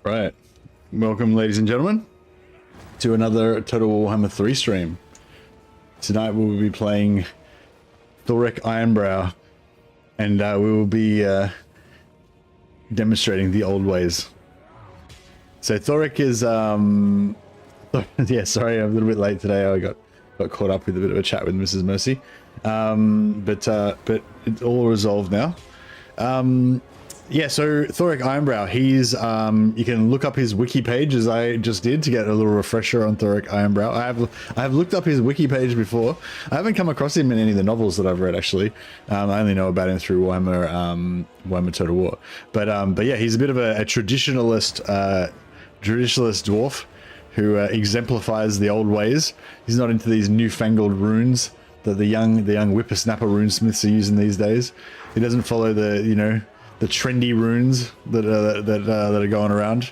Right. Welcome, ladies and gentlemen, to another Total Warhammer 3 stream. Tonight we will be playing Thorek Ironbrow, and we will be demonstrating the old ways. So Thorek is, yeah, sorry, I'm a little bit late today. I got caught up with a bit of a chat with Mrs. Mercy, but it's all resolved now. Yeah, so Thorek Ironbrow, he's, you can look up his wiki page as I just did to get a little refresher on Thorek Ironbrow. I have looked up his wiki page before. I haven't come across him in any of the novels that I've read, actually. I only know about him through Warhammer Total War. But yeah, he's a bit of a traditionalist dwarf who exemplifies the old ways. He's not into these newfangled runes that the young whippersnapper runesmiths are using these days. He doesn't follow the trendy runes that are going around.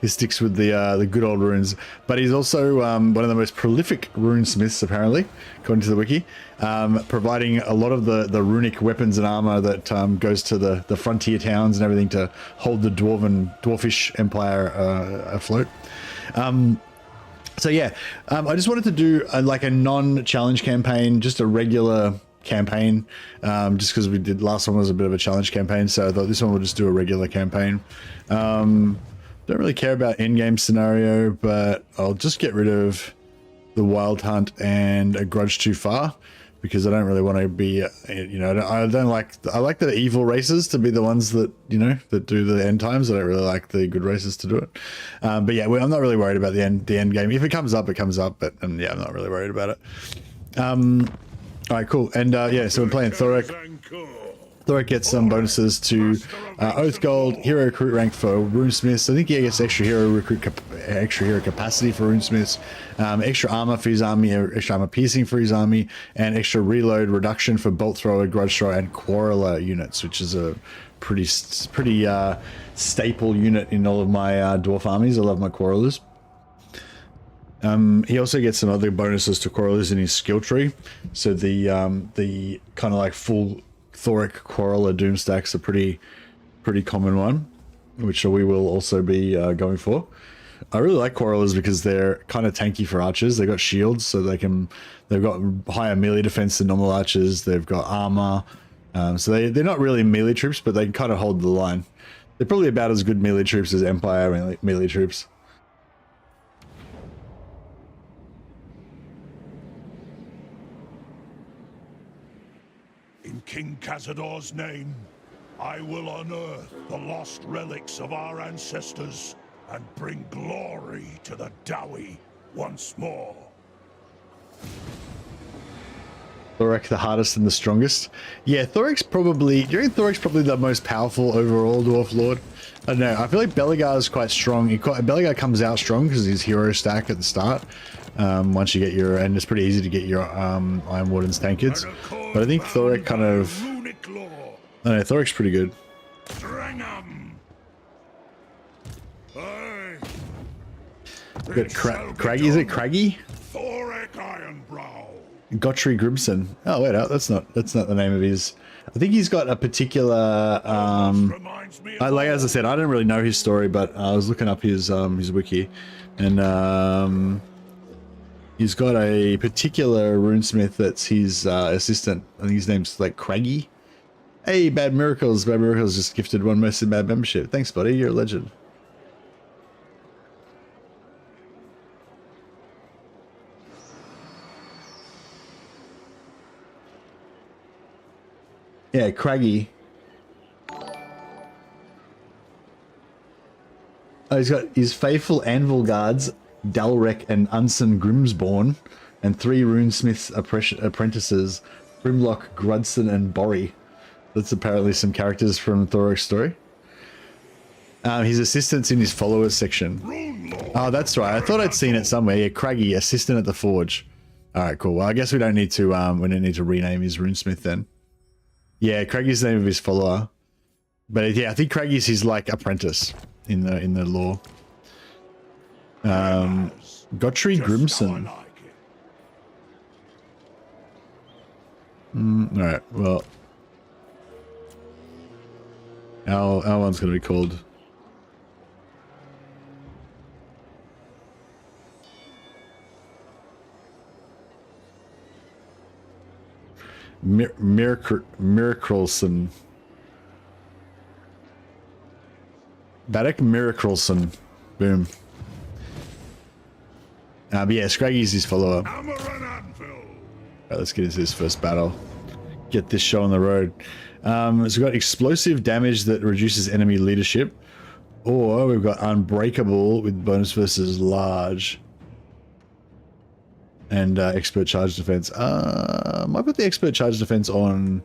He sticks with the good old runes. But he's also one of the most prolific runesmiths, apparently, according to the wiki, providing a lot of the runic weapons and armor that goes to the frontier towns and everything to hold the dwarfish empire afloat. So yeah, I just wanted to do like a non-challenge campaign, just a regular campaign, just because we did last one was a bit of a challenge campaign, so I thought this one will just do a regular campaign. Don't really care about end-game scenario, but I'll just get rid of the Wild Hunt and a Grudge Too Far, because I don't really want to be, I like the evil races to be the ones that, that do the end times. I don't really like the good races to do it. But yeah, I'm not really worried about the end game. If it comes up, it comes up, but yeah, I'm not really worried about it. All right, cool. And yeah, so we're playing Thorek. Thorek gets some bonuses to Oath Gold, Hero Recruit rank for Runesmiths. I think he gets extra hero capacity for Runesmiths, extra armor for his army, extra armor piercing for his army, and extra reload reduction for Bolt Thrower, Grudge Thrower, and Quarreler units, which is a pretty staple unit in all of my dwarf armies. I love my Quarrelers. He also gets some other bonuses to Quarrelers in his skill tree. So the kind of like full Thorek Quarreler Doomstack's a pretty common one, which we will also be going for. I really like Quarrelers because they're kind of tanky for archers. They got shields, so they've got higher melee defense than normal archers. They've got armor, so they're not really melee troops, but they can kind of hold the line. They're probably about as good melee troops as Empire melee troops. In King Cazador's name, I will unearth the lost relics of our ancestors and bring glory to the Dowie once more. Thorek, the hardest and the strongest. Yeah, Thorek's probably the most powerful overall Dwarf Lord. I don't know, I feel like Belegar is quite strong. Belegar comes out strong because his hero stack at the start. Once you get and it's pretty easy to get your Iron Warden's tankards. But I think Thorek kind of, I don't know, Thorek's pretty good. Got Craggy, is it Craggy? Thorek Ironbrow. Gottry Grimson. Oh wait, that's not the name of his. I think he's got a particular like as I said, I don't really know his story, but I was looking up his wiki, and he's got a particular runesmith that's his assistant. I think his name's like Craggy. Hey, Bad Miracles just gifted one Mercy Bad membership. Thanks, buddy. You're a legend. Yeah, Craggy. Oh, he's got his faithful Anvil Guards, Dalrek and Unson Grimsborn, and 3 runesmiths apprentices, Grimlock, Grudson, and Borry. That's apparently some characters from Thorek's story. His assistant's in his followers section. Oh, that's right. I thought I'd seen it somewhere. Yeah, Craggy, assistant at the forge. All right, cool. Well, I guess we don't need to rename his runesmith then. Yeah, Craggy's the name of his follower. But yeah, I think Craggy's his like apprentice in the lore. Gottry Grimson. Alright, well. Our one's gonna be called Miracleson. Baddock Miracleson. Boom. But yeah, Scraggy's his follower. Right, let's get into this first battle. Get this show on the road. So we've got explosive damage that reduces enemy leadership. Or we've got unbreakable with bonus versus large. And expert charge defense. Might put the expert charge defense on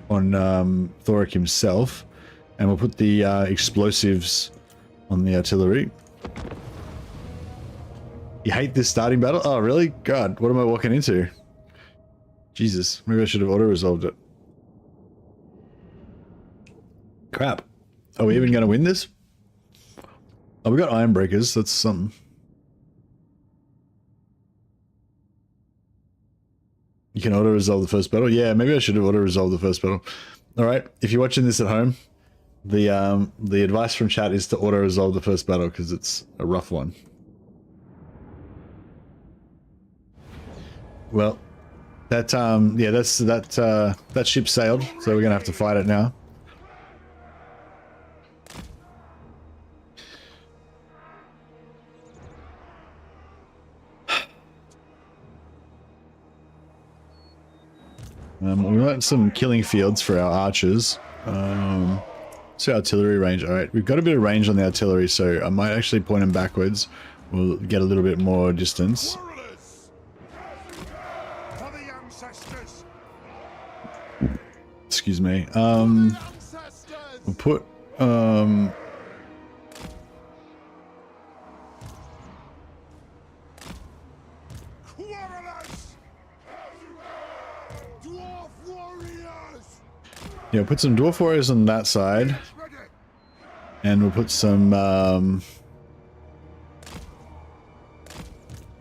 Thorek himself. And we'll put the explosives on the artillery. You hate this starting battle? Oh, really? God, what am I walking into? Jesus, maybe I should have auto-resolved it. Crap. Are we even going to win this? Oh, we got iron breakers. That's something. You can auto-resolve the first battle? Yeah, maybe I should have auto-resolved the first battle. Alright, if you're watching this at home, the advice from chat is to auto-resolve the first battle because it's a rough one. Well, that yeah, that ship sailed, so we're gonna have to fight it now. We want some killing fields for our archers. So artillery range. All right, we've got a bit of range on the artillery, so I might actually point them backwards. We'll get a little bit more distance. Excuse me. We'll put yeah, put some dwarf warriors on that side, and we'll put some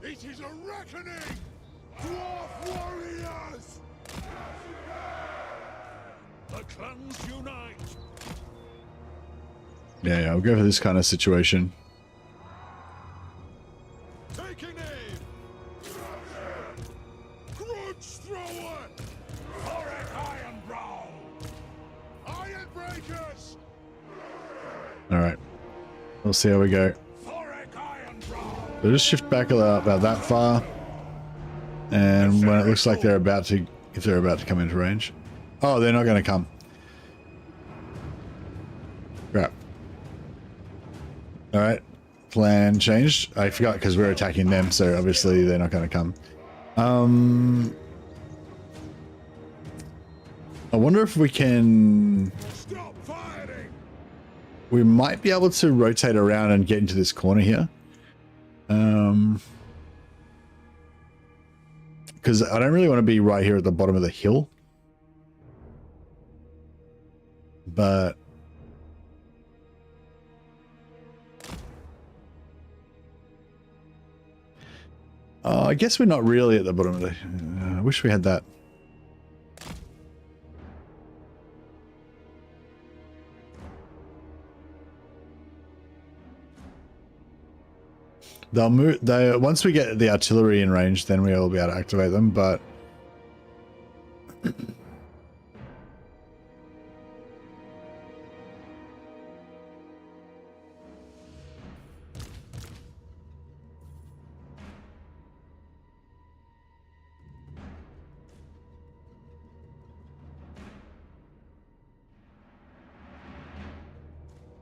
it is a reckoning! Dwarf warriors! The clans unite! yeah, I'll go for this kind of situation. Taking aim! Grudge thrower! Thorek Ironbrow! Iron breakers! Alright. We'll see how we go. We'll just shift back about that far. And when it looks like they're about to, if they're about to come into range. Oh, they're not going to come. Crap. Alright. Plan changed. I forgot because we're attacking them, so obviously they're not going to come. I wonder if we can... Stop firing! We might be able to rotate around and get into this corner here. Because I don't really want to be right here at the bottom of the hill. But... I guess we're not really at the bottom of the... I wish we had that. They'll move. Once we get the artillery in range, then we'll be able to activate them. But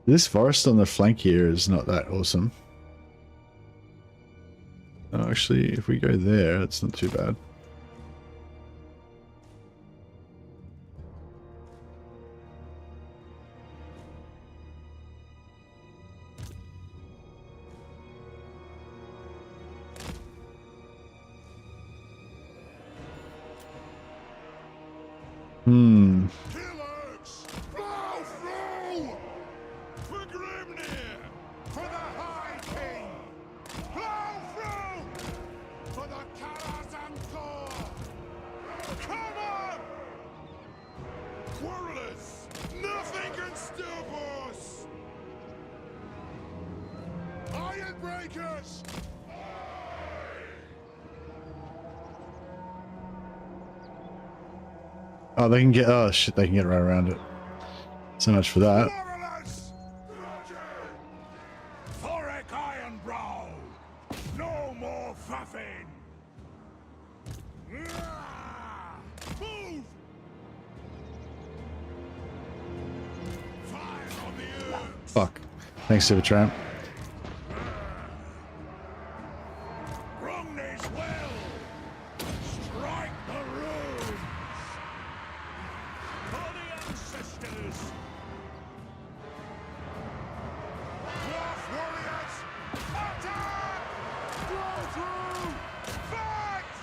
this forest on the flank here is not that awesome. Oh, actually, if we go there, it's not too bad. Killers! Blow through! For Grimnir! For the High King! Blow through! For the Karazantor! Come on! Quarrelers! Nothing can stop us! Iron breakers! Oh, they can get. Oh shit, they can get right around it. So much for that. Thorek Ironbrow! No more faffing! Move! Fire on the earth! Fuck. Thanks, Supertramp. Wrong is well! Strike the runes! For the ancestors! Dwarf warriors! Attack! Go through! Fight!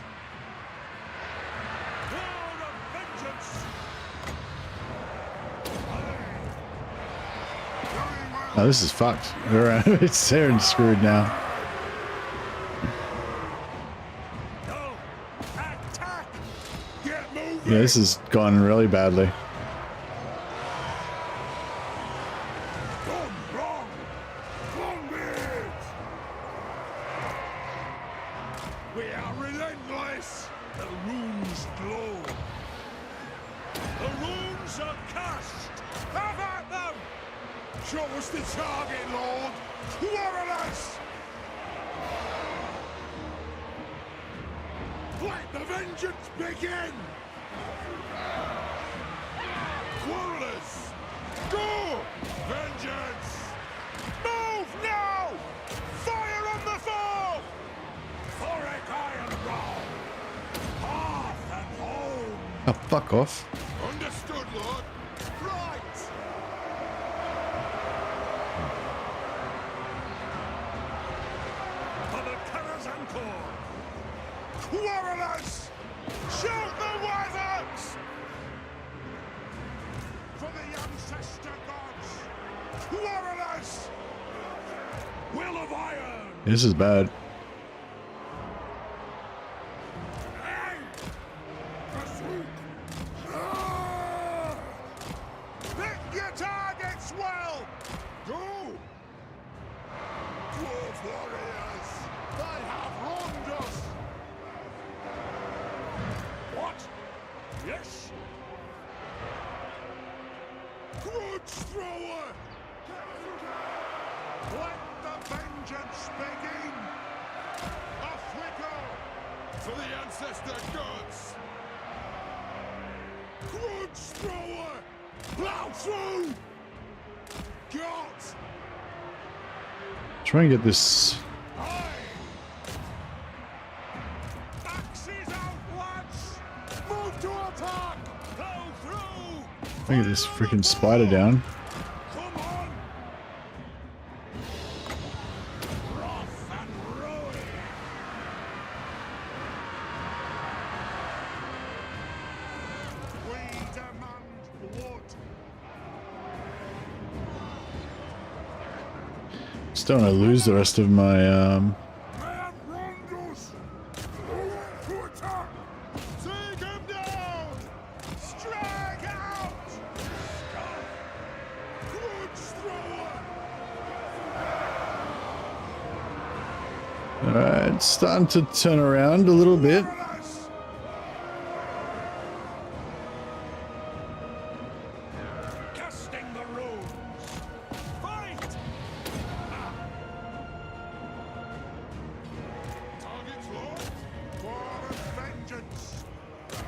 War of vengeance! Oh, this is fucked. It's Saren screwed now. No! Attack! Get moving! Yeah, this has gone really badly. Gone wrong! Long beard! We are relentless! The runes glow! The runes are cast! Have at them! Show us the target, Lord! Warriors! Let the vengeance begin! Warriors! Go! Vengeance! Move now! Fire on the foe! Thorek Ironbrow! Hearth and home! Oh, fuck off. Understood, Lord! Right! For the Karazantor! Warriors! Shoot the wyverns! For the ancestor gods! Warriors! Will of iron! This is bad. Hey! Pursuit! Ah! Pick your targets well! Go! Dwarf warriors! They have wronged us! What? Yes? Grudge thrower! Let the vengeance begin! Off we go! For the ancestor gods! Grudge thrower! Plow through! Got! Try and get this. Aye! Axes out, lads! Move to attack! Plow through! Try and get this freaking spider down. Come on! Wrath and ruin! We demand blood! Just don't want to lose the rest of my They have wronged us! To attack! Take him down! Strike out! Grudge thrower! Alright, it's starting to turn around a little bit. Warriors! Casting the runes! Fight! Targets lost! War of vengeance!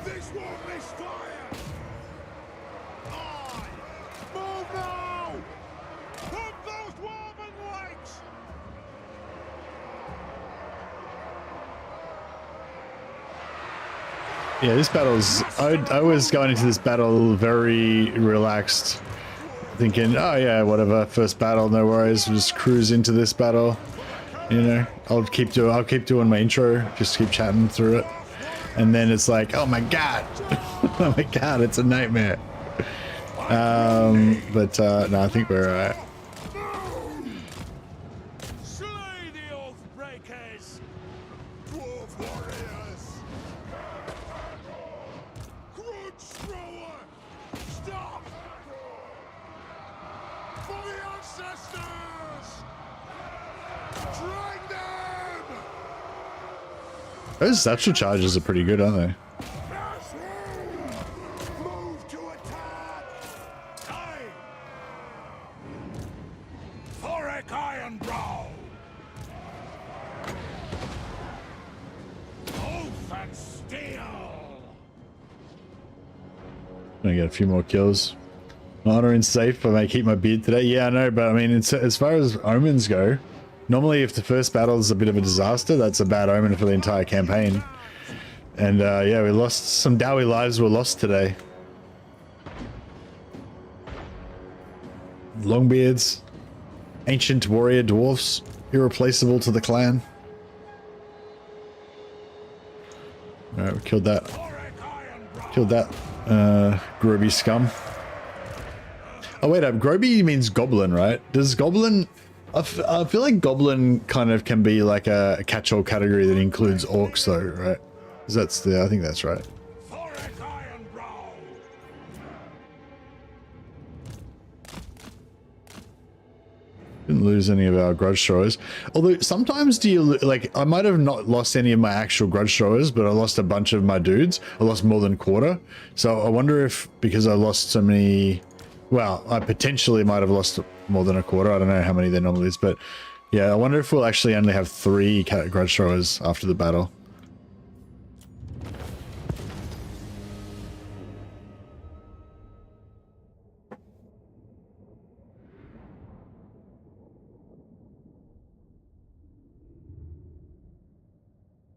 This won't miss fire! Aye! Move now! Pump those dwarven legs! Yeah, this battle's. I was going into this battle very relaxed, thinking, oh yeah, whatever, first battle, no worries. We'll just cruise into this battle. You know, I'll keep doing my intro, just keep chatting through it, and then it's like, oh my god, oh my god, it's a nightmare. But no, I think we're alright. Slay the oath breakers! Dwarf warriors! Grudge thrower! Stop! For the ancestors! Drag them! Those satchel charges are pretty good, aren't they? Pass through! Move Gonna get a few more kills. Honor and safe. I may keep my beard today. Yeah, I know, but I mean, it's, as far as omens go, normally if the first battle is a bit of a disaster, that's a bad omen for the entire campaign. And yeah, we lost some Dowie lives were lost today. Longbeards, ancient warrior dwarfs, irreplaceable to the clan. Alright, we killed that. Killed that Groby scum. Oh wait up, Groby means goblin, right? Does goblin... I feel like goblin kind of can be like a catch-all category that includes orcs though, right? Because that's the... I think that's right. Thorek Ironbrow. Didn't lose any of our grudge throwers. Although sometimes do you... Like, I might have not lost any of my actual grudge throwers, but I lost a bunch of my dudes. I lost more than a quarter. So I wonder if, because I lost so many... Well, I potentially might have lost more than a quarter. I don't know how many there normally is, but yeah, I wonder if we'll actually only have 3 grudge throwers after the battle.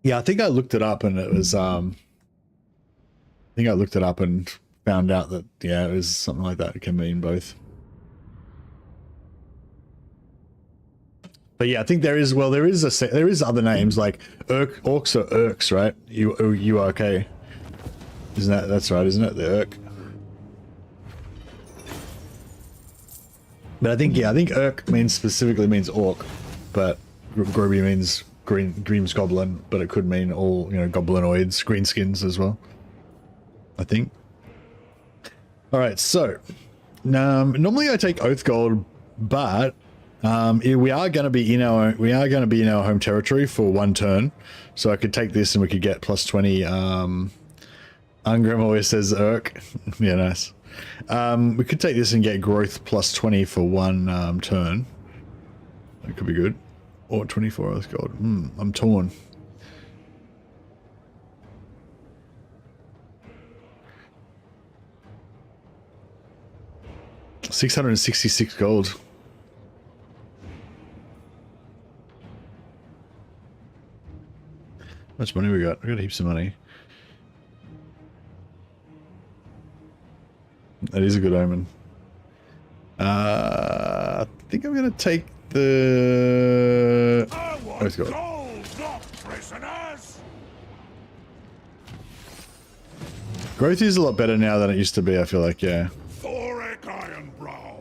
Yeah, I think I looked it up and it was, I think I looked it up and found out that, yeah, it was something like that. It can mean both. But yeah, I think there is, well, there is other names like orcs or Urks, right? U-R-K. Isn't that, that's right, isn't it? The Urk. But I think, yeah, I think Urk means specifically means orc, but Groby means Dream's goblin, but it could mean all, you know, goblinoids, greenskins as well, I think. All right, so normally I take Oath Gold, but we are going to be in our home territory for 1 turn, so I could take this and we could get plus 20. Ungram always says Urk. Yeah, nice. We could take this and get growth plus 20 for 1 turn. That could be good. Or 24 Oath Gold. I'm torn. $666 gold. How much money we got? We got heaps of money. That is a good omen. I think I'm gonna take the Oath Gold. Growth is a lot better now than it used to be, I feel like, yeah. Thorek Ironbrow.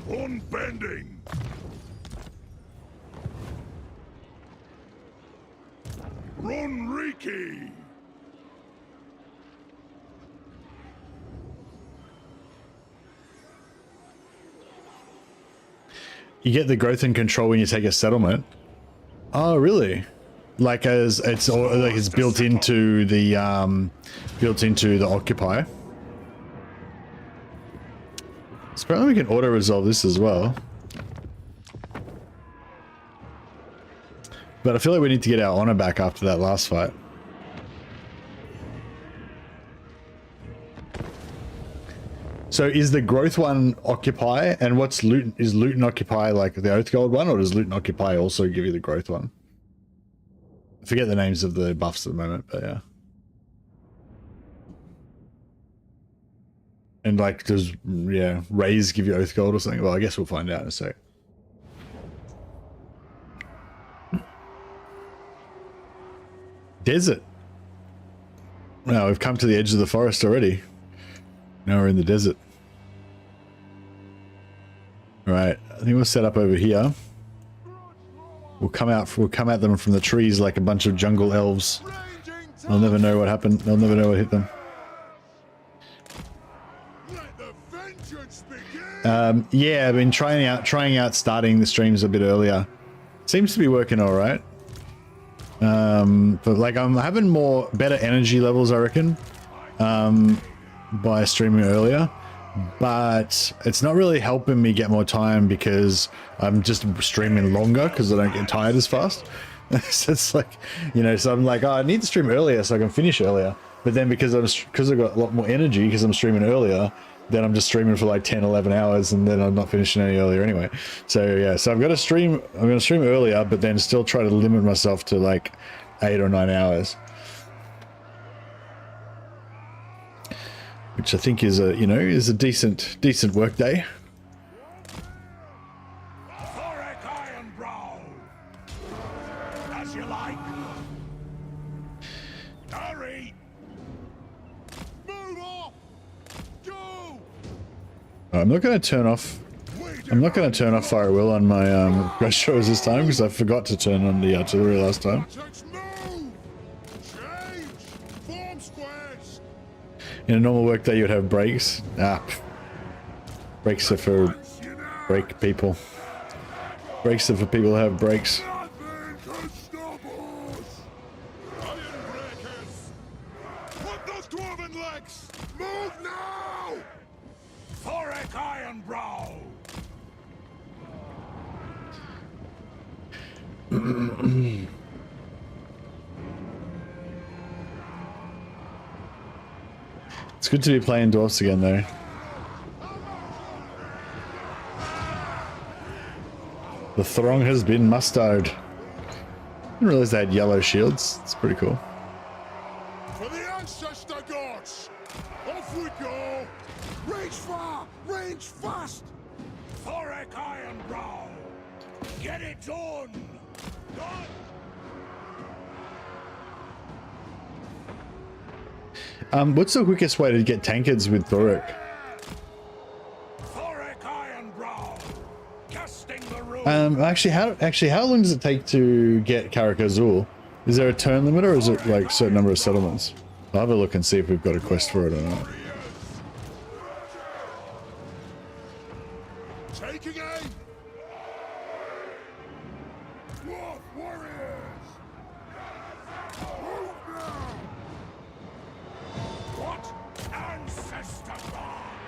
Unbending. Runriki. You get the growth and control when you take a settlement. Oh, really? Like as it's like it's built into the occupier. So apparently we can auto resolve this as well. But I feel like we need to get our honor back after that last fight. So is the growth one occupy, and what's loot? Is loot and occupy like the Oath Gold one, or does loot and occupy also give you the growth one? I forget the names of the buffs at the moment, but yeah. And like, does, yeah, raise give you Oath Gold or something? Well, I guess we'll find out in a sec. Desert. Now we've come to the edge of the forest already. Now we're in the desert. Right, I think we'll set up over here. We'll come at them from the trees like a bunch of jungle elves. They'll never know what happened. They'll never know what hit them. Yeah, I've been trying out starting the streams a bit earlier. Seems to be working all right. But like I'm having better energy levels, I reckon, by streaming earlier. But it's not really helping me get more time because I'm just streaming longer because I don't get tired as fast. So it's like, you know, so I'm like, oh, I need to stream earlier so I can finish earlier. But then because I've got a lot more energy because I'm streaming earlier, then I'm just streaming for like 10, 11 hours and then I'm not finishing any earlier anyway. So yeah, so I'm going to stream earlier, but then still try to limit myself to like 8 or 9 hours. Which I think is a, you know, is a decent work day. Thorek Ironbrow! As you like. Hurry! Move off! Go! I'm not going to turn off. I'm not going to turn off Fire Will on my ghost shows this time because I forgot to turn on the artillery last time. In a normal work day, you'd have breaks. Breaks are for break people. Breaks are for people who have breaks. Put those dwarven legs! Move now! Thorek Ironbrow! It's good to be playing dwarfs again, though. The throng has been mustered. I didn't realize they had yellow shields. It's pretty cool. For the ancestor gods! Off we go! Range far! Range fast! Thorek Ironbrow! Get it done! Done! What's the quickest way to get tankards with Thorek? Thorek Ironbrow! Casting the room! Actually, how long does it take to get Karag Azul? Is there a turn limit or is it like a certain number of settlements? I'll have a look and see if we've got a quest for it or not. Taking aim! Dwarf warriors! Move now! What ancestor gods?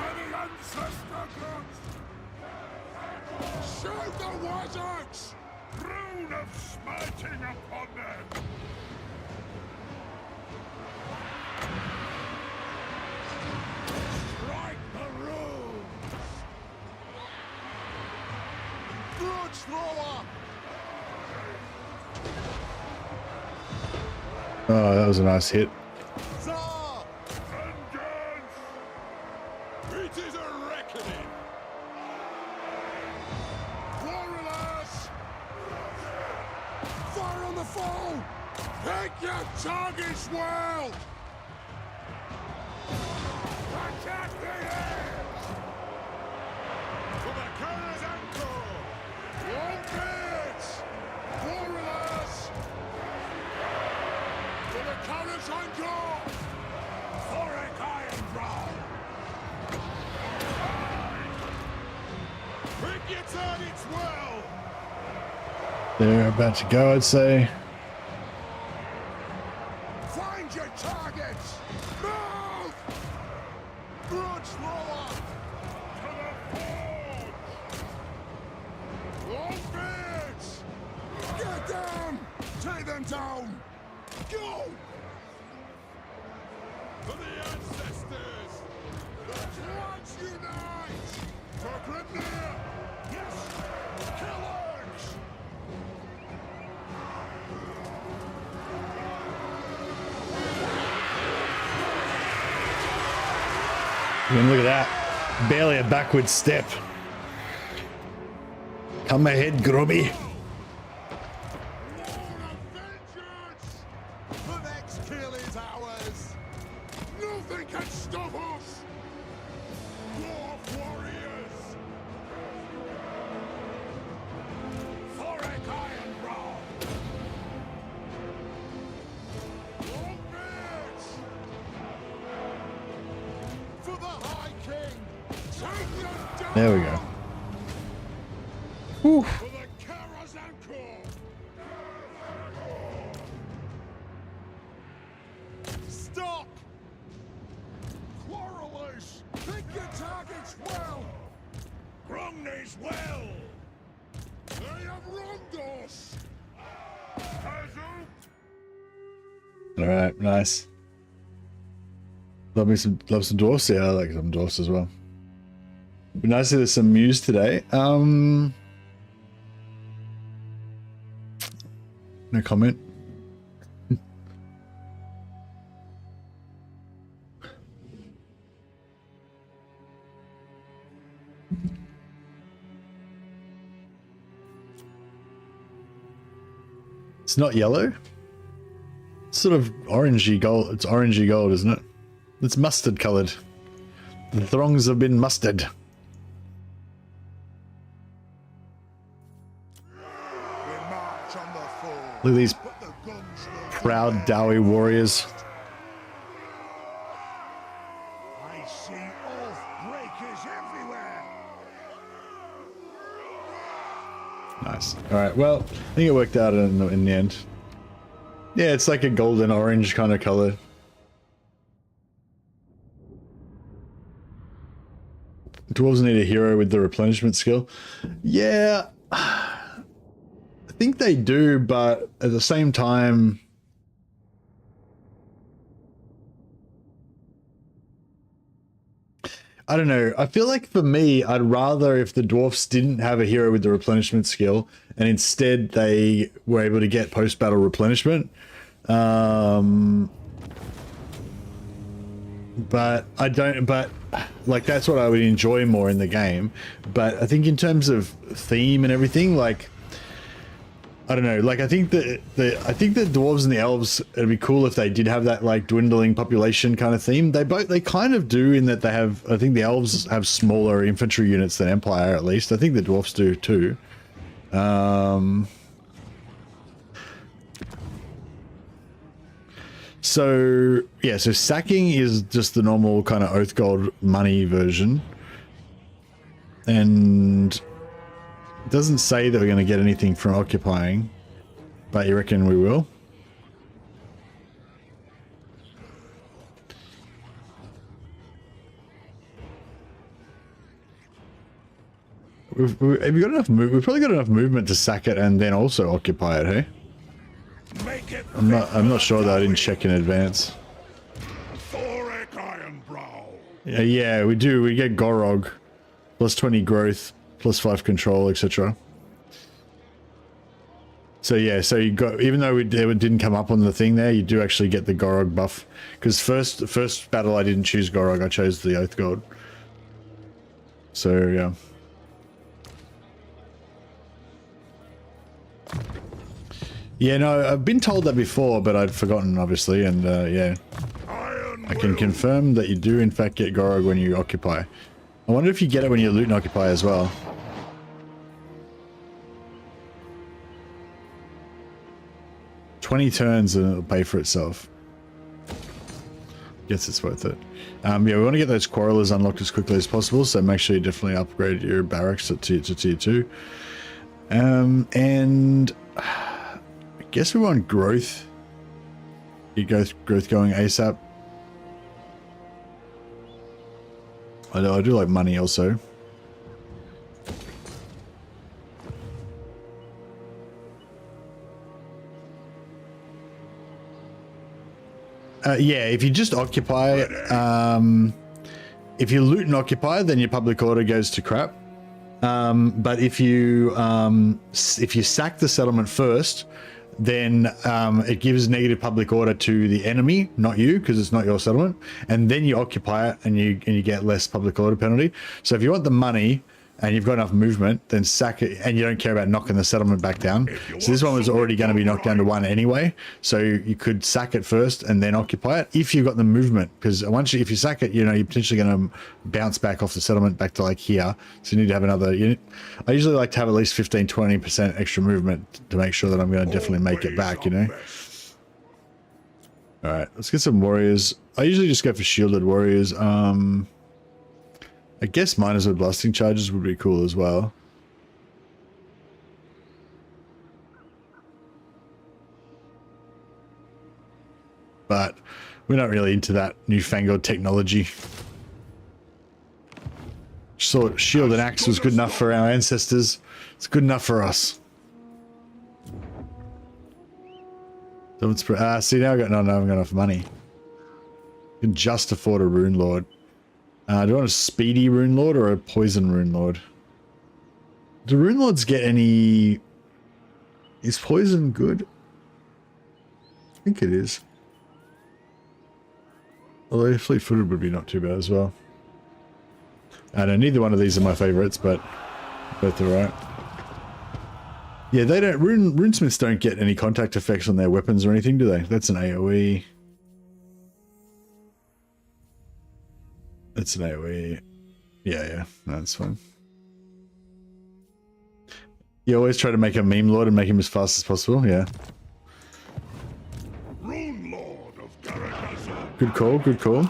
Any ancestor gods? Shoot the wizards! Rune of smiting upon them! Strike the rune! Blood thrower! Oh, that was a nice hit. Tsar! Vengeance! It is a reckoning! Warriors! Fire on the foe! Pick your targets well! Attack the ears! For the Karag's ankle! Long beards! Warriors! For the Karag's ankle! Thorek Ironbrow! Pick your targets well! They're about to go, I'd say. Find your targets! Move! Blood thrower! To the forge! Long beards! Get down! Take them down! Go! For the ancestors! The tribes unite! For Grimnir! Yes! Killers! I mean, look at that. Barely a backward step. Come ahead, Grubby. The next kill is ours! Nothing can stop us! Dwarf warriors! Thorek Ironbrow! Longbeards! For the High King! Take them down! There we go. Whew. For the Karazanko! Stop! Quarrelers! Pick your targets well! Grumney's well! They All right, nice. Love some dwarfs. Yeah, I like some dwarfs as well. Be nice to there's some muse today. No comment. It's not yellow. It's sort of orangey gold. It's orangey gold, isn't it? It's mustard colored. The throngs have been mustard. Look at these proud Dowie warriors. I see oath breakers everywhere. Nice. All right. Well, I think it worked out in the end. Yeah, it's like a golden orange kind of color. Dwarves need a hero with the replenishment skill. Yeah, I think they do, but at the same time, I don't know. I feel like for me, I'd rather if the dwarfs didn't have a hero with the replenishment skill and instead they were able to get post-battle replenishment. But I don't, but like that's what I would enjoy more in the game. But I think in terms of theme and everything, like I don't know, like I think the dwarves and the elves, it'd be cool if they did have that like dwindling population kind of theme. They kind of do in that they have, I think the elves have smaller infantry units than Empire at least. I think the dwarfs do too. So yeah, so sacking is just the normal kind of oath gold money version, and it doesn't say that we're going to get anything from occupying, but you reckon we will? Have we got enough we've probably got enough movement to sack it and then also occupy it, hey? I'm not sure that I didn't check in advance. Thorek Ironbow. Yeah, we do. We get Gorog, plus 20 growth, plus 5 control, etc. So yeah, so you got, even though it didn't come up on the thing there, you do actually get the Gorog buff. Because first battle I didn't choose Gorog, I chose the Oath God. So yeah. Yeah, no, I've been told that before, but I'd forgotten, obviously, and yeah. I can confirm that you do, in fact, get Gorog when you occupy. I wonder if you get it when you loot and occupy as well. "20 turns and it'll pay for itself." Guess it's worth it. Yeah, we want to get those quarrelers unlocked as quickly as possible, so make sure you definitely upgrade your barracks to tier 2. And I guess we want growth. You go growth going ASAP. I do like money also. Yeah, if you just occupy, if you loot and occupy, then your public order goes to crap. But if you sack the settlement first, then it gives negative public order to the enemy, not you, because it's not your settlement, and then you occupy it and you get less public order penalty. So if you want the money and you've got enough movement, then sack it, and you don't care about knocking the settlement back down. So this one was already going to be knocked down to 1 anyway, so you could sack it first and then occupy it if you've got the movement, because if you sack it, you know, you're potentially going to bounce back off the settlement back to like here, so you need to have another unit. I usually like to have at least 15-20% extra movement to make sure that I'm going to definitely make it back, you know. All right, let's get some warriors. I usually just go for shielded warriors. I guess miners with blasting charges would be cool as well. But we're not really into that newfangled technology. So shield and axe was good enough for our ancestors. It's good enough for us. See, now I've got not enough money. You can just afford a Rune Lord. Do I want a speedy Rune Lord or a poison Rune Lord? Do Rune Lords get any... Is poison good? I think it is. Although fleet-footed would be not too bad as well. I know neither one of these are my favorites, but both are right. Yeah, they don't... Runesmiths don't get any contact effects on their weapons or anything, do they? That's an AoE. That's an AoE. Yeah, no, that's fine. You always try to make a meme lord and make him as fast as possible, yeah. Rune Lord of Karag. Good call, good call.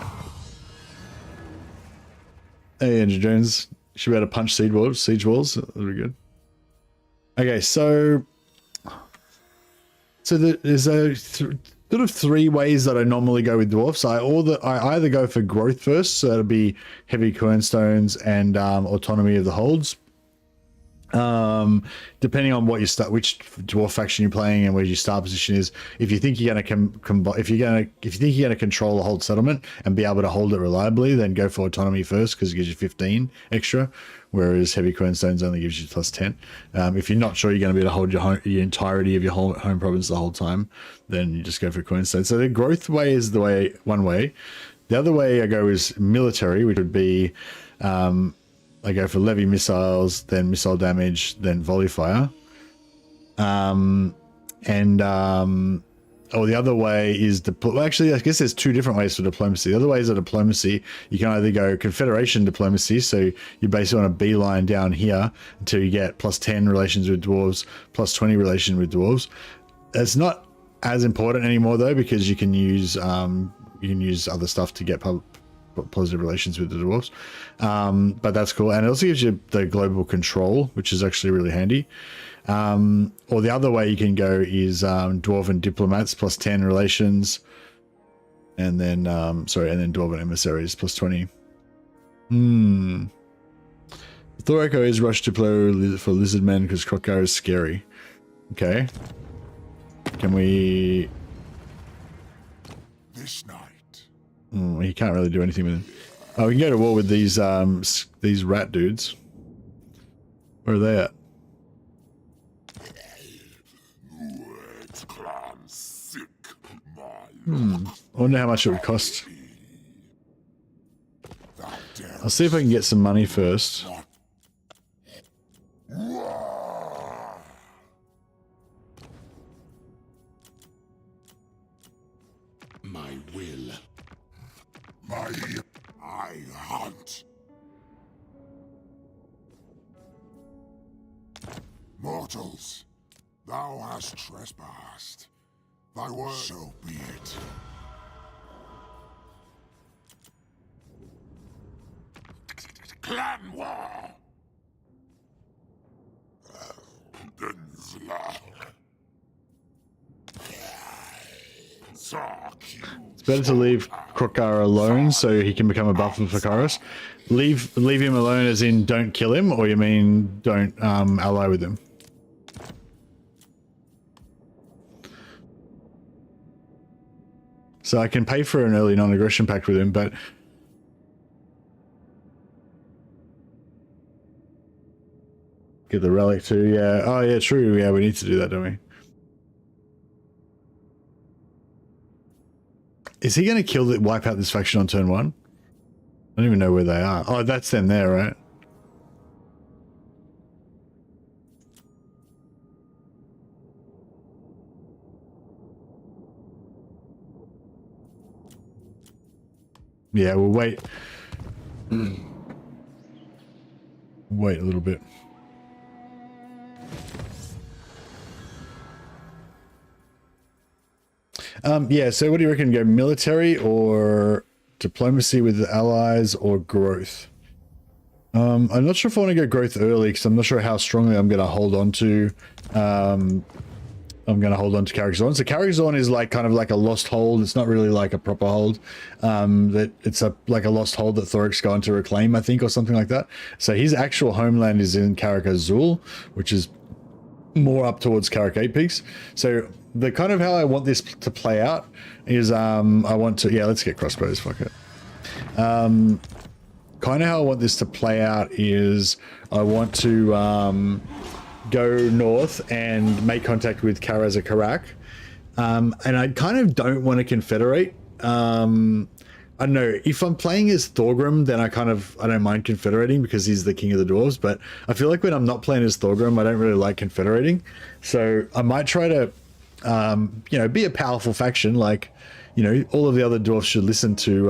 Hey, Andrew Jones. Should be able to punch siege walls. That'll be good. Okay, so there's a sort of three ways that I normally go with dwarfs. I either go for growth first, so that'll be heavy cornerstones and autonomy of the holds. Depending on what which dwarf faction you're playing and where your start position is. If you think you're going to control the whole settlement and be able to hold it reliably, then go for autonomy first because it gives you 15 extra, whereas heavy cornerstones only gives you plus 10. If you're not sure you're going to be able to hold your entirety of your whole home province the whole time, then you just go for cornerstones. So the growth way is one way. The other way I go is military, which would be I go for levy missiles, then missile damage, then volley fire. The other way is actually, I guess there's two different ways for diplomacy. The other way is a diplomacy. You can either go Confederation diplomacy, so you basically want a beeline down here until you get plus 10 relations with dwarves, plus 20 relation with dwarves. It's not as important anymore though, because you can use other stuff to get positive relations with the dwarves, but that's cool, and it also gives you the global control, which is actually really handy. Or the other way you can go is dwarven diplomats plus 10 relations, and then dwarven emissaries plus 20. Thorek is rushed to play for lizard men because Krokar is scary. Okay, can we? This night. He can't really do anything with him. Oh, we can go to war with these rat dudes. Where are they at? I wonder how much it would cost. I'll see if I can get some money first. My will. I hunt. Mortals, thou hast trespassed. Thy word, so be it. Clan war. It's better to leave Krokar alone so he can become a buffer for Karos. Leave him alone as in don't kill him, or you mean don't ally with him? So I can pay for an early non-aggression pact with him, but get the relic too. Yeah. Oh yeah, true. Yeah, we need to do that, don't we? Is he going to wipe out this faction on turn 1? I don't even know where they are. Oh, that's them there, right? Yeah, we'll wait. Wait a little bit. Yeah, so what do you reckon? Go military or diplomacy with the allies or growth? I'm not sure if I want to go growth early because I'm not sure how strongly I'm going to hold on to Karag Zorn. So Karag Zorn is like kind of like a lost hold. It's not really like a proper hold. That it's like a lost hold that Thorek's going to reclaim, I think, or something like that. So his actual homeland is in Karak Azul, which is more up towards Karak 8 Peaks. So the kind of how I want this to play out is I want to, yeah, let's get crossbows, fuck it. Kind of how I want this to play out is I want to go north and make contact with Karag. And I kind of don't want to confederate. I don't know, if I'm playing as Thorgrim, then I don't mind confederating because he's the king of the dwarves, but I feel like when I'm not playing as Thorgrim, I don't really like confederating. So I might try to, you know, be a powerful faction, like, you know, all of the other dwarves should listen to,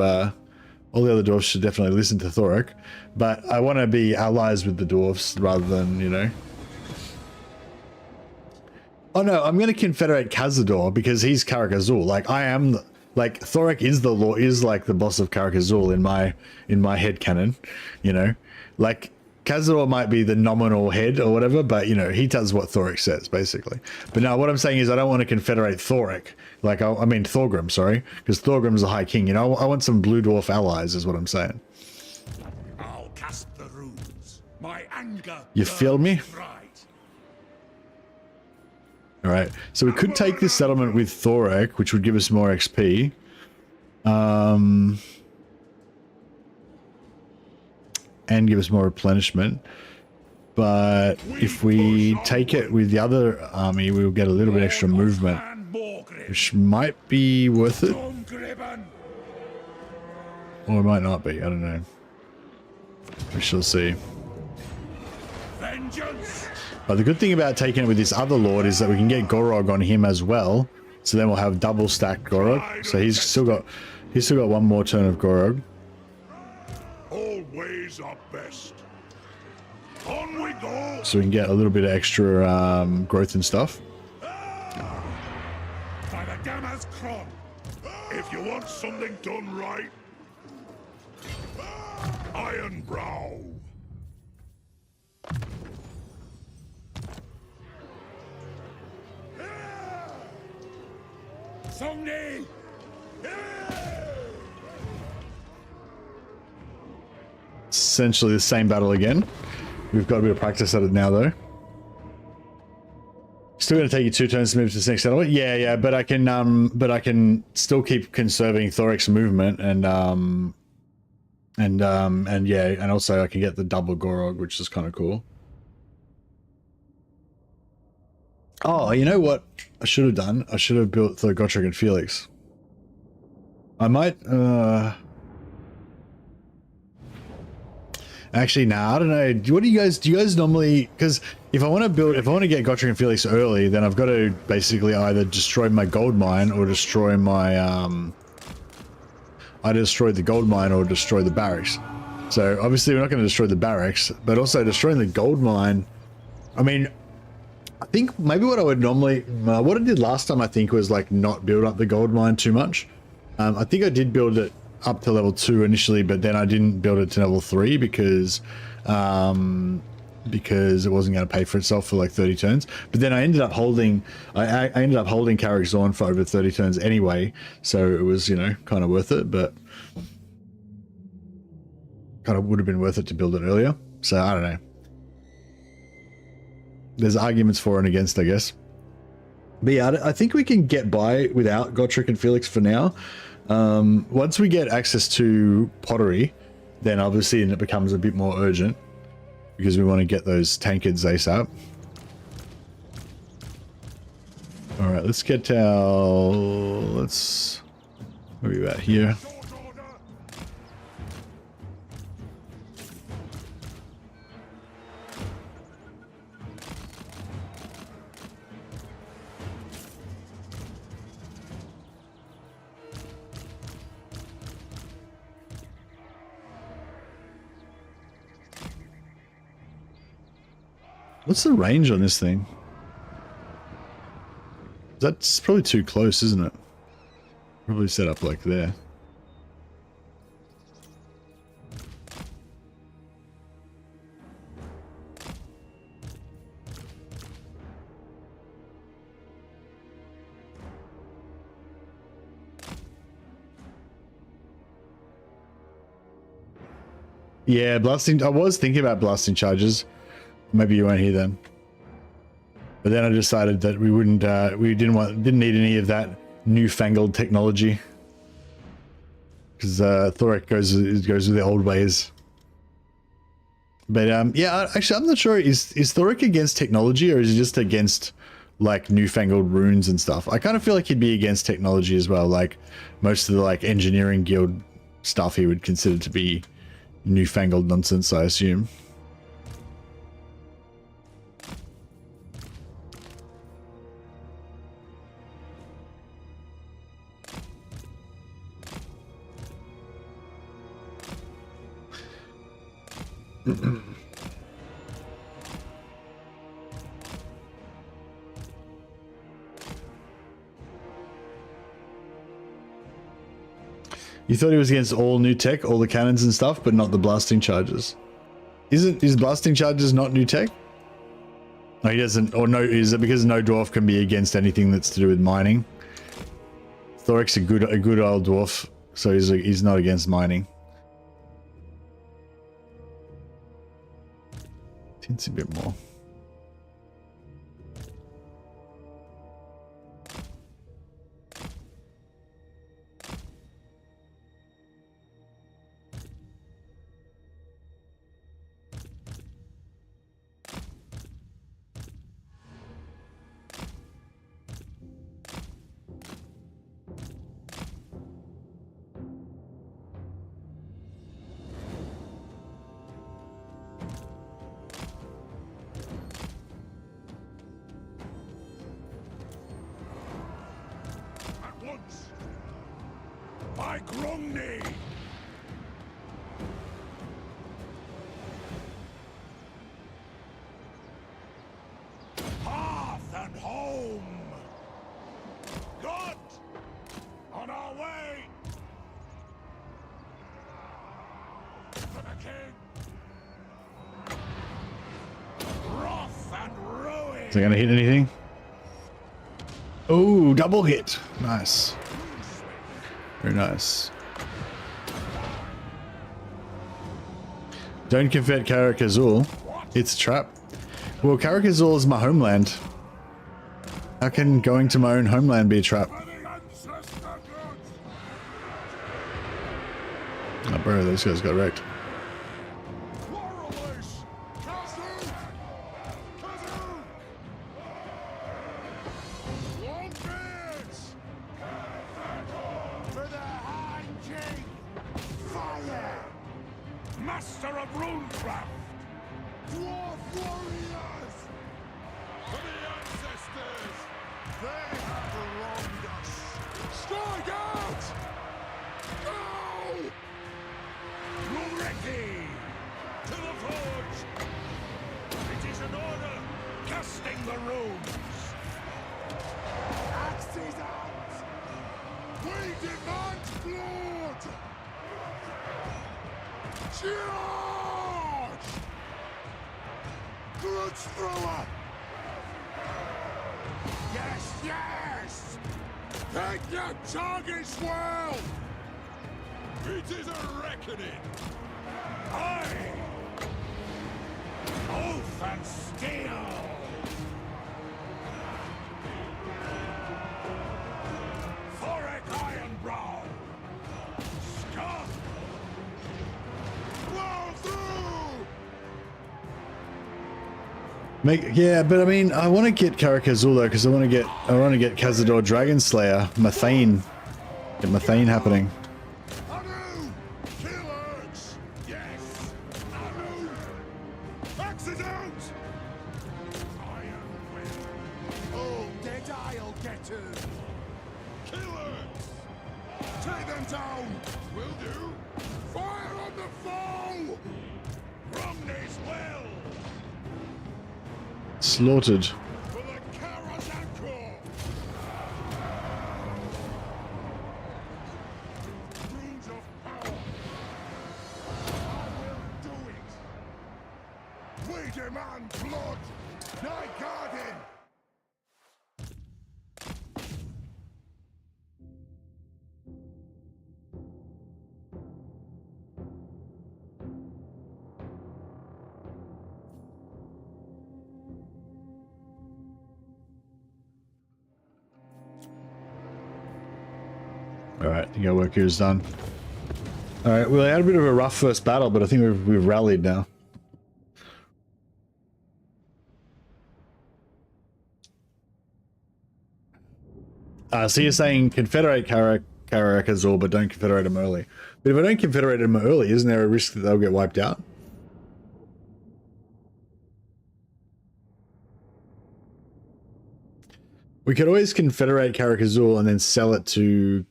all the other dwarves should definitely listen to Thorek, but I want to be allies with the dwarves rather than, you know. Oh no, I'm going to confederate Khazad-dûr because he's Karak Azul. Like, I am... Like, Thorek is the law, is like the boss of Karak Azul in my head canon, you know. Like, Khazad-dûr might be the nominal head or whatever, but you know, he does what Thorek says basically. But now what I'm saying is I don't want to confederate Thorek. Like, I mean Thorgrim, sorry, because Thorgrim's the High King. You know, I want some blue dwarf allies, is what I'm saying. I'll cast the runes. My anger. You feel me? All right, so we could take this settlement with Thorek, which would give us more XP. And give us more replenishment. But if we take it with the other army, we'll get a little bit extra movement, which might be worth it. Or it might not be, I don't know. We shall see. Vengeance. But the good thing about taking it with this other lord is that we can get Gorog on him as well. So then we'll have double stacked Gorog. So he's still got one more turn of Gorog. All ways are best. On we go. So we can get a little bit of extra growth and stuff. By the Dammer's Cron. If you want something done right, Ironbrow. Songni! Essentially the same battle again. We've got a bit of practice at it now though. Still going to take you 2 turns to move to this next settlement. Yeah, but I can still keep conserving Thorek's movement and yeah, and also I can get the double Gorog, which is kind of cool. Oh, you know what I should have done? I should have built the Gotrek and Felix. I might, actually, nah, I don't know. Do you guys normally, because if I want to get Gotrek and Felix early, then I've got to basically either destroy my gold mine or destroy my, either destroy the gold mine or destroy the barracks. So obviously we're not going to destroy the barracks, but also destroying the gold mine, I mean, I think maybe what I would normally, what I did last time I think was like not build up the gold mine too much. I think I did build it up to level 2 initially, but then I didn't build it to level 3 because it wasn't going to pay for itself for like 30 turns. But then I ended up holding, I ended up holding Karag Zorn for over 30 turns anyway, so it was, you know, kind of worth it, but kind of would have been worth it to build it earlier. So I don't know. There's arguments for and against, I guess. But yeah, I think we can get by without Gotrek and Felix for now. Once we get access to pottery, then obviously it becomes a bit more urgent because we want to get those tankards ASAP. All right, let's get our, let's, where are we at here? What's the range on this thing? That's probably too close, isn't it? Probably set up like there. Yeah, blasting. I was thinking about blasting charges. Maybe you weren't here then. But then I decided that we wouldn't, we didn't need any of that newfangled technology. Because Thorek goes with the old ways. But yeah, actually, I'm not sure. Is Thorek against technology, or is he just against like newfangled runes and stuff? I kind of feel like he'd be against technology as well. Like most of the like engineering guild stuff, he would consider to be newfangled nonsense, I assume. You thought he was against all new tech, all the cannons and stuff, but not the blasting charges. Is blasting charges not new tech? No, he doesn't. Or no, is it because no dwarf can be against anything that's to do with mining? Thorek's a good old dwarf, so he's not against mining. Tints a bit more. By Grumney! Hearth and home! God! On our way! For the king! Wrath and ruin! Is it gonna hit anything? Oh, double hit. Nice. Very nice. Don't convert Karag Azul. It's a trap. Well, Karag Azul is my homeland. How can going to my own homeland be a trap? Oh, bro, those guys got wrecked. Master of runecraft! Dwarf warriors! For the ancestors! They have wronged us! Strike out! Go! Ready! To the forge! It is an order! Casting the runes! Axes out! We demand blood! Charge! Grudge thrower! Yes, yes! Take your targets well! It is a reckoning! Aye! Oath and steel! Thorek Ironbrow! Scum! Yeah, but I mean, I want to get Karag Azul though, because I want to get Cazador Dragon Slayer, Methane, get Methane happening. Yes! Accident! Iron will! Oh, dead I'll get to! Killers! Take them down! Will do! Fire on the foe! Romney's will! Slaughtered. For the Karazakor! Runes of power! I will do it! We demand blood! Night Garden! Alright, I think our work here is done. Alright, we had a bit of a rough first battle, but I think we've rallied now. So you're saying confederate Karag Azul, but don't confederate them early. But if I don't confederate them early, isn't there a risk that they'll get wiped out? We could always confederate Karag Azul and then sell it to...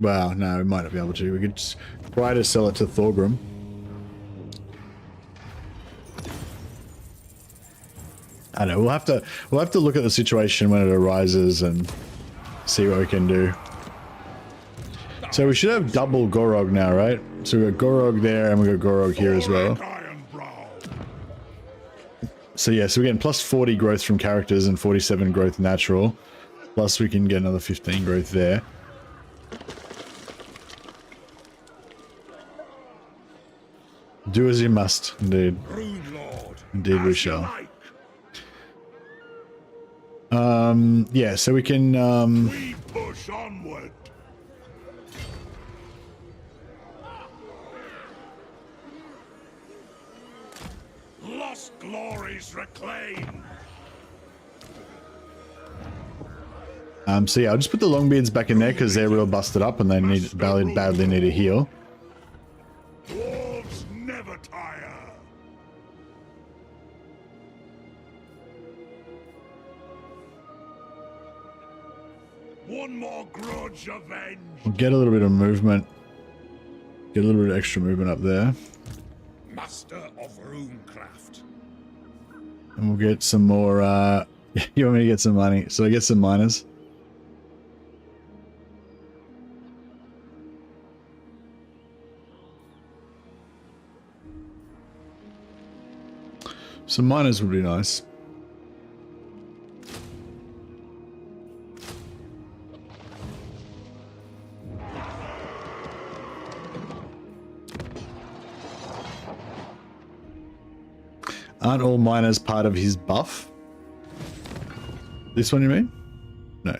Well, no, we might not be able to. We could just try to sell it to Thorgrim. I don't know. We'll have to look at the situation when it arises and see what we can do. So we should have double Gorog now, right? So we've got Gorog there and we've got Gorog here as well. So yeah, so we're getting plus 40 growth from characters and 47 growth natural. Plus we can get another 15 growth there. Do as you must, indeed. Indeed we shall. Yeah, so we can we push onward. Lost glories reclaimed. So yeah, I'll just put the Longbeards back in there because they're real busted up and they need badly need a heal. Dwarves never tire. One more grudge avenged. We'll get a little bit of movement. Get a little bit of extra movement up there. Master of runecraft. And we'll get some more, you want me to get some money? So I get some miners. Some miners would be nice. Aren't all miners part of his buff? This one you mean? No.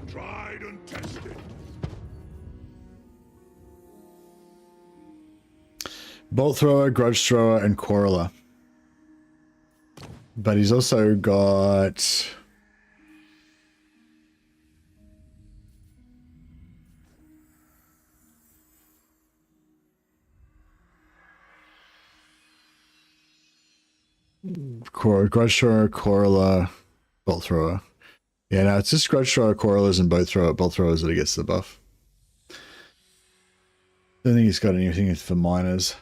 Tried and tested. Bolt thrower, grudge thrower, and quarreler. But he's also got... grudge thrower, quarreler, bolt thrower. Yeah, no, it's just grudge thrower, quarrelers, and bolt throwers that he gets the buff. Don't think he's got anything for miners.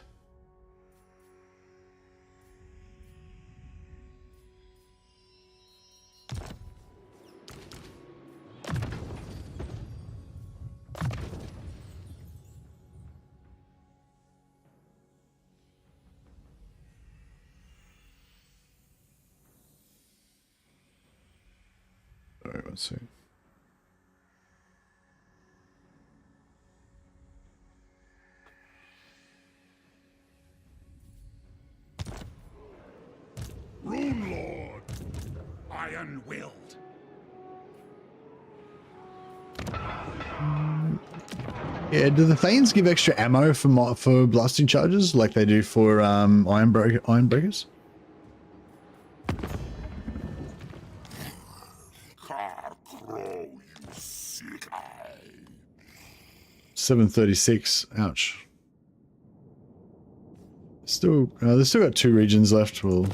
Alright, let's see. Rune Lord, iron-willed. Yeah, do the Thanes give extra ammo for blasting charges like they do for iron breakers? Crow, you sick eye. 736. Ouch. Still, they've still got 2 regions left. We'll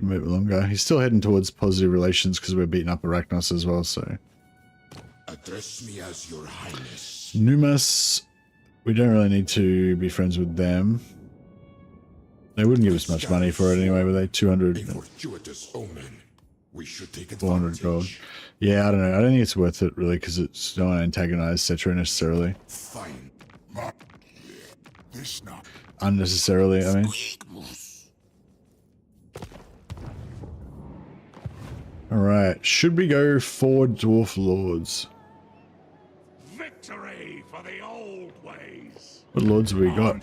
move it longer. He's still heading towards positive relations because we're beating up Arachnos as well. So Address me as your highness. Numas, we don't really need to be friends with them. They wouldn't give us much money for it anyway, but they 200. A fortuitous omen. We should take 400 gold. Yeah, I don't know. I don't think it's worth it really because it's don't want to antagonize Cetra necessarily. Fine. This now. Unnecessarily, I mean. Alright, should we go for Dwarf Lords? Victory for the old ways. What lords have we got?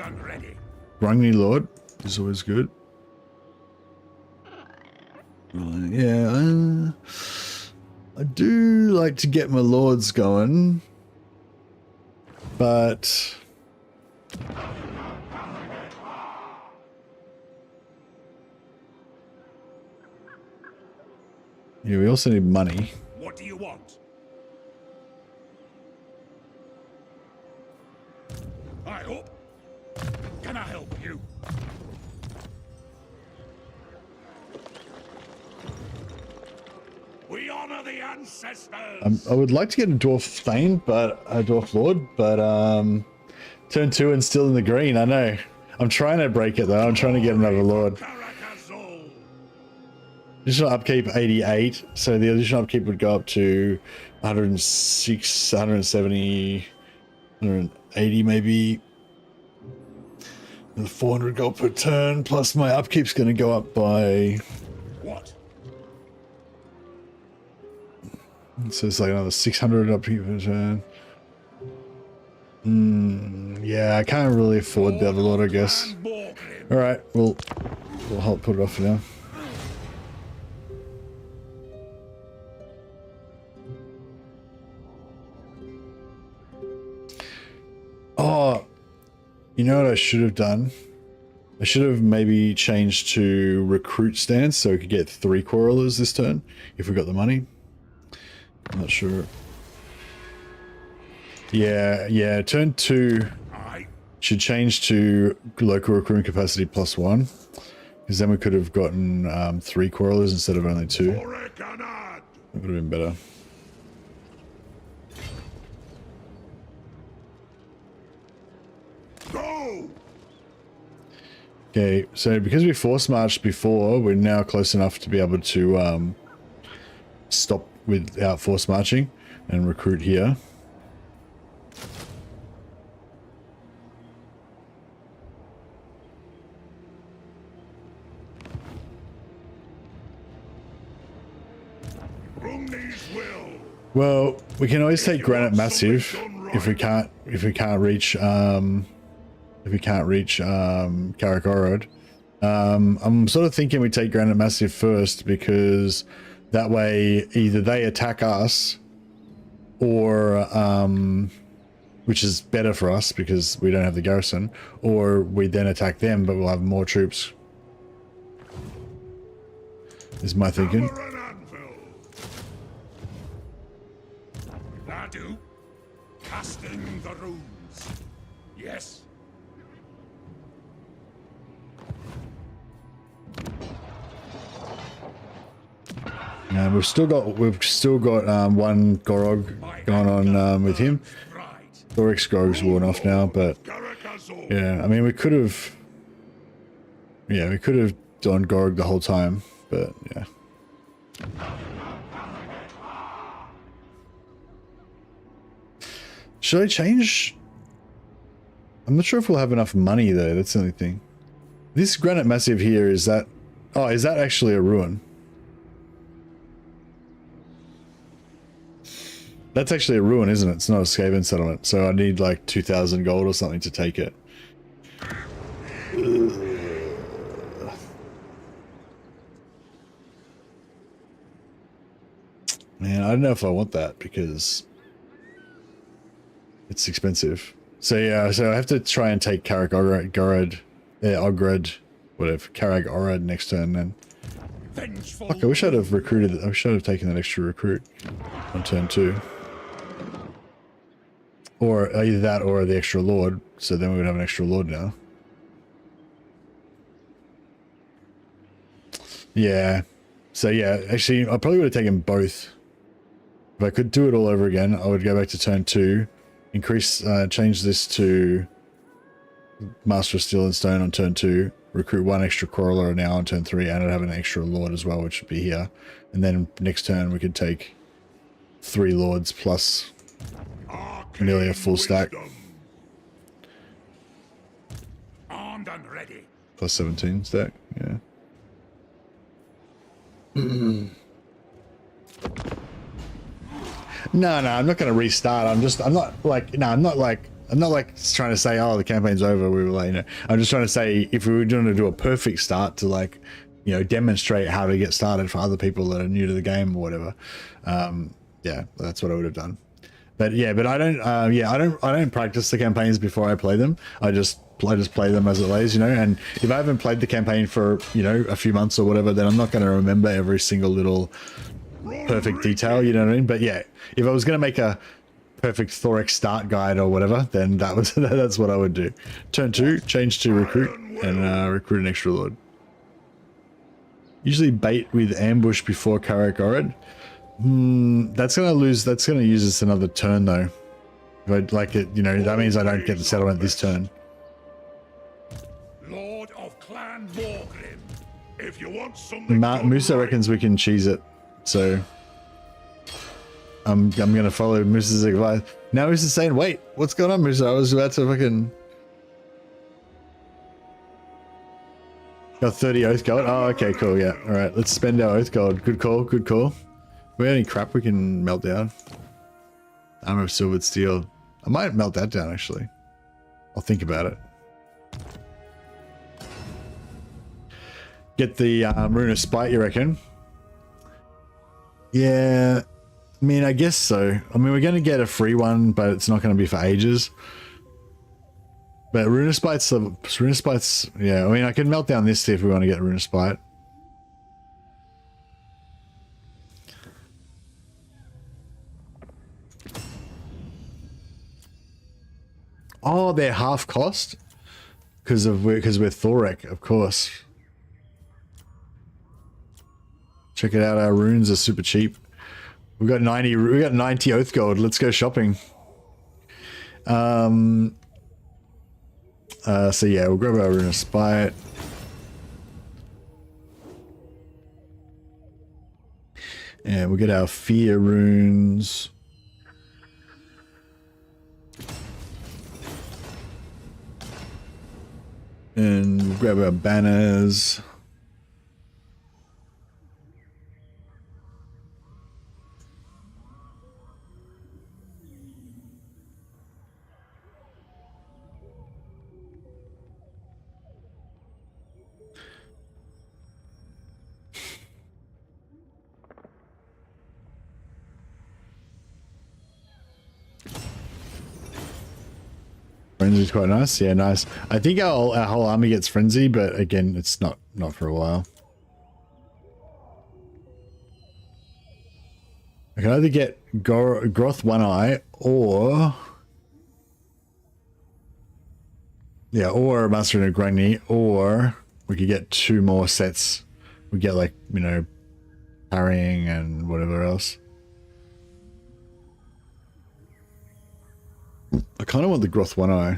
Rungni Lord is always good. Yeah, I do like to get my lords going, but yeah, we also need money. What do you want? I hope. Can I help you? We honor the ancestors. I would like to get a dwarf thane, but a dwarf lord, but turn 2 and still in the green. I know. I'm trying to break it though. I'm trying to get another lord. Additional upkeep 88, so the additional upkeep would go up to 106, 170, 180 maybe. And 400 gold per turn, plus my upkeep's going to go up by... What? So it's like another 600 upkeep per turn. Yeah, I can't really afford the other lord, I guess. Alright, we'll help put it off for now. Oh, you know what I should have done? I should have maybe changed to recruit stance so we could get 3 quarrelers this turn if we got the money. I'm not sure. Yeah, turn 2 should change to local recruiting capacity +1, because then we could have gotten 3 quarrelers instead of only 2. That would have been better. Go! Okay, so because we force marched before, we're now close enough to be able to stop without force marching and recruit here. Well, we can always take Granite Massive if we can't reach Karag Orud. I'm sort of thinking we take Granite Massive first, because that way either they attack us or which is better for us because we don't have the garrison, or we then attack them but we'll have more troops, is my thinking. Nadu, casting the runes. Yes. And we've still got one Gorog going on with him. Thorek's Gorog's worn off now, but yeah, I mean we could have done Gorog the whole time, but yeah. Should I change? I'm not sure if we'll have enough money though, that's the only thing. This Granite Massive here, is that actually a ruin? That's actually a ruin, isn't it? It's not a Skaven settlement, so I need like 2,000 gold or something to take it. Man, I don't know if I want that because it's expensive. So yeah, so I have to try and take Karag Orud next turn then. Fuck, I wish I'd have recruited. I wish I'd have taken that extra recruit on turn 2. Or either that or the extra lord, so then we would have an extra lord now. Yeah. So yeah, actually I probably would have taken both. If I could do it all over again, I would go back to turn 2, change this to Master of Steel and Stone on turn 2, recruit 1 extra quarreler now on turn 3, and I'd have an extra lord as well, which would be here. And then next turn we could take 3 lords plus nearly a full stack. Armed and ready. Plus 17 stack, yeah. No, I'm not going to restart. I'm not like trying to say, oh, the campaign's over. We were like, I'm just trying to say, if we were going to do a perfect start to like, you know, demonstrate how to get started for other people that are new to the game or whatever. Yeah, that's what I would have done. But yeah, but I don't. I don't practice the campaigns before I play them. I just play them as it lays, you know. And if I haven't played the campaign for, you know, a few months or whatever, then I'm not going to remember every single little perfect detail, you know what I mean? But yeah, if I was going to make a perfect Thorek start guide or whatever, then that's what I would do. Turn 2, change to recruit, and recruit an extra lord. Usually bait with ambush before Karag Orud. That's gonna use us another turn though. If I like it, you know, that means I don't get the settlement this turn. Lord of Clan Morgrim, if you want something Musa reckons we can cheese it, so I'm gonna follow Musa's advice. Now Musa's saying, wait, what's going on, Musa? I was about to fucking got 30 oath gold. Oh, okay, cool, yeah. Alright, let's spend our oath gold. Good call, good call. We have any crap we can melt down? Armor of silvered steel. I might melt that down actually. I'll think about it. Get the Rune of Spite, you reckon? Yeah, I mean, I guess so. I mean, we're going to get a free one, but it's not going to be for ages. But Rune of Spite's, yeah, I mean, I can melt down this if we want to get Rune of Spite. Oh, they're half cost because we're Thorek, of course. Check it out, our runes are super cheap. We got 90 oath gold. Let's go shopping. So yeah, we'll grab our Rune of Spite. And we'll get our fear runes. And we'll grab our banners. Frenzy's quite nice. Yeah, nice. I think our whole army gets frenzy, but again, it's not for a while. I can either get Groth One Eye or yeah, or Master in a Grunny, or we could get 2 more sets. We get like, you know, parrying and whatever else. I kind of want the Groth One Eye.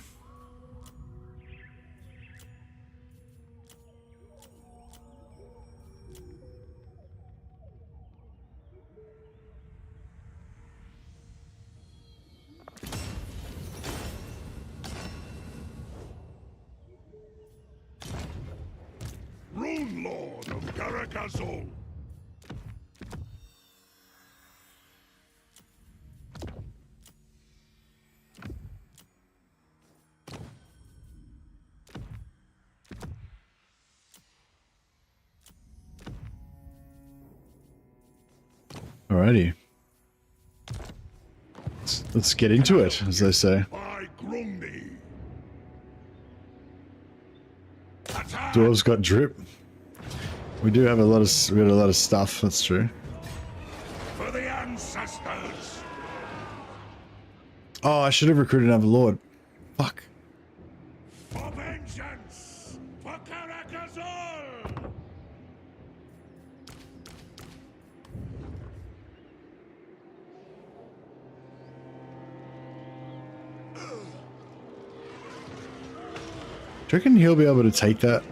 Rune Lord of Garagazol. Alrighty. Let's get into it, as they say. Dwarves got drip. We do have a lot of stuff. That's true. For the ancestors. Oh, I should have recruited another lord. Fuck. For vengeance. For Karagazol. Do you reckon he'll be able to take that?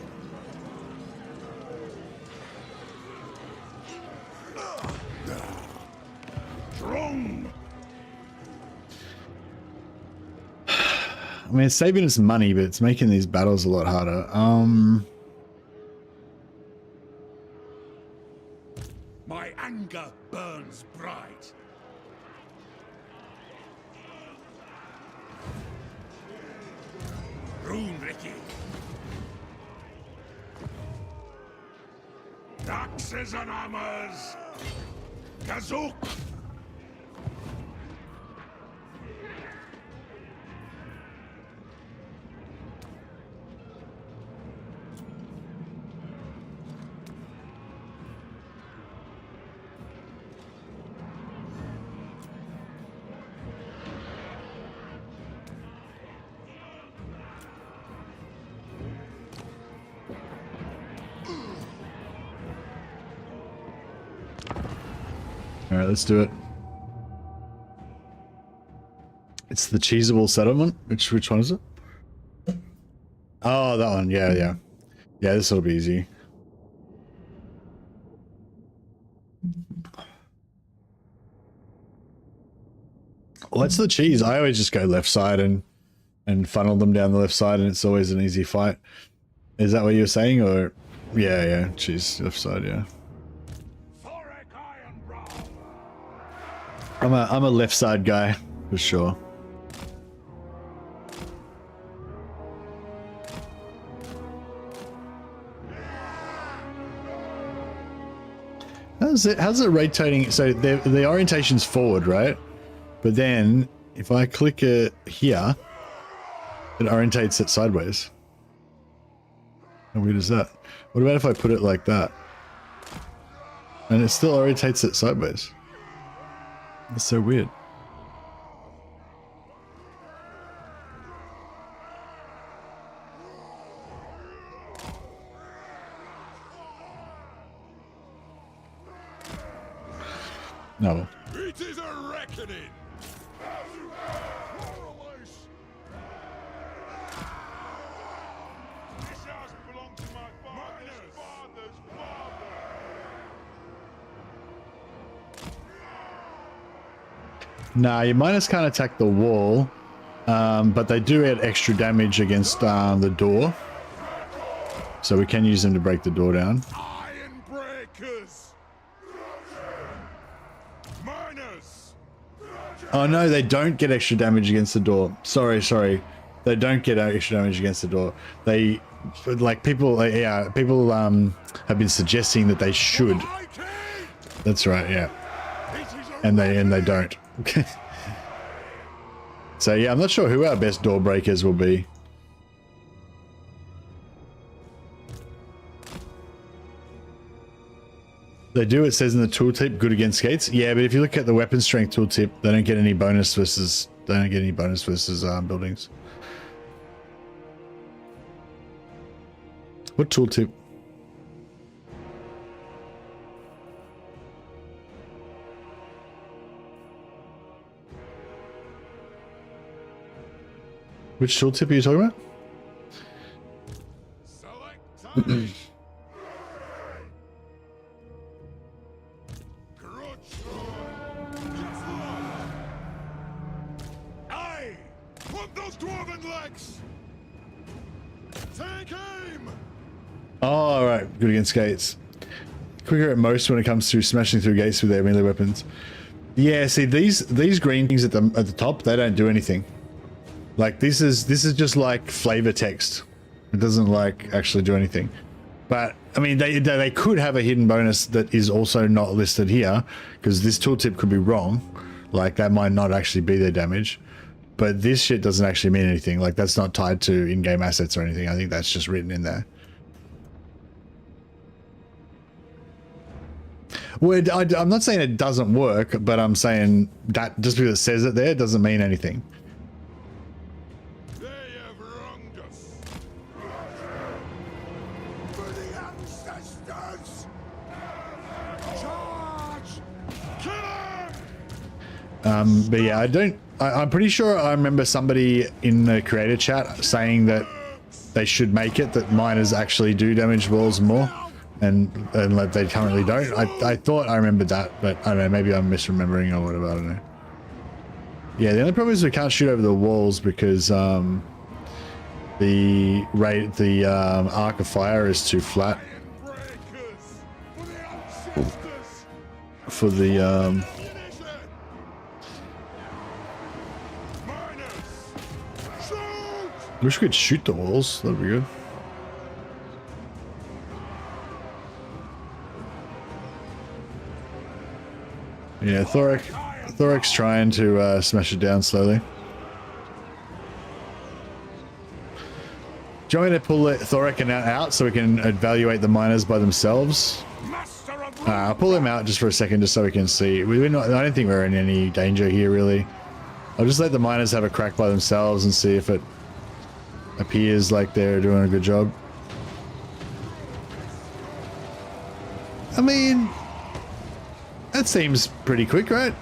I mean, it's saving us money, but it's making these battles a lot harder. My anger burns bright. Rune Ricky. Axes and hammers! Kazook! All right, let's do it. It's the cheesable settlement. Which one is it? Oh, that one. Yeah, yeah. Yeah, this will be easy. What's the cheese? I always just go left side and funnel them down the left side, and it's always an easy fight. Is that what you're saying, or? Yeah, yeah. Cheese left side. Yeah. Thorek Ironbrow! I'm a left side guy for sure. How's it rotating? So the orientation's forward, right? But then if I click it here, it orientates it sideways. How weird is that? What about if I put it like that? And it still orientates it sideways. That's so weird. No. It is a reckoning! This house belongs to my father's father! Nah, your miners can't attack the wall, but they do add extra damage against the door. So we can use them to break the door down. Iron breakers! Miners! Oh no, they don't get extra damage against the door. Sorry. They don't get extra damage against the door. They, like people, yeah, people have been suggesting that they should. That's right, yeah. And they don't. So yeah, I'm not sure who our best door breakers will be. They do, it says in the tooltip, good against gates. Yeah, but if you look at the weapon strength tooltip, they don't get any bonus versus buildings. What tooltip? Which tooltip are you talking about? Aye! Put those dwarven legs! Take aim! Oh, alright, good against gates. Quicker at most when it comes to smashing through gates with their melee weapons. Yeah, see these green things at the top, they don't do anything. Like this is just like flavor text. It doesn't like actually do anything. But I mean, they could have a hidden bonus that is also not listed here, because this tooltip could be wrong. Like that might not actually be their damage. But this shit doesn't actually mean anything. Like that's not tied to in-game assets or anything. I think that's just written in there. Well, I'm not saying it doesn't work, but I'm saying that just because it says it there doesn't mean anything. They have wronged us. For the ancestors! Charge! Kill him! But yeah, I'm pretty sure I remember somebody in the creator chat saying that they should make it that miners actually do damage walls more, and like they currently don't. I thought I remembered that, but I don't know, maybe I'm misremembering or whatever, I don't know. Yeah, the only problem is we can't shoot over the walls because the arc of fire is too flat for the I wish we could shoot the walls, that'd be good. Yeah, Thorek's trying to smash it down slowly. Do you want me to pull Thorek out so we can evaluate the miners by themselves? I'll pull him out just for a second just so we can see. I don't think we're in any danger here, really. I'll just let the miners have a crack by themselves and see if it appears like they're doing a good job. I mean, that seems pretty quick, right?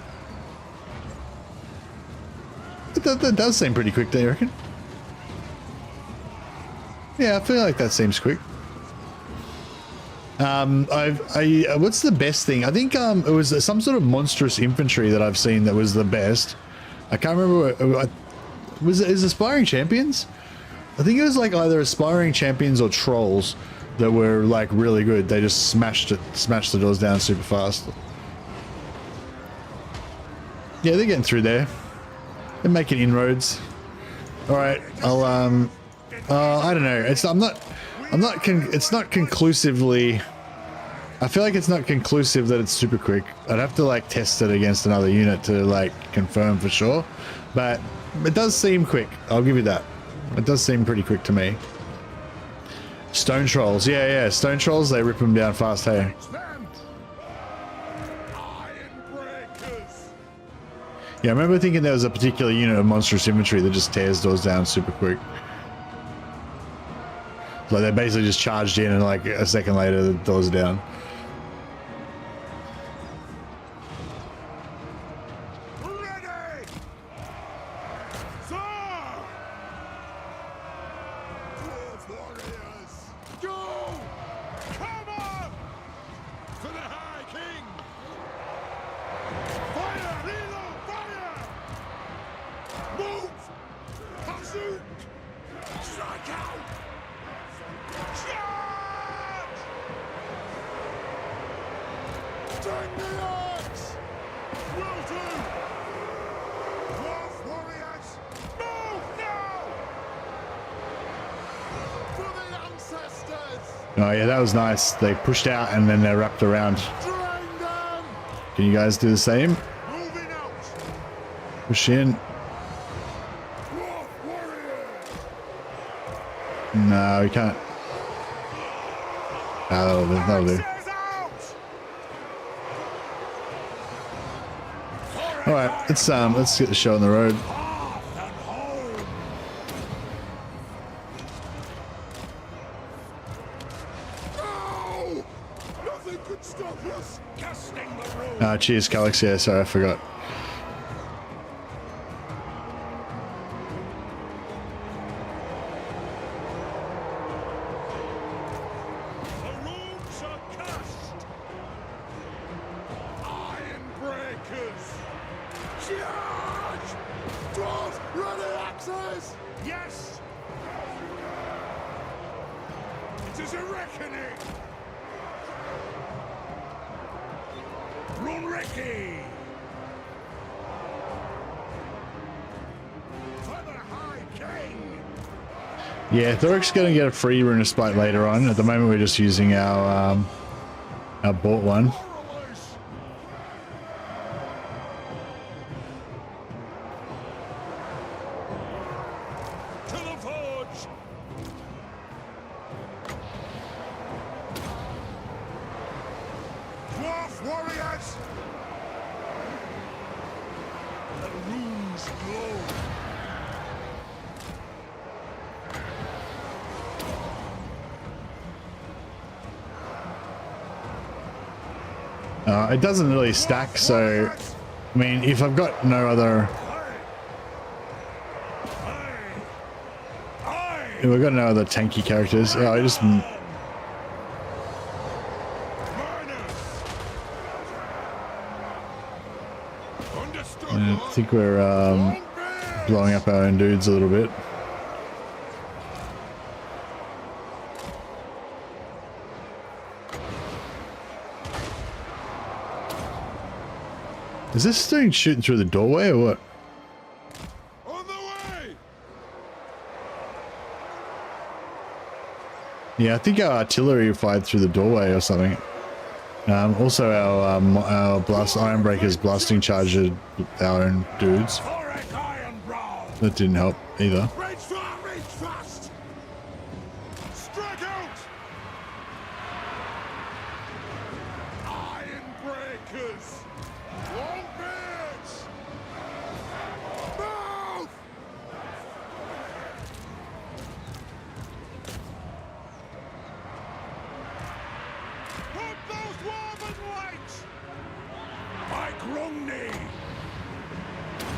That does seem pretty quick, do you reckon? Yeah, I feel like that seems quick. What's the best thing? I think it was some sort of monstrous infantry that I've seen that was the best. I can't remember. Was it Aspiring Champions? I think it was like either Aspiring Champions or Trolls that were like really good. They just smashed the doors down super fast. Yeah, they're getting through there. They're making inroads. All right, I'll I don't know. It's not conclusively. I feel like it's not conclusive that it's super quick. I'd have to like test it against another unit to like confirm for sure, but it does seem quick. I'll give you that. It does seem pretty quick to me. Stone Trolls, yeah, Stone Trolls. They rip them down fast. Hey. Yeah, I remember thinking there was a particular unit of monstrous infantry that just tears doors down super quick. Like they basically just charged in and like a second later the doors are down. Ready! Sir! Dwarf warriors! Go! Come on! To the High King! Fire! Reload! Fire! Move! Pursuit! Strike out! Charge! Turn the axe! Will do! Dwarf warriors! Move now! For the ancestors! Oh yeah, that was nice. They pushed out and then they wrapped around. Drain them! Can you guys do the same? Moving out! Push in. Dwarf warriors! No, we can't. Oh, that'll do. Axes out! All right, let's get the show on the road. Off and home! No! Nothing could stop us! Casting the road! Cheers, Calix. Yeah, sorry, I forgot. The runes are cast! Iron breakers! Charge! Dwarf, ready axes! Yes! It is a reckoning! Run Ricky! For the High King! Yeah, Thorek's gonna get a free rune of spite later on. At the moment, we're just using our bought one. Followers! To the forge! Dwarf warriors! The runes glow! It doesn't really stack, so I mean, if I've got no other, if I've got no other tanky characters, yeah, I just. I think we're blowing up our own dudes a little bit. Is this thing shooting through the doorway or what? On the way! Yeah, I think our artillery fired through the doorway or something. Also, our blast iron breakers blasting charge our own dudes. Thorek Ironbrow! That didn't help either. Reach far, reach fast! Strike out! Iron breakers! Long beards! Move! Put those dwarven lights! By Grumney!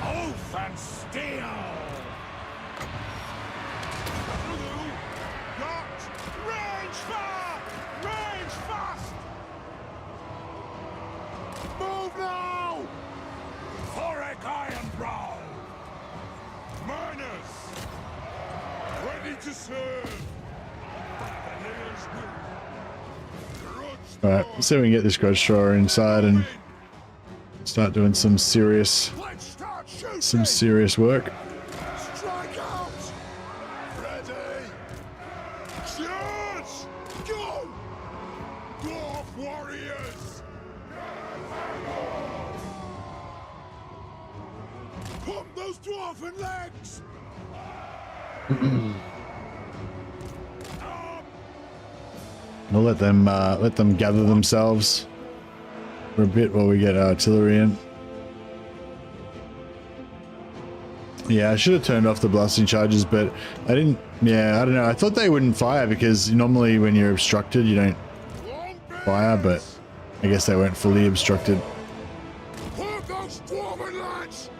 Oath and steel! Got range far! Range fast! Move now! Thorek Ironbrow! Miners! Ready to serve! Alright, let's see if we can get this grudge thrower inside and start doing some serious work. Strike out! Ready! Charge! Go! Dwarf warriors! Pump those dwarven legs! We'll let them gather themselves for a bit while we get artillery in. Yeah, I should have turned off the blasting charges, but I didn't. Yeah, I don't know. I thought they wouldn't fire because normally when you're obstructed, you don't fire, but I guess they weren't fully obstructed. Put those dwarven lads!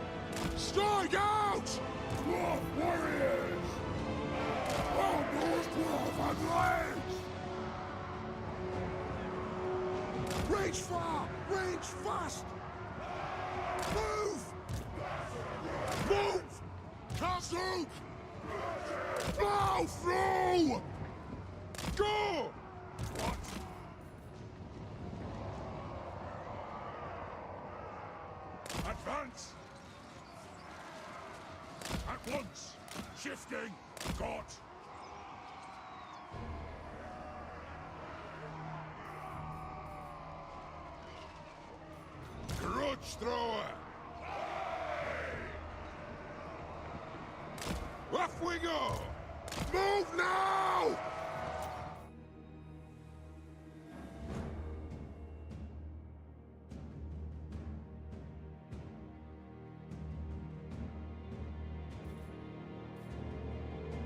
Strike out! Dwarf warriors! Pump those dwarven legs! Range far! Range fast! Move! Move! Castle! Plow through! Go! What? Advance! At once! Shifting! Got! Grudge thrower! Off we go! Move now!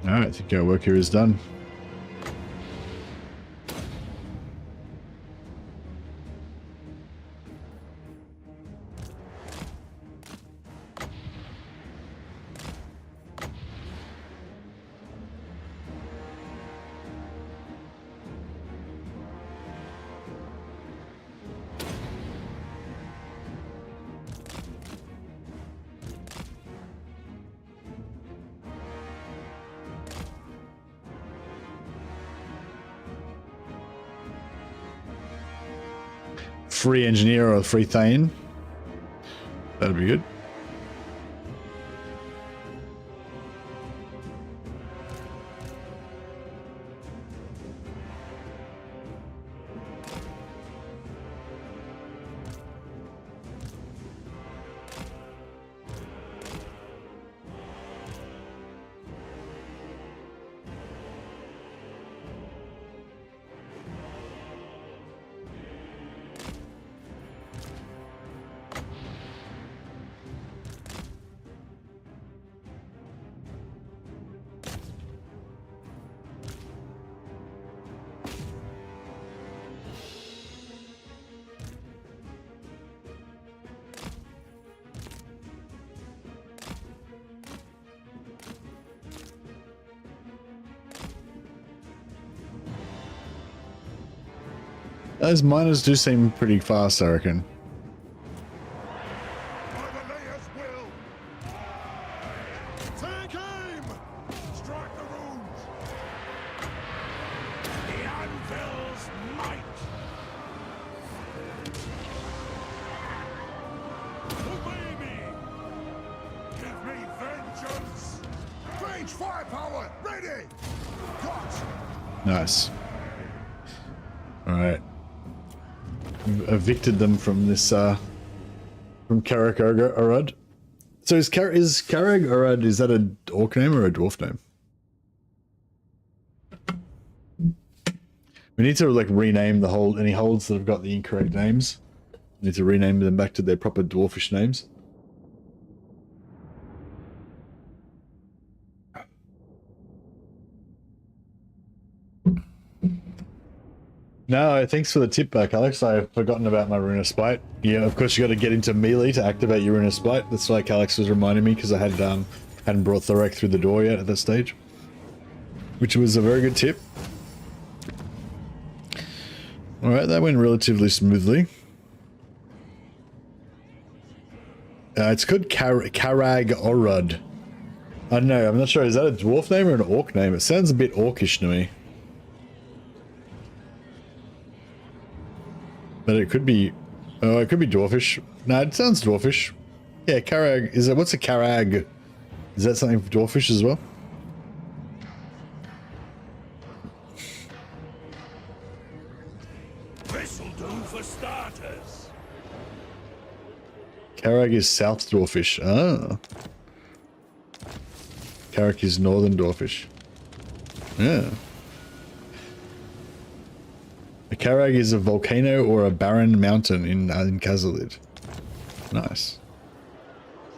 Alright, I think our work here is done. Free engineer or free Thane. That'd be good. Those miners do seem pretty fast, I reckon. By the layer's will! Take aim! Strike the runes! The anvil's might! Obey me! Give me vengeance! Range firepower! Ready! Cut! Nice. Alright. evicted them from this from Karag Orud. So is Karag Orud, is that an orc name or a dwarf name? We need to like rename the whole any holds that have got the incorrect names. We need to rename them back to their proper dwarfish names. No, thanks for the tip back, Alex. I've forgotten about my Rune of Spite. Yeah, of course you got to get into melee to activate your Rune of Spite. That's like Alex was reminding me because I hadn't brought Thorek through the door yet at that stage, which was a very good tip. All right, that went relatively smoothly. It's called Karag Orud. I don't know. I'm not sure. Is that a dwarf name or an orc name? It sounds a bit orcish to me. But it could be, oh, it could be dwarfish. No, it sounds dwarfish. Yeah, Karag. Is it? What's a Karag? Is that something dwarfish as well? This'll do for starters. Karag is South Dwarfish. Ah. Karag is Northern Dwarfish. Yeah. A Karag is a volcano or a barren mountain in Khazalid. Nice.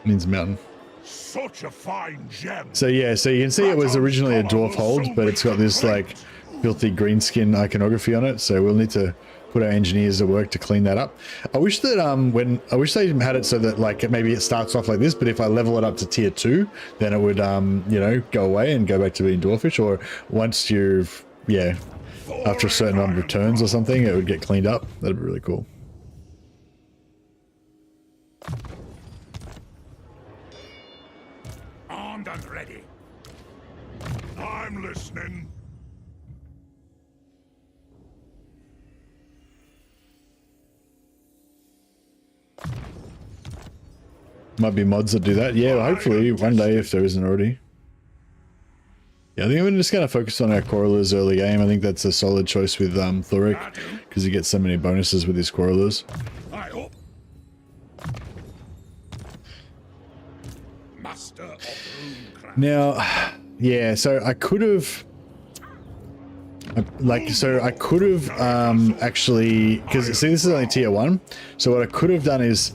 Means mountain. Such a fine gem. So yeah, so you can see it was originally a dwarf hold, but it's got this like filthy greenskin iconography on it. So we'll need to put our engineers to work to clean that up. I wish that I wish they had it so that like maybe it starts off like this, but if I level it up to tier 2, then it would you know, go away and go back to being dwarfish. Or once you've after a certain number of turns or something, it would get cleaned up. That'd be really cool. Armed and ready. I'm listening. Might be mods that do that. Yeah, hopefully one day if there isn't already. Yeah, I think I'm just going to focus on our Quarrelers early game. I think that's a solid choice with Thorek, because he gets so many bonuses with his Quarrelers. Now, yeah, so I could have... I could have actually... Because, see, this is only tier 1. So what I could have done is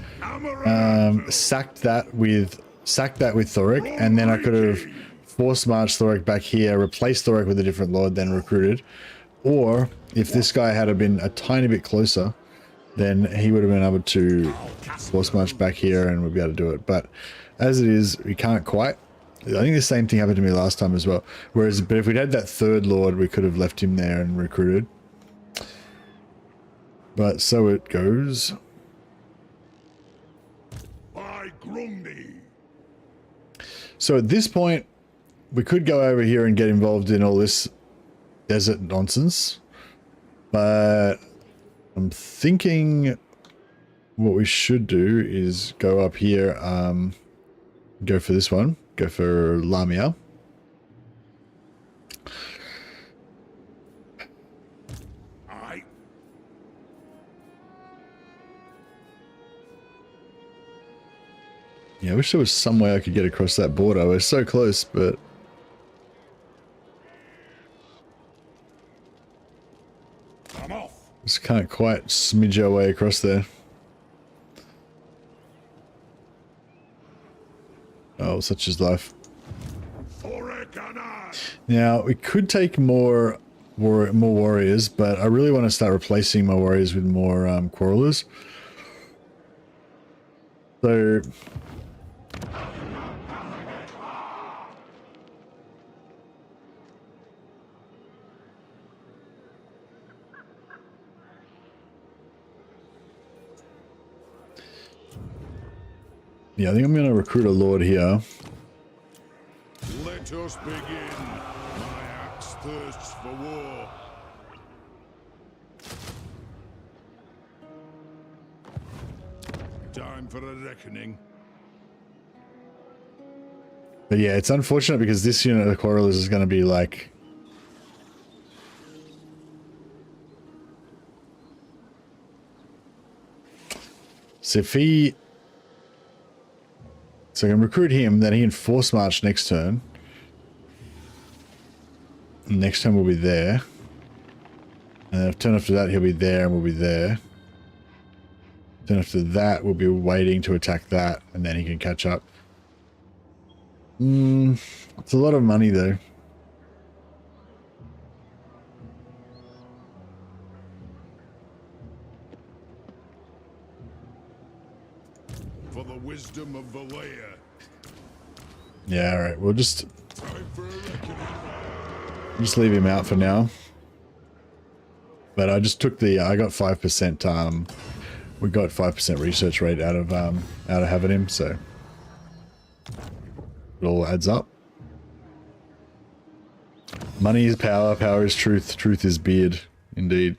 sacked that with Thorek, and then I could have force march Thorek back here, replace Thorek with a different lord, then recruited. Or if this guy had been a tiny bit closer, then he would have been able to force march back here and we'd be able to do it. But as it is, we can't quite. I think the same thing happened to me last time as well. Whereas, but if we'd had that third lord, we could have left him there and recruited. But so it goes. So at this point, we could go over here and get involved in all this desert nonsense, but I'm thinking what we should do is go up here, go for this one, go for Lamia. Yeah, I wish there was some way I could get across that border. We're so close, but... just can't quite smidge our way across there. Oh, such is life. Now, we could take more warriors, but I really want to start replacing my warriors with more quarrelers. So... yeah, I think I'm going to recruit a lord here. Let us begin. My axe thirsts for war. Time for a reckoning. But yeah, it's unfortunate because this unit of quarrelers is going to be like... So if he... So I can recruit him, then he can force march next turn. Next turn we'll be there. And then turn after that he'll be there and we'll be there. Then after that we'll be waiting to attack that and then he can catch up. It's a lot of money though. For the wisdom of Valea. Yeah, alright, we'll just leave him out for now. But I just took the I got 5% we got 5% research rate out of having him, so it all adds up. Money is power, power is truth, truth is beard, indeed.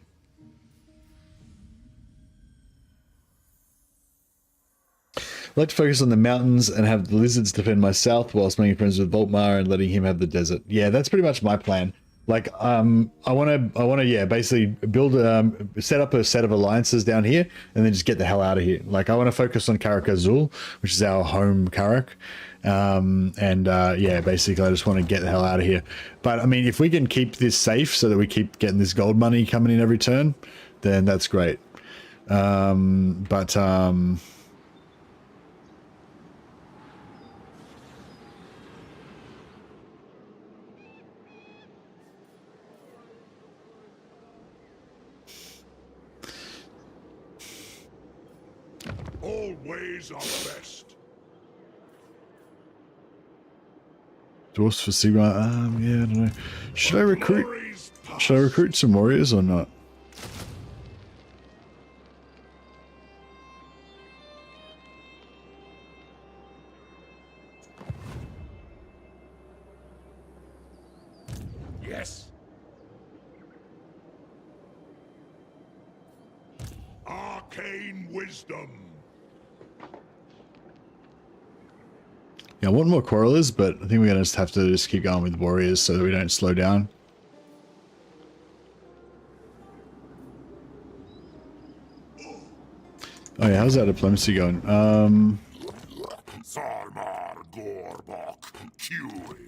I like to focus on the mountains and have the lizards defend my south whilst making friends with Voltmar and letting him have the desert. Yeah, that's pretty much my plan. Like, I want to, yeah, basically build, set up a set of alliances down here and then just get the hell out of here. Like, I want to focus on Karak Azul, which is our home Karak. Yeah, basically I just want to get the hell out of here. But I mean, if we can keep this safe so that we keep getting this gold money coming in every turn, then that's great. All ways are best. Dwarfs for Sigma, yeah, I don't know. Should I recruit some warriors or not? Yes. Arcane wisdom. Yeah, I want more quarrelers, but I think we're gonna just have to just keep going with warriors so that we don't slow down. Oh yeah, how's that diplomacy going? Sarmar Gorbok, cue it.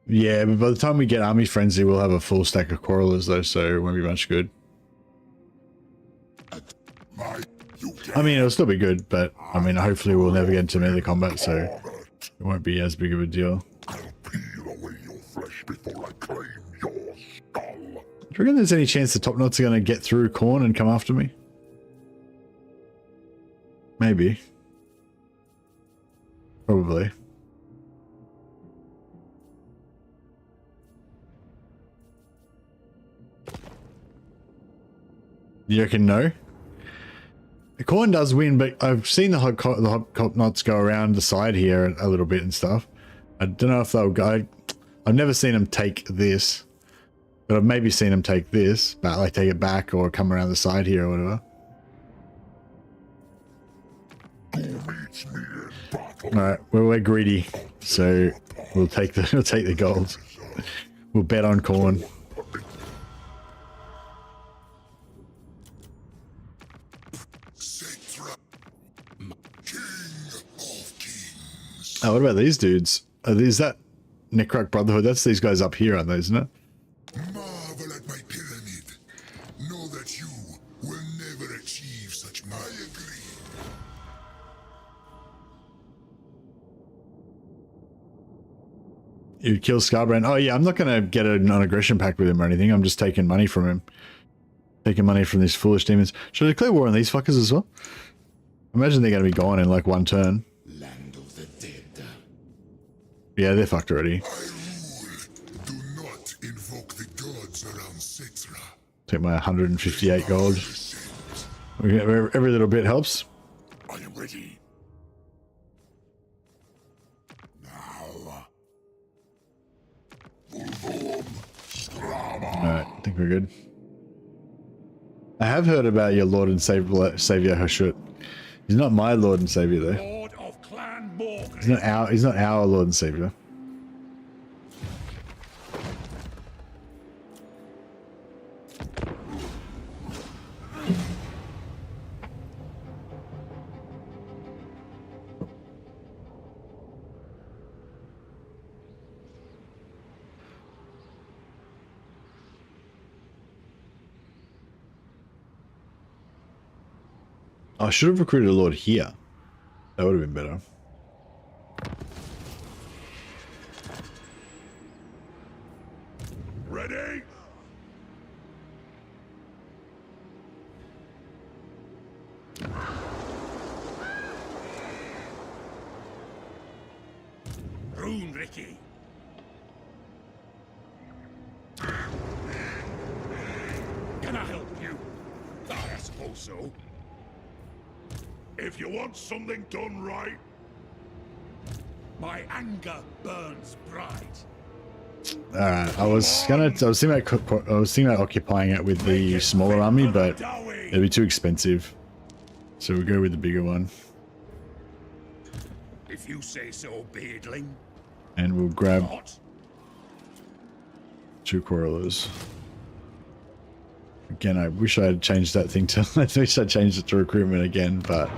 Yeah, but by the time we get Army Frenzy, we'll have a full stack of quarrelers though, so it won't be much good. I mean, it'll still be good, but I mean, hopefully we'll never get into melee combat, so it won't be as big of a deal. I'll peel away your flesh before I claim your skull. Do you reckon there's any chance the top knots are going to get through Khorne and come after me? Maybe. Probably. You reckon no? The Khorne does win, but I've seen the hot knots go around the side here a little bit and stuff. I don't know if they'll go. I've never seen them take this, but I've maybe seen them take this, but like take it back or come around the side here or whatever. All right, well, we're greedy, so we'll take the gold. We'll bet on Khorne. Oh, what about these dudes? Is that Necroc Brotherhood? That's these guys up here, aren't they, isn't it? Marvel at my pyramid. Know that you will never achieve such I agree. You kill Scarbrand. Oh yeah, I'm not gonna get a non-aggression pact with him or anything. I'm just taking money from him. Taking money from these foolish demons. Should I declare war on these fuckers as well? Imagine they're gonna be gone in like one turn. Yeah, they're fucked already. I rule. Do not invoke the gods around Citra. Take my 158 gold. Every little bit helps. I am ready. we're good. I have heard about your Lord and Savior Hashut. He's not my Lord and Savior though. Lord of Clan Morgan. He's not our Lord and Savior. I should have recruited a Lord here. That would have been better. Ready? Rune, Ricky. Can I help you? I suppose so. If you want something done right, my anger burns bright. Alright, I was thinking about occupying it with the smaller army, but it'd be too expensive. So we'll go with the bigger one. If you say so, beardling. And we'll grab What? 2 quarrelers. Again, I wish I had changed that thing to... I wish I changed it to recruitment again, but...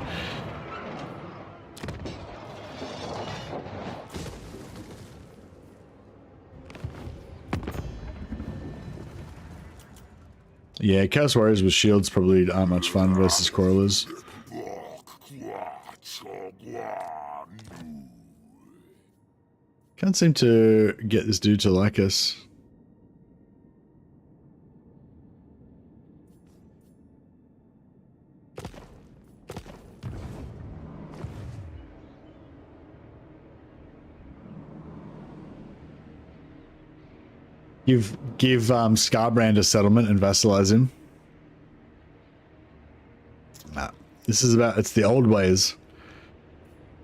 Yeah, Chaos Warriors with shields probably aren't much fun versus quarrelers. Can't seem to get this dude to like us. Give Scarbrand a settlement and vassalize him. Nah, this is it's the old ways.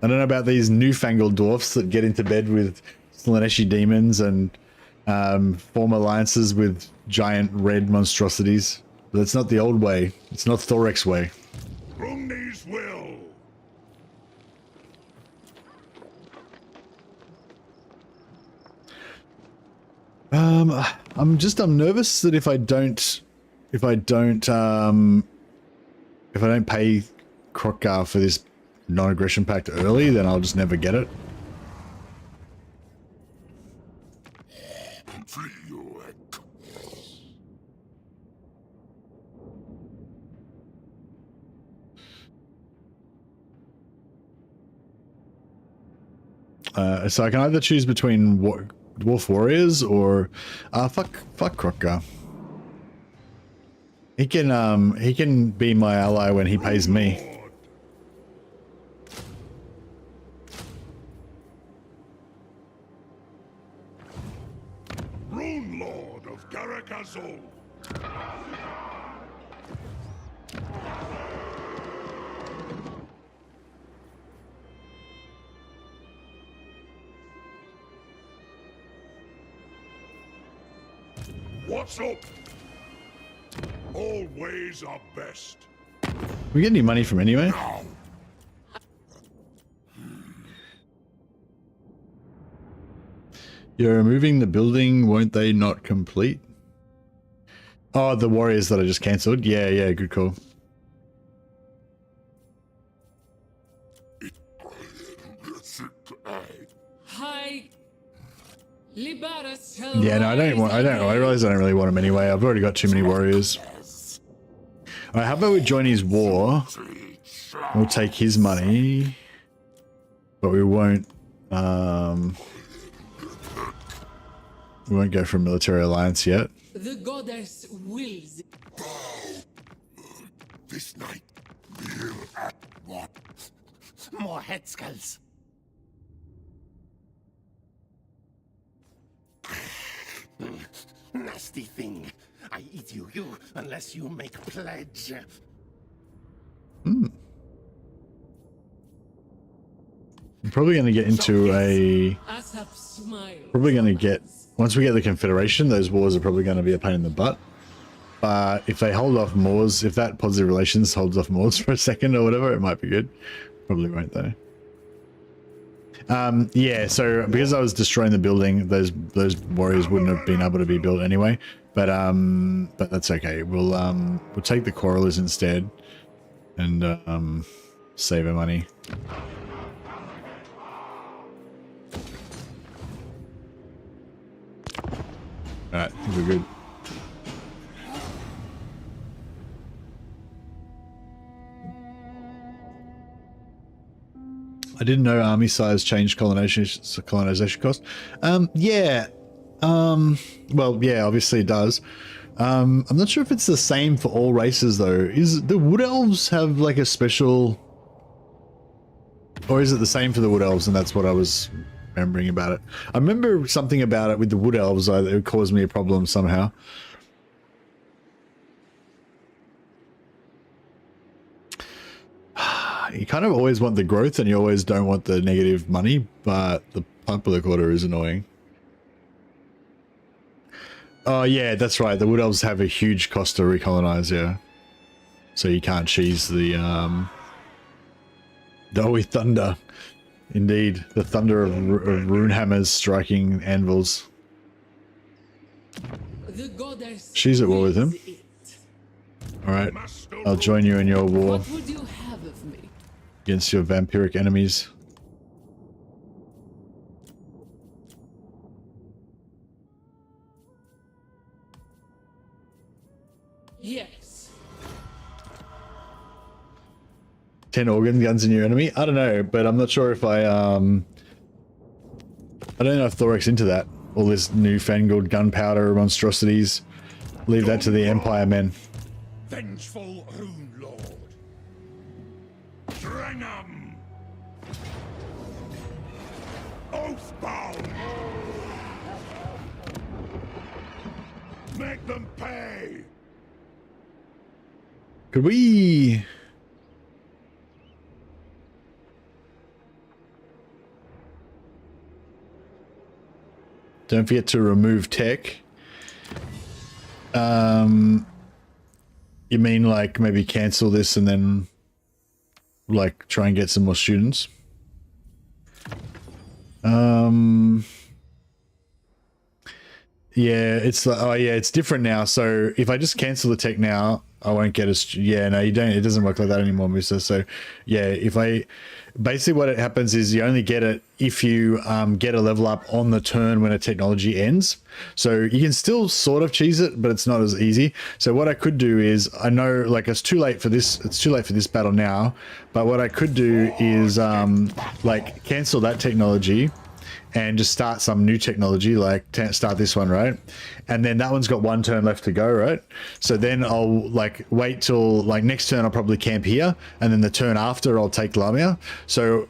I don't know about these newfangled dwarfs that get into bed with Slaneshi demons and form alliances with giant red monstrosities. But it's not the old way. It's not Thorek's way. Brungni's will. I'm nervous that if I don't pay Krokgar for this non-aggression pact early, then I'll just never get it. So I can either choose between Dwarf Warriors or fuck Krokgar. He can be my ally when he pays me. Rune Lord of Garakazol. What's up? All ways are best. We get any money from anywhere? You're removing the building, won't they not complete? Oh, the warriors that I just cancelled? Yeah, good call. Hi. Yeah, no, I realize I don't really want him anyway. I've already got too many warriors. Alright, how about we join his war? We'll take his money. But we won't go for a military alliance yet. The goddess wills. This night, we'll at what? More head skulls. Nasty thing. I eat you unless you make pledge. I'm probably going to get into once we get the Confederation, those wars are probably going to be a pain in the butt. But if they hold off Moors, if that positive relations holds off Moors for a second or whatever, it might be good. Probably won't though. Yeah, so because I was destroying the building, those warriors wouldn't have been able to be built anyway. But that's okay. We'll take the Coralers instead and save our money. Alright, we're good. I didn't know army size changed colonization cost. Yeah. Well, yeah, obviously it does. I'm not sure if it's the same for all races though. Is the Wood Elves have like a special, or is it the same for the Wood Elves? And that's what I was remembering about it. I remember something about it with the Wood Elves that it caused me a problem somehow. You kind of always want the growth and you always don't want the negative money, but the popular quarter is annoying. Oh yeah, that's right. The Wood Elves have a huge cost to recolonize, yeah. So you can't cheese the thunder. Indeed, the thunder of rune hammers striking anvils. The goddess She's at war with him. Alright, I'll join you in your war. What would you have of me? Against your vampiric enemies. Yes. 10 organ guns in your enemy? I don't know, but I'm not sure if I don't know if Thorek's into that. All this newfangled gunpowder monstrosities. Leave that to the Empire men. Vengeful Rune Lord. Drengham. Oathbound. Make them pay. Could we... Don't forget to remove tech. You mean like maybe cancel this and then like try and get some more students? Yeah, it's like, oh yeah, it's different now. So if I just cancel the tech now, I won't get a, yeah, no, you don't, it doesn't work like that anymore, Musa. So yeah, if I, basically what it happens is you only get it if you get a level up on the turn when a technology ends. So you can still sort of cheese it, but it's not as easy. So what I could do is, I know like it's too late for this battle now, but what I could do is like cancel that technology and just start some new technology, like start this one, right? And then that one's got one turn left to go, right? So then I'll like wait till like next turn I'll probably camp here, and then the turn after I'll take Lamia. So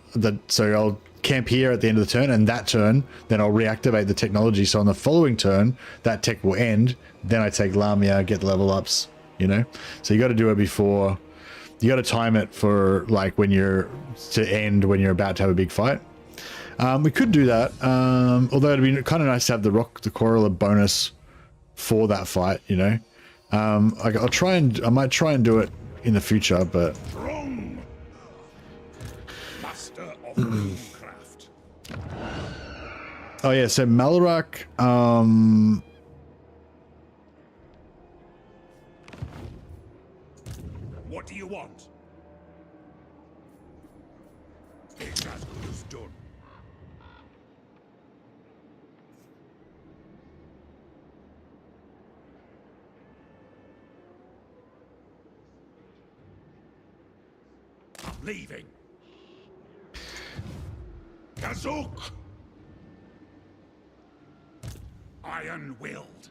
I'll camp here at the end of the turn, and that turn then I'll reactivate the technology. So on the following turn, that tech will end. Then I take Lamia, get the level ups, you know? So you got to do it before, you got to time it for like when you're to end, when you're about to have a big fight. We could do that, although it'd be kind of nice to have the Coraler bonus for that fight, you know. I might try and do it in the future, but Master of Runecraft. oh yeah, so Malarak, What do you want? It's as good as done. I'm leaving. Kazuk! Iron-willed.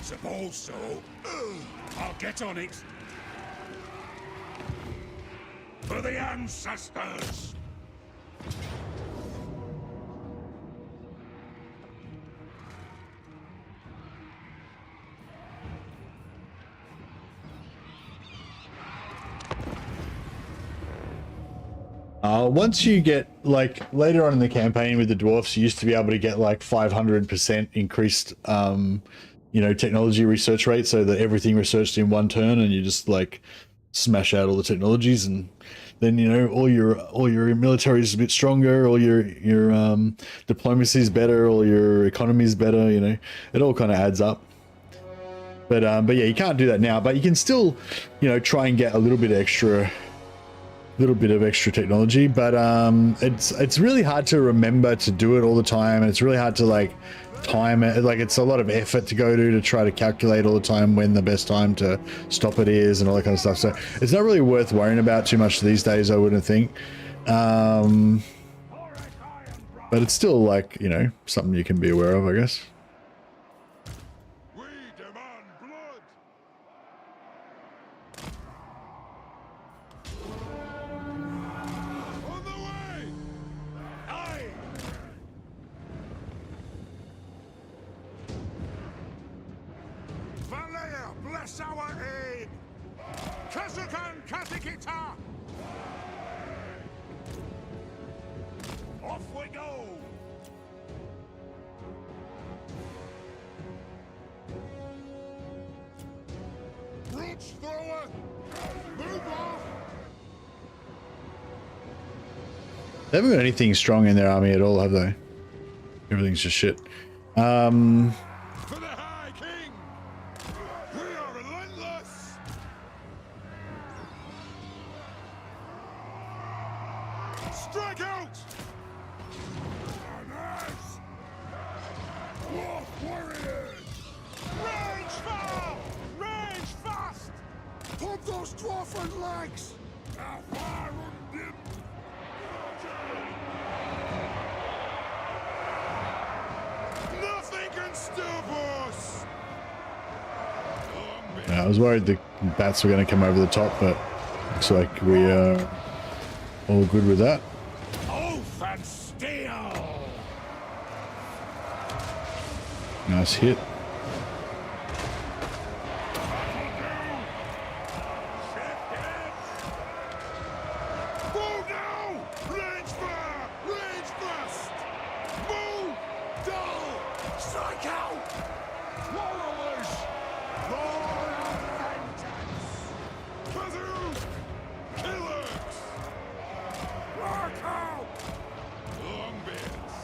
Suppose so. I'll get on it. For the ancestors! Once you get, like, later on in the campaign with the dwarfs, you used to be able to get like 500% increased, you know, technology research rate, so that everything researched in one turn, and you just like smash out all the technologies, and then, you know, all your military is a bit stronger, all your diplomacy is better, all your economy is better. You know, it all kind of adds up. But yeah, you can't do that now. But you can still, you know, try and get a little bit of extra technology. But it's really hard to remember to do it all the time, and it's really hard to like time it. Like, it's a lot of effort to go to try to calculate all the time when the best time to stop it is, and all that kind of stuff. So it's not really worth worrying about too much these days, I wouldn't think. But it's still, like, you know, something you can be aware of, I guess. We demand blood. On the way. Aye. Valea, bless our aid! Kazukan Katikita! Off we go! Brooch thrower! Move off! They haven't got anything strong in their army at all, have they? Everything's just shit. For the High King! We are relentless! Strike out! Nice! Dwarf warriors! Range far! Range fast! Pump those dwarfen legs! Nothing can stop us! I was worried the bats were going to come over the top, but looks like we are all good with that. Oath and steel! Nice hit. Move now! Range fire! Range fast! Move! Dull! Strike out! Warriors! Roar of vengeance! Kazoo! Killers! Rock out! Long bits!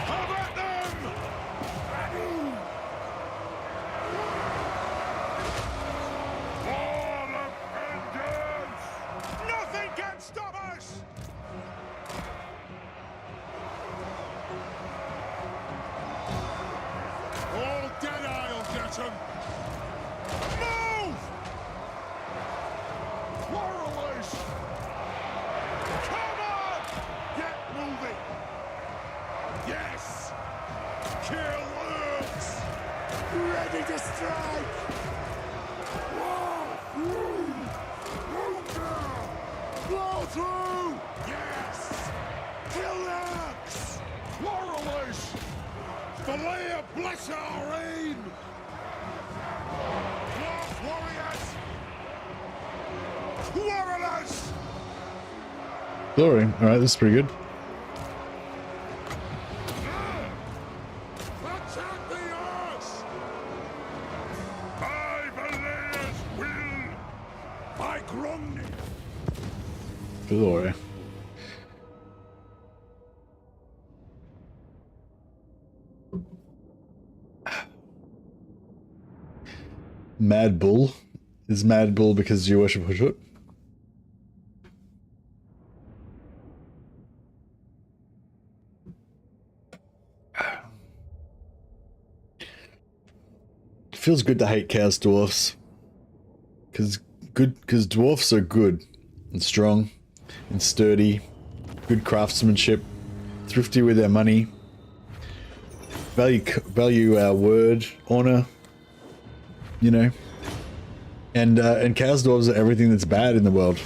Have at them! War of vengeance! Nothing can stop us! All dead I'll get him! Move! Warriors! Come on! Get moving! Yes! Kill Urds! Ready to strike! Blow through! Yes! Kill Urds! Warriors! Valea bless our aim! Dwarf warriors! Warriors! Glory. Alright, this is pretty good. Attack the earth! By Valea's will! By Gromny! Glory. Mad Bull. Is Mad Bull because you worship Hushut? It feels good to hate Chaos Dwarfs. Because dwarfs are good and strong and sturdy, good craftsmanship, thrifty with their money, value our word, honor, you know, and Chaos Dwarves are everything that's bad in the world.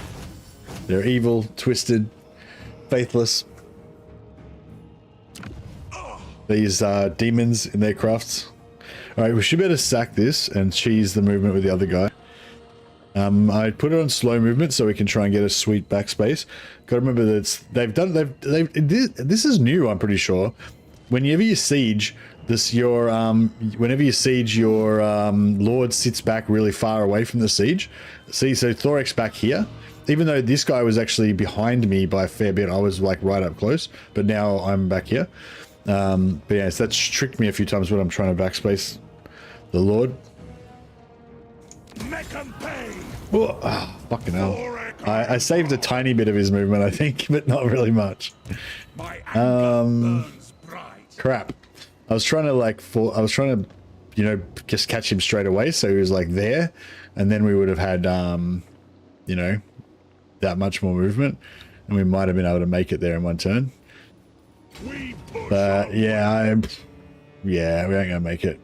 They're evil, twisted, faithless. They use demons in their crafts. All right, we should better sack this and cheese the movement with the other guy. I put it on slow movement so we can try and get a sweet backspace. Got to remember that this is new, I'm pretty sure. Whenever you siege, whenever you siege, your lord sits back really far away from the siege. See, so Thorek's back here. Even though this guy was actually behind me by a fair bit, I was like right up close, but now I'm back here. But yeah, so that's tricked me a few times when I'm trying to backspace the lord. Make 'em pay. Oh, fucking hell. I saved a tiny bit of his movement, I think, but not really much. My anger burns bright. Crap. I was trying to you know, just catch him straight away, so he was like there, and then we would have had, you know, that much more movement, and we might have been able to make it there in one turn. But yeah, we ain't gonna make it.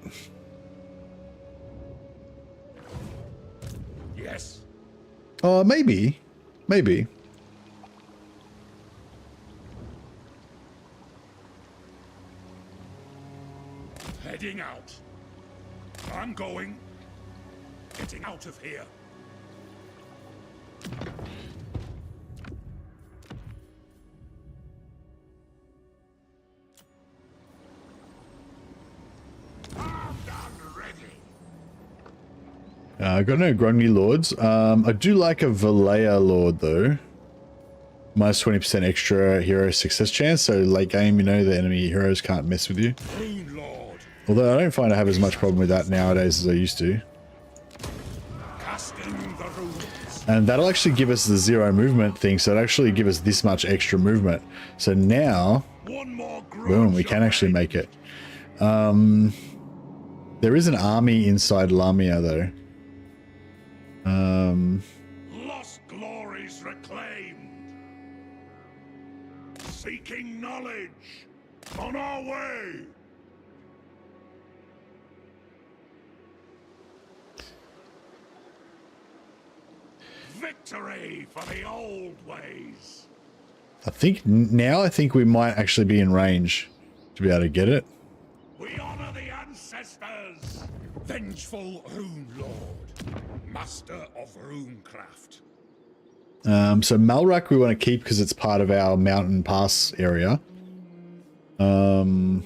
Yes. Oh, maybe. Heading out. I'm going. Getting out of here. I got no Grungy Lords. I do like a Valea Lord though. Minus 20% extra hero success chance, so late game, you know, the enemy heroes can't mess with you. Lord. Although I don't find I have as much problem with that nowadays as I used to. Casting the runes. And that'll actually give us the 0 movement thing, so it'll actually give us this much extra movement. So now, One more boom, we can actually make it. There is an army inside Lamia though. Lost glories reclaimed. Seeking knowledge. On our way. Victory for the old ways. I think we might actually be in range to be able to get it. We honor the ancestors. Vengeful Rune Lord. Master of Runecraft. So Malrak we want to keep because it's part of our mountain pass area. I don't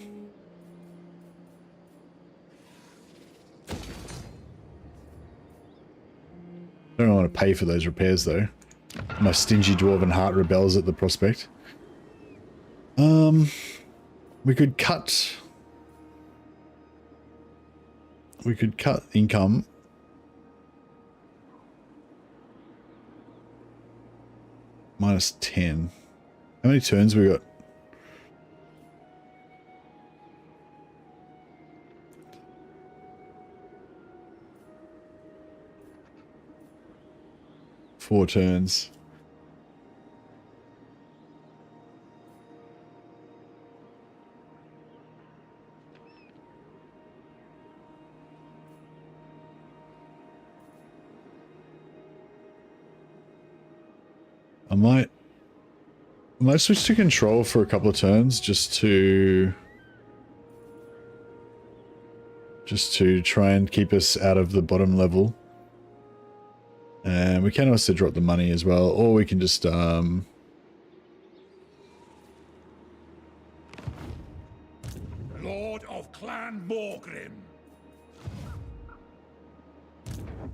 want to pay for those repairs though. My stingy dwarven heart rebels at the prospect. We could cut income. Minus 10. How many turns we got? Four turns. I might switch to control for a couple of turns just to try and keep us out of the bottom level. And we can also drop the money as well, or we can just Lord of Clan Morgrim.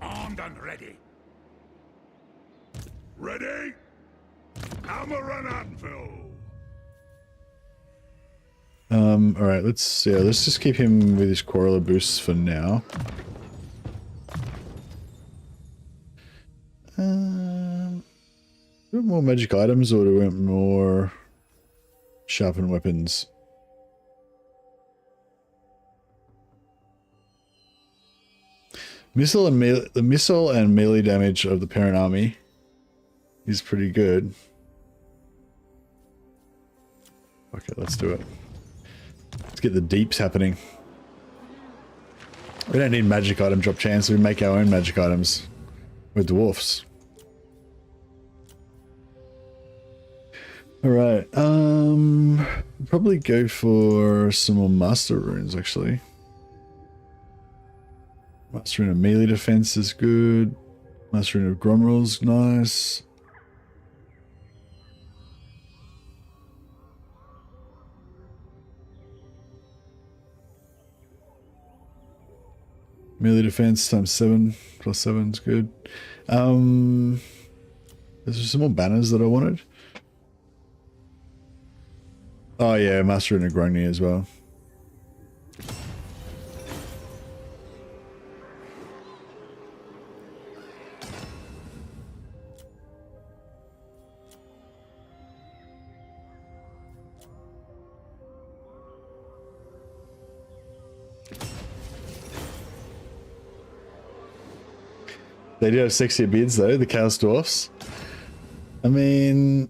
Armed and ready. Ready? Hammer and anvil. Alright, let's just keep him with his Quarreler boosts for now. Do we want more magic items or do we want more sharpened weapons? The missile and melee damage of the parent army is pretty good. Okay, let's do it. Let's get the deeps happening. We don't need magic item drop chance, we make our own magic items with dwarfs. Alright, probably go for some more master runes actually. Master rune of melee defense is good. Mastering of Gromrul's nice. Melee defense times 7 plus 7 is good. There's some more banners that I wanted. Oh yeah, Master and Agroni as well. They do have sexier beards though, the Chaos Dwarfs. I mean,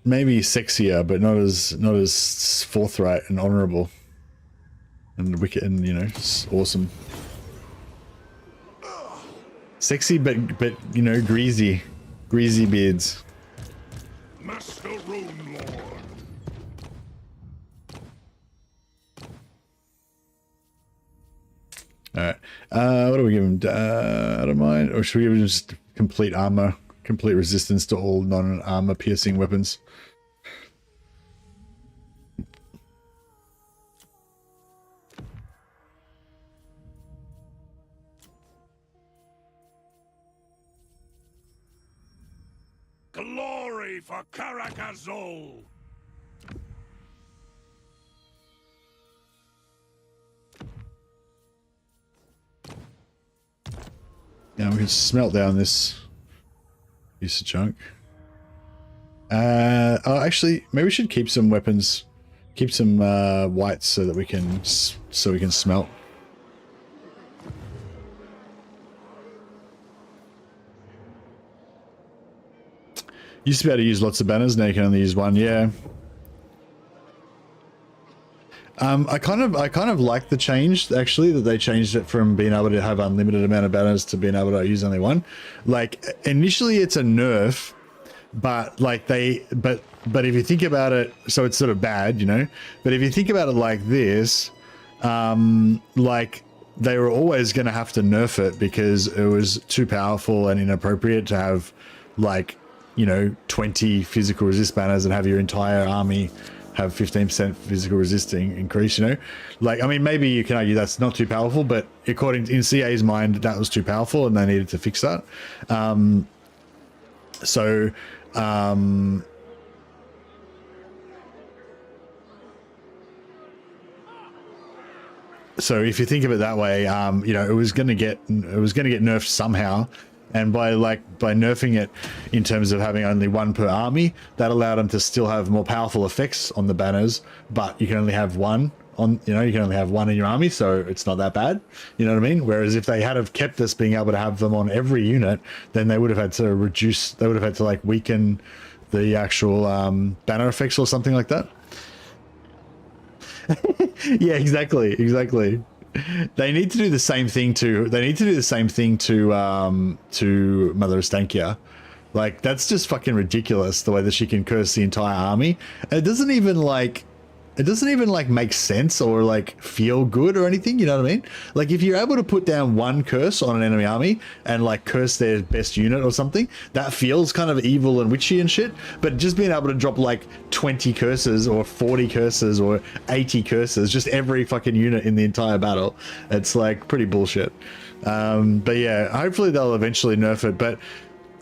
maybe sexier, but not as forthright and honorable and wicked and, you know, awesome. Sexy, but you know, greasy beards. Master Rune Lord. Alright, what do we give him? I don't mind. Or should we give him just complete armor, complete resistance to all non-armor piercing weapons? Glory for Karag. Yeah, we can smelt down this piece of junk. Oh, actually, maybe we should keep some weapons, keep some whites so that we can smelt. Used to be able to use lots of banners, now you can only use one. Yeah. I kind of like the change, actually, that they changed it from being able to have unlimited amount of banners to being able to use only one. Like, initially it's a nerf, but like but if you think about it, so it's sort of bad, you know, but if you think about it like this, like they were always going to have to nerf it because it was too powerful and inappropriate to have, like, you know, 20 physical resist banners and have your entire army have 15% physical resisting increase, you know? Like, I mean, maybe you can argue that's not too powerful, but according to, in CA's mind, that was too powerful and they needed to fix that. So if you think of it that way, you know, it was going to get nerfed somehow. And by nerfing it in terms of having only one per army, that allowed them to still have more powerful effects on the banners, but you can only have one on, you know, you can only have one in your army, so it's not that bad. You know what I mean? Whereas if they had have kept this being able to have them on every unit, then they would have had to reduce, they would have had to like weaken the actual banner effects or something like that. Yeah, exactly. They need to do the same thing to Mother of Stankia. Like, that's just fucking ridiculous, the way that she can curse the entire army. And it doesn't even make sense or like feel good or anything, you know what I mean? Like, if you're able to put down one curse on an enemy army and like curse their best unit or something, that feels kind of evil and witchy and shit. But just being able to drop like 20 curses or 40 curses or 80 curses, just every fucking unit in the entire battle, it's like pretty bullshit. But yeah, hopefully they'll eventually nerf it. But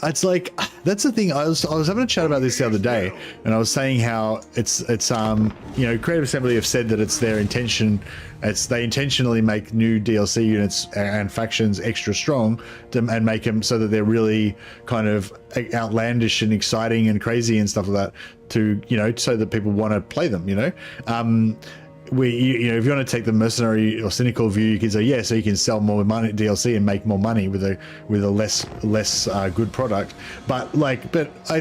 it's like, that's the thing. I was having a chat about this the other day, and I was saying how it's you know, Creative Assembly have said that it's their intention, they intentionally make new DLC units and factions extra strong and make them so that they're really kind of outlandish and exciting and crazy and stuff like that, to, you know, so that people want to play them, you know. You know, if you want to take the mercenary or cynical view, you can say, yeah, so you can sell more money DLC and make more money with a less good product. But I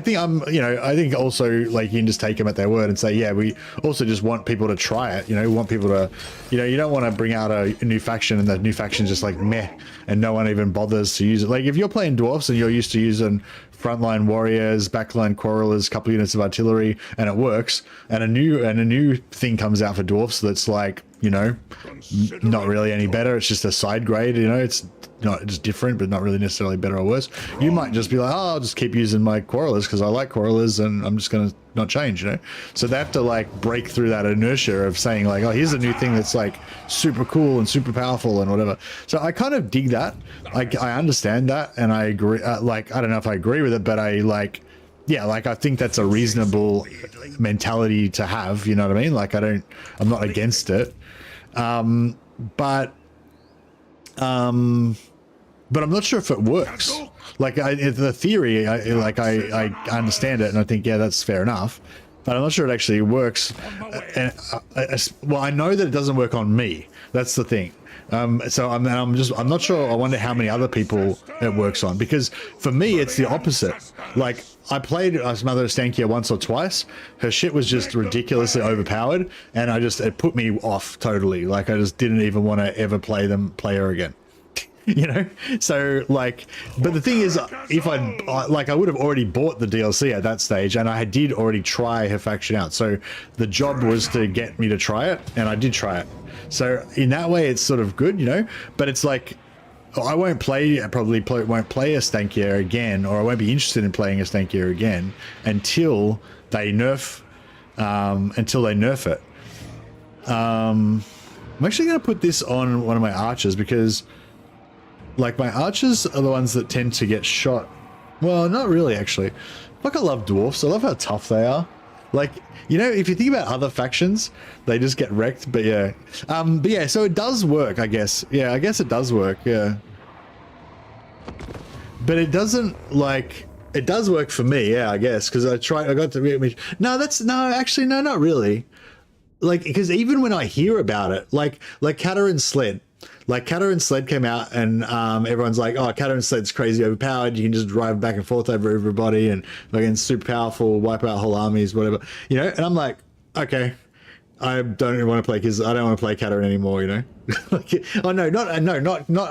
think I think also, like, you can just take them at their word and say, yeah, we also just want people to try it. You know, we want people to, you know, you don't want to bring out a new faction and the new faction's just like meh and no one even bothers to use it. Like, if you're playing dwarfs and you're used to using frontline warriors, backline quarrelers, couple units of artillery, and it works, and a new thing comes out for dwarfs that's like you know, not really any better. It's just a side grade, you know, it's not just different, but not really necessarily better or worse. You might just be like, oh, I'll just keep using my quarrelers because I like quarrelers and I'm just going to not change, you know? So they have to like break through that inertia of saying like, oh, here's a new thing that's like super cool and super powerful and whatever. So I kind of dig that. I understand that. And I agree. Like, I don't know if I agree with it, but I like, yeah, like I think that's a reasonable mentality to have, you know what I mean? Like I'm not against it. But I'm not sure if it works. Like the theory, I understand it and I think, yeah, that's fair enough, but I'm not sure it actually works. Well, I know that it doesn't work on me. That's the thing. So I'm not sure. I wonder how many other people it works on, because for me, it's the opposite. Like I played Mother of Stankia once or twice. Her shit was just ridiculously overpowered. And it put me off totally. Like I just didn't even want to ever play her again. You know, so like, but the thing is, if I would have already bought the DLC at that stage, and I did already try her faction out. So the job was to get me to try it, and I did try it. So in that way, it's sort of good, you know. But it's like, I won't play, probably won't play a Stankia again, or I won't be interested in playing a Stankia again until they nerf, it. I'm actually going to put this on one of my archers because. Like, my archers are the ones that tend to get shot. Well, not really, actually. Like, I love dwarfs. I love how tough they are. Like, you know, if you think about other factions, they just get wrecked. But yeah. But yeah, so it does work, I guess. Yeah, I guess it does work, yeah. But it doesn't, like... It does work for me, yeah, I guess. Because I got to... No, actually, no, not really. Like, because even when I hear about it, like Kataryn's Sled. Like Kataryn's Sled came out and everyone's like, oh, Kataryn's Sled's crazy overpowered. You can just drive back and forth over everybody and fucking super powerful, wipe out whole armies, whatever, you know? And I'm like, okay, I don't even want to play because I don't want to play Kataryn anymore, you know? Like, oh no, not I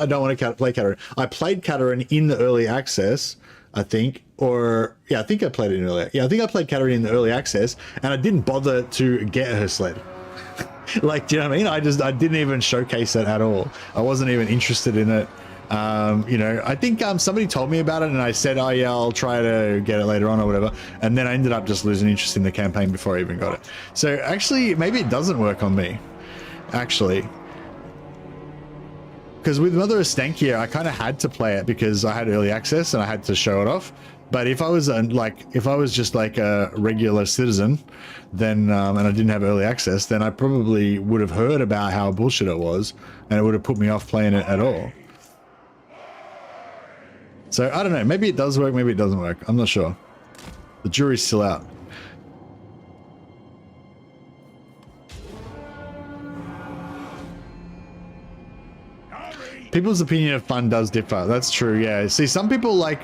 don't want to play Kataryn. I played Kataryn in the early access, I think, or yeah, I think I played it in early. Yeah, I think I played Kataryn in the early access and I didn't bother to get her sled. Like, do you know what I mean? I didn't even showcase it at all. I wasn't even interested in it. You know, I think somebody told me about it and I said, oh yeah, I'll try to get it later on or whatever. And then I ended up just losing interest in the campaign before I even got it. So actually, maybe it doesn't work on me, actually. Because with Mother of Stankia, I kind of had to play it because I had early access and I had to show it off. But if I was just like a regular citizen, then and I didn't have early access, then I probably would have heard about how bullshit it was, and it would have put me off playing it at all. So I don't know. Maybe it does work. Maybe it doesn't work. I'm not sure. The jury's still out. People's opinion of fun does differ. That's true. Yeah. See, some people like.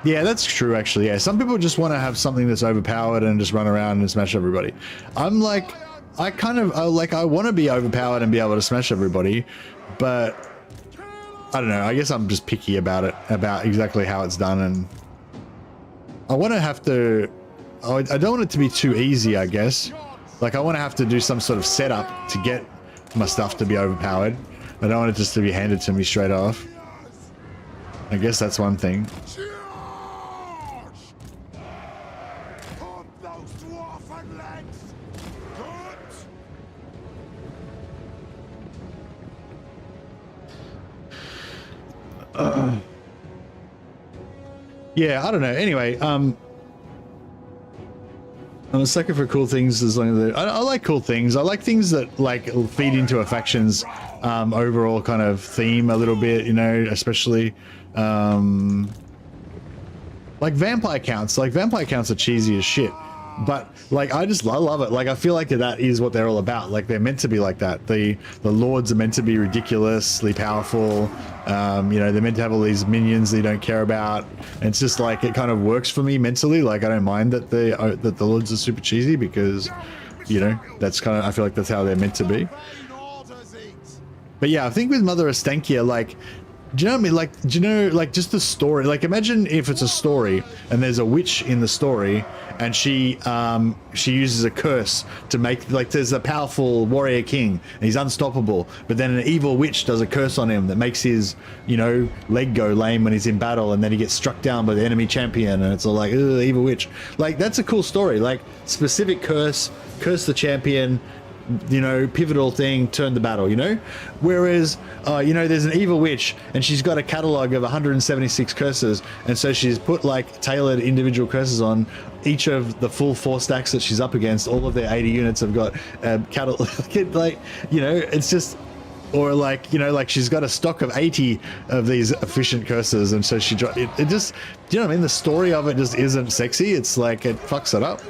Yeah, that's true, actually. Yeah, some people just want to have something that's overpowered and just run around and smash everybody. I'm like, I want to be overpowered and be able to smash everybody, but I don't know. I guess I'm just picky about it, about exactly how it's done, and I want to have to. I don't want it to be too easy, I guess. Like, I want to have to do some sort of setup to get my stuff to be overpowered. I don't want it just to be handed to me straight off. I guess that's one thing. Yeah, I don't know. Anyway, I'm a sucker for cool things as long as I like cool things. I like things that like feed into a faction's overall kind of theme a little bit, you know, especially like vampire counts. Like vampire counts are cheesy as shit. But like I love it. Like I feel like that is what they're all about. Like they're meant to be like that. The lords are meant to be ridiculously powerful. You know, they're meant to have all these minions that you don't care about. And it's just like it kind of works for me mentally. Like I don't mind that the lords are super cheesy because, you know, that's kind of, I feel like that's how they're meant to be. But yeah, I think with Mother of Stankia, like Do you know what I mean? Like, do you know, like, just the story? Like, imagine if it's a story and there's a witch in the story, and she uses a curse to make, like, there's a powerful warrior king and he's unstoppable, but then an evil witch does a curse on him that makes his, you know, leg go lame when he's in battle, and then he gets struck down by the enemy champion, and it's all like, ugh, evil witch. Like, that's a cool story. Like, specific curse the champion, you know, pivotal thing, turn the battle, you know? Whereas, you know, there's an evil witch and she's got a catalog of 176 curses, and so she's put like tailored individual curses on each of the full 4 stacks that she's up against. All of their 80 units have got catalog, like, you know, it's just, or like, you know, like she's got a stock of 80 of these efficient curses, and so she it just, you know what I mean? The story of it just isn't sexy. It's like, it fucks it up.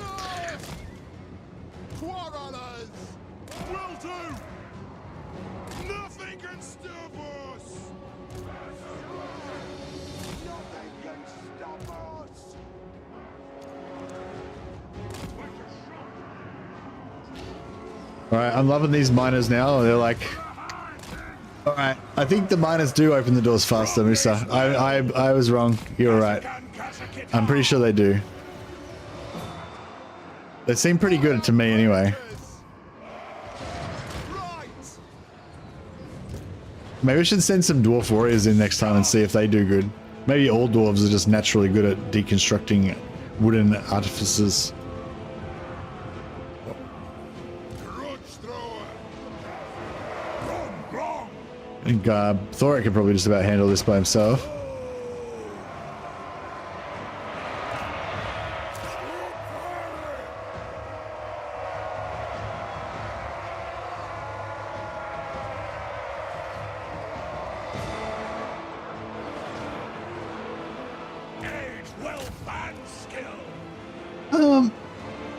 All right, I'm loving these miners now. They're like, all right, I think the miners do open the doors faster, Musa. I was wrong. You're right. I'm pretty sure they do. They seem pretty good to me anyway. Maybe we should send some dwarf warriors in next time and see if they do good. Maybe all dwarves are just naturally good at deconstructing wooden artifices. I think Thorek could probably just about handle this by himself.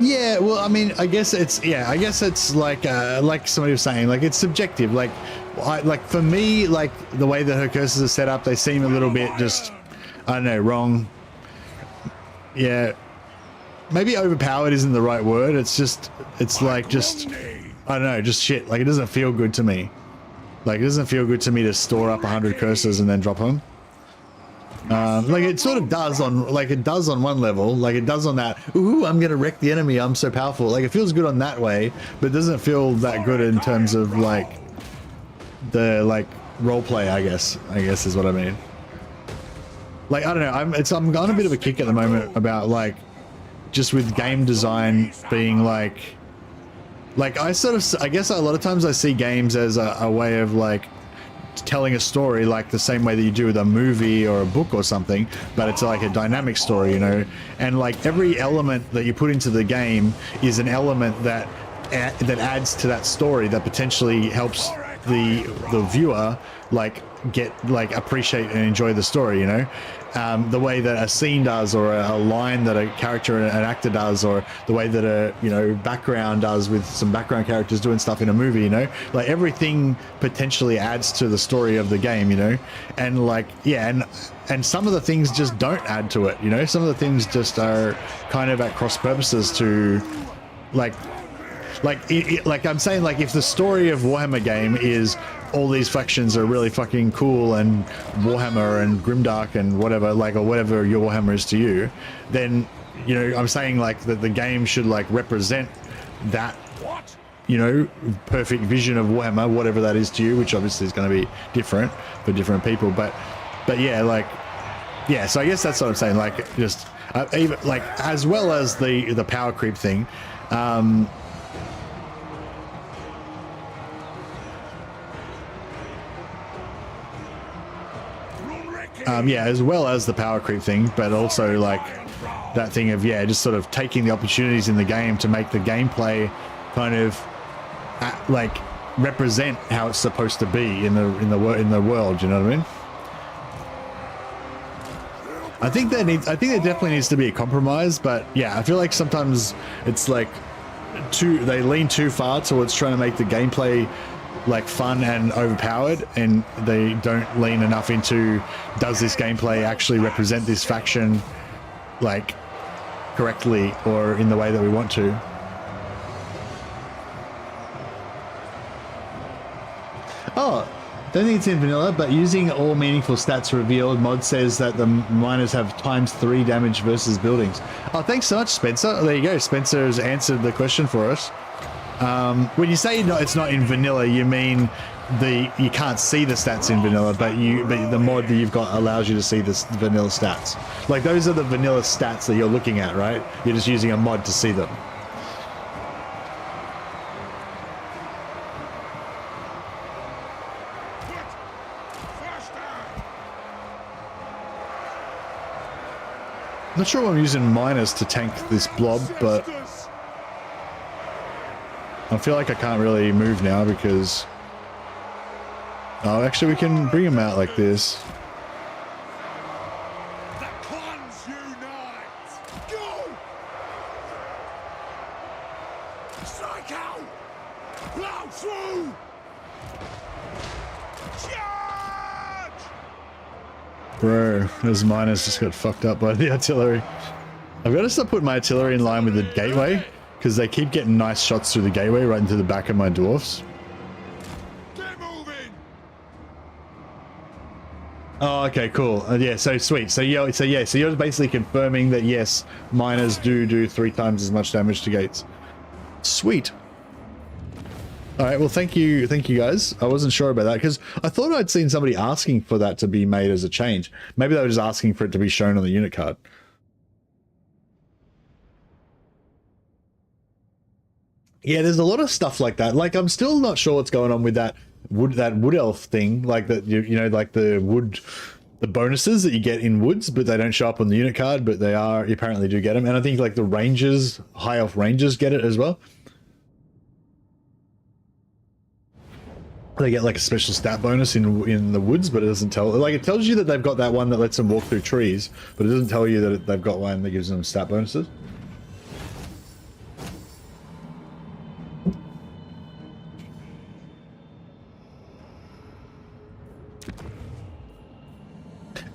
Yeah, well, I mean, I guess it's, yeah, I guess it's like somebody was saying, like, it's subjective. Like, like for me, like the way that her curses are set up, they seem a little bit just, I don't know, wrong. Yeah, maybe overpowered isn't the right word. It's just, it's like just, I don't know, just shit. Like, it doesn't feel good to me. Like, it doesn't feel good to me to store up 100 curses and then drop them. Like it sort of does on, like it does on one level, like it does on that, ooh, I'm gonna wreck the enemy, I'm so powerful. Like it feels good on that way, but it doesn't feel that good in terms of like the like role play, I guess is what I mean. Like, I don't know, I'm on a bit of a kick at the moment about like just with game design being like I sort of, I guess a lot of times I see games as a way of like telling a story like the same way that you do with a movie or a book or something, but it's like a dynamic story, you know, and like every element that you put into the game is an element that adds to that story that potentially helps the viewer like appreciate and enjoy the story, you know. The way that a scene does, or a line that a character, an actor does, or the way that a, you know, background does with some background characters doing stuff in a movie, you know, like everything potentially adds to the story of the game, you know. And like, yeah, and some of the things just don't add to it, you know. Some of the things just are kind of at cross purposes to like I'm saying, like if the story of Warhammer game is all these factions are really fucking cool and Warhammer and Grimdark and whatever, like, or whatever your Warhammer is to you, then, you know, I'm saying like that the game should like represent that, you know, perfect vision of Warhammer, whatever that is to you, which obviously is going to be different for different people, but yeah, like, yeah, so I guess that's what I'm saying, like just even like as well as the power creep thing. Yeah, as well as the power creep thing, but also like that thing of, yeah, just sort of taking the opportunities in the game to make the gameplay kind of like represent how it's supposed to be in the world. You know what I mean? I think there definitely needs to be a compromise, but yeah, I feel like sometimes it's like they lean too far towards trying to make the gameplay like fun and overpowered, and they don't lean enough into, does this gameplay actually represent this faction like correctly or in the way that we want to. Oh, Don't think it's in vanilla, but using all meaningful stats revealed, mod says that the miners have ×3 damage versus buildings. Oh, thanks so much, Spencer. There you go. Spencer has answered the question for us. When you say it's not in vanilla, you mean you can't see the stats in vanilla, but the mod that you've got allows you to see the vanilla stats. Like those are the vanilla stats that you're looking at, right? You're just using a mod to see them. Not sure I'm using miners to tank this blob, but I feel like I can't really move now because... Oh, actually we can bring him out like this. The clans unite! Go! Strike out! Plow through! Charge! Bro, those miners just got fucked up by the artillery. I've got to start putting my artillery in line with the gateway because they keep getting nice shots through the gateway right into the back of my dwarfs. Get moving! Oh, okay, cool. Yeah, so sweet. So you're basically confirming that yes, miners do 3 times as much damage to gates. Sweet. All right, well, thank you guys. I wasn't sure about that because I thought I'd seen somebody asking for that to be made as a change. Maybe they were just asking for it to be shown on the unit card. Yeah, there's a lot of stuff like that. Like, I'm still not sure what's going on with that wood elf thing. Like that, you know, like the bonuses that you get in woods, but they don't show up on the unit card, but you apparently do get them. And I think like the rangers, high elf rangers get it as well. They get like a special stat bonus in the woods, but it doesn't tell. Like it tells you that they've got that one that lets them walk through trees, but it doesn't tell you that they've got one that gives them stat bonuses.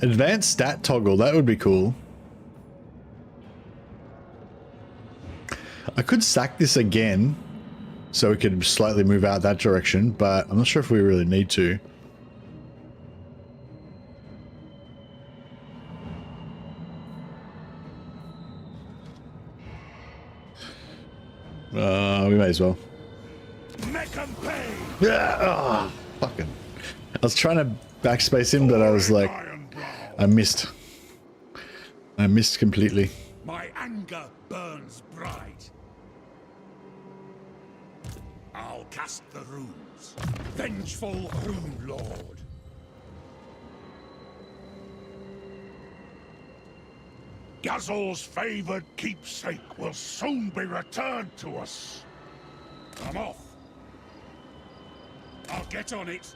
Advanced stat toggle, that would be cool. I could sack this again so we could slightly move out that direction, but I'm not sure if we really need to. We may as well. Make 'em pay! Yeah, oh, fucking. I was trying to backspace him, but I was like, I missed completely. My anger burns bright. I'll cast the runes. Vengeful Rune Lord. Gazol's favored keepsake will soon be returned to us. I'm off. I'll get on it.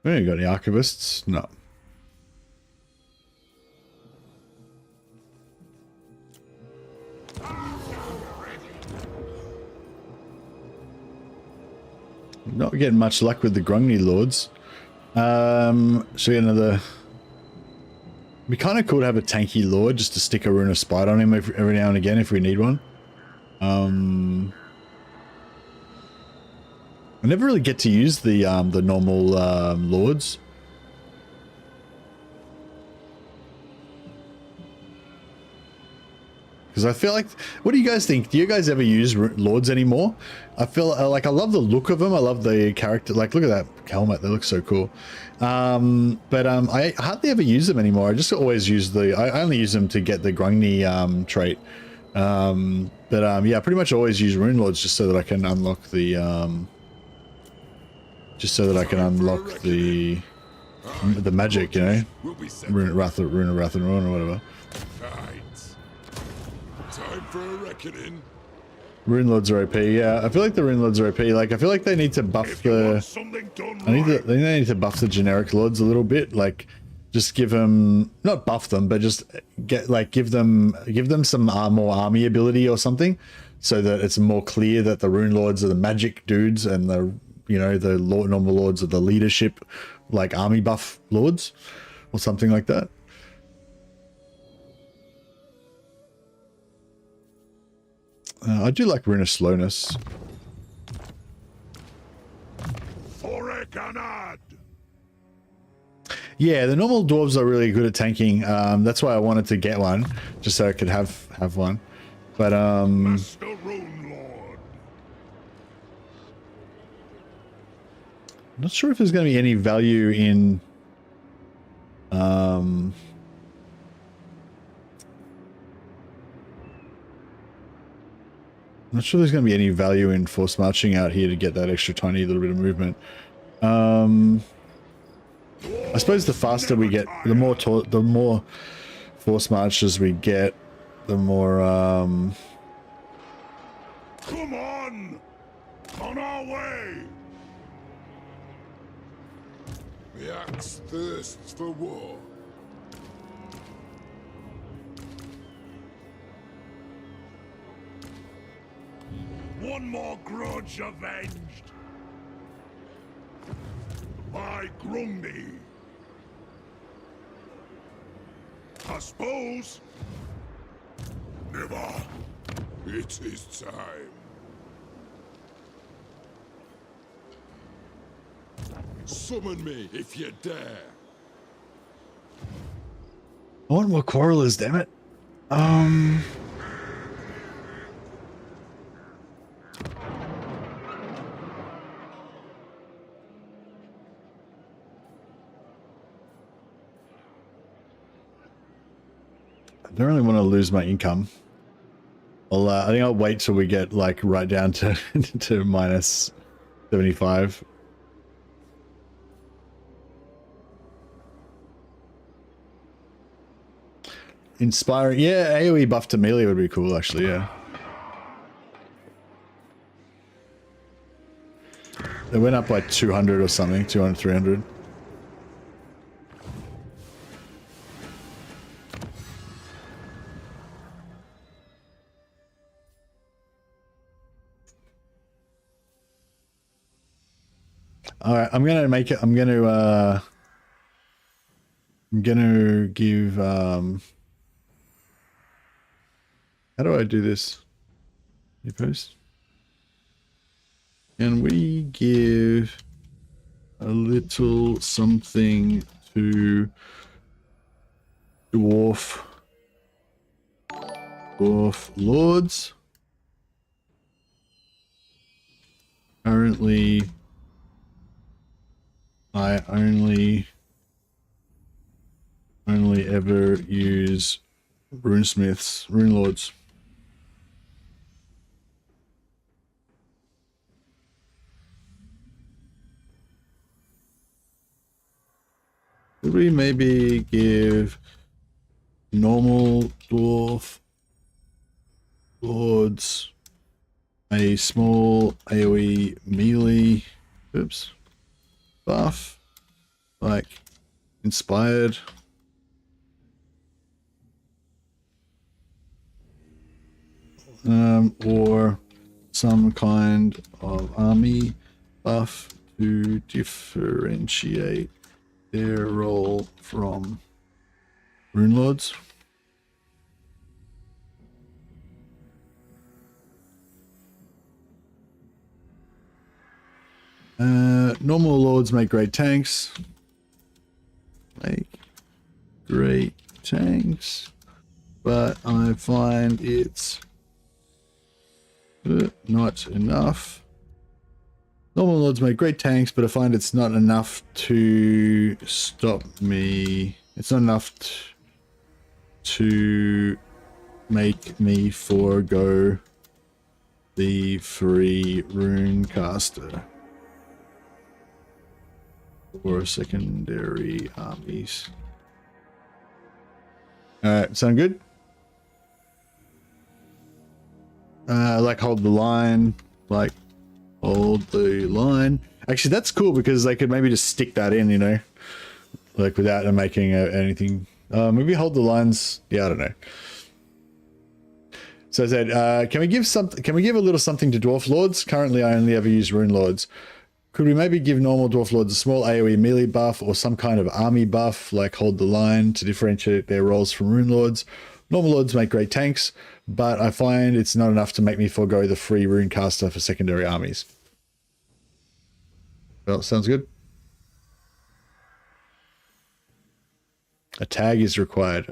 We ain't got any archivists. No. Not getting much luck with the Grungni Lords. So another... It'd be kind of cool to have a tanky Lord just to stick a Rune of Spite on him every now and again if we need one. I never really get to use the normal Lords. Because I feel like, what do you guys think? Do you guys ever use Lords anymore? I feel like I love the look of them. I love the character. Like, look at that helmet. They look so cool. I hardly ever use them anymore. I just always use I only use them to get the Grungni trait. Yeah, pretty much always use Rune Lords just so that I can unlock the the magic, you know, Rune of Wrath and Ruin or whatever. Time for a reckoning. Rune Lords are OP. Yeah, I feel like the Rune Lords are OP. Like, I feel like they need to buff the. They need to buff the generic Lords a little bit. Like, just give them, not buff them, but just give them some more army ability or something, so that it's more clear that the Rune Lords are the magic dudes and the normal Lords are the leadership, like army buff Lords, or something like that. I do like Rune of Slowness. Ganad. Yeah, the normal dwarves are really good at tanking. That's why I wanted to get one, just so I could have one. But Master Rune Lord. I'm not sure if there's going to be any value in I'm not sure there's going to be any value in force marching out here to get that extra tiny little bit of movement. I suppose the faster we get, the more force marches we get, the more Come on our way. The axe thirsts for war. One more grudge avenged. By Grundy. I suppose. Never. It is time. Summon me if you dare. I want more quarrelers, damn it. I don't really want to lose my income. I think I'll wait till we get like right down to to minus 75. Inspiring, yeah, AoE buff to melee would be cool actually, yeah. They went up by 200 or something, 200, 300. All right, I'm gonna make it. I'm gonna give. How do I do this? New post. Can we give a little something to dwarf lords? Currently, I only ever use runesmiths, rune lords. Could we maybe give normal dwarf lords a small AoE melee buff, like inspired? Or some kind of army buff to differentiate their role from rune lords. Normal lords make great tanks. But I find it's not enough. Normal lords make great tanks, but I find it's not enough to stop me. It's not enough to make me forego the free rune caster or secondary armies. Alright, sound good? Like hold the line, Actually, that's cool because they could maybe just stick that in, you know, like without them making anything. Maybe hold the lines. Yeah, I don't know. So I said, can we give a little something to dwarf lords? Currently, I only ever use rune lords. Could we maybe give normal dwarf lords a small AoE melee buff or some kind of army buff, like hold the line, to differentiate their roles from rune lords? Normal lords make great tanks, but I find it's not enough to make me forego the free rune caster for secondary armies. Well, sounds good. A tag is required.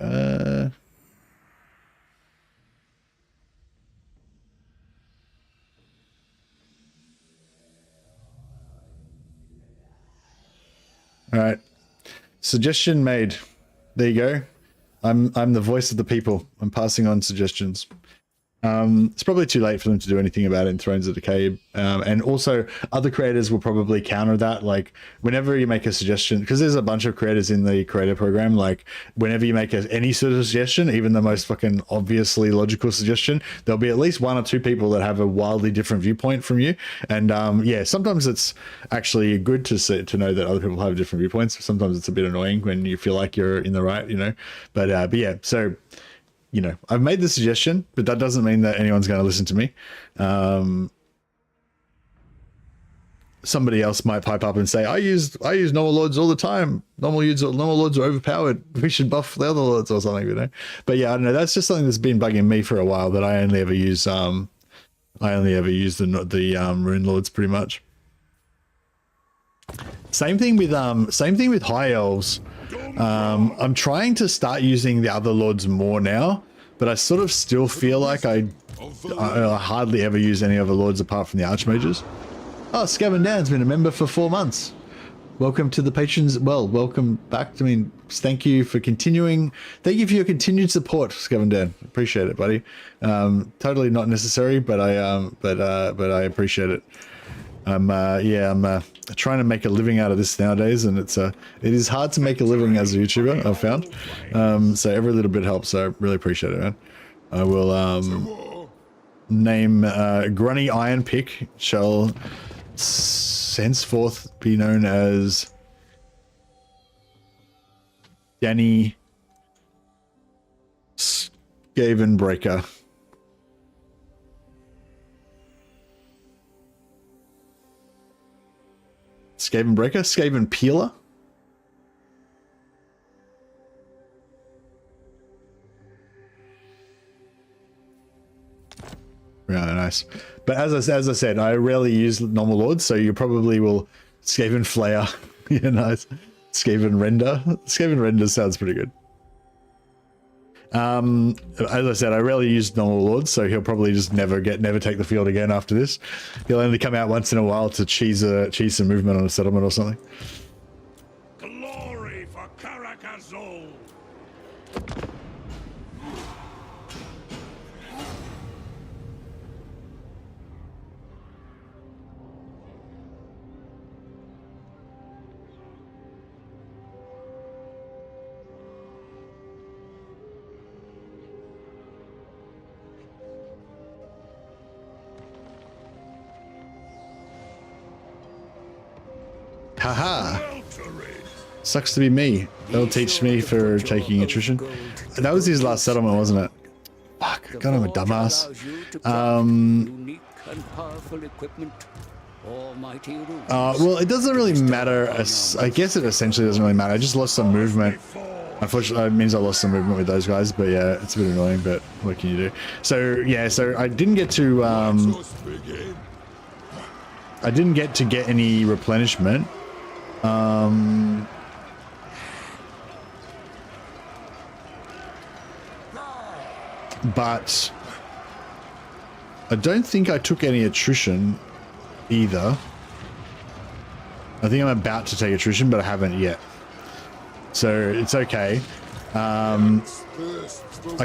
All right. Suggestion made. There you go. I'm the voice of the people. I'm passing on suggestions. It's probably too late for them to do anything about it in Thrones of Decay. And also other creators will probably counter that. Like whenever you make a suggestion, because there's a bunch of creators in the creator program, like whenever you make any sort of suggestion, even the most fucking obviously logical suggestion, there'll be at least one or two people that have a wildly different viewpoint from you. And yeah, sometimes it's actually good to know that other people have different viewpoints. Sometimes it's a bit annoying when you feel like you're in the right, you know, but yeah, so you know, I've made the suggestion, but that doesn't mean that anyone's going to listen to me. Somebody else might pipe up and say, I use normal lords all the time. Normal lords are overpowered. We should buff the other lords or something, you know. But yeah, I don't know. That's just something that's been bugging me for a while. That I only ever use the rune lords pretty much. Same thing with high elves. I'm trying to start using the other lords more now, but I sort of still feel like I hardly ever use any other lords apart from the archmages. Oh, Scaven Dan's been a member for 4 months. Welcome to the patrons. Well, welcome back. I mean, thank you for continuing. Thank you for your continued support, Scaven Dan. Appreciate it, buddy. Totally not necessary, but I appreciate it. I'm trying to make a living out of this nowadays, and it is hard to make a living as a YouTuber, I've found. So every little bit helps, so I really appreciate it, man. I will name Grunny Iron Pick shall henceforth be known as Danny Skaven Breaker. Skaven Breaker? Skaven Peeler? Really nice. But as I said, I rarely use normal lords, so you probably will Skaven Flayer. Yeah, nice. Skaven Render. Skaven Render sounds pretty good. As I said, I rarely use normal lords, so he'll probably just never take the field again after this. He'll only come out once in a while to cheese some movement on a settlement or something. Glory for Karag. Haha. Sucks to be me. They'll teach me for taking attrition. That was his last settlement, wasn't it? Fuck, God, I'm a dumbass. Well, it doesn't really matter. I guess it essentially doesn't really matter. I just lost some movement. Unfortunately, it means I lost some movement with those guys, but yeah, it's a bit annoying, but what can you do? So yeah, so I didn't get to get any replenishment. But I don't think I took any attrition either. I think I'm about to take attrition, but I haven't yet. So it's okay. I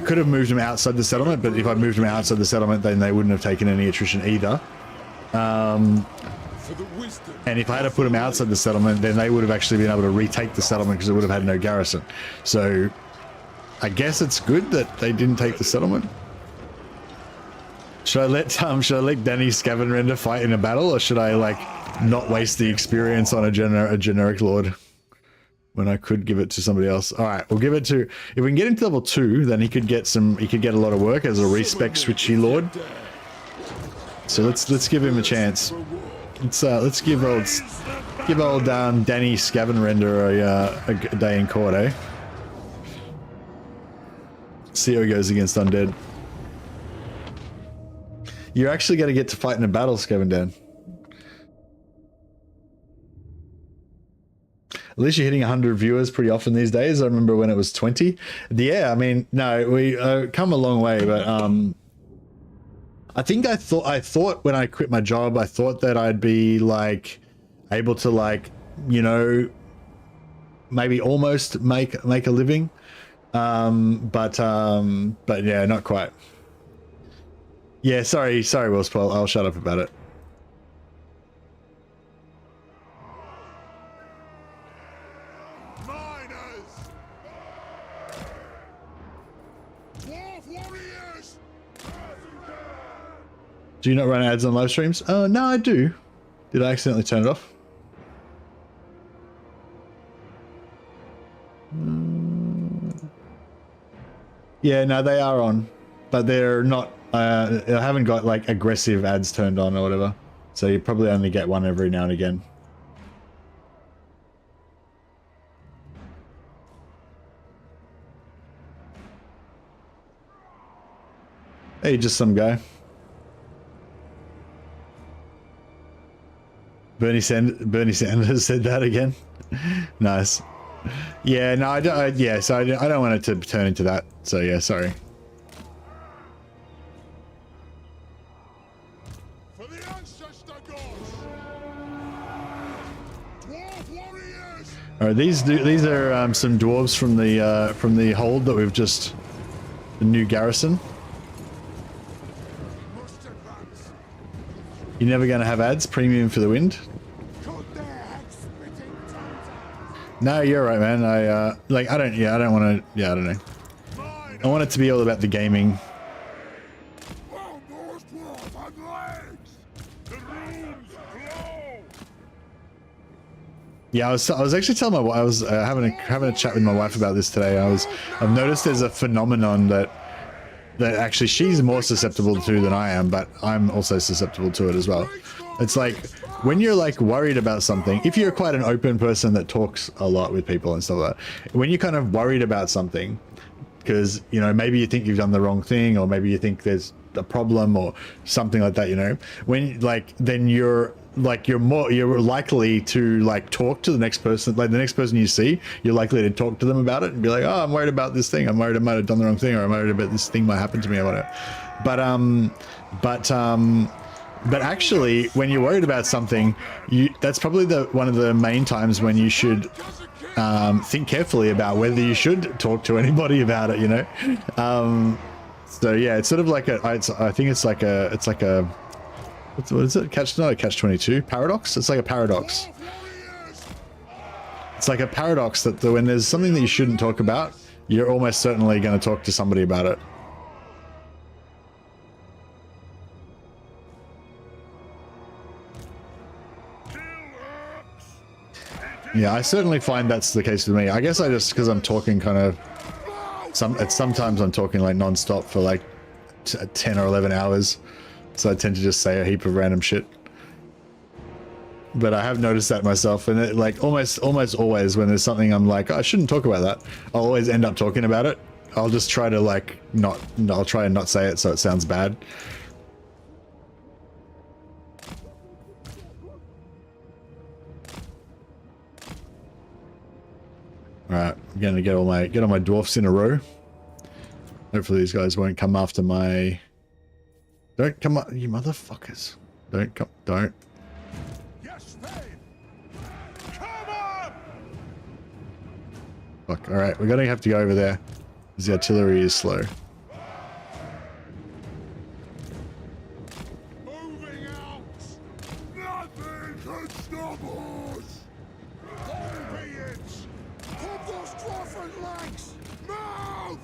could have moved them outside the settlement, but if I moved them outside the settlement, then they wouldn't have taken any attrition either. And if I had to put them outside the settlement, then they would have actually been able to retake the settlement because it would have had no garrison. So I guess it's good that they didn't take the settlement. Should I let Danny Scaven Render fight in a battle, or should I like not waste the experience on a generic lord when I could give it to somebody else? All right, we'll give it to, if we can get him to level 2, then he could get a lot of work as a respec switchy lord. So let's give him a chance. Let's give old Danny Scaven Render a day in court, eh? See how he goes against undead. You're actually going to get to fight in a battle, Scaven Dan. At least you're hitting 100 viewers pretty often these days. I remember when it was 20. Yeah, I mean, no, we come a long way, but I think I thought when I quit my job, I thought that I'd be like able to like, you know, maybe almost make a living. But yeah, not quite. Yeah, sorry, Will Spoil. I'll shut up about it. Do you not run ads on live streams? No, I do. Did I accidentally turn it off? Yeah, no, they are on, but they're not. I haven't got like aggressive ads turned on or whatever, so you probably only get one every now and again. Hey, just some guy. Bernie Sanders said that again. Nice. Yeah, no, I don't. Yeah, so I don't want it to turn into that. So yeah, sorry. For the ancestor gods. Dwarf warriors. All right, these are some dwarves from the hold that we've just the new garrison. You're never going to have ads. Premium for the wind. No, you're right, man. I don't want to. Yeah, I don't know. I want it to be all about the gaming. Yeah, I was actually telling my wife, I was having a chat with my wife about this today. I've noticed there's a phenomenon that actually she's more susceptible to than I am, but I'm also susceptible to it as well. It's like when you're like worried about something, if you're quite an open person that talks a lot with people and stuff like that, when you're kind of worried about something, because, you know, maybe you think you've done the wrong thing, or maybe you think there's a problem or something like that, you know, when like, then you're likely to like talk to the next person, like the next person you see, you're likely to talk to them about it and be like, oh, I'm worried about this thing. I'm worried I might have done the wrong thing, or I'm worried about this thing might happen to me or whatever. But actually, when you're worried about something, that's probably one of the main times when you should think carefully about whether you should talk to anybody about it, you know? So yeah, it's sort of like I think it's like a, what is it? Not a catch-22? Paradox? It's like a paradox. It's like a paradox that when there's something that you shouldn't talk about, you're almost certainly going to talk to somebody about it. Yeah, I certainly find that's the case with me. I guess because I'm talking kind of, sometimes I'm talking like non-stop for like 10 or 11 hours. So I tend to just say a heap of random shit. But I have noticed that myself, and it, like almost always when there's something I'm like, oh, I shouldn't talk about that, I'll always end up talking about it. I'll just try to like I'll try and not say it so it sounds bad. Alright, I'm gonna get all my dwarfs in a row. Hopefully these guys won't come after my... Don't come up, you motherfuckers. Don't. Yes, come on! Fuck, alright, we're gonna have to go over there, because the artillery is slow. Moving out! Nothing can stop us! Albeit! Put those dwarfen legs! Move!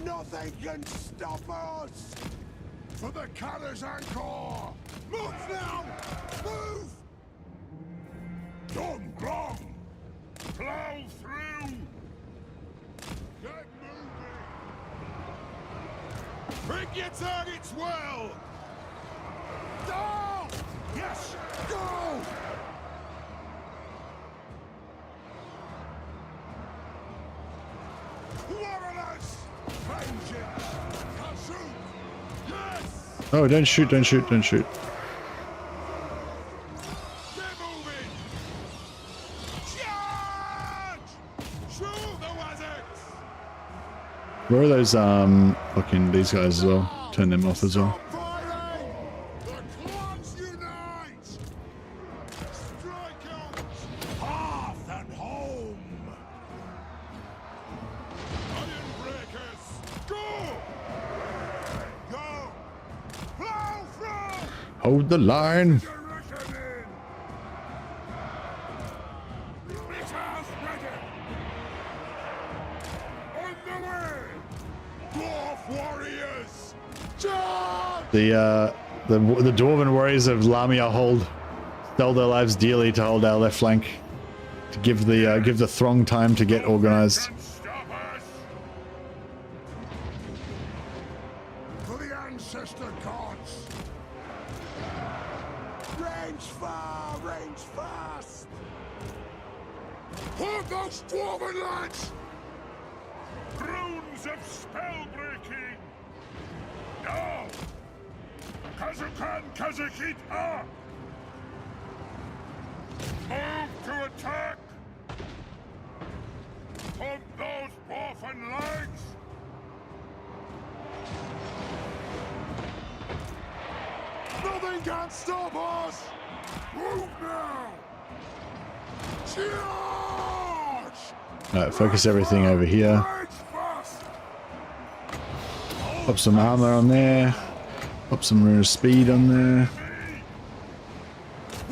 Nothing can stop us! For the Karag's anchor! Move now! Move! Done wrong! Plow through! Get moving! Pick your targets well! Go! Yes! Go! Warriors! Vengeance! Kazoo! Yes! Oh, don't shoot. Get moving! Charge! Where are those fucking these guys as well? Turn them off as well. Firing! The clans unite! Strike out! Hearth and home! Iron breakers! Go! Go! Plow through! Hold the line. Your reckoning! Missiles ready! On the way! Dwarf warriors! Charge! The dwarven warriors of Lamia sell their lives dearly to hold our left flank, to give the throng time to get organized. Can stop us! For the ancestor gods! Range far, range fast! Hold those dwarven lads! Runes of spellbreaking! No! Kazukan Kazakit up! Move to attack! Pump those dwarfen legs! Nothing can stop us! Move now! Charge! Alright, focus everything over here. March fast! Pop some armor on there. Pop some speed on there.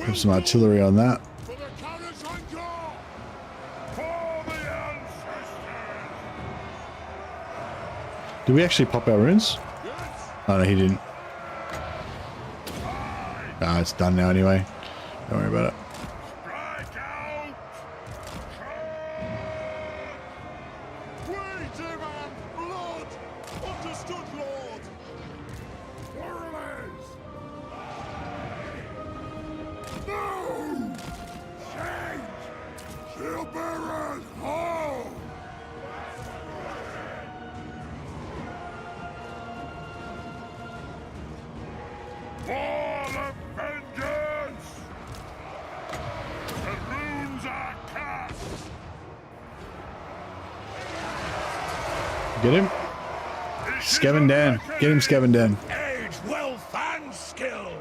Pop some artillery on that. For the counters encore! For the ancestors! Did we actually pop our runes? Yes! Oh no, he didn't. Ah, it's done now anyway. Don't worry about it. Strike out! We demand blood! Understood, Lord! Warriors! No! Change! Shield bearers, home! Wall of vengeance! The runes are cast! Get him? Skevin Dan. Get him, Skevin Dan. Age, wealth, and skill.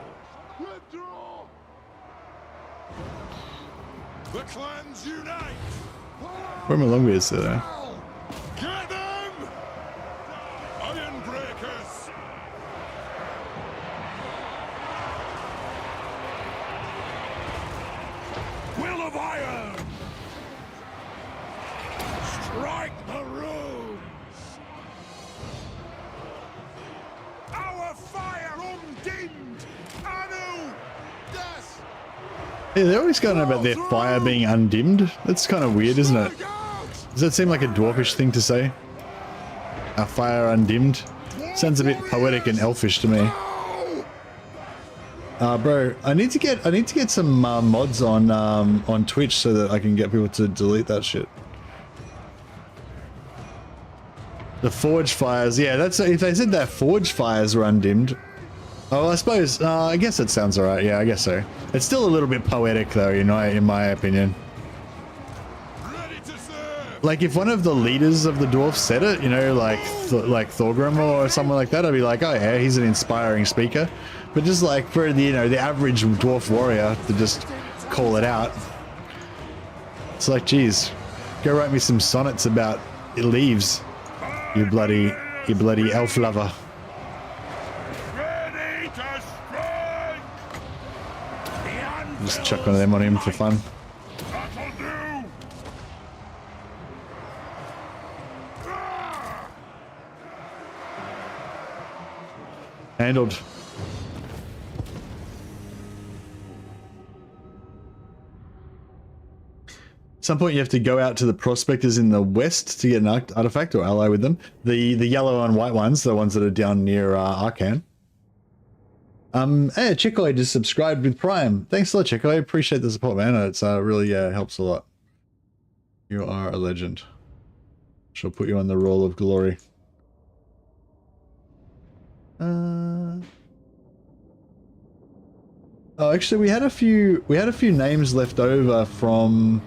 Withdraw! The clans unite! Where are my longbeards there? Get them! Iron breakers! Will of iron. Strike the runes. Our fire undimmed! Anu! Yes! Yeah, they're always going on about their fire being undimmed. That's kind of weird, isn't it? Strike out! Does that seem like a dwarfish thing to say? Our fire undimmed? Sounds a bit poetic and elfish to me. No! Bro, I need to get some mods on Twitch so that I can get people to delete that shit. The forge fires, yeah, that's if they said that forge fires were undimmed. Oh, I suppose. I guess it sounds alright. Yeah, I guess so. It's still a little bit poetic, though, you know, in my opinion. Ready to serve! Like if one of the leaders of the dwarves said it, you know, like Thorgrim or someone like that, I'd be like, oh yeah, he's an inspiring speaker. But just like for the, you know, the average dwarf warrior to just call it out, it's like, geez, go write me some sonnets about leaves, you bloody elf lover. Ready to strike! Just chuck one of them on him for fun. That'll do! Ah! Handled. At some point you have to go out to the prospectors in the west to get an artifact or ally with them. The yellow and white ones, the ones that are down near Arcan. Hey, Chico just subscribed with Prime. Thanks a lot, Chico. I appreciate the support, man. It's really helps a lot. You are a legend. Shall put you on the roll of glory. Oh, actually, we had a few names left over from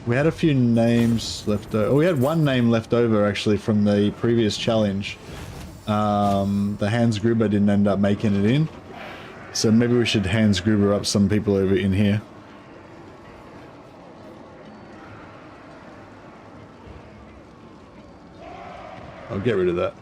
We had a few names left over. Oh, we had one name left over actually from the previous challenge. The Hans Gruber didn't end up making it in. So maybe we should Hans Gruber up some people over in here. I'll get rid of that.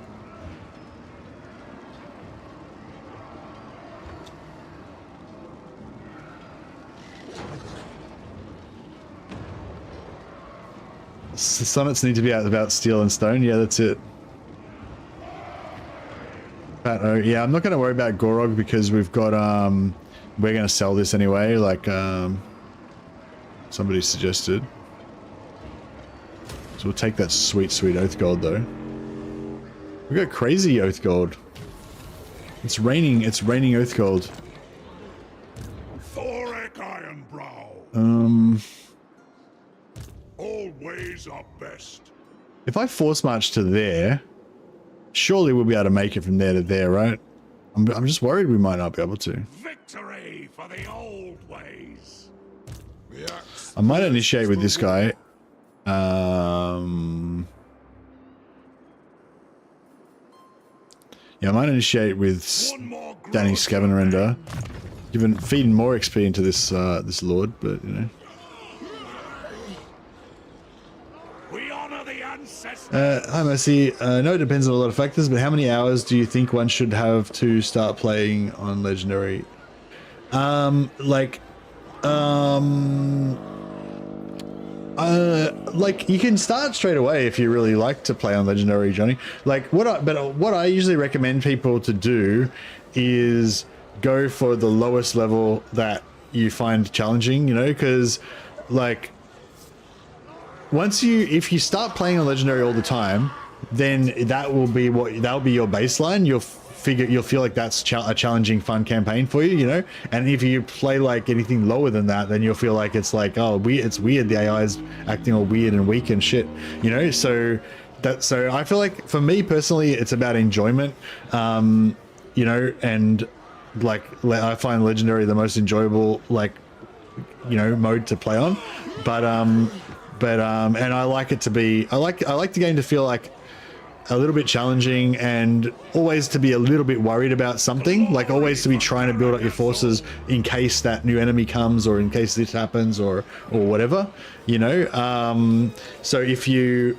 Sonnets need to be out about steel and stone. Yeah, that's it. But, yeah, I'm not going to worry about Gorog because we've got, we're going to sell this anyway, like, somebody suggested. So we'll take that sweet, sweet Oath Gold, though. We've got crazy Oath Gold. It's raining Oath Gold. Thorek Ironbrow. Always our best. If I force march to there, surely we'll be able to make it from there to there, right? I'm just worried we might not be able to. Victory for the old ways. I might initiate with this guy. Yeah, I might initiate with Danny Scavenger, feeding more XP into this this lord, but you know. We honor the ancestors. Hi Mercy. No, it depends on a lot of factors, but how many hours do you think one should have to start playing on Legendary? Like you can start straight away if you really like to play on Legendary, Johnny. Like what I usually recommend people to do is go for the lowest level that you find challenging, you know, because like if you start playing on Legendary all the time, then that'll be your baseline. You'll feel like that's a challenging, fun campaign for you, you know. And if you play like anything lower than that, then you'll feel like it's like, oh, it's weird. The AI is acting all weird and weak and shit, you know. So I feel like for me personally, it's about enjoyment, you know, and like I find Legendary the most enjoyable, like, you know, mode to play on. But and I like it to be, I like the game to feel like a little bit challenging and always to be a little bit worried about something, like always to be trying to build up your forces in case that new enemy comes or in case this happens or whatever, you know. So if you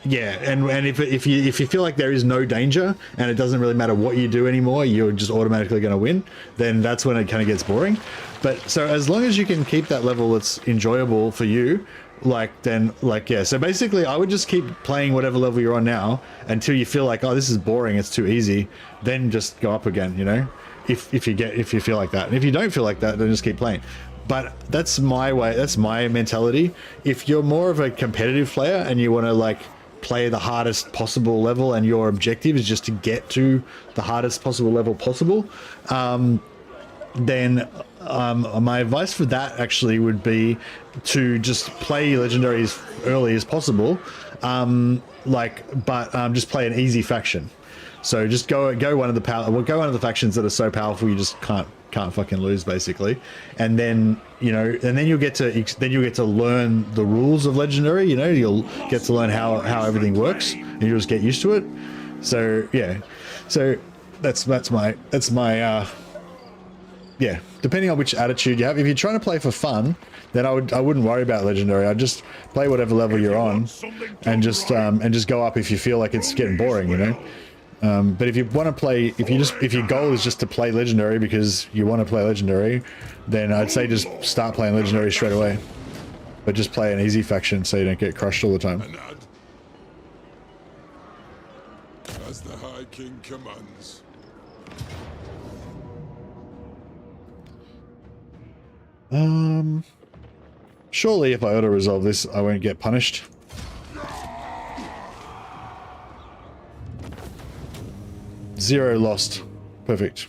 yeah, and if you feel like there is no danger and it doesn't really matter what you do anymore, you're just automatically going to win, then that's when it kind of gets boring. But so as long as you can keep that level that's enjoyable for you, yeah, so basically I would just keep playing whatever level you're on now until you feel like, oh, this is boring, it's too easy, then just go up again, you know, if you feel like that. And if you don't feel like that, then just keep playing. But that's my way, that's my mentality. If you're more of a competitive player and you want to like play the hardest possible level and your objective is just to get to the hardest possible level possible, then my advice for that actually would be to just play Legendary as early as possible, just play an easy faction. So just go one of the factions that are so powerful you just can't fucking lose, basically. And then, you know, and then you'll get to learn the rules of Legendary, you know, you'll get to learn how everything works and you'll just get used to it. So yeah, so that's my yeah, depending on which attitude you have. If you're trying to play for fun, then I wouldn't worry about Legendary. I'd just play whatever level you're on and just go up if you feel like it's getting boring, you know. But if you want to play, if your goal is just to play Legendary because you want to play Legendary, then I'd say just start playing Legendary straight away. But just play an easy faction so you don't get crushed all the time. As the High King commands. Surely if I auto-resolve this, I won't get punished. Zero lost. Perfect.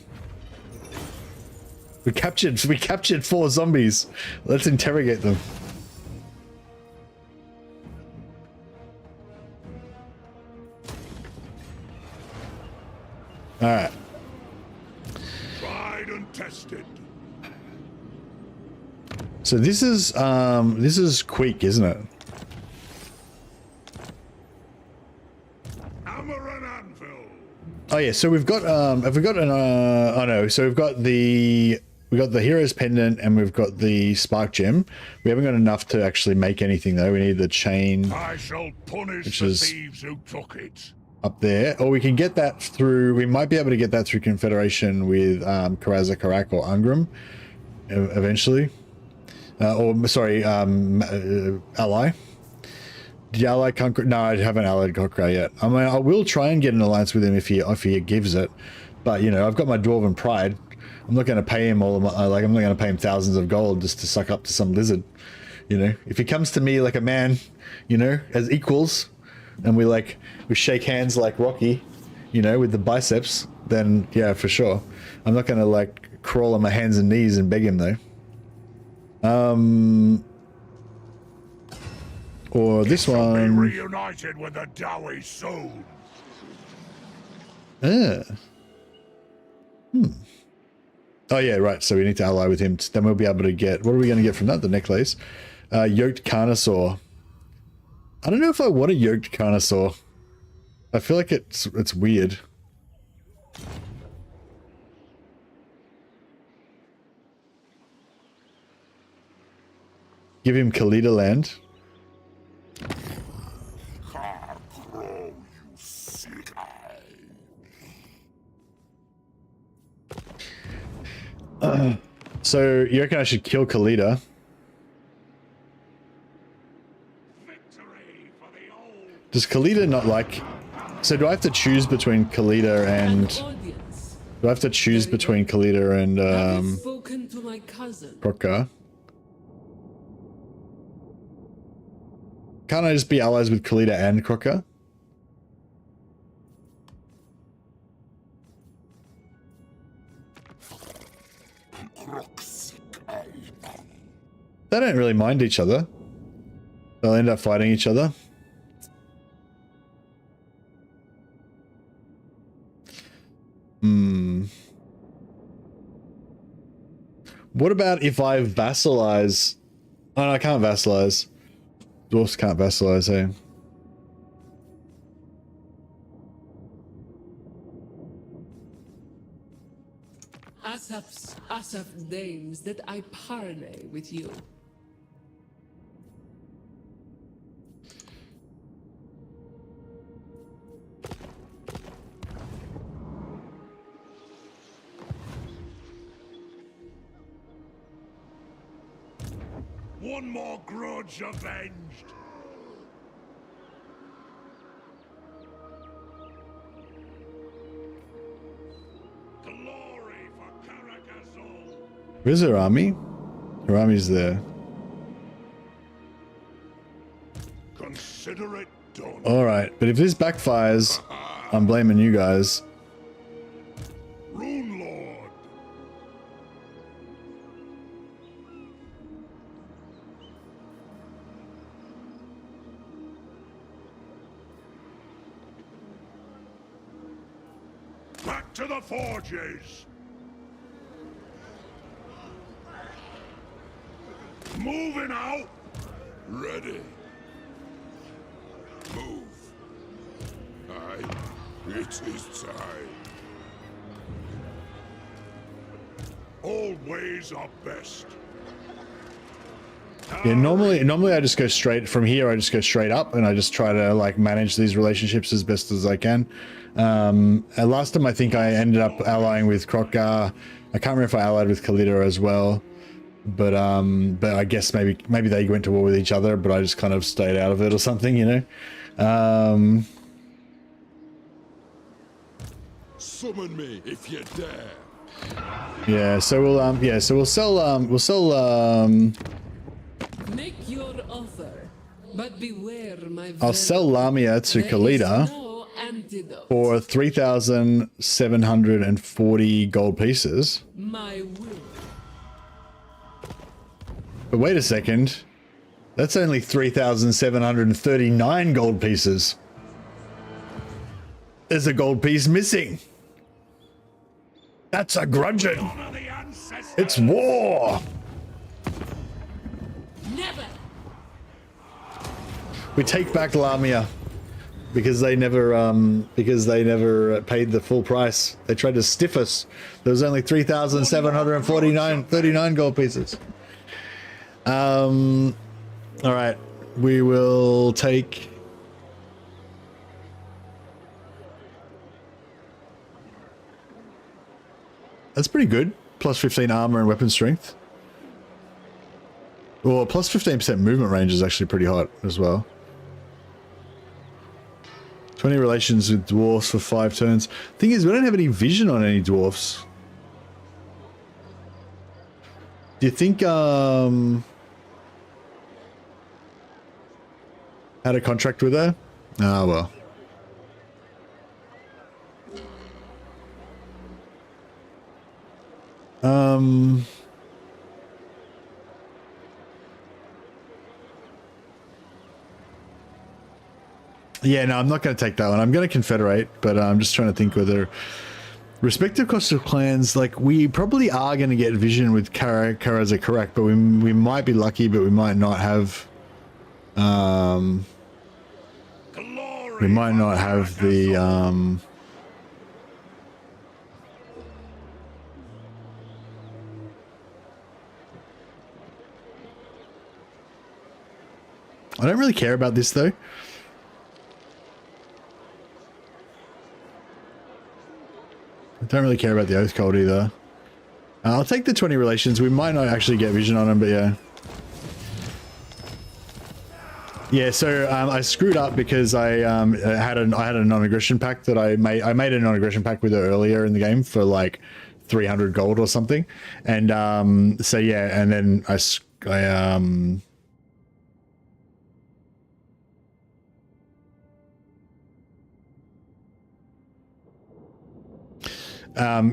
We captured 4 zombies. Let's interrogate them. Alright. Tried and tested. So this is quick, isn't it? Hammer and anvil. Oh yeah, so we've got have we got an oh no, so we've got the hero's pendant and we've got the spark gem. We haven't got enough to actually make anything though. We need the chain. I shall punish Which the is thieves who took it. Up there, or we can get that through. We might be able to get that through Confederation with Karag or Angram eventually, or sorry, ally. The ally conquer? No, I haven't allied conqueror yet. I mean, I will try and get an alliance with him if he gives it, but you know, I've got my dwarven pride. I'm not going to pay him all of my, like I'm not going to pay him thousands of gold just to suck up to some lizard. You know, if he comes to me like a man, you know, as equals, and we shake hands like Rocky, you know, with the biceps, then yeah, for sure. I'm not going to like crawl on my hands and knees and beg him though. Or this one. Be reunited with the Dowie soon. Oh yeah, right. So we need to ally with him. Then we'll be able to get. What are we going to get from that? The necklace, yoked carnosaur. I don't know if I want a yoked carnosaur. I feel like it's weird. Give him Kalita land. So you reckon I should kill Kalita? Does Kalita not like... So do I have to choose between Kalita and... Do I have to choose between Kalita and spoken to my cousin. Krokka? Can't I just be allies with Kalita and Krokka? They don't really mind each other. They'll end up fighting each other. What about if I vassalize? Oh no, I can't vassalize. Dwarfs can't vassalize, eh? Asaph deigns that I parley with you. One more grudge avenged. Glory for Karag. Where's her army? Her army's there. Consider it done. Alright, but if this backfires, I'm blaming you guys. Rune Lord. Back to the forges. Moving out. Ready. Move. Aye, it is time. All ways are best. Yeah, normally I just go straight from here. I just go straight up, and I just try to like manage these relationships as best as I can. And last time I think I ended up allying with Krokka. I can't remember if I allied with Kalita as well, but I guess maybe they went to war with each other, but I just kind of stayed out of it or something, you know. Summon me if you dare. Yeah, so we'll sell Make your offer, but beware my I'll sell Lamia to Kalita no antidote. for 3,740 gold pieces. My will. But wait a second. That's only 3,739 gold pieces. There's a gold piece missing. That's a grudging. It's war. We take back Lamia because they never paid the full price. They tried to stiff us. There was only 3,739 gold pieces. All right, we will take. That's pretty good. Plus 15 armor and weapon strength. Well, plus 15% movement range is actually pretty hot as well. 20 relations with dwarfs for 5 turns. Thing is, we don't have any vision on any dwarfs. Do you think, had a contract with her? Ah, well. Yeah, no, I'm not going to take that one. I'm going to confederate, but I'm just trying to think whether respective cost of clans, like we probably are going to get vision with Karag as a correct, but we might be lucky, but we might not have we might not have the I don't really care about this though. I don't really care about the Oath Cult either. I'll take the 20 relations. We might not actually get vision on them, but yeah. Yeah, so I screwed up because I had a non-aggression pact that I made a non-aggression pact with her earlier in the game for like 300 gold or something, and so yeah, and then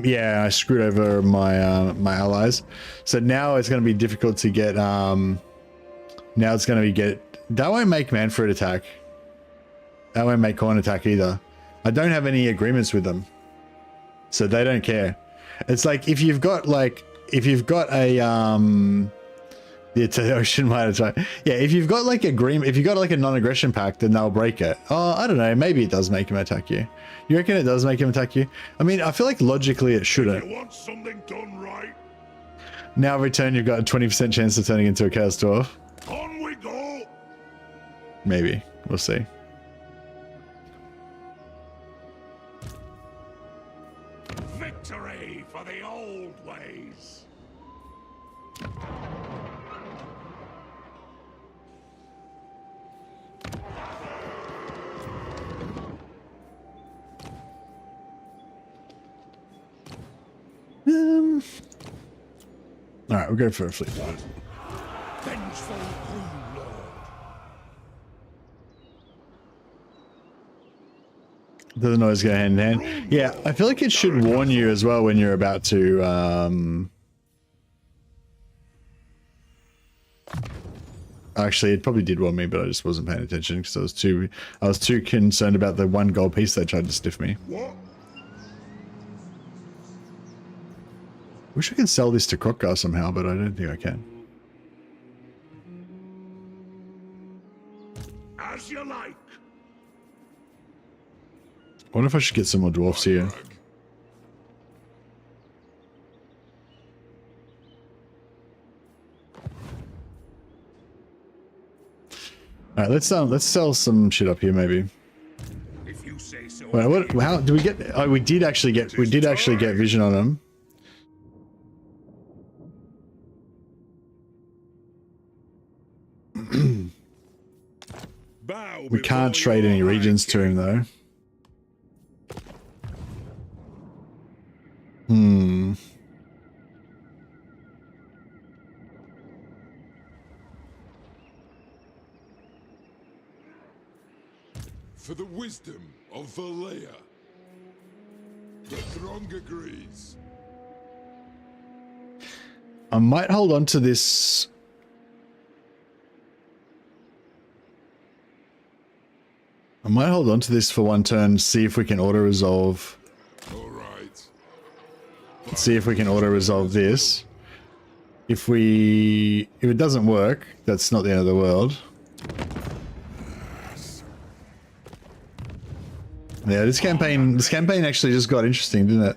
yeah, I screwed over my my allies, so now it's going to be difficult to get. Now it's going to be that won't make Manfred attack. That won't make Corn attack either. I don't have any agreements with them, so they don't care. It's like if you've got a the ocean might attack. Yeah, if you've got like agreement, if you've got like a non-aggression pact, then they'll break it. Oh, I don't know. Maybe it does make him attack you. You reckon it does make him attack you? I mean, I feel like logically it shouldn't. You want something done right? Now every turn you've got a 20% chance of turning into a Chaos Dwarf. On we go. Maybe. We'll see. Victory for the old ways. All right, we'll go for a fleet fight. Vengeful Rune Lord. Doesn't always go hand in hand. Yeah, I feel like it should warn you as well when you're about to. Actually, it probably did warn me, but I just wasn't paying attention because I was too concerned about the 1 gold piece they tried to stiff me. What? Wish I could sell this to Krokgar somehow, but I don't think I can. As you like. I wonder if I should get some more dwarfs here. All right, let's sell some shit up here maybe. If you say so. Wait, what? How do we get? Oh, we did actually get vision on them. We can't trade any regions to him though. For the wisdom of Valea. The throng agrees. I might hold on to this. I might hold on to this for 1 turn, see if we can auto-resolve. Alright. See if we can auto-resolve this. If it doesn't work, that's not the end of the world. Yeah, this campaign actually just got interesting, didn't it?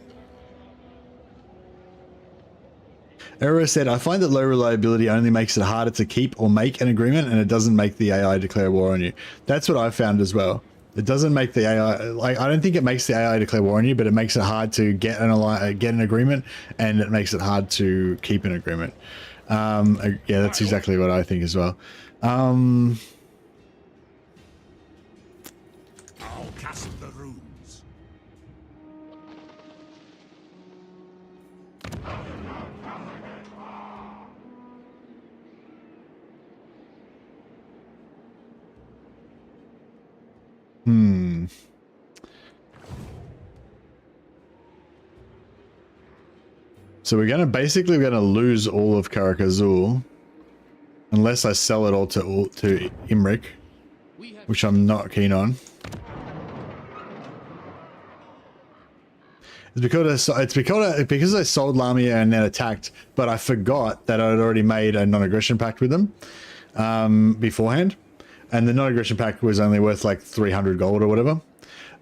Error said, I find that low reliability only makes it harder to keep or make an agreement, and it doesn't make the AI declare war on you. That's what I found as well. It doesn't make the AI, like, I don't think it makes the AI declare war on you, but it makes it hard to get an agreement, and it makes it hard to keep an agreement. Yeah, that's exactly what I think as well. I'll cast the runes. So we're gonna lose all of Karag Azul unless I sell it all to Imrik, which I'm not keen on. It's because I sold Lamia and then attacked, but I forgot that I'd already made a non-aggression pact with them beforehand, and the non-aggression pact was only worth like 300 gold or whatever.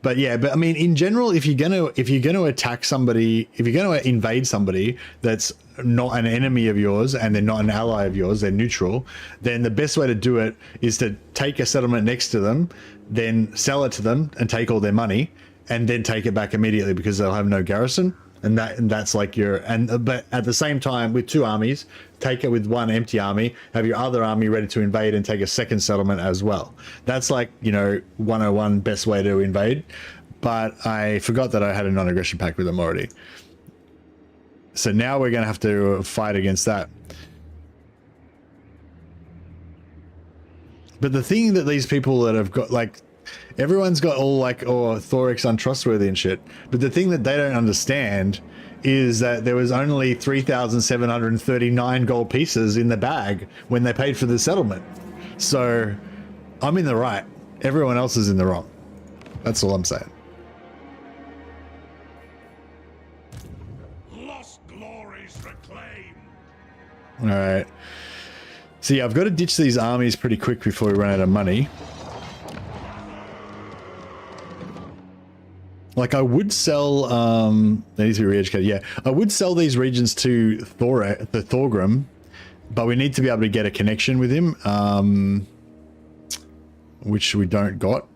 But yeah, I mean, in general, if you're gonna attack somebody, if you're gonna invade somebody that's not an enemy of yours and they're not an ally of yours, they're neutral, then the best way to do it is to take a settlement next to them, then sell it to them and take all their money, and then take it back immediately because they'll have no garrison. And that's like but at the same time, with two armies, take it with one empty army, have your other army ready to invade and take a second settlement as well. That's like, 101 best way to invade. But I forgot that I had a non-aggression pact with them already. So now we're going to have to fight against that. But the thing that these people that have got, like, everyone's got all like, oh, Thorek's untrustworthy and shit. But the thing that they don't understand is that there was only 3,739 gold pieces in the bag when they paid for the settlement. So I'm in the right. Everyone else is in the wrong. That's all I'm saying. Lost glories reclaimed. All right. See, I've got to ditch these armies pretty quick before we run out of money. Like, I would sell, they need to be re-educated, yeah. I would sell these regions to Thorgrim, but we need to be able to get a connection with him, which we don't got.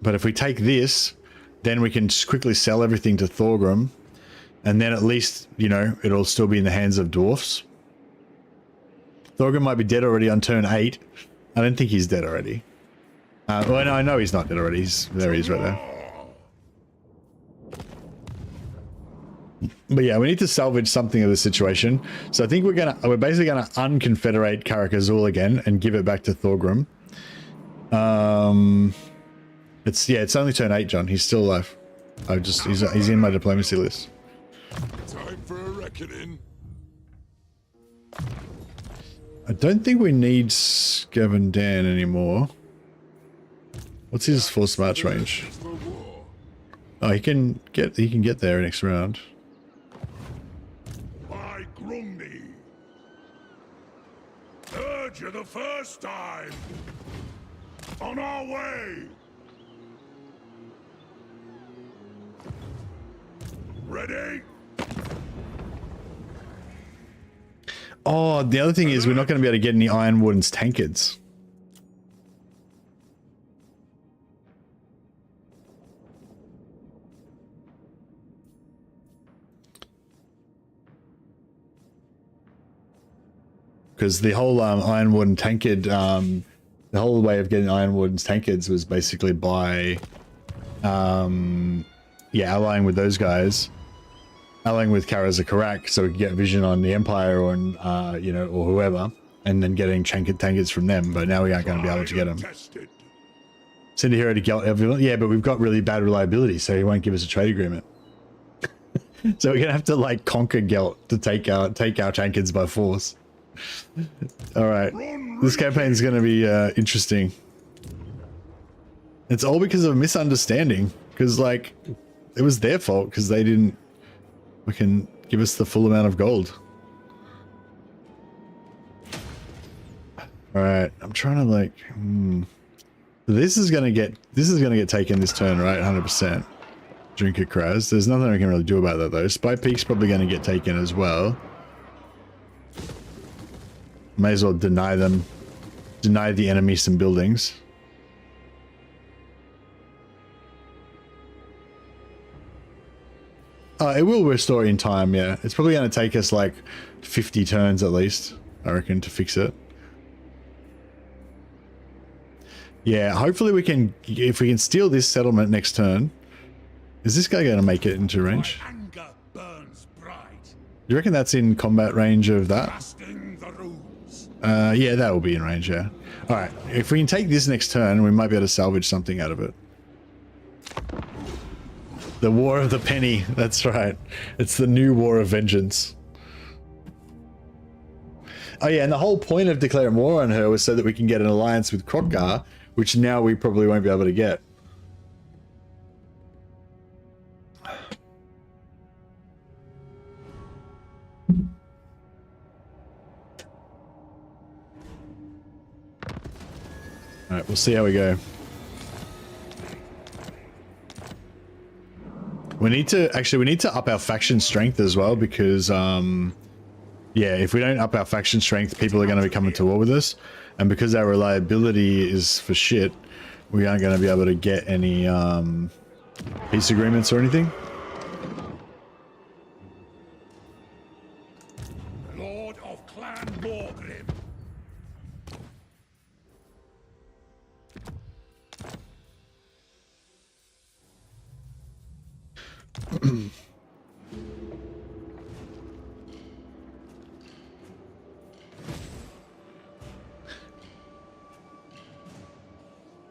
But if we take this, then we can just quickly sell everything to Thorgrim, and then at least, it'll still be in the hands of dwarfs. Thorgrim might be dead already on turn 8. I don't think he's dead already. Well, no, I know he's not dead already. There he is right there. But yeah, we need to salvage something of the situation. So I think we're basically gonna unconfederate Karag Azul again and give it back to Thorgrim. It's only turn 8, John. He's still alive. He's in my diplomacy list. Time for a reckoning. I don't think we need Scaven Dan anymore. What's his force march range? Oh, he can get there next round. By Grumby. Urge you the first time. On our way. Ready? Oh, the other thing is we're not going to be able to get any Iron Warden's tankards. Because the whole Iron Warden tankard, the whole way of getting Iron Warden's tankards was basically by, allying with those guys, allying with Karag, so we could get vision on the Empire or, or whoever, and then getting tankards from them. But now we aren't going to be able to get them. Send a hero to Gelt everyone. Yeah, but we've got really bad reliability, so he won't give us a trade agreement. So we're gonna have to like conquer Gelt to take our tankards by force. All right, this campaign is going to be interesting. It's all because of a misunderstanding, because like it was their fault because they didn't fucking give us the full amount of gold. All right, I'm trying to like This is gonna get taken this turn, right? 100%. Drinker Kraz. There's nothing we can really do about that though. Spy Peak's probably gonna get taken as well. May as well deny the enemy some buildings. It will restore in time, yeah. It's probably going to take us like 50 turns at least, I reckon, to fix it. Yeah, hopefully we can, if we can steal this settlement next turn. Is this guy going to make it into range? Anger burns bright. You reckon that's in combat range of that? Casting the runes. Yeah, that will be in range, yeah. Alright, if we can take this next turn, we might be able to salvage something out of it. The War of the Penny, that's right. It's the new War of Vengeance. Oh yeah, and the whole point of declaring war on her was so that we can get an alliance with Krogar, which now we probably won't be able to get. Alright, we'll see how we go. We need to up our faction strength as well because, yeah, if we don't up our faction strength, people are going to be coming to war with us. And because our reliability is for shit, we aren't going to be able to get any peace agreements or anything. Lord of Clan Morgrim.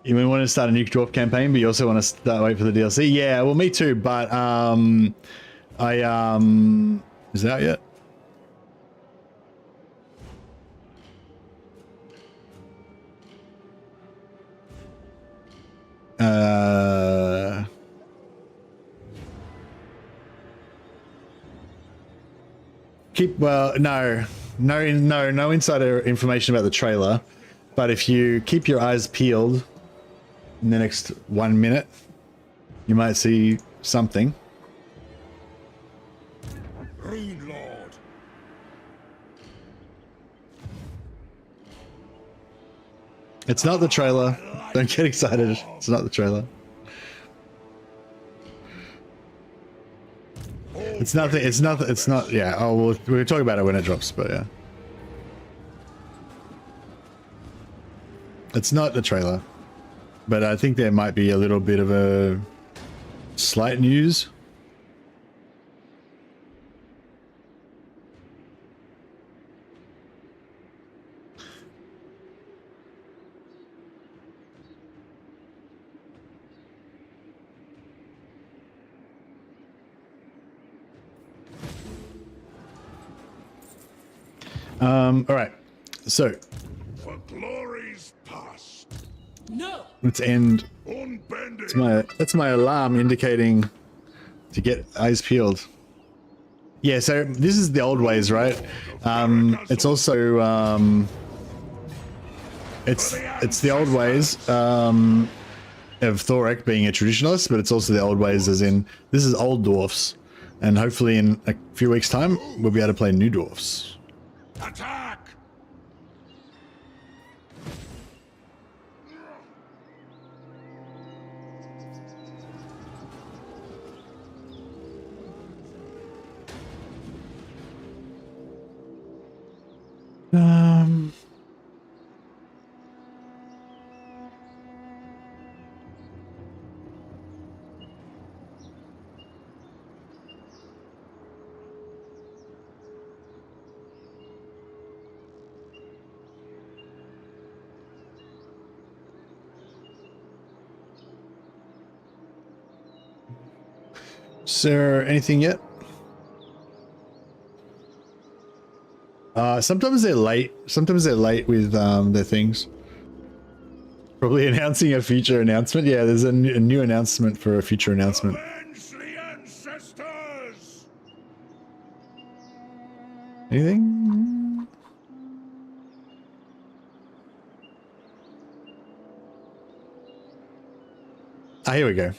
You may want to start a new Dwarf campaign, but you also want to wait for the DLC. Yeah, well, me too. But is it out yet? No insider information about the trailer. But if you keep your eyes peeled in the next 1 minute, you might see something. Rune Lord. It's not the trailer. Don't get excited. It's not the trailer. It's nothing. It's nothing. It's not. Yeah. Oh, we'll talk about it when it drops. But yeah, it's not the trailer. But I think there might be a little bit of a slight news. All right, so For glories past. No! let's end. Unbending. That's my alarm indicating to get eyes peeled. Yeah, so this is the old ways, right? It's also it's the old ways of Thorek being a traditionalist, but it's also the old ways as in this is old dwarfs, and hopefully in a few weeks' time we'll be able to play new dwarfs. Attack! Sir, anything yet? Sometimes they're late. Sometimes they're late with their things. Probably announcing a future announcement. Yeah, there's a new announcement for a future announcement. Avenge the ancestors! Anything? Here we go.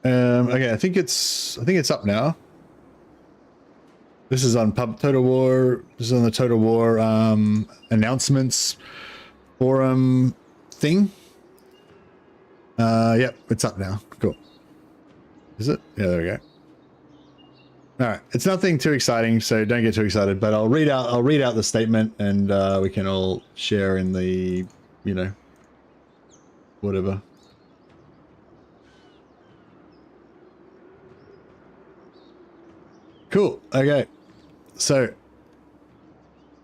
Okay, I think it's up now. This is on Total War. This is on the Total War announcements forum thing. Yep, it's up now. Cool. Is it? Yeah, there we go. All right, it's nothing too exciting, so don't get too excited. But I'll read out the statement, and we can all share in the, you know, whatever. Cool. Okay. So,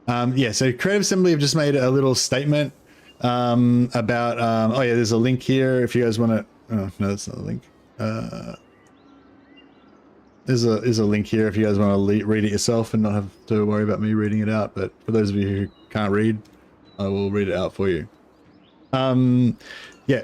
yeah. So Creative Assembly have just made a little statement about. Oh yeah, there's a link here if you guys want to. Oh no, that's not a link. There's a link here if you guys want to read it yourself and not have to worry about me reading it out. But for those of you who can't read, I will read it out for you. Yeah.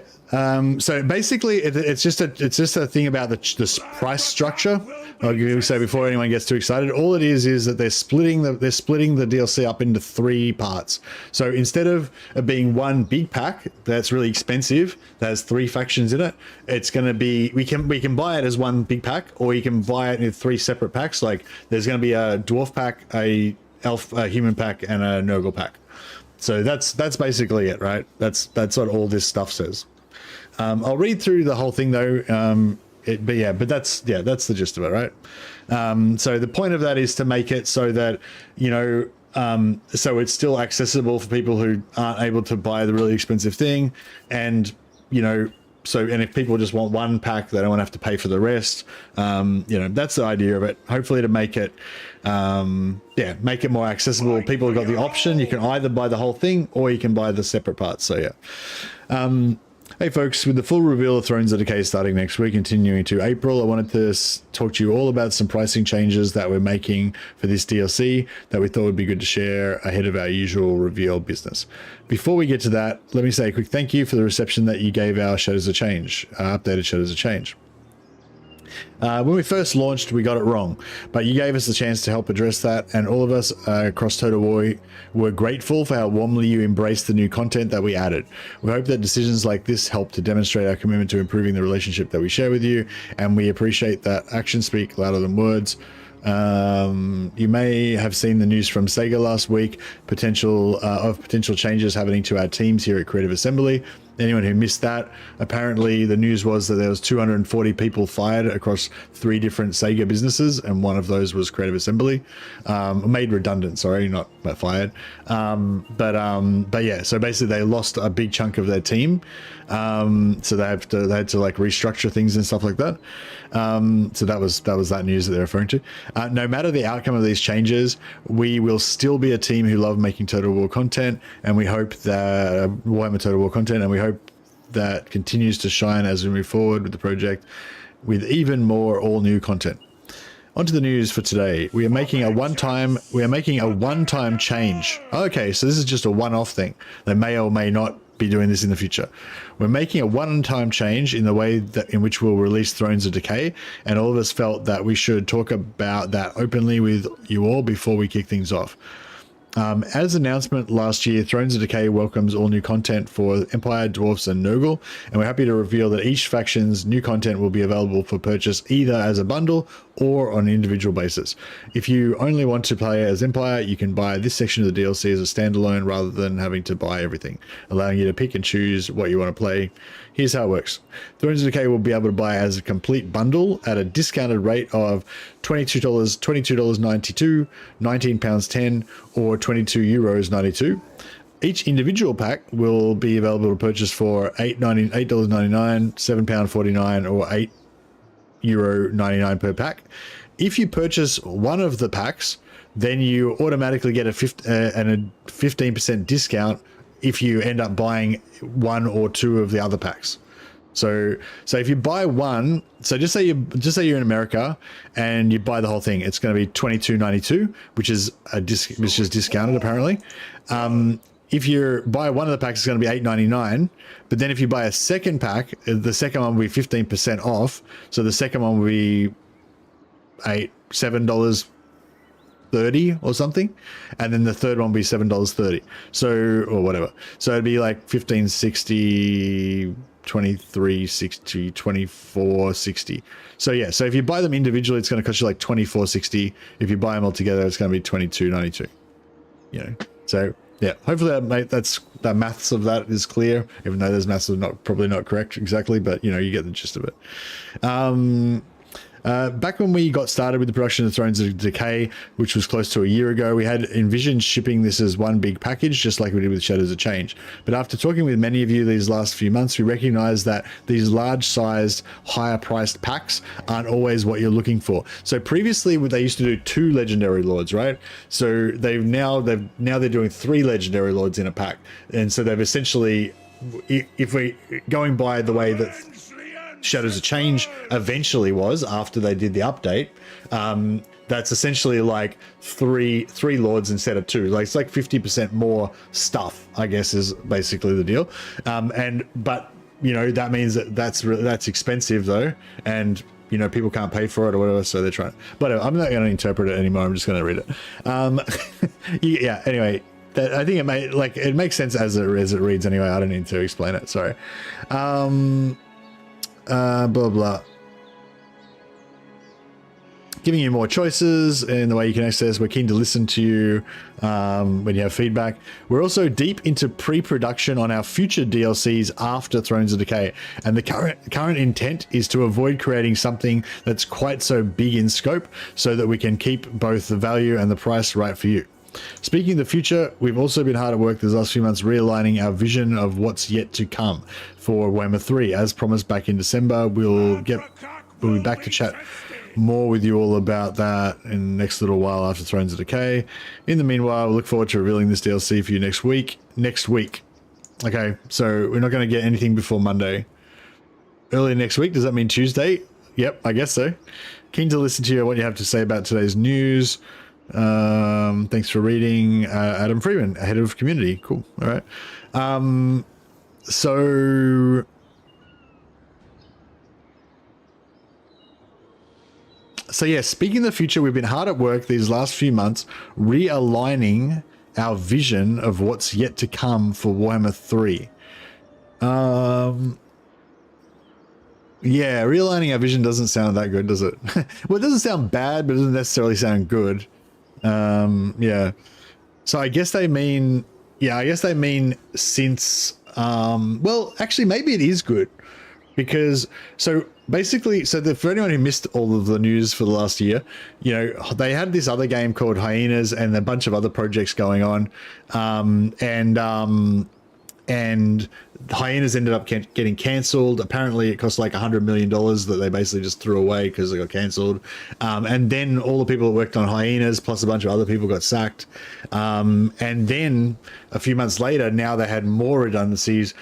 So basically, it's just a thing about the price structure. I'll say before anyone gets too excited, all it is that they're splitting the DLC up into 3 parts. So instead of it being one big pack that's really expensive, that has 3 factions in it, it's going to be we can buy it as one big pack, or you can buy it in 3 separate packs. Like there's going to be a dwarf pack, a elf, a human pack, and a Nurgle pack. So that's basically it, right? That's what all this stuff says. I'll read through the whole thing though. But that's the gist of it, right? So the point of that is to make it so that, you know, so it's still accessible for people who aren't able to buy the really expensive thing, and you know, and if people just want one pack, they don't want to have to pay for the rest. You know, that's the idea of it. Hopefully to make it, make it more accessible. People have got the option. You can either buy the whole thing or you can buy the separate parts. So yeah. Hey folks, with the full reveal of Thrones of Decay starting next week, continuing to April, I wanted to talk to you all about some pricing changes that we're making for this DLC that we thought would be good to share ahead of our usual reveal business. Before we get to that, let me say a quick thank you for the reception that you gave our Shadows of Change, updated Shadows of Change. When we first launched, we got it wrong, but you gave us the chance to help address that, and all of us across Total War were grateful for how warmly you embraced the new content that we added. We hope that decisions like this help to demonstrate our commitment to improving the relationship that we share with you, and we appreciate that actions speak louder than words. You may have seen the news from Sega last week, potential changes happening to our teams here at Creative Assembly. Anyone who missed that, apparently the news was that there was 240 people fired across 3 different Sega businesses, and one of those was Creative Assembly. Made redundant, sorry, not fired. But yeah, so basically they lost a big chunk of their team. So they had to like restructure things and stuff like that. So that was that news that they're referring to. No matter the outcome of these changes, we will still be a team who love making Total War content, and we hope that Warhammer Total War content, and we hope that continues to shine as we move forward with the project with even more all new content. Onto the news for today. We are making a one-time change. Okay, so this is just a one-off thing. They may or may not be doing this in the future. We're making a one-time change in the way that in which we'll release Thrones of Decay, and all of us felt that we should talk about that openly with you all before we kick things off. As announcement last year, Thrones of Decay welcomes all new content for Empire, Dwarfs, and Nurgle, and we're happy to reveal that each faction's new content will be available for purchase either as a bundle or on an individual basis. If you only want to play as Empire, you can buy this section of the DLC as a standalone rather than having to buy everything, allowing you to pick and choose what you want to play. Here's how it works. Thrones of Decay will be able to buy as a complete bundle at a discounted rate of $22, $22.92, £19.10, or €22.92. Each individual pack will be available to purchase for $8.99, £7.49, or €8.99 per pack. If you purchase one of the packs, then you automatically get a 15% discount if you end up buying 1 or 2 of the other packs. So if you buy one, so just say you're in America and you buy the whole thing, it's going to be $22.92, which is discounted apparently. if you buy one of the packs, it's going to be $8.99. But then if you buy a second pack, the second one will be 15% off. So the second one will be $7.30 or something, and then the third one will be $7.30. So, or whatever. So it'd be like $15.60, $23.60, $24.60. So yeah, so if you buy them individually, it's going to cost you like $24.60. If you buy them all together, it's going to be $22.92. You know, so yeah, hopefully that maths of that is clear, even though those maths are probably not correct exactly, but you know, you get the gist of it. Back when we got started with the production of Thrones of Decay, which was close to a year ago, we had envisioned shipping this as one big package, just like we did with Shadows of Change. But after talking with many of you these last few months, we recognized that these large-sized, higher-priced packs aren't always what you're looking for. So previously, they used to do 2 Legendary Lords, right? So now they're doing 3 Legendary Lords in a pack, and so they've essentially, if we going by the way that Shadows of Change eventually was after they did the update, that's essentially like three lords instead of 2. Like it's like 50% more stuff, I guess, is basically the deal. But you know, that means that's expensive though, and you know, people can't pay for it or whatever, so they're trying. But I'm not going to interpret it anymore. I'm just going to read it. Yeah. Anyway. I think it makes sense as it reads anyway. I don't need to explain it. Sorry. Blah blah. Giving you more choices in the way you can access. We're keen to listen to you when you have feedback. We're also deep into pre-production on our future DLCs after Thrones of Decay, and the current intent is to avoid creating something that's quite so big in scope, so that we can keep both the value and the price right for you. Speaking of the future, we've also been hard at work these last few months realigning our vision of what's yet to come for Warhammer 3. As promised back in December, we'll be back to chat more with you all about that in the next little while after Thrones of Decay. In the meanwhile, we look forward to revealing this DLC for you next week. Okay, so we're not going to get anything before Monday. Early next week, does that mean Tuesday? Yep, I guess so. Keen to listen to you, what you have to say about today's news. Thanks for reading. Adam Freeman, head of community. Cool. All right. So yeah, speaking of the future, we've been hard at work these last few months realigning our vision of what's yet to come for Warhammer 3. Yeah, realigning our vision doesn't sound that good, does it? Well, it doesn't sound bad, but it doesn't necessarily sound good. Yeah. So I guess they mean, since, well, actually, maybe it is good because, so basically, for anyone who missed all of the news for the last year, you know, they had this other game called Hyenas and a bunch of other projects going on. And Hyenas ended up getting cancelled. Apparently it cost like $100 million that they basically just threw away because they got cancelled. And then all the people that worked on Hyenas plus a bunch of other people got sacked. And then a few months later, now they had more redundancies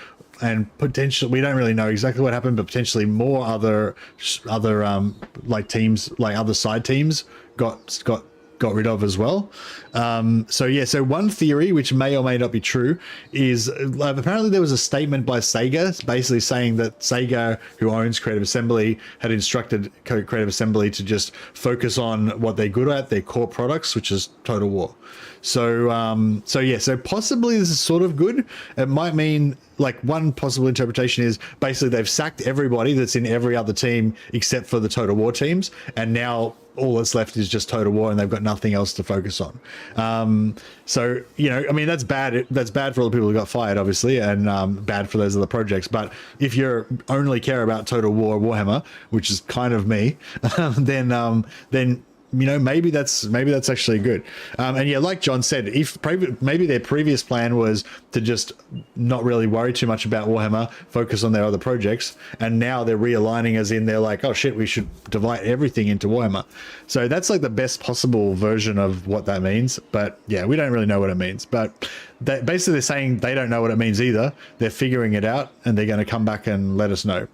and potentially, we don't really know exactly what happened, but potentially more other like teams, like other side teams got rid of as well. So yeah, so one theory, which may or may not be true, is apparently there was a statement by Sega basically saying that Sega, who owns Creative Assembly, had instructed Creative Assembly to just focus on what they're good at, their core products, which is Total War. So yeah, so possibly this is sort of good. It might mean, like, one possible interpretation is basically they've sacked everybody that's in every other team except for the Total War teams, and now all that's left is just Total War, and they've got nothing else to focus on. So, you know, I mean, that's bad. That's bad for all the people who got fired, obviously, and bad for those other projects. But if you only care about Total War Warhammer, which is kind of me, then you know, maybe that's actually good. And yeah, like John said, if maybe their previous plan was to just not really worry too much about Warhammer, focus on their other projects, and now they're realigning, as in they're like, oh shit, we should divide everything into Warhammer. So that's like the best possible version of what that means. But yeah, we don't really know what it means. But basically they're saying they don't know what it means either. They're figuring it out, and they're going to come back and let us know.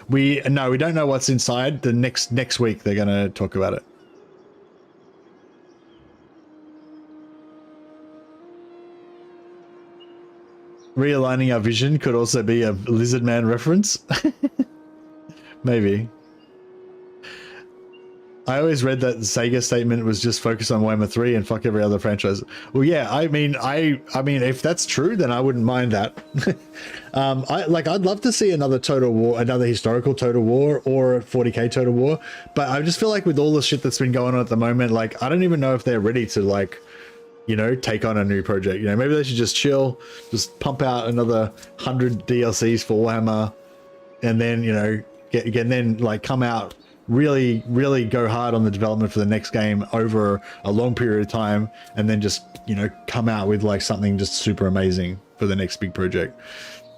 We don't know what's inside. The next week they're going to talk about it. realigning our vision could also be a Lizard Man reference. Maybe. I always read that the Sega statement was just focused on Warhammer 3 and fuck every other franchise. Well, yeah, I mean, if that's true, then I wouldn't mind that. I'd love to see another Total War, another historical Total War, or 40k Total War. But I just feel like with all the shit that's been going on at the moment, like, I don't even know if they're ready to, like, you know, take on a new project. You know, maybe they should just chill, just pump out another 100 DLCs for Warhammer, and then, you know, then like come out, really go hard on the development for the next game over a long period of time, and then just, you know, come out with like something just super amazing for the next big project.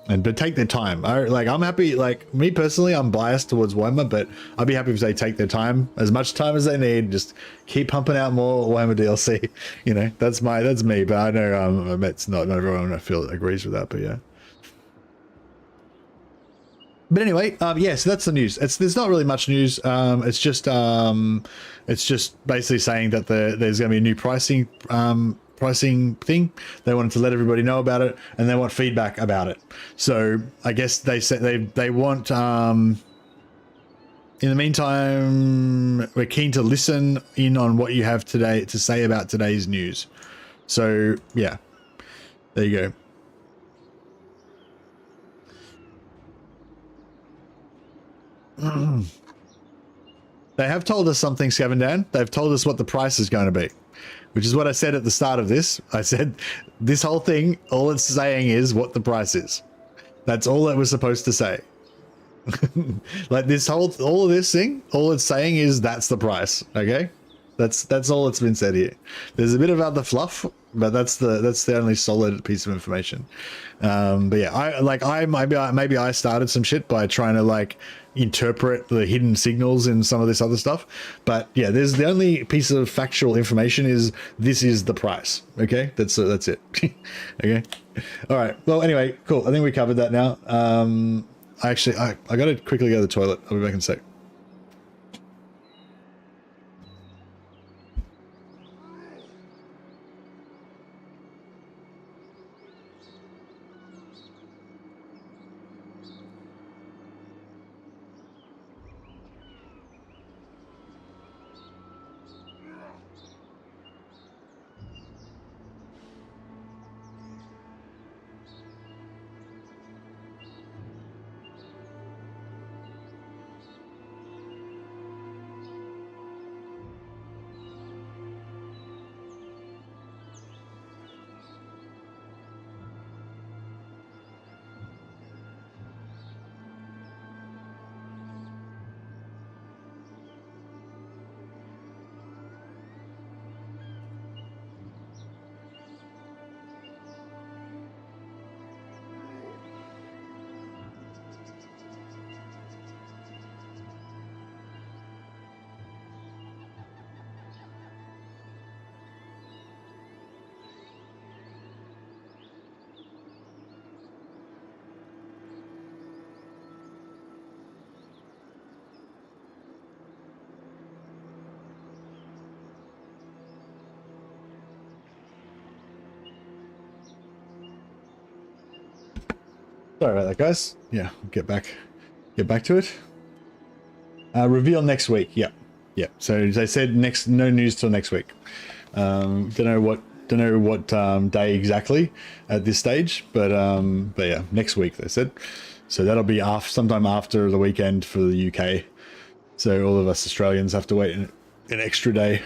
But take their time. I'm happy, like, me personally, I'm biased towards Warhammer, but I'd be happy if they take their time, as much time as they need, just keep pumping out more Warhammer DLC. You know, that's me, but I know it's not everyone I feel agrees with that, but yeah. But anyway, yeah, so that's the news. There's not really much news. It's just basically saying that there's going to be a new pricing thing. They wanted to let everybody know about it, and they want feedback about it. So I guess they said they want. In the meantime, we're keen to listen in on what you have today to say about today's news. So yeah, there you go. They have told us something, Scavendan. They've told us what the price is going to be, which is what I said at the start of this. I said this whole thing, all it's saying is what the price is. That's all it was supposed to say. Like all of this thing, all it's saying is that's the price. Okay, that's all it's been said here. There's a bit of other fluff, but that's the only solid piece of information. But yeah, maybe I started some shit by trying to like interpret the hidden signals in some of this other stuff, but yeah, there's the only piece of factual information is this is the price. Okay, that's it. Okay, all right, well, anyway, cool. I think we covered that now. I gotta quickly go to the toilet. I'll be back in a sec. Sorry about that, guys. Yeah, get back to it. Reveal next week. Yep. So they said no news till next week. Don't know what day exactly at this stage, but yeah, next week they said. So that'll be sometime after the weekend for the UK. So all of us Australians have to wait an extra day.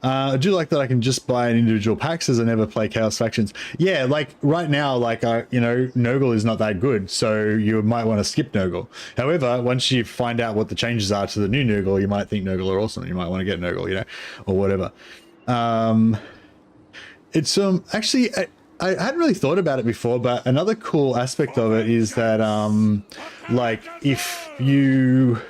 I do like that I can just buy an individual packs as I never play Chaos Factions. Yeah, like right now, like Nurgle is not that good, so you might want to skip Nurgle. However, once you find out what the changes are to the new Nurgle, you might think Nurgle are awesome. You might want to get Nurgle, you know, or whatever. It's actually I hadn't really thought about it before, but another cool aspect of it is that like if you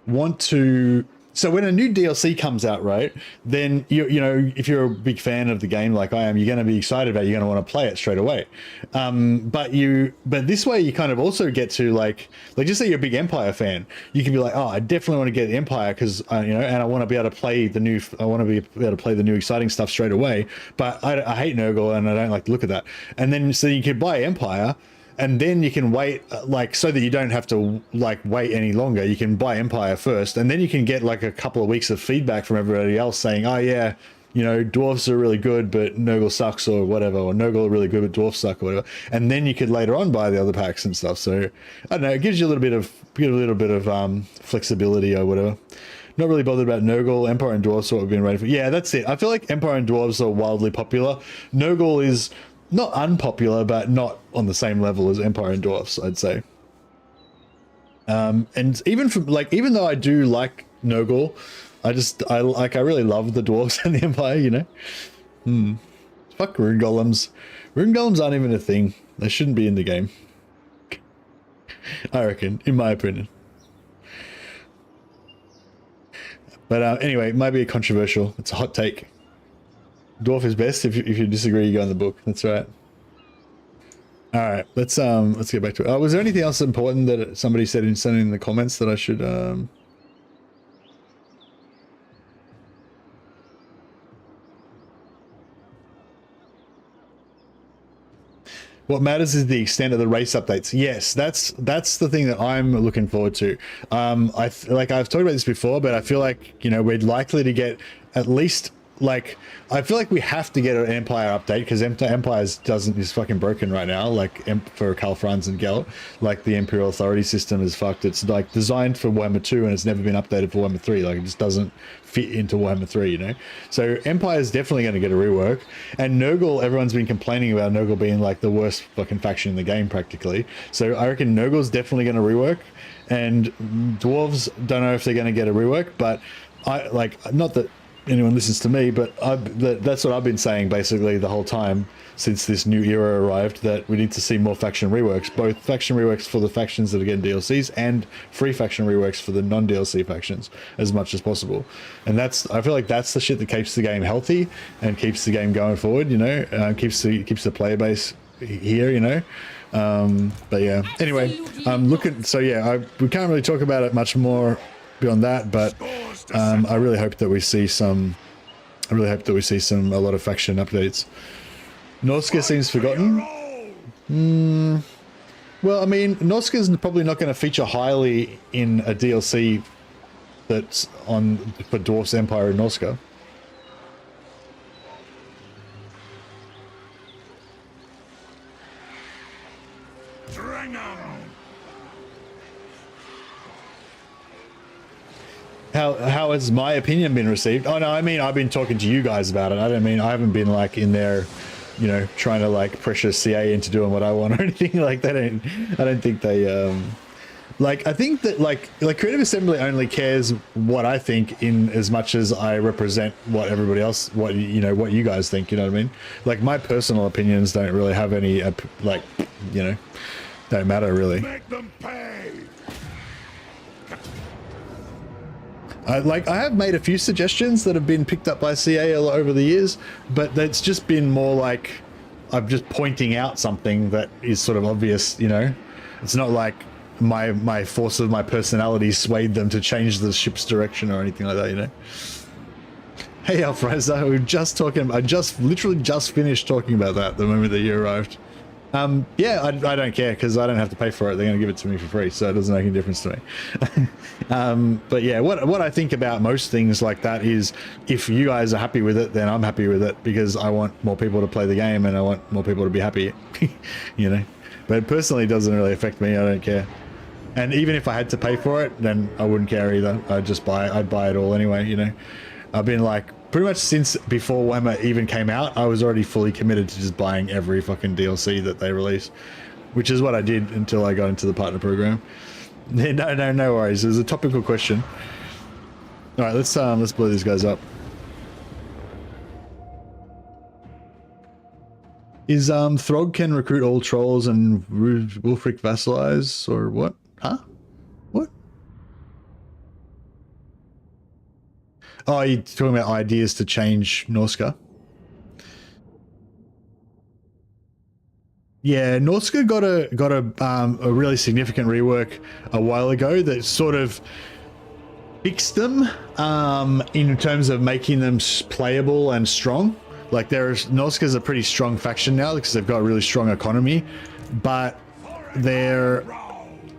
want to So when a new DLC comes out, right, then you know, if you're a big fan of the game like I am, you're going to be excited about it, you're going to want to play it straight away. But this way you kind of also get to like just say you're a big Empire fan, you can be like, oh, I definitely want to get Empire because you know, and I want to be able to play the new, exciting stuff straight away. But I hate Nurgle and I don't like to look at that. And then so you could buy Empire. And then you can wait, like, so that you don't have to, like, wait any longer. You can buy Empire first, and then you can get, like, a couple of weeks of feedback from everybody else saying, oh, yeah, you know, Dwarves are really good, but Nurgle sucks or whatever, or Nurgle are really good, but Dwarves suck or whatever. And then you could later on buy the other packs and stuff. So, I don't know, it gives you a little bit of flexibility or whatever. Not really bothered about Nurgle. Empire and Dwarves are what we've been waiting for. Yeah, that's it. I feel like Empire and Dwarves are wildly popular. Nurgle is not unpopular, but not on the same level as Empire and Dwarfs, I'd say. And even from even though I do like Nurgle, I really love the Dwarfs and the Empire, you know. Fuck Rune Golems. Rune Golems aren't even a thing. They shouldn't be in the game, I reckon, in my opinion. But anyway, it might be controversial. It's a hot take. Dwarf is best. If you disagree, you go in the book. That's right. All right, let's get back to it. Was there anything else important that somebody said in the comments that I should? What matters is the extent of the race updates. Yes, that's the thing that I'm looking forward to. I've talked about this before, but I feel like, you know, we're likely to get at least. Like, I feel like we have to get an Empire update because Empire is fucking broken right now. Like for Karl Franz and Gelt, like the Imperial Authority system is fucked. It's like designed for Warhammer 2 and it's never been updated for Warhammer 3. Like it just doesn't fit into Warhammer 3, you know. So Empire is definitely going to get a rework. And Nurgle, everyone's been complaining about Nurgle being like the worst fucking faction in the game practically. So I reckon Nurgle's definitely going to rework. And Dwarves, don't know if they're going to get a rework, but I like not that anyone listens to me, but that's what I've been saying basically the whole time since this new era arrived, that we need to see more faction reworks, both faction reworks for the factions that are getting DLCs and free faction reworks for the non-DLC factions as much as possible. And I feel like that's the shit that keeps the game healthy and keeps the game going forward, you know, keeps the player base here, you know. But yeah, anyway, we can't really talk about it much more beyond that, but I really hope that we see a lot of faction updates. Norska seems forgotten. Well, I mean, Norska is probably not going to feature highly in a DLC that's for Dwarf's Empire in Norska. How has my opinion been received? Oh no, I mean, I've been talking to you guys about it. I haven't been like in there, you know, trying to like pressure CA into doing what I want or anything like that. I don't think they like, I think that like Creative Assembly only cares what I think in as much as I represent what everybody else, what you guys think, you know what I mean? Like my personal opinions don't really have any like, you know, don't matter really. Make them pay. I have made a few suggestions that have been picked up by CA over the years, but it's just been more like I'm just pointing out something that is sort of obvious, you know. It's not like my force of my personality swayed them to change the ship's direction or anything like that, you know. Hey Alfreza, I literally just finished talking about that the moment that you arrived. Yeah, I don't care because I don't have to pay for it. They're going to give it to me for free, so it doesn't make any difference to me. But yeah, what I think about most things like that is if you guys are happy with it, then I'm happy with it because I want more people to play the game and I want more people to be happy, you know. But personally, it doesn't really affect me. I don't care. And even if I had to pay for it, then I wouldn't care either. I'd buy it all anyway, you know. I've been like, pretty much since before Warhammer even came out, I was already fully committed to just buying every fucking DLC that they release, which is what I did until I got into the partner program. No worries. It was a topical question. All right, let's blow these guys up. Is Throg can recruit all trolls and Wulfric vassalize or what? Huh? What? Oh, you're talking about ideas to change Norska? Yeah, Norska got a really significant rework a while ago that sort of fixed them in terms of making them playable and strong. Like Norska's a pretty strong faction now because they've got a really strong economy, but they're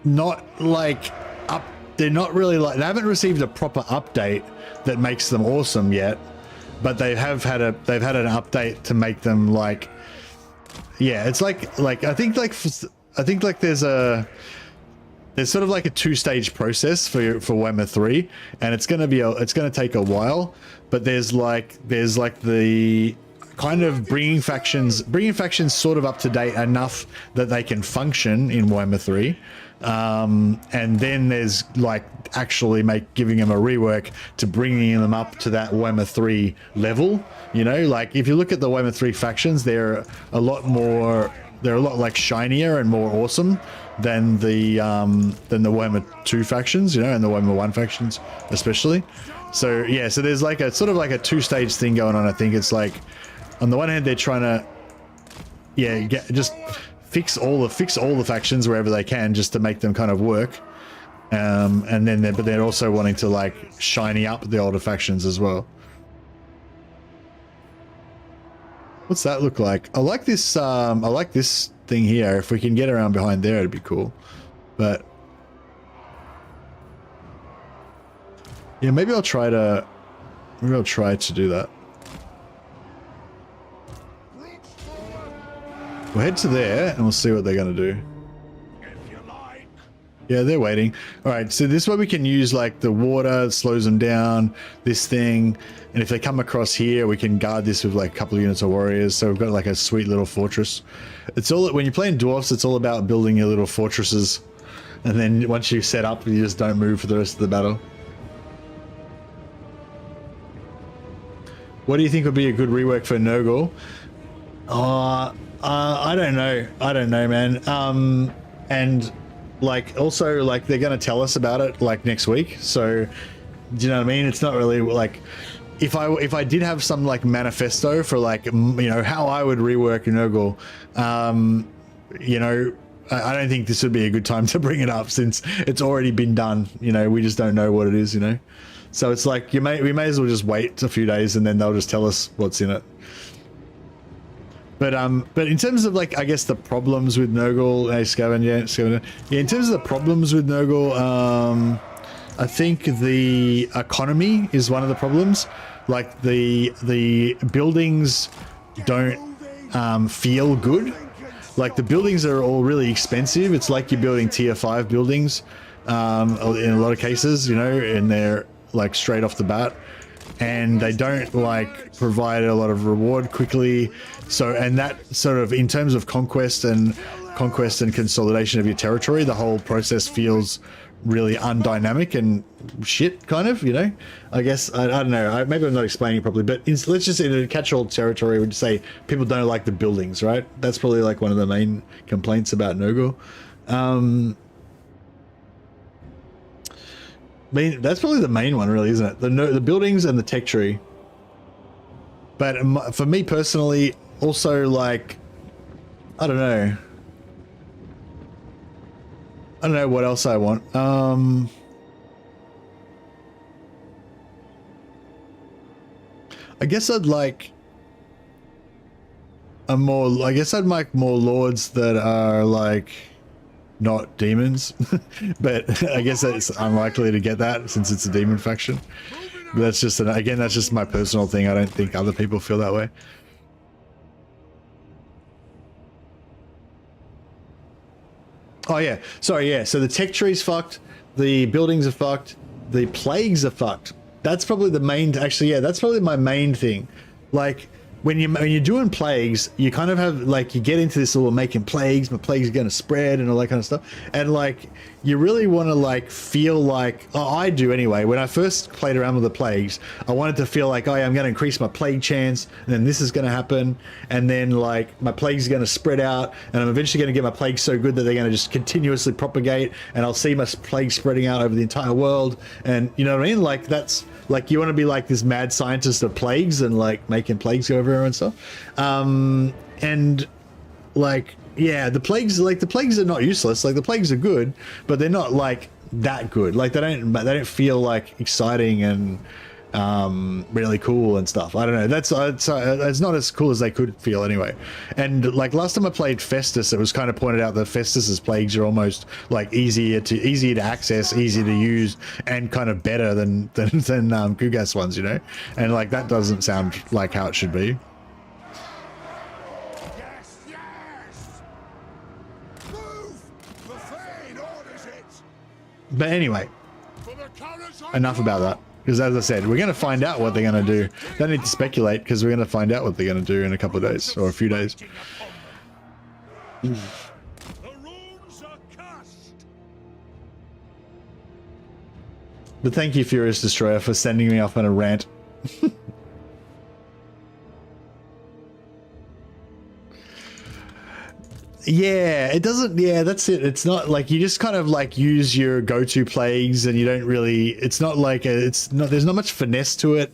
not like up. They're not really like, they haven't received a proper update that makes them awesome yet, but they've had an update to make them like, yeah, it's like I think like there's sort of like a two-stage process for Warhammer 3, and it's gonna take a while, but there's like the kind of bringing factions sort of up to date enough that they can function in Warhammer 3. And then there's like actually giving them a rework to bringing them up to that Warhammer 3 level. You know, like if you look at the Warhammer 3 factions, they're a lot like shinier and more awesome than the Warhammer 2 factions, you know, and the Warhammer 1 factions especially. So yeah, so there's like a sort of like a two-stage thing going on. I think it's like, on the one hand, they're trying to, yeah, just fix all the factions wherever they can, just to make them kind of work, and then but they're also wanting to like shiny up the older factions as well. What's that look like? I like this. I like this thing here. If we can get around behind there, it'd be cool. But yeah, maybe I'll try to do that. We'll head to there and we'll see what they're going to do. Yeah, they're waiting. All right, so this way we can use like the water, slows them down, this thing. And if they come across here, we can guard this with like a couple of units of warriors. So we've got like a sweet little fortress. It's all, when you're playing dwarfs, it's all about building your little fortresses. And then once you set up, you just don't move for the rest of the battle. What do you think would be a good rework for Nurgle? I don't know, man. And like, also, like, they're going to tell us about it like next week. So, do you know what I mean? It's not really like, if I did have some like manifesto for like, you know, how I would rework Nurgle, you know, I don't think this would be a good time to bring it up since it's already been done. You know, we just don't know what it is, you know? So it's like, we may as well just wait a few days and then they'll just tell us what's in it. But in terms of like, I guess the problems with Nurgle, yeah, in terms of the problems with Nurgle, I think the economy is one of the problems. Like the buildings don't feel good. Like the buildings are all really expensive. It's like you're building tier 5 buildings in a lot of cases, you know, and they're like straight off the bat. And they don't like provide a lot of reward quickly. So, and that sort of, in terms of conquest and consolidation of your territory, the whole process feels really undynamic and shit, kind of, you know. I guess I don't know. Maybe I'm not explaining it properly, but let's just, in a catch-all territory, would say people don't like the buildings, right? That's probably like one of the main complaints about Nurgle. I mean, that's probably the main one, really, isn't it? The buildings and the tech tree. But for me personally, also, like, I don't know what else I want. I guess I'd like I'd like more lords that are like not demons, but I guess it's unlikely to get that since it's a demon faction. But that's just again, that's just my personal thing. I don't think other people feel that way. Oh yeah, sorry, yeah. So the tech tree's fucked, the buildings are fucked, the plagues are fucked. That's probably the main, actually, yeah, that's probably my main thing. Like, when you're doing plagues, you kind of have like, you get into this little making plagues, my plagues are going to spread and all that kind of stuff, and like you really want to like feel like, oh, I do anyway. When I first played around with the plagues, I wanted to feel like, oh yeah, I'm going to increase my plague chance, and then this is going to happen, and then like my plagues are going to spread out, and I'm eventually going to get my plagues so good that they're going to just continuously propagate, and I'll see my plagues spreading out over the entire world. And you know what I mean? Like that's like, you want to be like this mad scientist of plagues and like making plagues go everywhere and stuff. And like, yeah, the plagues are not useless. Like the plagues are good, but they're not like that good. Like they don't feel like exciting and really cool and stuff. I don't know. That's it's not as cool as they could feel anyway. And like last time I played Festus, it was kind of pointed out that Festus's plagues are almost like easier to access, easier to use, and kind of better than Gugas ones, you know. And like that doesn't sound like how it should be. Yes, yes! Move! The Fane orders it! But anyway, For the Karag's enough about that. Because as I said, we're going to find out what they're going to do. Don't need to speculate, because we're going to find out what they're going to do in a couple of days, or a few days. The runes are cast. But thank you, Furious Destroyer, for sending me off on a rant. Yeah, it doesn't, yeah, that's it. It's not like you just kind of like use your go-to plagues, and you don't really, it's not like there's not much finesse to it.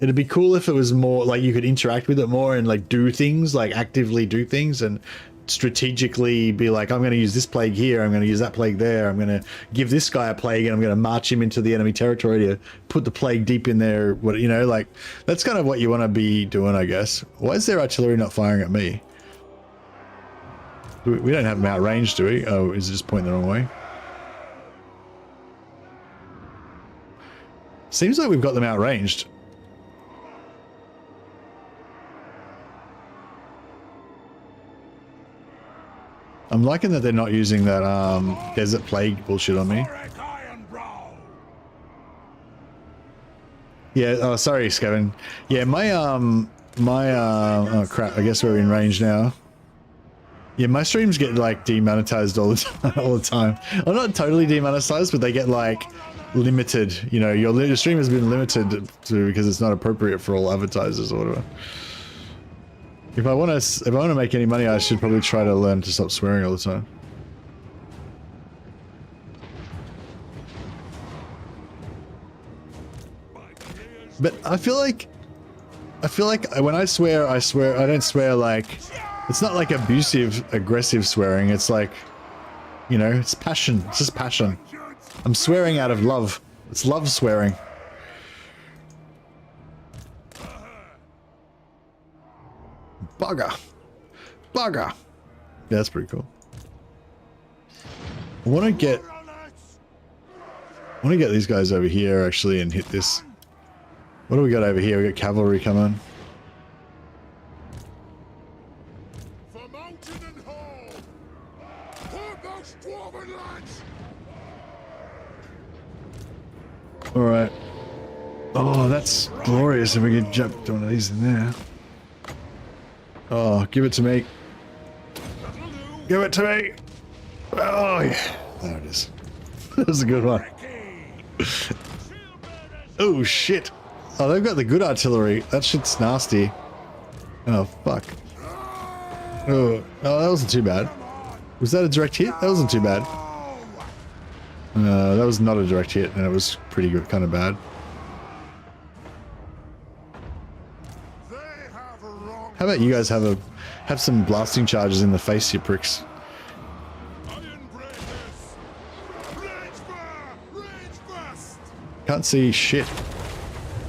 It'd be cool if it was more like you could interact with it more and like do things, like actively do things and strategically be like, I'm going to use this plague here, I'm going to use that plague there, I'm going to give this guy a plague, and I'm going to march him into the enemy territory to put the plague deep in there. What, you know, like that's kind of what you want to be doing, I guess. Why is their artillery not firing at me? We don't have them outranged, do we? Oh, is it just pointing the wrong way? Seems like we've got them outranged. I'm liking that they're not using that desert plague bullshit on me. Thorek Ironbrow. Yeah, oh sorry, Skevin. Yeah, oh crap, I guess we're in range now. Yeah, my streams get like demonetized all the time. Well, not totally demonetized, but they get like limited. You know, your stream has been limited to because it's not appropriate for all advertisers or whatever. If I want to make any money, I should probably try to learn to stop swearing all the time. But I feel like when I swear, I don't swear like, it's not like abusive, aggressive swearing. It's like, you know, it's passion. It's just passion. I'm swearing out of love. It's love swearing. Bugger. Bugger. Yeah, that's pretty cool. I want to get these guys over here actually and hit this. What do we got over here? We got cavalry coming. All right. Oh, that's glorious if we could jump one of these in there. Oh, give it to me. Give it to me. Oh, yeah. There it is. That was a good one. Oh, shit. Oh, they've got the good artillery. That shit's nasty. Oh, fuck. Oh, that wasn't too bad. Was that a direct hit? That wasn't too bad. That was not a direct hit, and it was pretty good, kind of bad. How about you guys have some blasting charges in the face, you pricks? Can't see shit.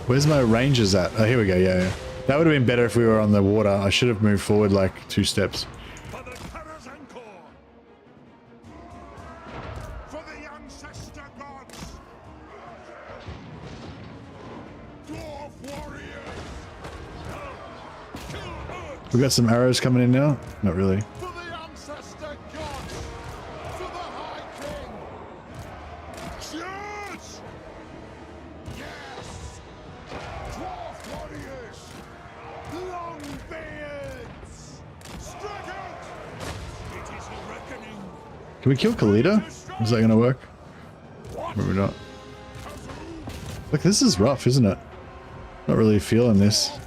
Where's my rangers at? Oh, here we go. Yeah. That would have been better if we were on the water. I should have moved forward like 2 steps. We got some arrows coming in now? Not really. For the ancestor gods! For the High King! Charge! Yes! Dwarf warriors! Long Can we kill Kalita? Is that gonna work? Maybe not. Look, this is rough, isn't it? Not really feeling this.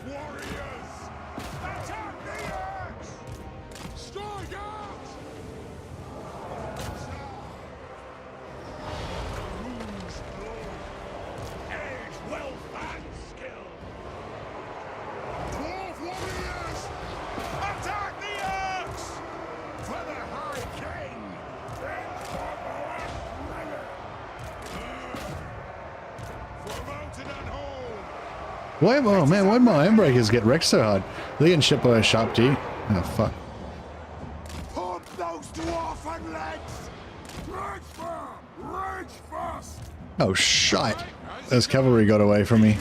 Why, oh man, why'd my Ironbreakers get wrecked so hard? They're getting shit by a sharp G. Oh fuck. Pump those dwarfen legs! Rage fire! Rage fast! Oh shite. Those cavalry got away from me.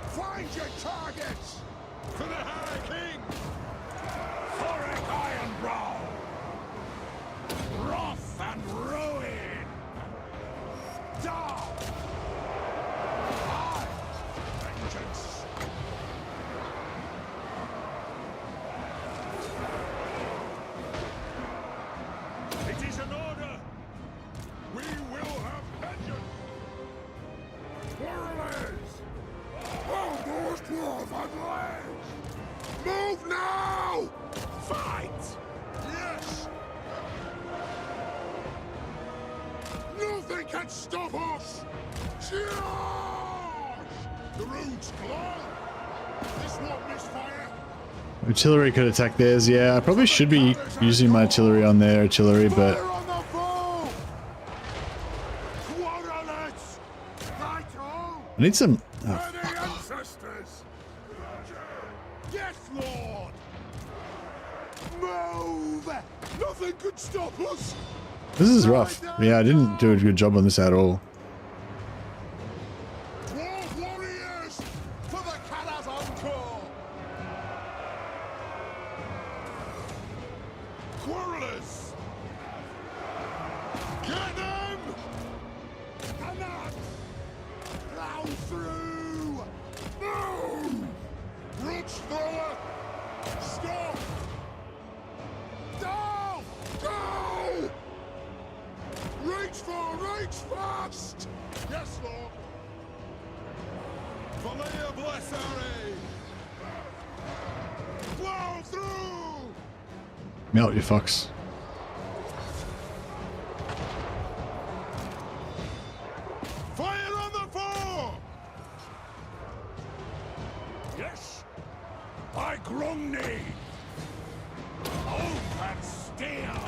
Find your targets! For the High King! Thorek Ironbrow! Wrath and ruin! Down! Vengeance! It is an order! We will have vengeance! Warriors! Oh, those dwarven legs! Move now! Fight! Yes! Nothing can stop us! Charge! The runes glow! This won't misfire! Artillery could attack theirs. Yeah, I probably should be using my artillery on their artillery, but Fire on the foe! Quarterlets! Right home! I need some. Oh, For the ancestors! Yes, Lord! Move! Nothing could stop us! this is rough. Yeah, I didn't do a good job on this at all. Dwarf warriors! For the Karag's encore! Quarrelers! Get them! Cannot! Plow through! Move! Rush thrower! Stop! Down! Go! Reach fast! Yes, Lord! Valia Blessary! Plow through! Melt you fucks. Fire on the foe! Yes! By Grungni! Oak and steel!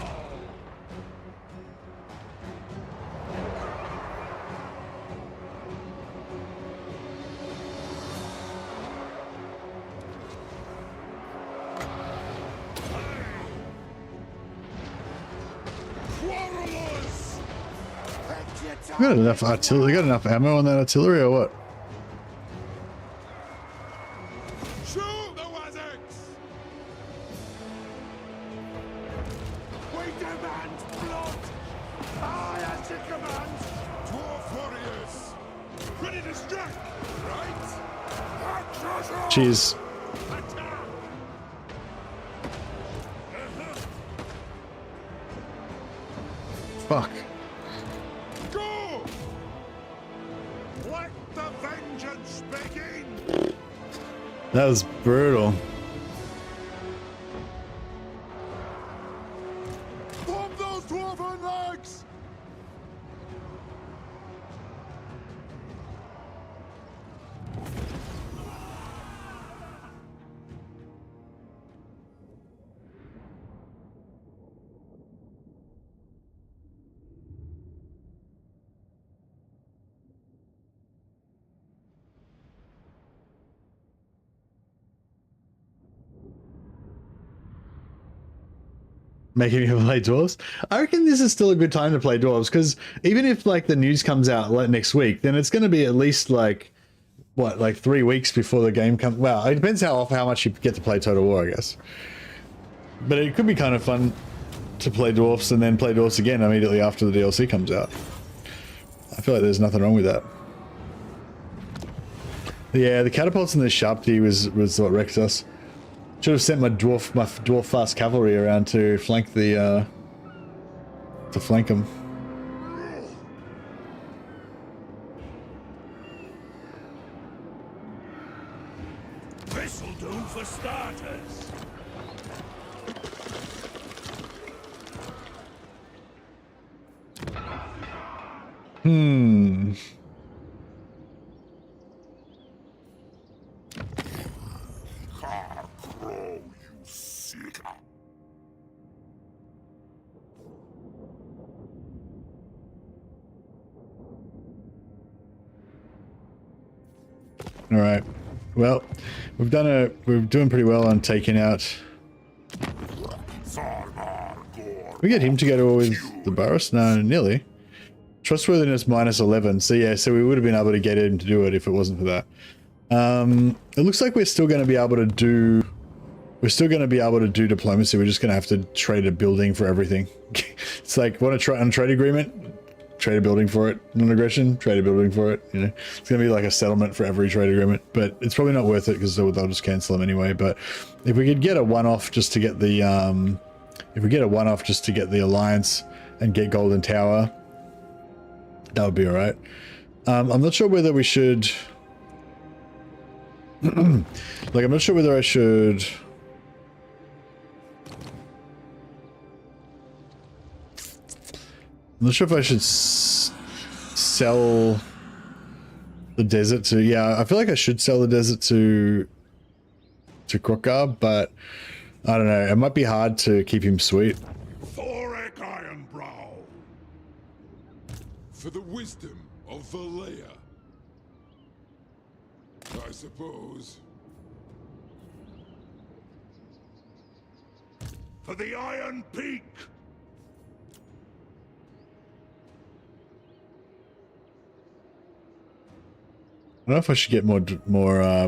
Quarrelers! We got enough artillery. Got enough ammo on that artillery, or what? Shoot the Wazzaks! We demand blood! I am to command! Dwarf warriors! Ready to strike! Right? Cheers. Attack! Fuck. Go! Let the vengeance begin! That was brutal. Bomb those dwarven legs! Making me play dwarves. I reckon this is still a good time to play dwarves, because even if like the news comes out like next week, then it's going to be at least like what, like 3 weeks before the game comes. Well, it depends how much you get to play Total War, I guess. But it could be kind of fun to play dwarves and then play dwarves again immediately after the DLC comes out. I feel like there's nothing wrong with that. Yeah, the catapults and the sharp D was what wrecked us. Should have sent my dwarf fast cavalry around to flank the to flank them. This'll do for starters. Crow, you sick. All right. Well, we're doing pretty well on taking out. We get him to go to war with the Burris? No, nearly. Trustworthiness -11. So yeah, so we would have been able to get him to do it if it wasn't for that. It looks like we're still going to be able to do. We're still going to be able to do diplomacy. We're just going to have to trade a building for everything. It's like, want to try on a trade agreement? Trade a building for it. Non-aggression, trade a building for it. You know, it's going to be like a settlement for every trade agreement, but it's probably not worth it because they'll just cancel them anyway. But if we could get a one-off just to get the, if we get a one-off just to get the alliance and get Golden Tower, that would be all right. I'm not sure whether we should. Like, I'm not sure whether I should. I'm not sure if I should sell the desert to. Yeah, I feel like I should sell the desert to Krokar, but I don't know. It might be hard to keep him sweet. Thorek Ironbrow. For the wisdom of Valea, I suppose. For the Iron Peak. I don't know if I should get more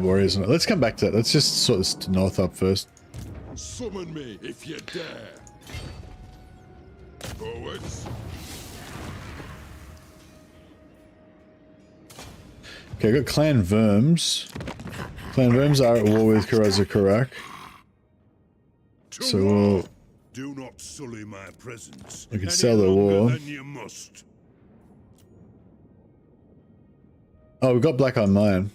warriors on it. Let's come back to that. Let's just sort this north up first. Summon me if you dare. Forwards. Okay, I got Clan Verms. Clan Verms are at war with Karag. So we'll. Do not sully my presence. We can sell the war. Than you must. Oh, we've got Black on Lion.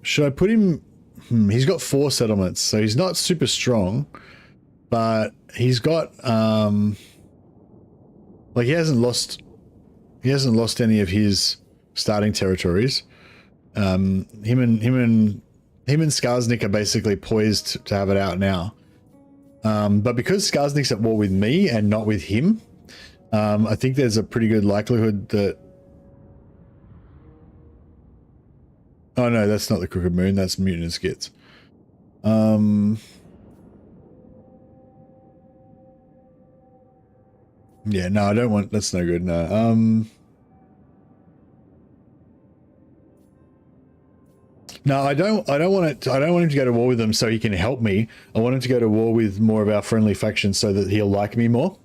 Should I put him? He's got 4 settlements, so he's not super strong, but he's got like he hasn't lost any of his starting territories. Him and Skarsnik are basically poised to have it out now. But because Skarsnik's at war with me and not with him, I think there's a pretty good likelihood that. Oh no, that's not the Crooked Moon, that's Mutant Skits. Yeah, no, I don't want, that's no good, no. No, I don't want him to go to war with them so he can help me. I want him to go to war with more of our friendly factions so that he'll like me more.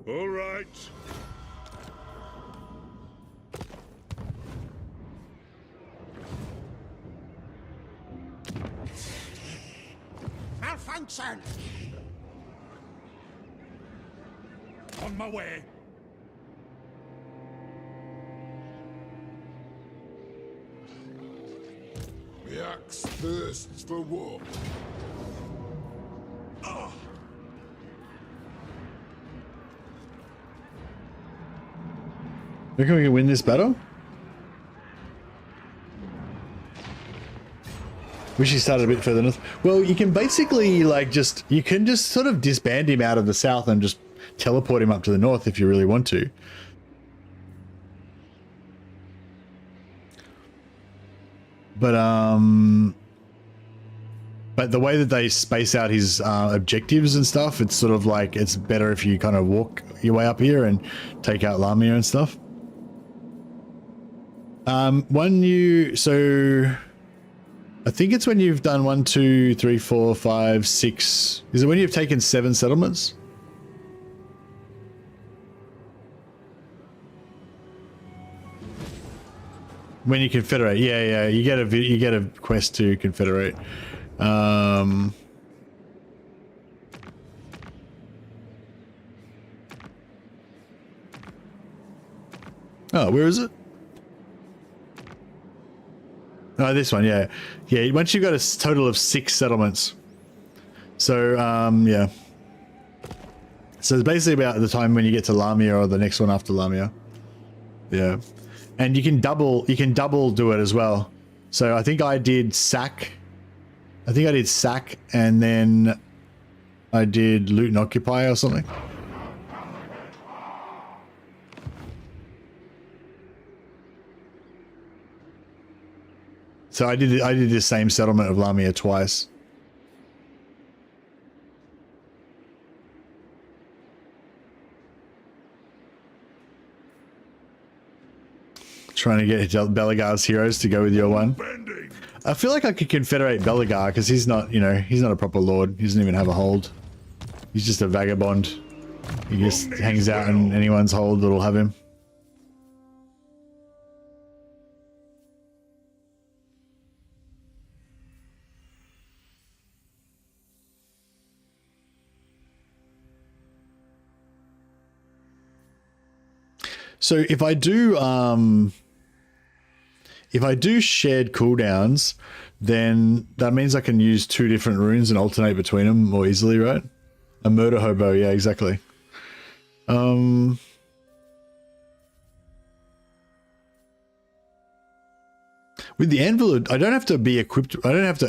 All right. Malfunction! On my way. The axe thirsts for war. Reckon we can win this battle? Wish he started a bit further north. Well, you can basically like you can just sort of disband him out of the south and just teleport him up to the north if you really want to. But the way that they space out his objectives and stuff, it's sort of like it's better if you kind of walk your way up here and take out Lamia and stuff. I think it's when you've done 1, 2, 3, 4, 5, 6. Is it when you've taken 7 settlements? When you confederate, yeah, you get a quest to confederate. Oh, where is it? Oh, this one, yeah. Yeah, once you've got a total of 6 settlements. So, yeah. So it's basically about the time when you get to Lamia or the next one after Lamia. Yeah. And you can double do it as well. So I think I did sack. I think I did sack and then I did loot and occupy or something. So I did the same settlement of Lamia twice. Trying to get Belagar's heroes to go with your one. I feel like I could confederate Belagar because he's not, you know, he's not a proper lord. He doesn't even have a hold. He's just a vagabond. He just hangs out in anyone's hold that'll have him. So if I do shared cooldowns, then that means I can use 2 different runes and alternate between them more easily, right? A murder hobo, yeah, exactly. With the Anvil of, I don't have to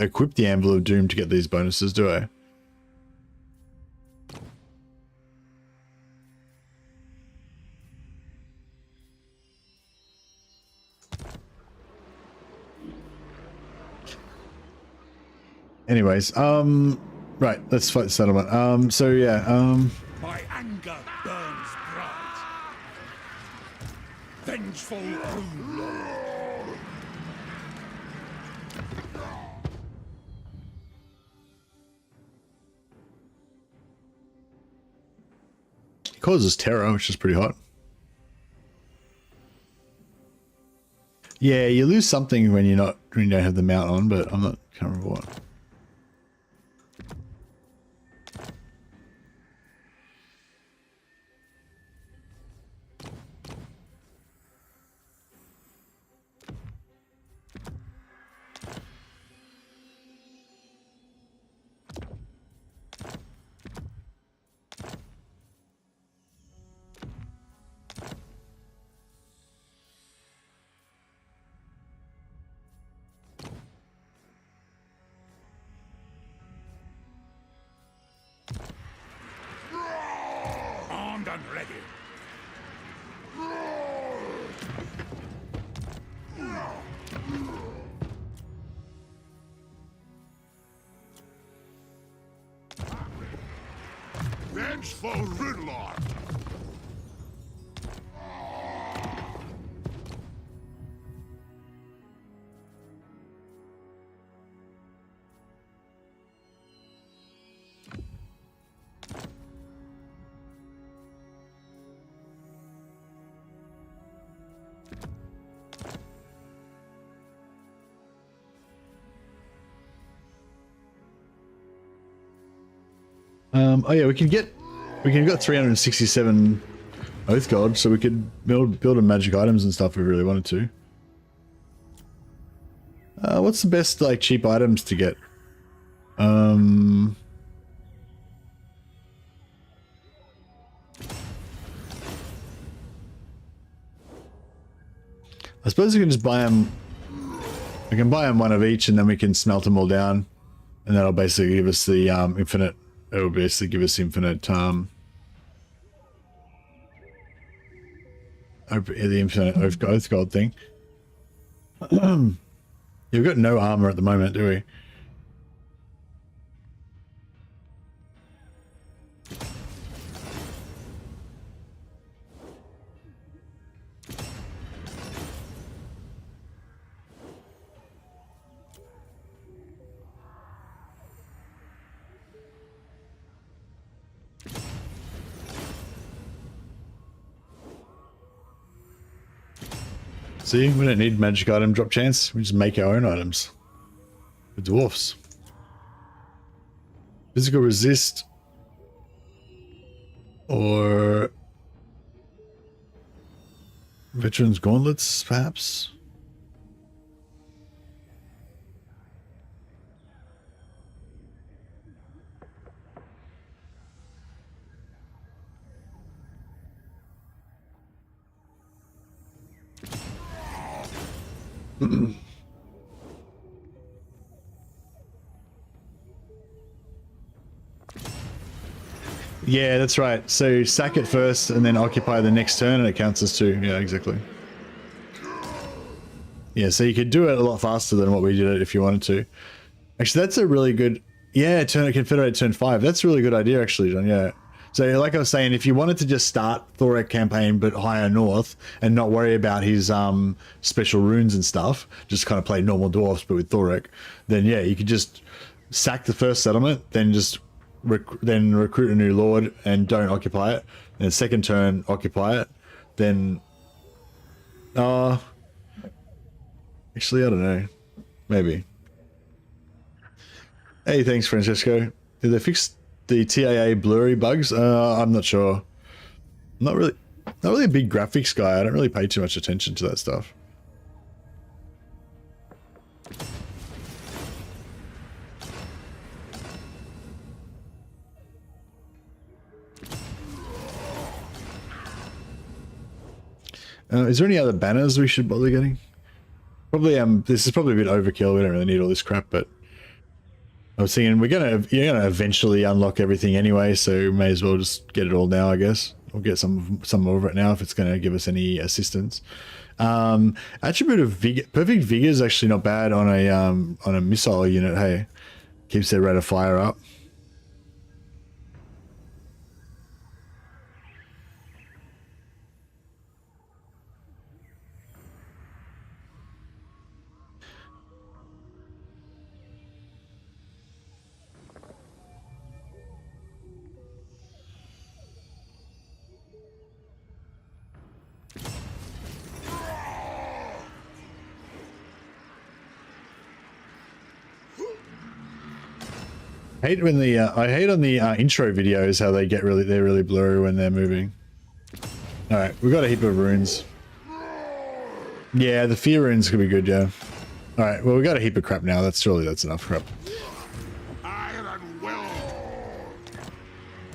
equip the Anvil of Doom to get these bonuses, do I? Anyways, right, let's fight the settlement. So yeah, My anger burns bright. Vengeful Rune Lord. it causes terror, which is pretty hot. Yeah, you lose something when you don't have the mount on, but can't remember what. Armed and ready. Vengeful Rune Lord. Oh yeah, we can get 367 Oath God, so we could build magic items and stuff if we really wanted to. What's the best like cheap items to get? I suppose you can just buy them. I can buy them one of each, and then we can smelt them all down, and that'll basically give us the infinite. It'll basically give us infinite the infinite oath gold thing. You've got no armor at the moment, do we? See, we don't need magic item drop chance. We just make our own items. The dwarfs. Physical resist. Or veterans gauntlets, perhaps. Yeah, that's right. So sack it first and then occupy the next turn and it counts as 2. Yeah, exactly. Yeah, so you could do it a lot faster than what we did it if you wanted to. Actually, that's a really good... Yeah, Confederate turn 5. That's a really good idea, actually, John. Yeah. So like I was saying, if you wanted to just start Thorek campaign but higher north and not worry about his special runes and stuff, just kind of play normal dwarfs but with Thorek, then yeah, you could just sack the first settlement, then just recruit a new lord and don't occupy it. Then second turn, occupy it. Then, actually, I don't know. Maybe. Hey, thanks, Francesco. Did they fix the TAA blurry bugs? I'm not sure. I'm not really a big graphics guy. I don't really pay too much attention to that stuff. Is there any other banners we should bother getting? Probably. This is probably a bit overkill. We don't really need all this crap, but I was thinking you're gonna eventually unlock everything anyway, so may as well just get it all now, I guess. Or get some of it now if it's going to give us any assistance. Attribute of vigor, perfect vigor is actually not bad on a missile unit. Hey, keeps their rate of fire up. I hate on the intro videos how they're really blurry when they're moving. All right, we've got a heap of runes. Yeah, the fear runes could be good. Yeah. All right, well we got a heap of crap now. That's enough crap. Iron will.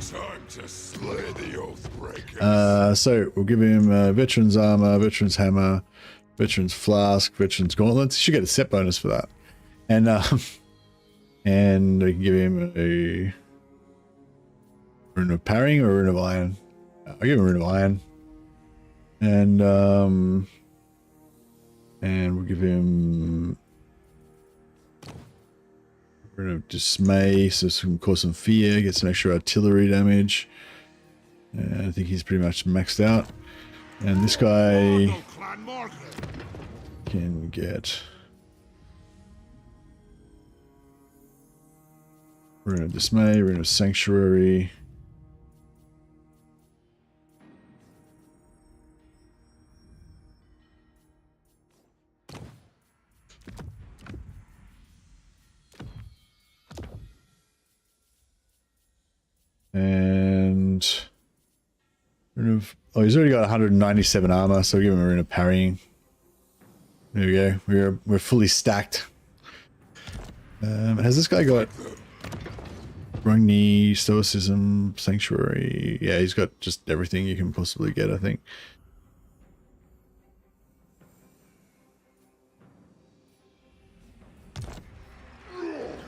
Time to slay the Oathbreakers. So we'll give him veterans armor, veterans hammer, veterans flask, veterans gauntlets. You should get a set bonus for that. And and we can give him a rune of parrying or a rune of iron. I'll give him a rune of iron. And we'll give him a rune of dismay, so this can cause some fear, get some extra artillery damage. I think he's pretty much maxed out. And this guy can get Rune of Dismay, Rune of Sanctuary. And Rune of... Oh, he's already got 197 armor, so we'll give him a Rune of Parrying. There we go. We're fully stacked. Has this guy got Rungni, Stoicism, Sanctuary? Yeah, he's got just everything you can possibly get, I think.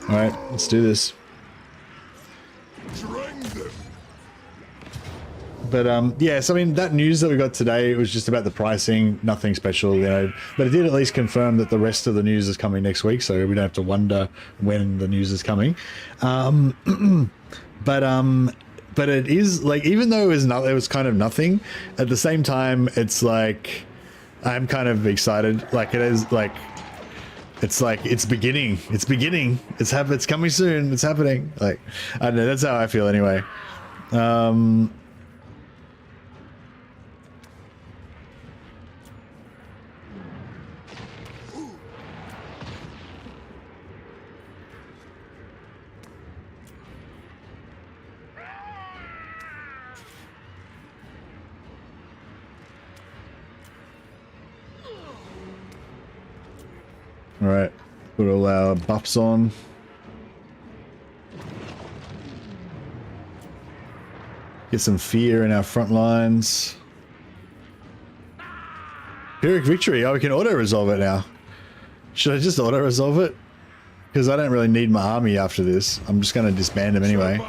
Alright, let's do this. But yes, I mean, that news that we got today was just about the pricing, nothing special, you know, but it did at least confirm that the rest of the news is coming next week, so we don't have to wonder when the news is coming. But it is like, even though it was kind of nothing, at the same time, it's like, I'm kind of excited. Like, it is like, it's like, it's beginning, it's coming soon, it's happening. Like, I don't know, that's how I feel anyway. All right, put all our buffs on. Get some fear in our front lines. Pyrrhic victory. Oh, we can auto-resolve it now. Should I just auto-resolve it? Because I don't really need my army after this. I'm just going to disband them anyway.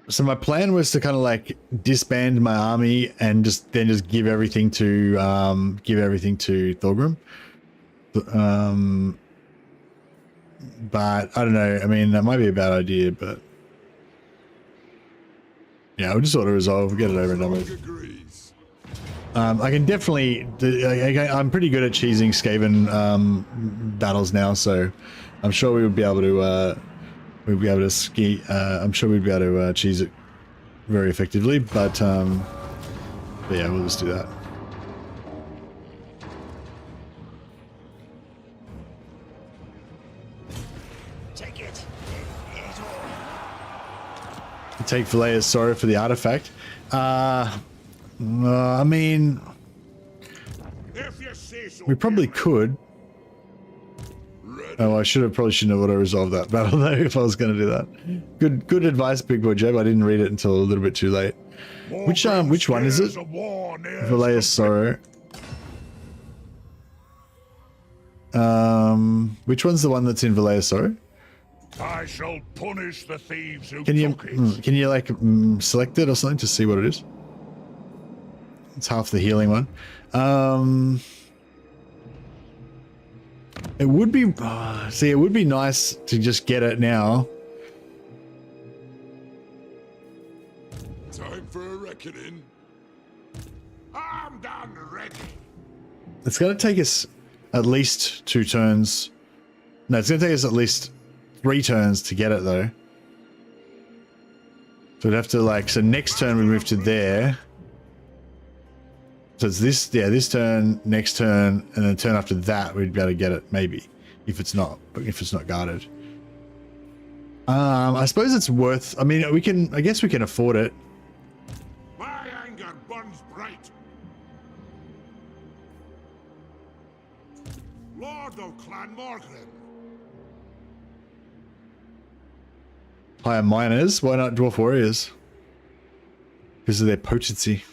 So my plan was to kind of like disband my army and just give everything to Thorgrim. But I don't know. I mean, that might be a bad idea, but yeah, we'll just auto-resolve, get it over and done with. I can definitely. I'm pretty good at cheesing Skaven battles now, so I'm sure we would be able to. We'd be able to ski. I'm sure we'd be able to cheese it very effectively, but yeah, we'll just do that. Take it. Take Valea's Sorrow for the artifact. I mean, If you say so, we probably could. Oh, I probably shouldn't have auto-resolved that battle though if I was going to do that. Good advice, Big Boy Jeb. I didn't read it until a little bit too late. Which one is it? Valea's Sorrow. Which one's the one that's in Valea's Sorrow? I shall punish the thieves who Can you took it. can you like select it or something to see what it is? It's half the healing one. It would be see, it would be nice to just get it now. Time for a reckoning. I'm done ready. It's going to take us at least 2 turns. No, it's going to take us at least 3 turns to get it though. So we'd have to like, so next turn we move to there. So it's this, yeah, this turn, next turn, and then turn after that we'd be able to get it, maybe, if it's not guarded. I suppose it's worth. I mean, I guess we can afford it. My anger burns bright. Lord of Clan Morgan. Higher miners. Why not Dwarf Warriors? Because of their potency.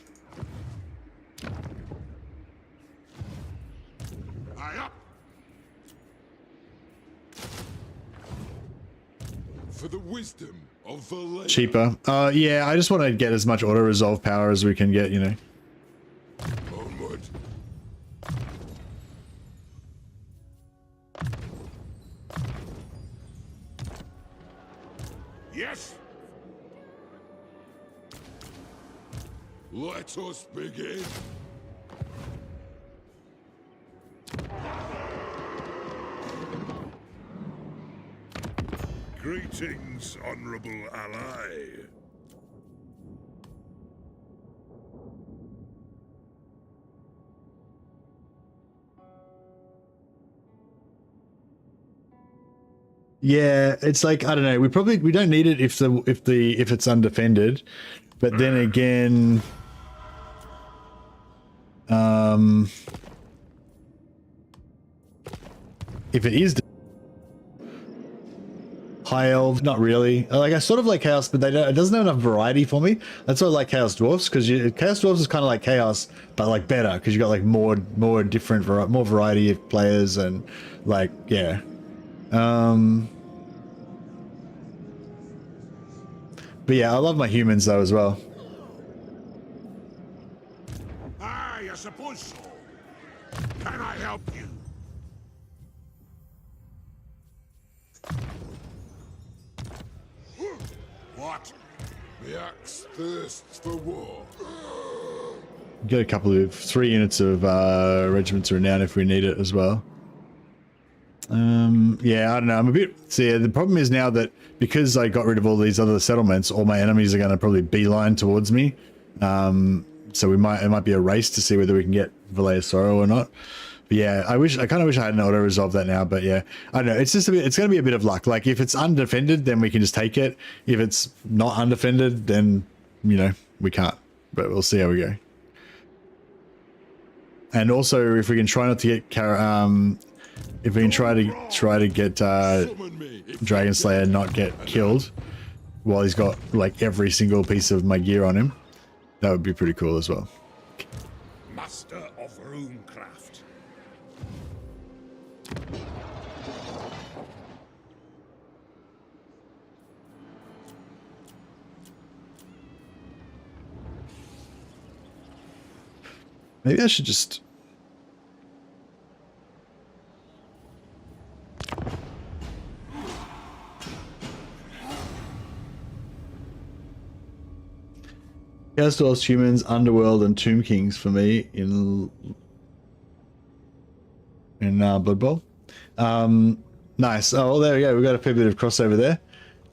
For the wisdom of Valea. Cheaper. Yeah, I just want to get as much auto-resolve power as we can get, you know. Onward. Yes. Let us begin. Greetings, honorable ally. Yeah, it's like, I don't know, we don't need it if it's undefended, but then again, If it is high elf, not really. Like, I sort of like chaos, but it doesn't have enough variety for me. That's why I like chaos dwarfs, because chaos dwarfs is kind of like chaos, but like better, because you got like more different, more variety of players, and like, yeah. But yeah, I love my humans though as well. I suppose so. Can I help you? What? The axe thirsts for war. Get a couple of 3 units of regiments renowned if we need it as well. Yeah, I don't know. I'm a bit. So yeah, the problem is now that because I got rid of all these other settlements, all my enemies are going to probably beeline towards me. So it might be a race to see whether we can get Valet of Sorrow or not. But yeah, I kind of wish I had an auto resolve that now. But yeah, I don't know. It's just it's going to be a bit of luck. Like if it's undefended, then we can just take it. If it's not undefended, then you know we can't. But we'll see how we go. And also, if we can try not to get if we can try to get Dragon Slayer not get killed while he's got like every single piece of my gear on him, that would be pretty cool as well. Master of Runecraft. Maybe I should just... Chaos Dwarfs, Humans, Underworld, and Tomb Kings for me in Blood Bowl. Nice. Oh, well, there we go. We've got a fair bit of crossover there.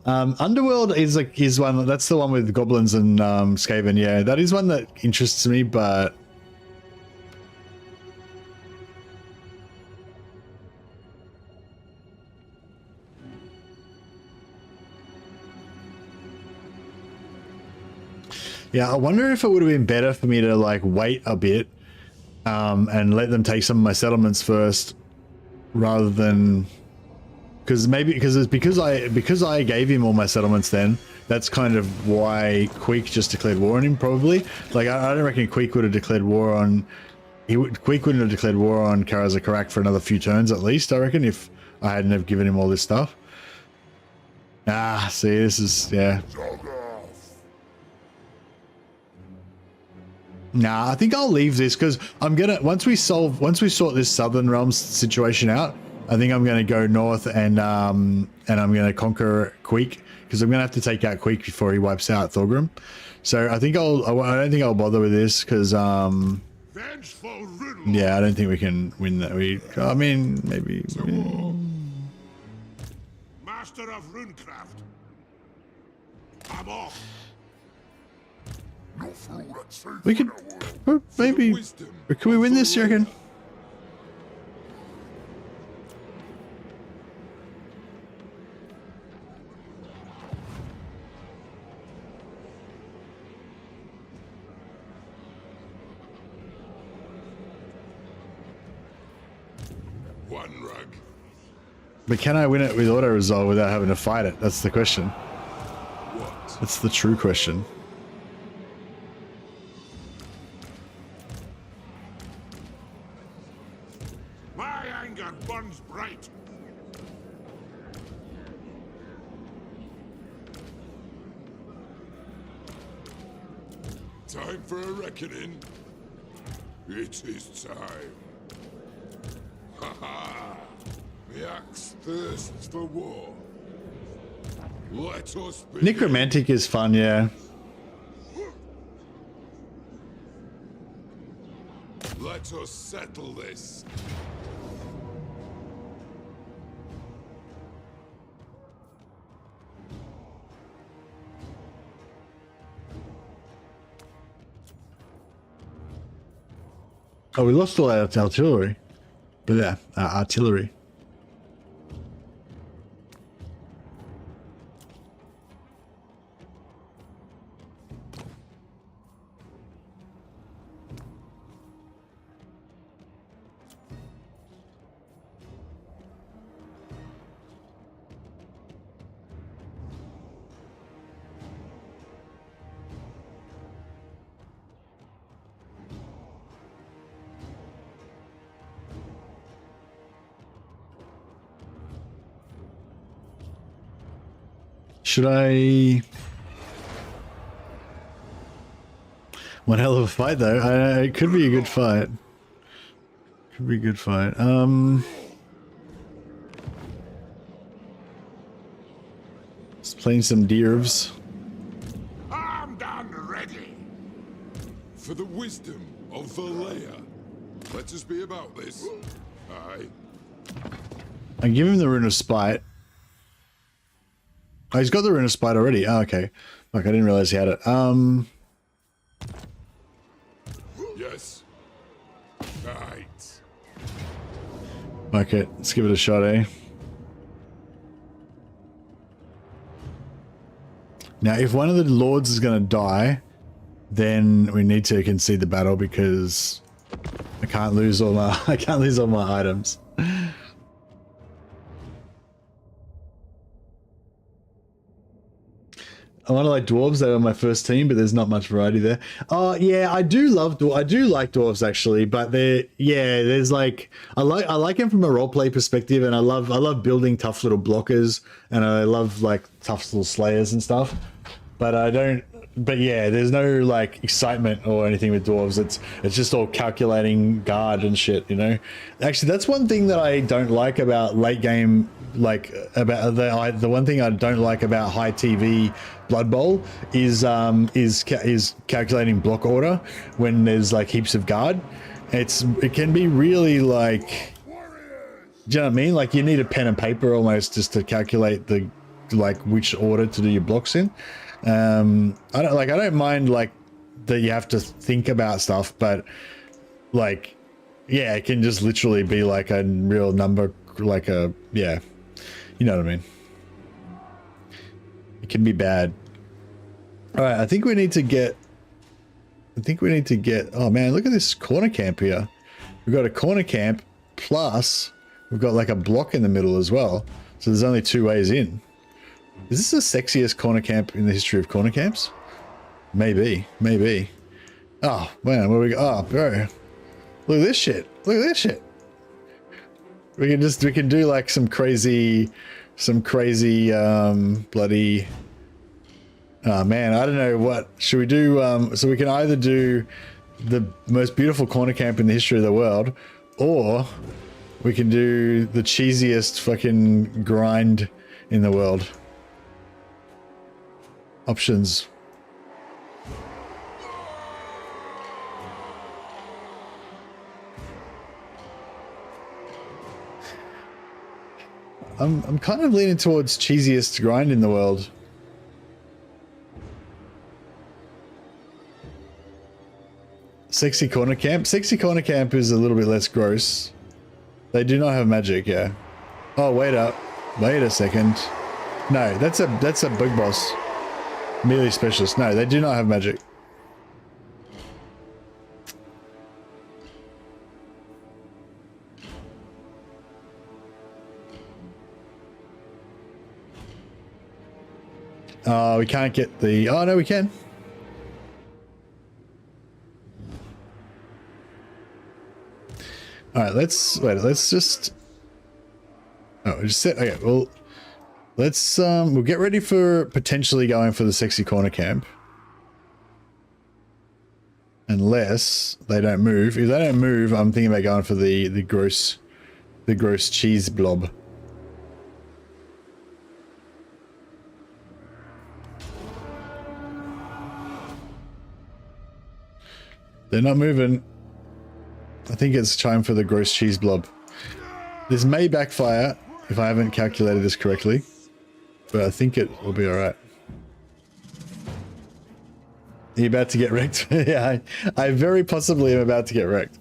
Underworld is one that's the one with goblins and Skaven. Yeah, that is one that interests me, but yeah, I wonder if it would have been better for me to like wait a bit and let them take some of my settlements first, rather than because I gave him all my settlements. Then that's kind of why Queek just declared war on him. Probably, like I don't reckon Queek would have declared war on. Queek wouldn't have declared war on Karag for another few turns at least. I reckon if I hadn't have given him all this stuff. Ah, see, this is yeah. Nah, I think I'll leave this because I'm gonna once we sort this Southern Realms situation out, I think I'm gonna go north and I'm gonna conquer Queek because I'm gonna have to take out Queek before he wipes out Thorgrim. So I think I don't think I'll bother with this because yeah, I don't think we can win that. I mean maybe. Master of Runecraft. I'm off. We could maybe. Can we win this, you reckon? One rug. But can I win it with auto resolve without having to fight it? That's the question. What? That's the true question. My anger burns bright. Time for a reckoning. It is time. Ha ha! The axe thirsts for war. Let us begin. Necromantic is fun, yeah. Let us settle this. Oh, we lost all our artillery. But yeah, our artillery. Should I? One hell of a fight, though. It could be a good fight. Could be a good fight. Just playing some Dwarves. Armed and ready. For the wisdom of Valea. Let us be about this. Aye. I give him the Rune of Spite. Oh, he's got the Rune of Spite already. Oh, okay. Fuck, I didn't realize he had it. Yes. Right. Okay, let's give it a shot, eh? Now, if one of the lords is going to die, then we need to concede the battle because I can't lose all my items. I want to like dwarves. They were my first team, but there's not much variety there. Oh yeah, I do like dwarves actually, but there's like I like them from a roleplay perspective, and I love building tough little blockers, and I love like tough little slayers and stuff. But I don't. But yeah, there's no like excitement or anything with dwarves. It's just all calculating guard and shit, you know. Actually, that's one thing that I don't like about late game. Like about the one thing I don't like about high TV Blood Bowl is calculating block order when there's like heaps of guard. It can be really like, do you know what I mean? Like you need a pen and paper almost just to calculate the like which order to do your blocks in. I don't mind like that you have to think about stuff, but like yeah, it can just literally be like a real number, like a yeah. You know what I mean? It can be bad. All right, I think we need to get... Oh man, look at this corner camp here. We've got a corner camp, plus we've got like a block in the middle as well. So there's only 2 ways in. Is this the sexiest corner camp in the history of corner camps? Maybe. Oh man, where we go? Oh bro, look at this shit. We can do like some crazy bloody. Oh man, I don't know what should we do. So we can either do the most beautiful corner camp in the history of the world, or we can do the cheesiest fucking grind in the world. Options. I'm kind of leaning towards cheesiest grind in the world. Sexy corner camp. Sexy corner camp is a little bit less gross. They do not have magic, yeah. Oh, wait a second. No, that's a big boss. Melee specialist. No, they do not have magic. We can't get the... Oh, no, we can. All right, let's just... Oh, just set... Okay, well, let's... We'll get ready for potentially going for the sexy corner camp. Unless they don't move. If they don't move, I'm thinking about going for the gross cheese blob. They're not moving. I think it's time for the gross cheese blob. This may backfire if I haven't calculated this correctly, but I think it will be all right. Are you about to get wrecked? Yeah, I very possibly am about to get wrecked.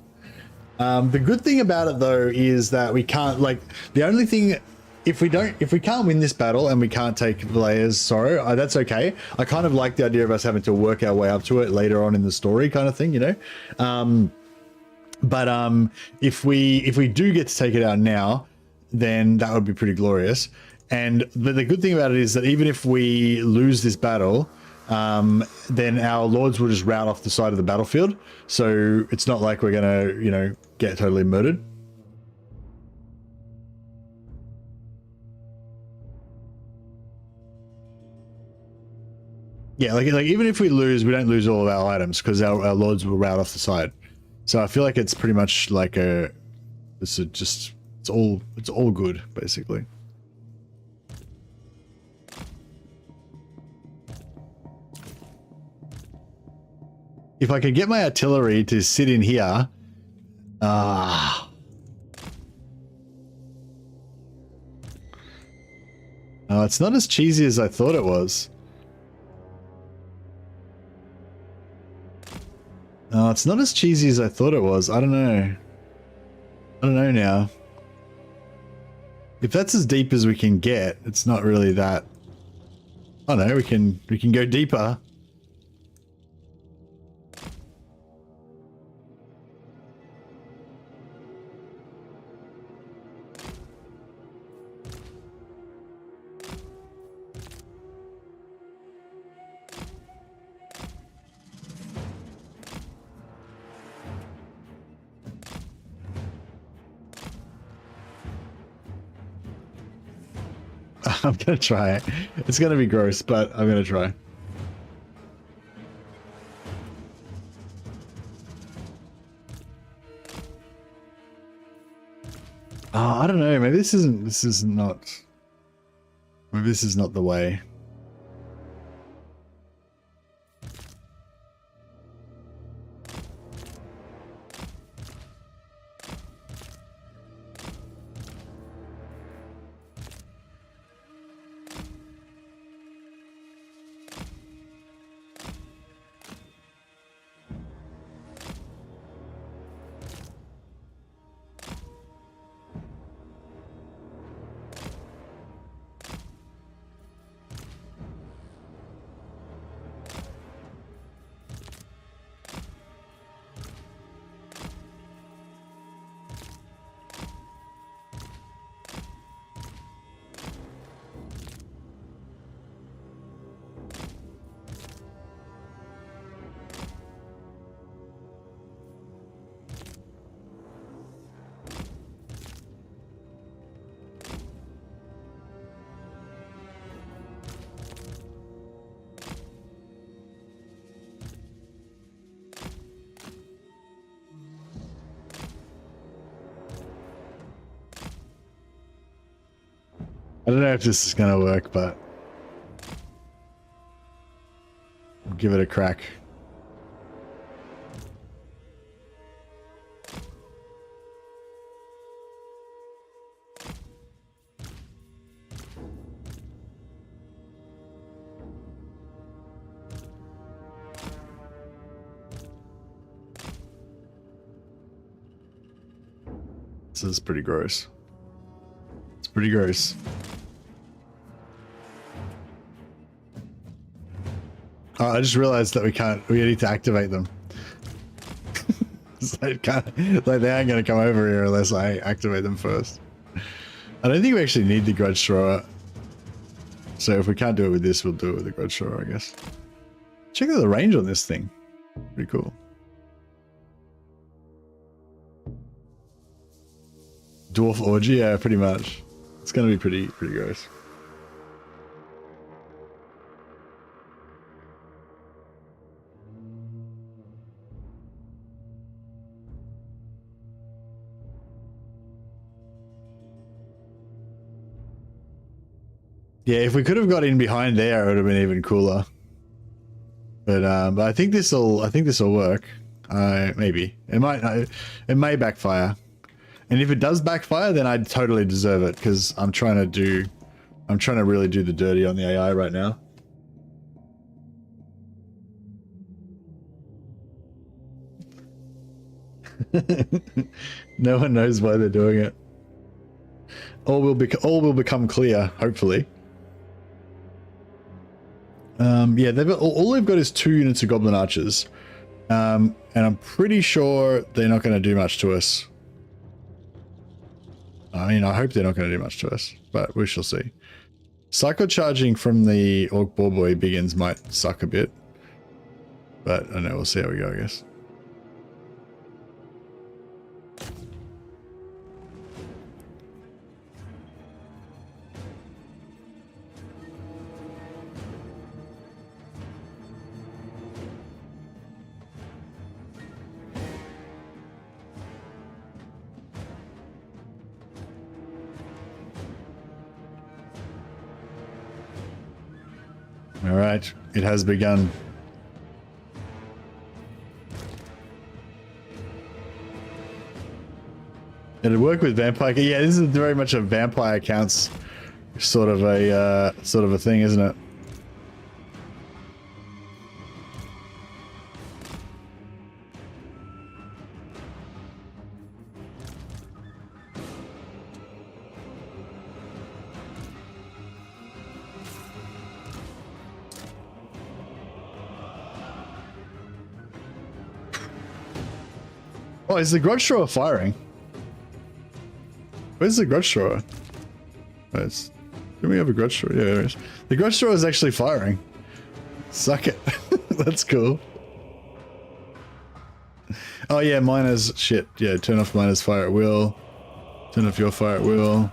The good thing about it though is that we can't, like, the only thing, if we can't win this battle and we can't take Valea's sorrow, that's okay. I kind of like the idea of us having to work our way up to it later on in the story, kind of thing, you know. If we do get to take it out now, then that would be pretty glorious. But the good thing about it is that even if we lose this battle, then our lords will just rout off the side of the battlefield. So it's not like we're gonna, you know, get totally murdered. Yeah, like even if we lose, we don't lose all of our items because our lords will rout off the side. So I feel like it's pretty much like it's all good basically. If I could get my artillery to sit in here, no, it's not as cheesy as I thought it was. No, it's not as cheesy as I thought it was. I don't know. I don't know now. If that's as deep as we can get, it's not really that. I don't know, we can go deeper. I'm gonna try it. It's gonna be gross, but I'm gonna try. Oh, I don't know. Maybe this is not the way. I don't know if this is gonna work, but I'll give it a crack. This is pretty gross. It's pretty gross. Oh, I just realized that we need to activate them. So like they aren't going to come over here unless I activate them first. I don't think we actually need the grudge thrower. So if we can't do it with this, we'll do it with the grudge thrower, I guess. Check out the range on this thing. Pretty cool. Dwarf orgy, yeah, pretty much. It's going to be pretty gross. Yeah, if we could have got in behind there, it would have been even cooler. But I think this'll work. Maybe it may backfire, and if it does backfire, then I totally deserve it because I'm trying to really do the dirty on the AI right now. No one knows why they're doing it. All will become clear, hopefully. Yeah, all they've got is 2 units of goblin archers, and I'm pretty sure they're not going to do much to us. I mean, I hope they're not going to do much to us, but we shall see. Psycho charging from the Orc Boy Biggins might suck a bit, but I don't know, we'll see how we go, I guess. All right, it has begun. It'd work with vampire. Yeah, this is very much a vampire counts sort of a thing, isn't it? Oh, is the grudge thrower firing? Where's the grudge thrower? Do we have a grudge thrower? Yeah, there is. The grudge thrower is actually firing. Suck it. That's cool. Oh yeah, miners. Shit. Yeah, turn off miners fire at will. Turn off your fire at will.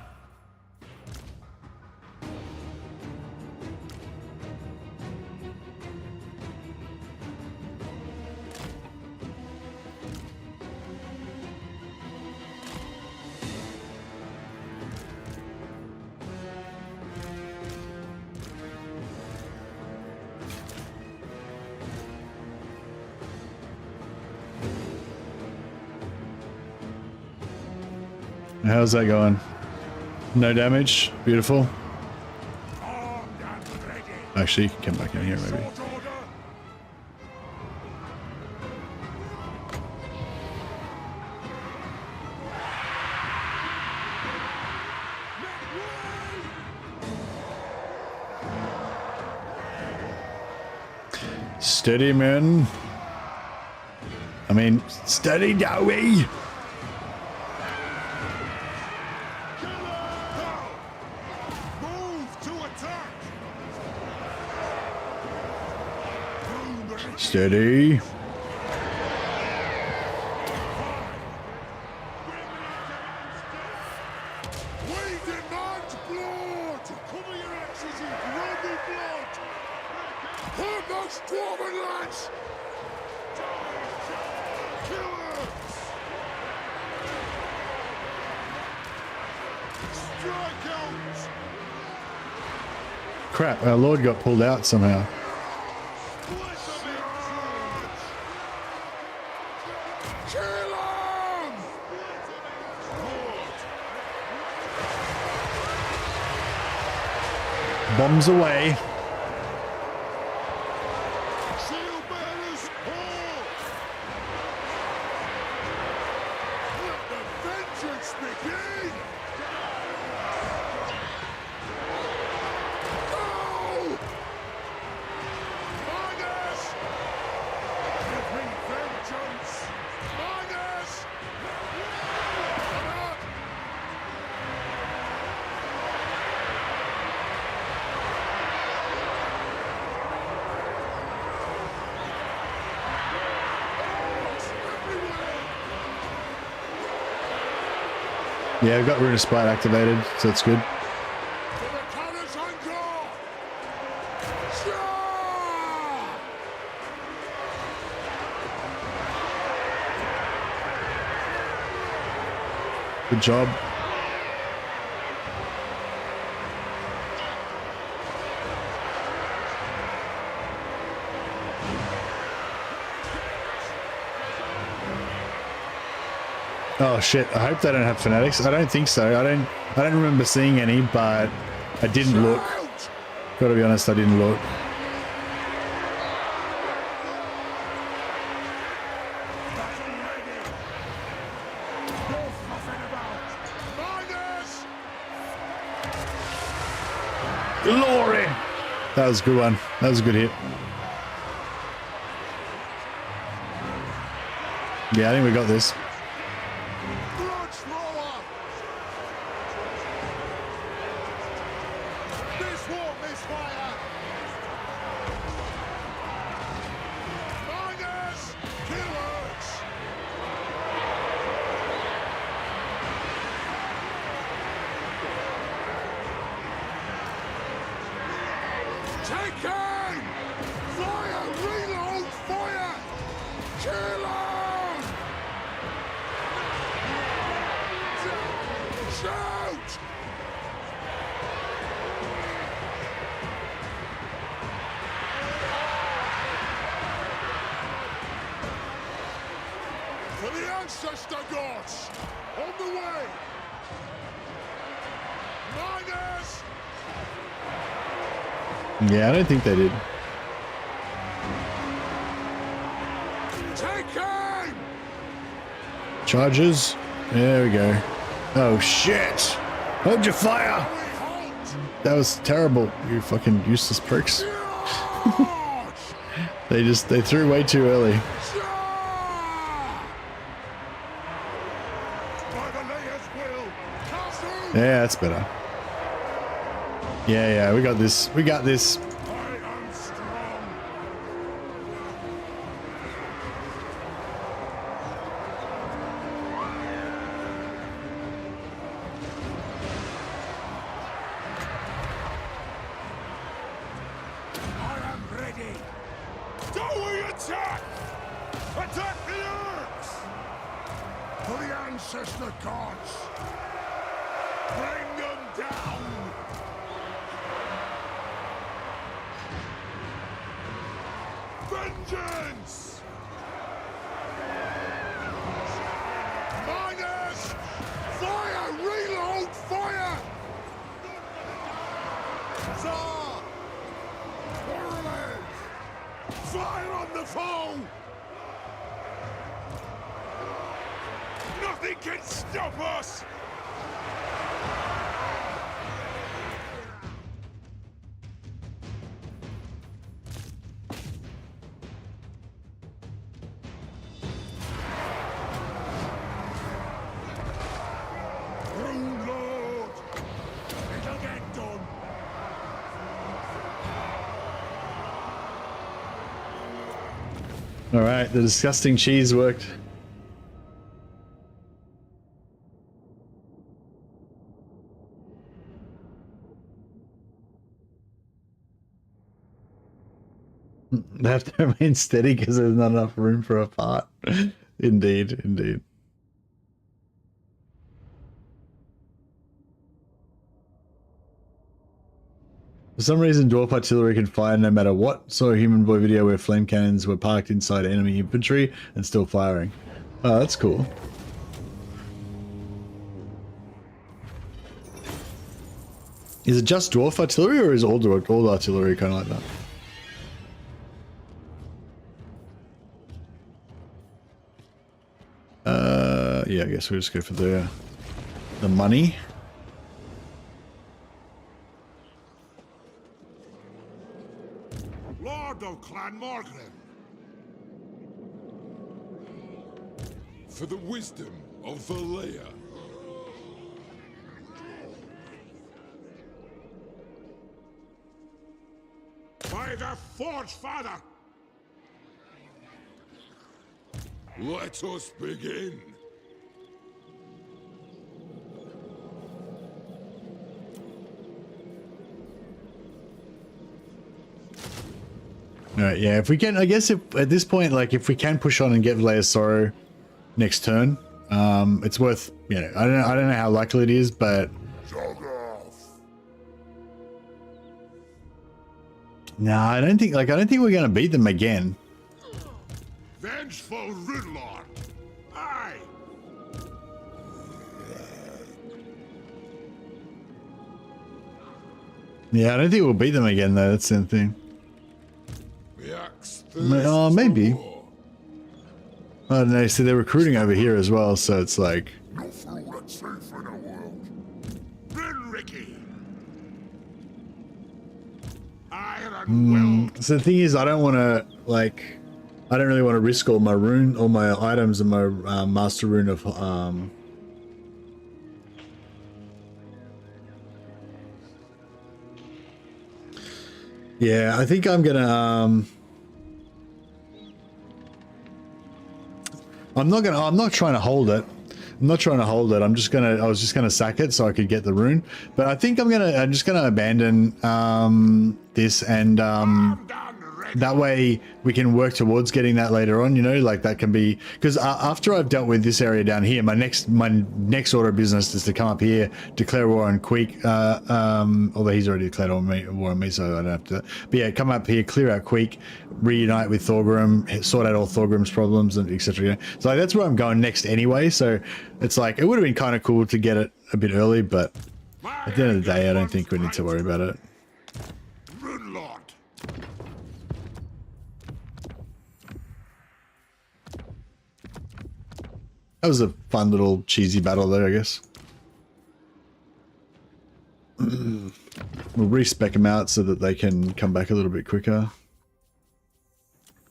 How's that going? No damage. Beautiful. Actually, you can come back in here maybe. Steady, man. I mean, steady, Dowie. Steady. Crap, our lord got pulled out somehow. Bombs away. Yeah, we've got Rune of Spite activated, so it's good. Good job. Oh shit, I hope they don't have fanatics. I don't think so. I don't remember seeing any, but I didn't look. Gotta be honest, I didn't look. Glory! That was a good one. That was a good hit. Yeah, I think we got this. ancestor gods! On the way! Miners! Yeah, I don't think they did. Take aim! Charges. There we go. Oh shit! Hold your fire! We halt! That was terrible. You fucking useless pricks. Charge! They threw way too early. By the Layer's will, castle! Yeah, that's better. Yeah, we got this. We got this. I am strong. I am ready. Do we attack? Attack the Orcs! For the ancestor gods! Bring them down! Vengeance! Miners! Fire! Reload! Fire! Tsar! Orud! Fire on the foe! Nothing can stop us! Rune Lord! It'll get done! All right, the disgusting cheese worked. They have to remain steady because there's not enough room for a part. Indeed, indeed. For some reason, Dwarf artillery can fire no matter what. Saw a Human Boy video where flame cannons were parked inside enemy infantry and still firing. Oh, that's cool. Is it just Dwarf artillery or is all artillery kind of like that? Yeah, I guess we'll just go for the money. Lord of Clan Morgan! For the wisdom of Valea. By the Forge Father! Let us begin. Alright, yeah, if we can, I guess if at this point, like, if we can push on and get Valea's Sorrow next turn, it's worth, you know, I don't know how likely it is, but Jog off! no, I don't think we're gonna beat them again. Vengeful Rudlord! Aye! Yeah, I don't think we'll beat them again though, that's the thing. The axe Maybe. war. I don't know, see they're recruiting over here as well, so it's like, Not for all that's safe in the world. Bryn Ricky! Iron will. so the thing is, I don't want to, like, I don't really want to risk all my rune, all my items and my master rune of, yeah, I think I'm gonna, I'm not trying to hold it. I'm not trying to hold it. I was just gonna sack it so I could get the rune. But I think I'm just gonna abandon, this and, I'm done that way we can work towards getting that later on, you know, like that can be, because after I've dealt with this area down here, my next order of business is to come up here, declare war on Queek, although he's already declared war on me, so I don't have to, but yeah, come up here, clear out Queek, reunite with Thorgrim, sort out all Thorgrim's problems, and etc. You know? So like, that's where I'm going next anyway, so it's like, it would have been kind of cool to get it a bit early, but at the end of the day, I don't think we need to worry about it. That was a fun little cheesy battle there, I guess. We'll respec them out so that they can come back a little bit quicker.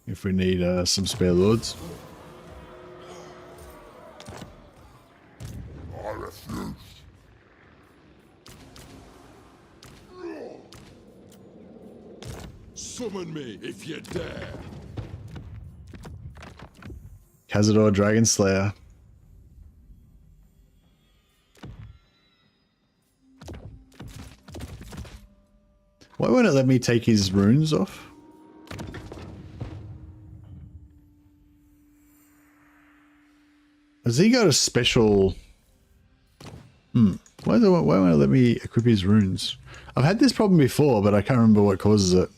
If we need some spare lords. I refuse. Summon me if you dare. Cazador Dragon Slayer. Why won't it let me take his runes off? Has he got a special... Why won't it let me equip his runes? I've had this problem before, but I can't remember what causes it.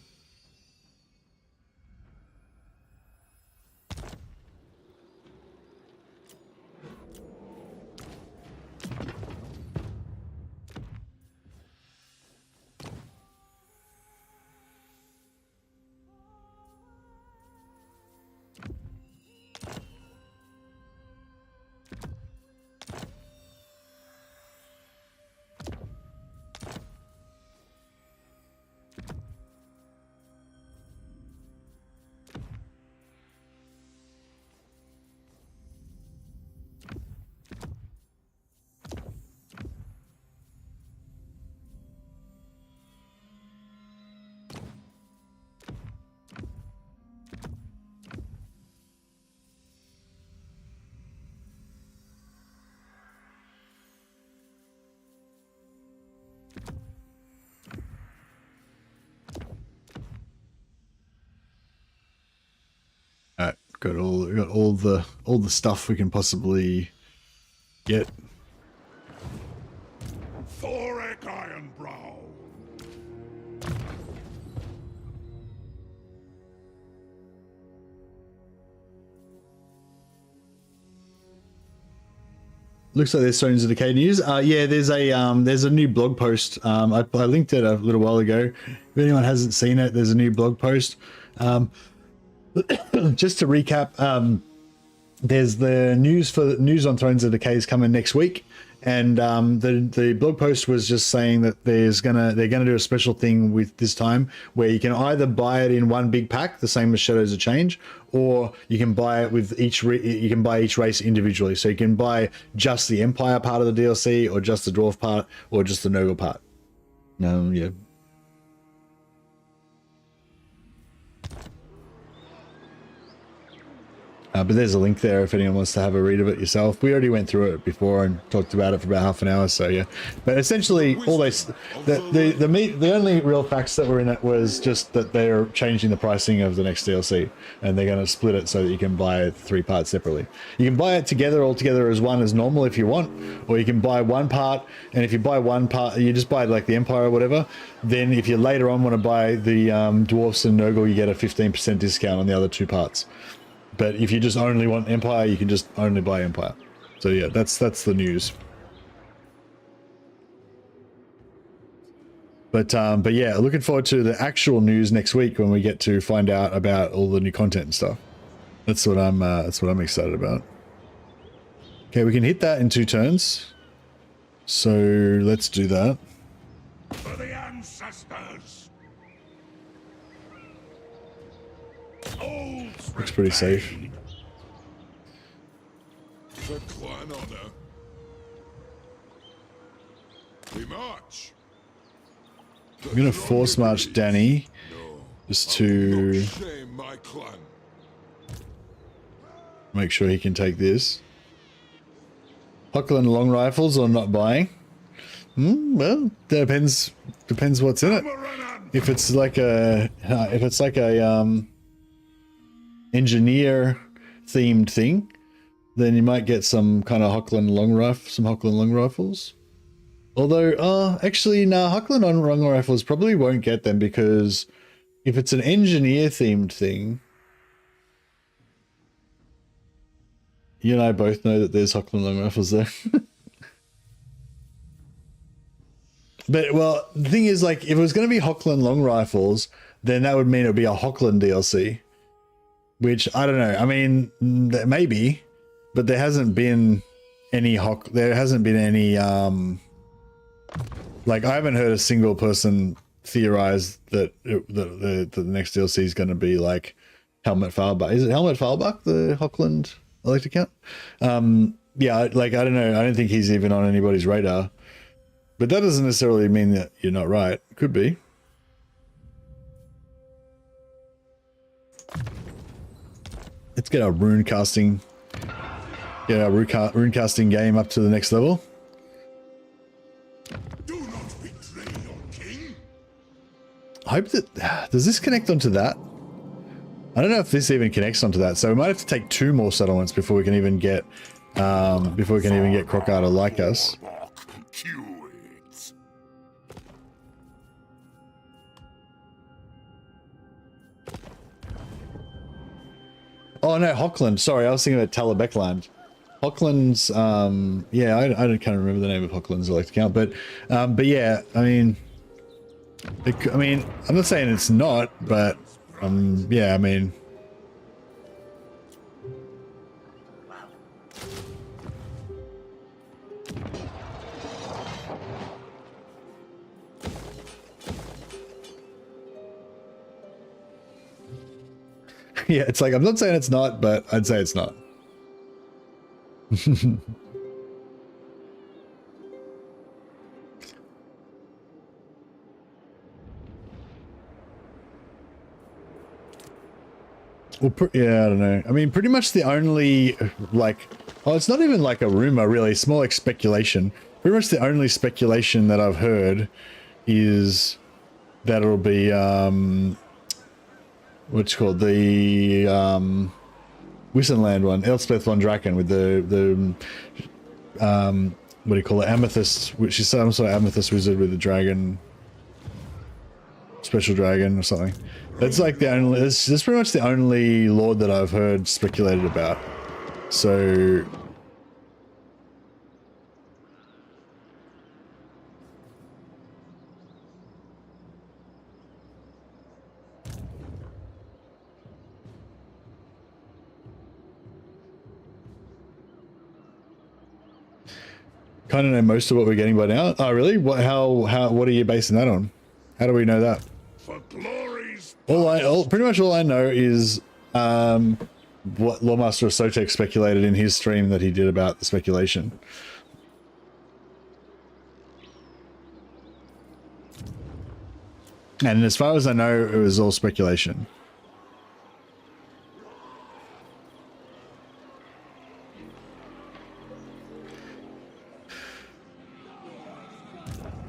Got all the stuff we can possibly get. Thorek Ironbrow. Looks like there's Stones of Decay news. Yeah, there's a new blog post. I linked it a little while ago. If anyone hasn't seen it, there's a new blog post. Just to recap, there's the news on Thrones of Decay is coming next week, and the blog post was just saying that they're gonna do a special thing with this time where you can either buy it in one big pack, the same as Shadows of Change, or you can buy it with each race individually. So you can buy just the Empire part of the DLC, or just the Dwarf part, or just the Nurgle part. Yeah. But there's a link there if anyone wants to have a read of it yourself. We already went through it before and talked about it for about half an hour, so yeah. But essentially, all the only real facts that were in it was just that they're changing the pricing of the next DLC, and they're going to split it so that you can buy 3 parts separately. You can buy it all together as one as normal if you want, or you can buy one part, and if you buy one part, you just buy like the Empire or whatever. Then if you later on want to buy the Dwarfs and Nurgle, you get a 15% discount on the other 2 parts. But if you just only want Empire, you can just only buy Empire. So yeah, that's the news. But yeah, looking forward to the actual news next week when we get to find out about all the new content and stuff. That's what I'm excited about. Okay, we can hit that in 2 turns. So let's do that. For the ancestors. Looks pretty safe. For clan honor. We march. I'm gonna force march Danny just to Shame my clan. make sure he can take this. Huckle long rifles or not buying? Well, depends what's in it. Amaranth. if it's like a engineer themed thing, then you might get some kind of Hochland long rifles. Although, actually, no, Hochland long rifles probably won't get them, because if it's an engineer themed thing, you and I both know that there's Hochland long rifles there. But, well, the thing is, like, if it was going to be Hochland long rifles, then that would mean it would be a Hochland DLC. Which, I don't know. I mean, maybe. But there hasn't been any like, I haven't heard a single person theorize that the next DLC is going to be, like, Helmut Fahlbach. Is it Helmut Fahlbach, the Hochland electric count? Yeah, like, I don't know. I don't think he's even on anybody's radar. But that doesn't necessarily mean that you're not right. Could be. Let's get our rune casting game up to the next level. Do not betray your king. I hope that... Does this connect onto that? I don't know if this even connects onto that. So we might have to take 2 more settlements before we can even get... Crockart to like us. Oh no, Hochland. Sorry, I was thinking about Talabecland. Hochland's, yeah, I can't remember the name of Hochland's electric count, but yeah, I mean, I'm not saying it's not, but yeah, I mean. Yeah, it's like, I'm not saying it's not, but I'd say it's not. Well, yeah, I don't know. I mean, pretty much the only, like, oh, it's not even like a rumor, really. It's more like speculation. Pretty much the only speculation that I've heard is that it'll be, what's called the Wissenland one, Elspeth von Draken, with the what do you call it, amethyst, which is some sort of amethyst wizard with a dragon, special dragon or something. That's like the only, that's pretty much the only lord that I've heard speculated about. So kind of know most of what we're getting by now. Oh, really? What are you basing that on? How do we know that? For glory's Pretty much all I know is what Lawmaster Sotek speculated in his stream that he did about the speculation. And as far as I know, it was all speculation.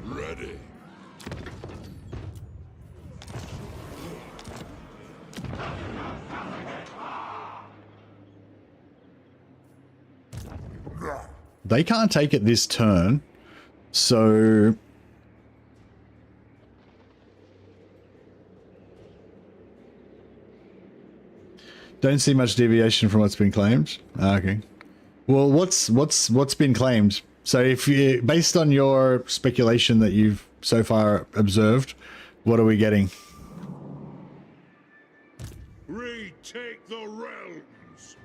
Ready. They can't take it this turn, so don't see much deviation from what's been claimed. Okay. Well, what's been claimed? So if you, based on your speculation that you've so far observed, what are we getting? retake the realms.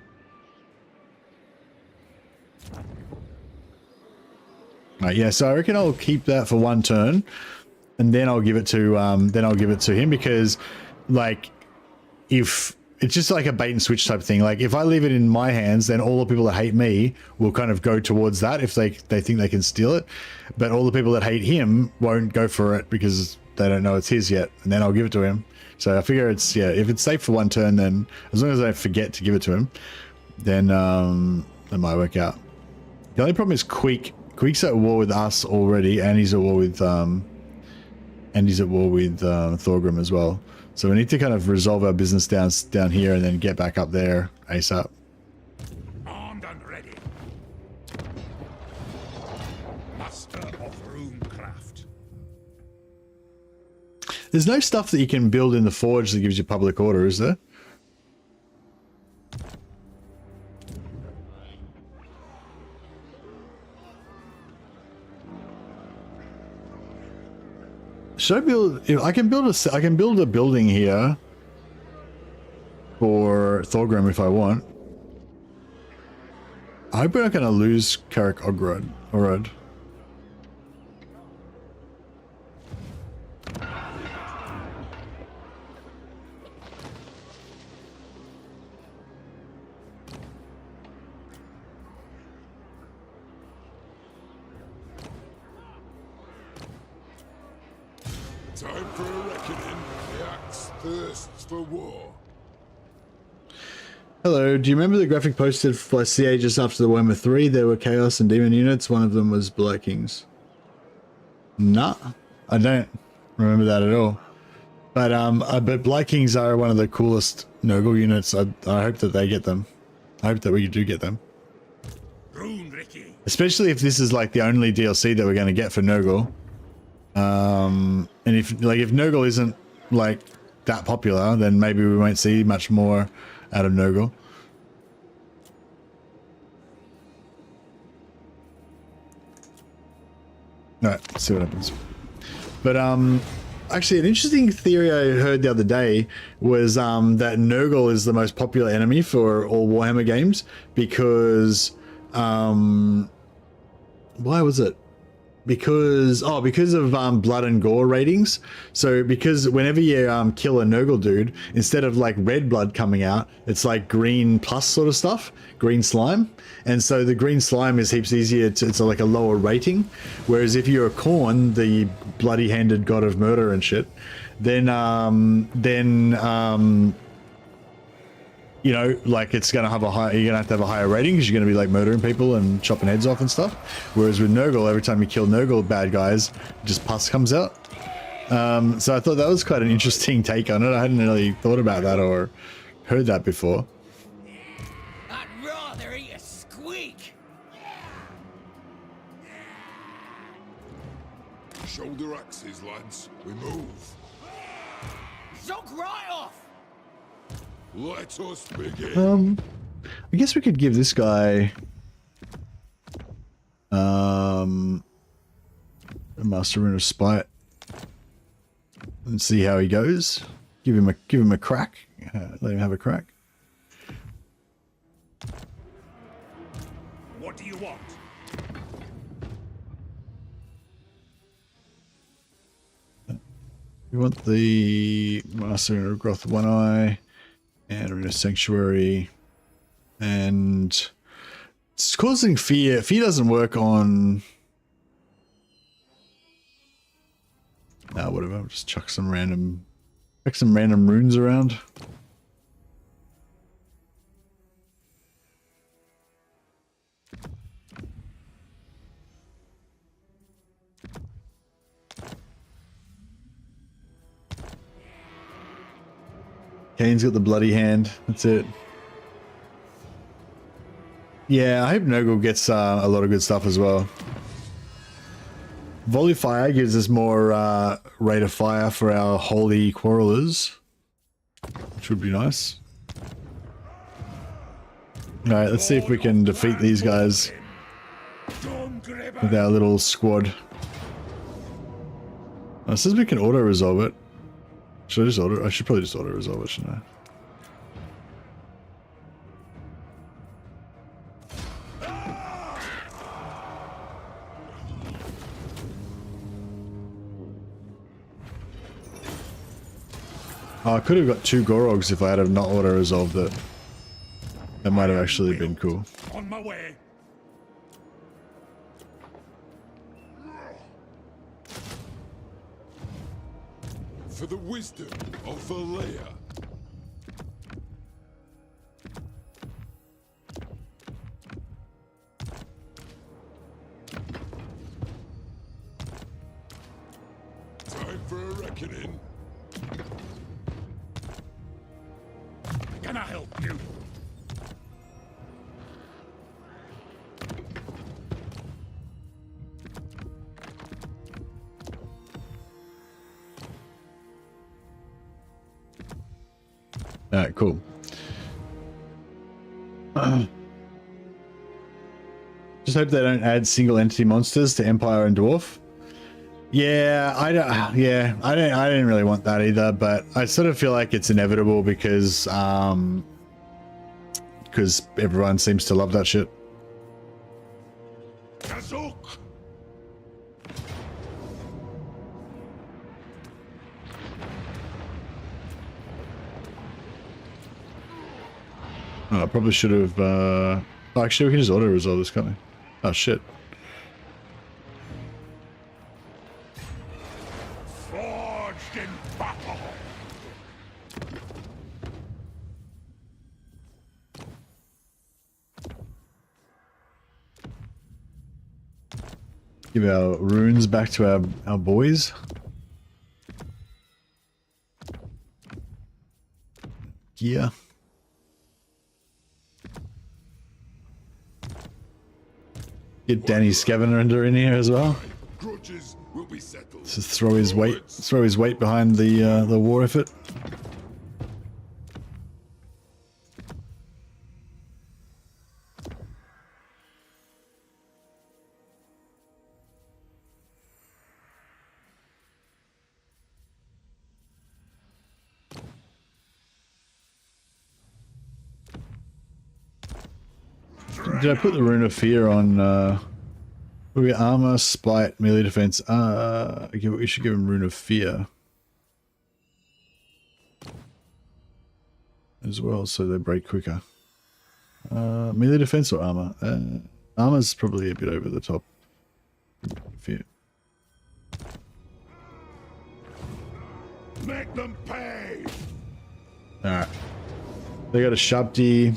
Right, yeah, so I reckon I'll keep that for one turn, and then I'll give it to him, because, like, if it's just like a bait and switch type thing. Like, if I leave it in my hands, then all the people that hate me will kind of go towards that if they think they can steal it, but all the people that hate him won't go for it because they don't know it's his yet, and then I'll give it to him. So I figure it's, yeah, if it's safe for one turn, then as long as I don't forget to give it to him, then that might work out. The only problem is Queek's at war with us already, and he's at war with and he's at war with Thorgrim as well. So we need to kind of resolve our business down here and then get back up there ASAP. Armed and ready. Master of runecraft. There's no stuff that you can build in the forge that gives you public order, is there? Should I build? I can build a building here for Thorgrim if I want. I hope we're not going to lose Karag Orud. Time for a reckoning. The axe thirsts for war. Hello, do you remember the graphic posted by CA just after the Warhammer 3? There were Chaos and Demon units. One of them was Black Kings. Nah, I don't remember that at all. But Black Kings are one of the coolest Nurgle units. I hope that they get them. I hope that we do get them. Rune Ricky. Especially if this is like the only DLC that we're going to get for Nurgle. And if Nurgle isn't like that popular, then maybe we won't see much more out of Nurgle. Alright, let's see what happens. But actually an interesting theory I heard the other day was that Nurgle is the most popular enemy for all Warhammer games because why was it? Because of blood and gore ratings. So because whenever you kill a Nurgle dude, instead of like red blood coming out, it's like green plus sort of stuff, green slime. And so the green slime is heaps easier to, it's like a lower rating. Whereas if you're a Khorne, the bloody handed god of murder and shit, then you know, like it's gonna have a high, you're gonna have to have a higher rating because you're gonna be like murdering people and chopping heads off and stuff. Whereas with Nurgle, every time you kill Nurgle bad guys, just pus comes out. So I thought that was quite an interesting take on it. I hadn't really thought about that or heard that before. I'd rather eat a squeak. Shoulder axes, lads. We move. Sock right off. Let us begin. I guess we could give this guy a Master Rune of Spite and see how he goes. Give him a crack. Let him have a crack. What do you want? We want the Master Rune of Growth of One Eye. And Rune of Sanctuary, and it's causing fear. Fear doesn't work on. Nah, whatever. I'll just chuck some random runes around. Kane's got the bloody hand. That's it. Yeah, I hope Nurgle gets a lot of good stuff as well. Volley Fire gives us more rate of fire for our holy quarrelers, which would be nice. Alright, let's see if we can defeat these guys with our little squad. Oh, it says we can auto-resolve it. Should I just auto? I should probably just auto-resolve it, shouldn't I? Oh, I could have got 2 Gorogs if I had not auto-resolved it. That might have actually been cool. On my way. For the wisdom of Valea. Time for a Reckoning. Can I help you? Alright, cool. Just hope they don't add single entity monsters to Empire and Dwarf. Yeah, I didn't really want that either, but I sort of feel like it's inevitable because everyone seems to love that shit. Kazuk! Oh, I probably should have oh, actually we can just auto resolve this, can't we? Oh shit. Forged in battle! Give our runes back to our boys. Yeah. Get Danny Scavenger in here as well. Grudges will be settled. Just throw his weight behind the war effort. Did I put the Rune of Fear on we get armor, spite, melee defense? We should give him Rune of Fear as well, so they break quicker. Melee defense or armor? Armor's probably a bit over the top. Fear. Make them pay! Alright. They got a Shabdi.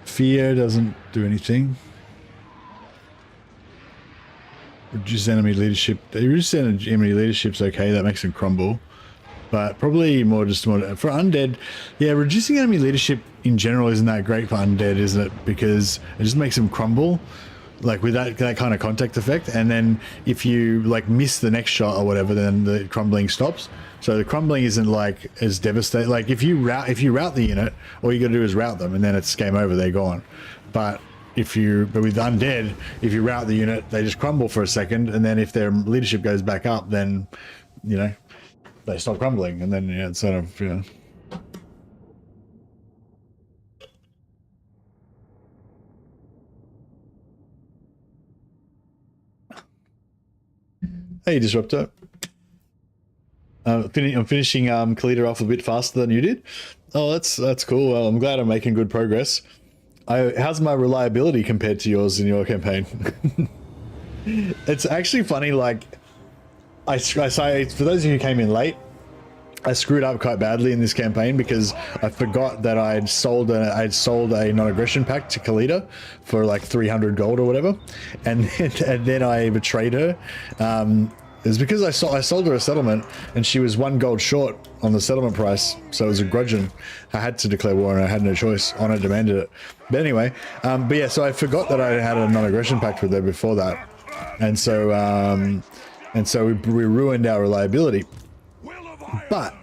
Fear doesn't do anything. Reduce enemy leadership. Reduce enemy leadership's okay. That makes them crumble. But probably more for undead. Yeah, reducing enemy leadership in general isn't that great for undead, isn't it? Because it just makes them crumble, like with that kind of contact effect. And then if you like miss the next shot or whatever, then the crumbling stops. So the crumbling isn't like as devastating. Like if you route the unit, all you got to do is route them, and then it's game over. They're gone. But with undead, if you route the unit, they just crumble for a second, and then if their leadership goes back up, then you know they stop crumbling, and then it's sort of Hey, Disruptor. I'm finishing Kalita off a bit faster than you did. Oh, that's cool. Well, I'm glad I'm making good progress. How's my reliability compared to yours in your campaign? It's actually funny. Like, I say for those of you who came in late, I screwed up quite badly in this campaign because I forgot that I'd sold a non-aggression pact to Kalita for like 300 gold or whatever, and then I betrayed her. It was because I sold her a settlement and she was 1 gold short on the settlement price, so it was a grudging. I had to declare war and I had no choice. Honor demanded it. But anyway, but yeah, so I forgot that I had a non-aggression pact with her before that, and so we ruined our reliability. But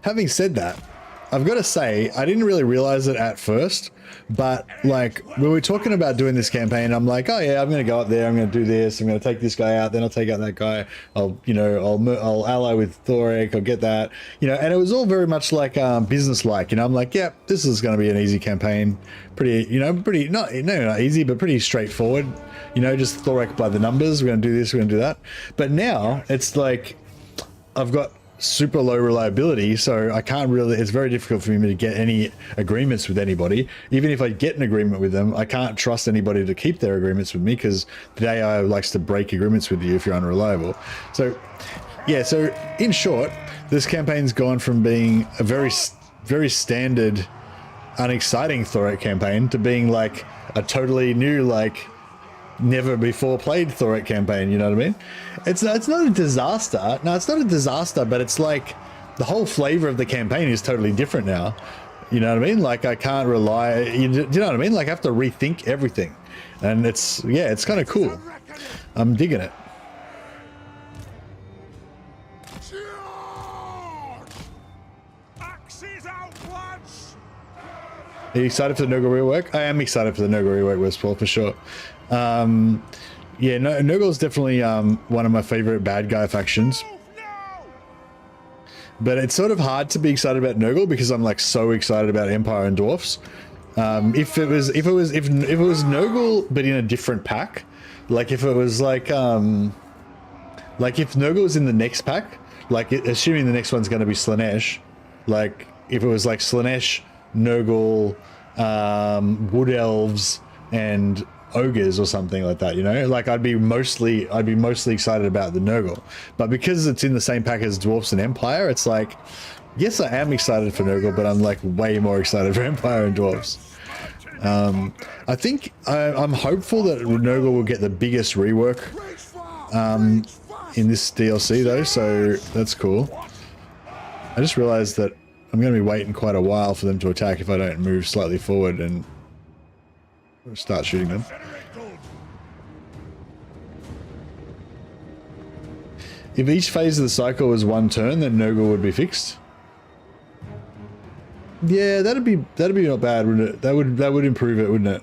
having said that, I've got to say I didn't really realize it at first. But like when we're talking about doing this campaign, I'm like, oh yeah, I'm going to go up there. I'm going to do this. I'm going to take this guy out. Then I'll take out that guy. I'll ally with Thorek. I'll get that, and it was all very much like business-like. I'm like, yeah, this is going to be an easy campaign. Pretty not easy, but pretty straightforward. Just Thorek by the numbers. We're going to do this. We're going to do that. But now it's like I've got super low reliability, so I can't really, it's very difficult for me to get any agreements with anybody. Even if I get an agreement with them, I can't trust anybody to keep their agreements with me because the AI likes to break agreements with you if you're unreliable. So yeah, so in short, this campaign's gone from being a very standard unexciting Thorek campaign to being like a totally new, like never before played Thorek campaign. You know what I mean? It's not a disaster. No, it's not a disaster, but it's like the whole flavor of the campaign is totally different now. You know what I mean? Like I can't rely. You know what I mean? Like I have to rethink everything, and it's kind of cool. I'm digging it. Are you excited for the Nurgle rework? I am excited for the Nurgle rework, Westport, for sure. Yeah, no, Nurgle's definitely one of my favorite bad guy factions. But it's sort of hard to be excited about Nurgle because I'm like so excited about Empire and Dwarfs. If it was Nurgle but in a different pack, like if it was like if Nurgle was in the next pack, like assuming the next one's going to be Slaanesh, like if it was like Slaanesh, Nurgle, Wood Elves, and Ogres or something like that, you know, like I'd be mostly excited about the Nurgle. But because it's in the same pack as Dwarfs and Empire, it's like, yes, I am excited for Nurgle, but I'm like way more excited for Empire and Dwarfs. I think I'm hopeful that Nurgle will get the biggest rework in this DLC though, so that's cool. I just realized that I'm going to be waiting quite a while for them to attack if I don't move slightly forward and start shooting them. If each phase of the cycle was one turn, then Nurgle would be fixed. Yeah, that'd be not bad, wouldn't it? That would improve it, wouldn't it?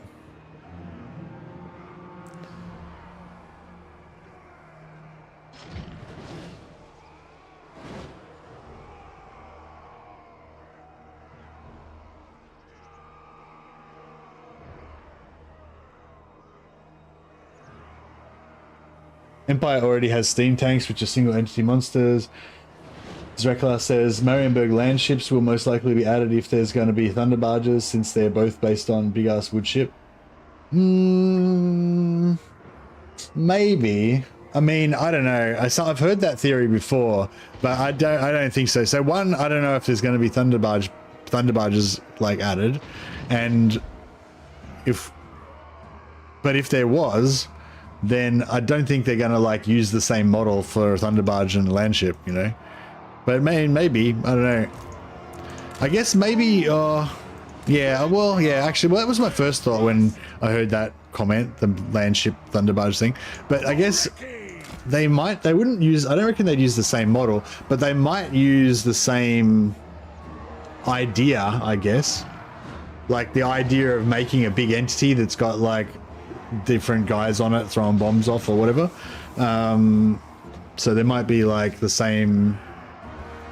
Empire already has steam tanks, which are single entity monsters. Zrekla says Marienburg land ships will most likely be added if there's going to be thunder barges, since they're both based on big ass wood ship. Maybe. I mean, I don't know. I've heard that theory before, but I don't think so. So one, I don't know if there's going to be thunder barges like added, and if there was, then I don't think they're going to like use the same model for a thunder barge and a land ship, you know. But maybe, I don't know. I guess maybe, yeah, well, yeah, actually, well, that was my first thought when I heard that comment, the land ship thunder barge thing. But I guess they wouldn't use, I don't reckon they'd use the same model, but they might use the same idea, I guess. Like the idea of making a big entity that's got like different guys on it throwing bombs off or whatever. So there might be like the same,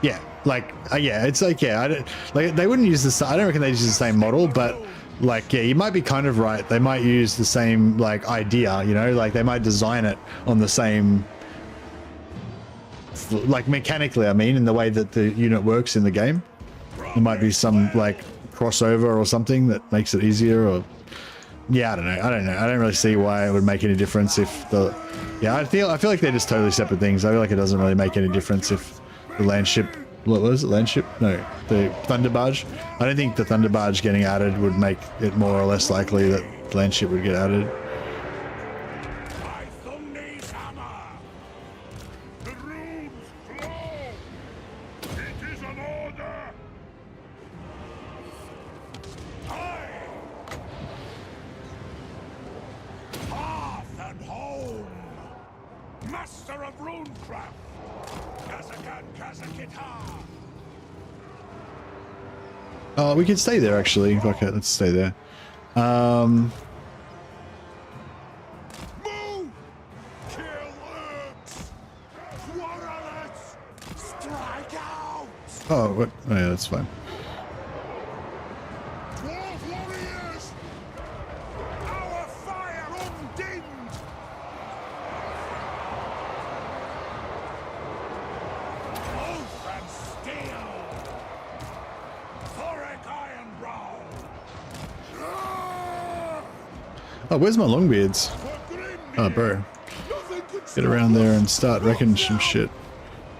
yeah, like yeah, it's like, yeah, I don't, like they wouldn't use this, I don't reckon they use the same model, but like, yeah, you might be kind of right. They might use the same like idea, you know, like they might design it on the same, like mechanically, I mean, in the way that the unit works in the game. There might be some like crossover or something that makes it easier, or yeah, I don't know. I don't really see why it would make any difference if the, yeah, I feel like they're just totally separate things. I feel like it doesn't really make any difference if the land ship, what was it, land ship? No, the thunder barge. I don't think the thunder barge getting added would make it more or less likely that the land ship would get added. Oh, we could stay there actually. Okay, let's stay there. Move! Kill it! Quarrel it! Strike out! Oh, what? Oh, yeah, that's fine. Dwarf warriors! Our fire undimmed! Oath and steel! Thorek Ironbrow! Oh, where's my longbeards? Oh, bro. Get around there and start wrecking some shit.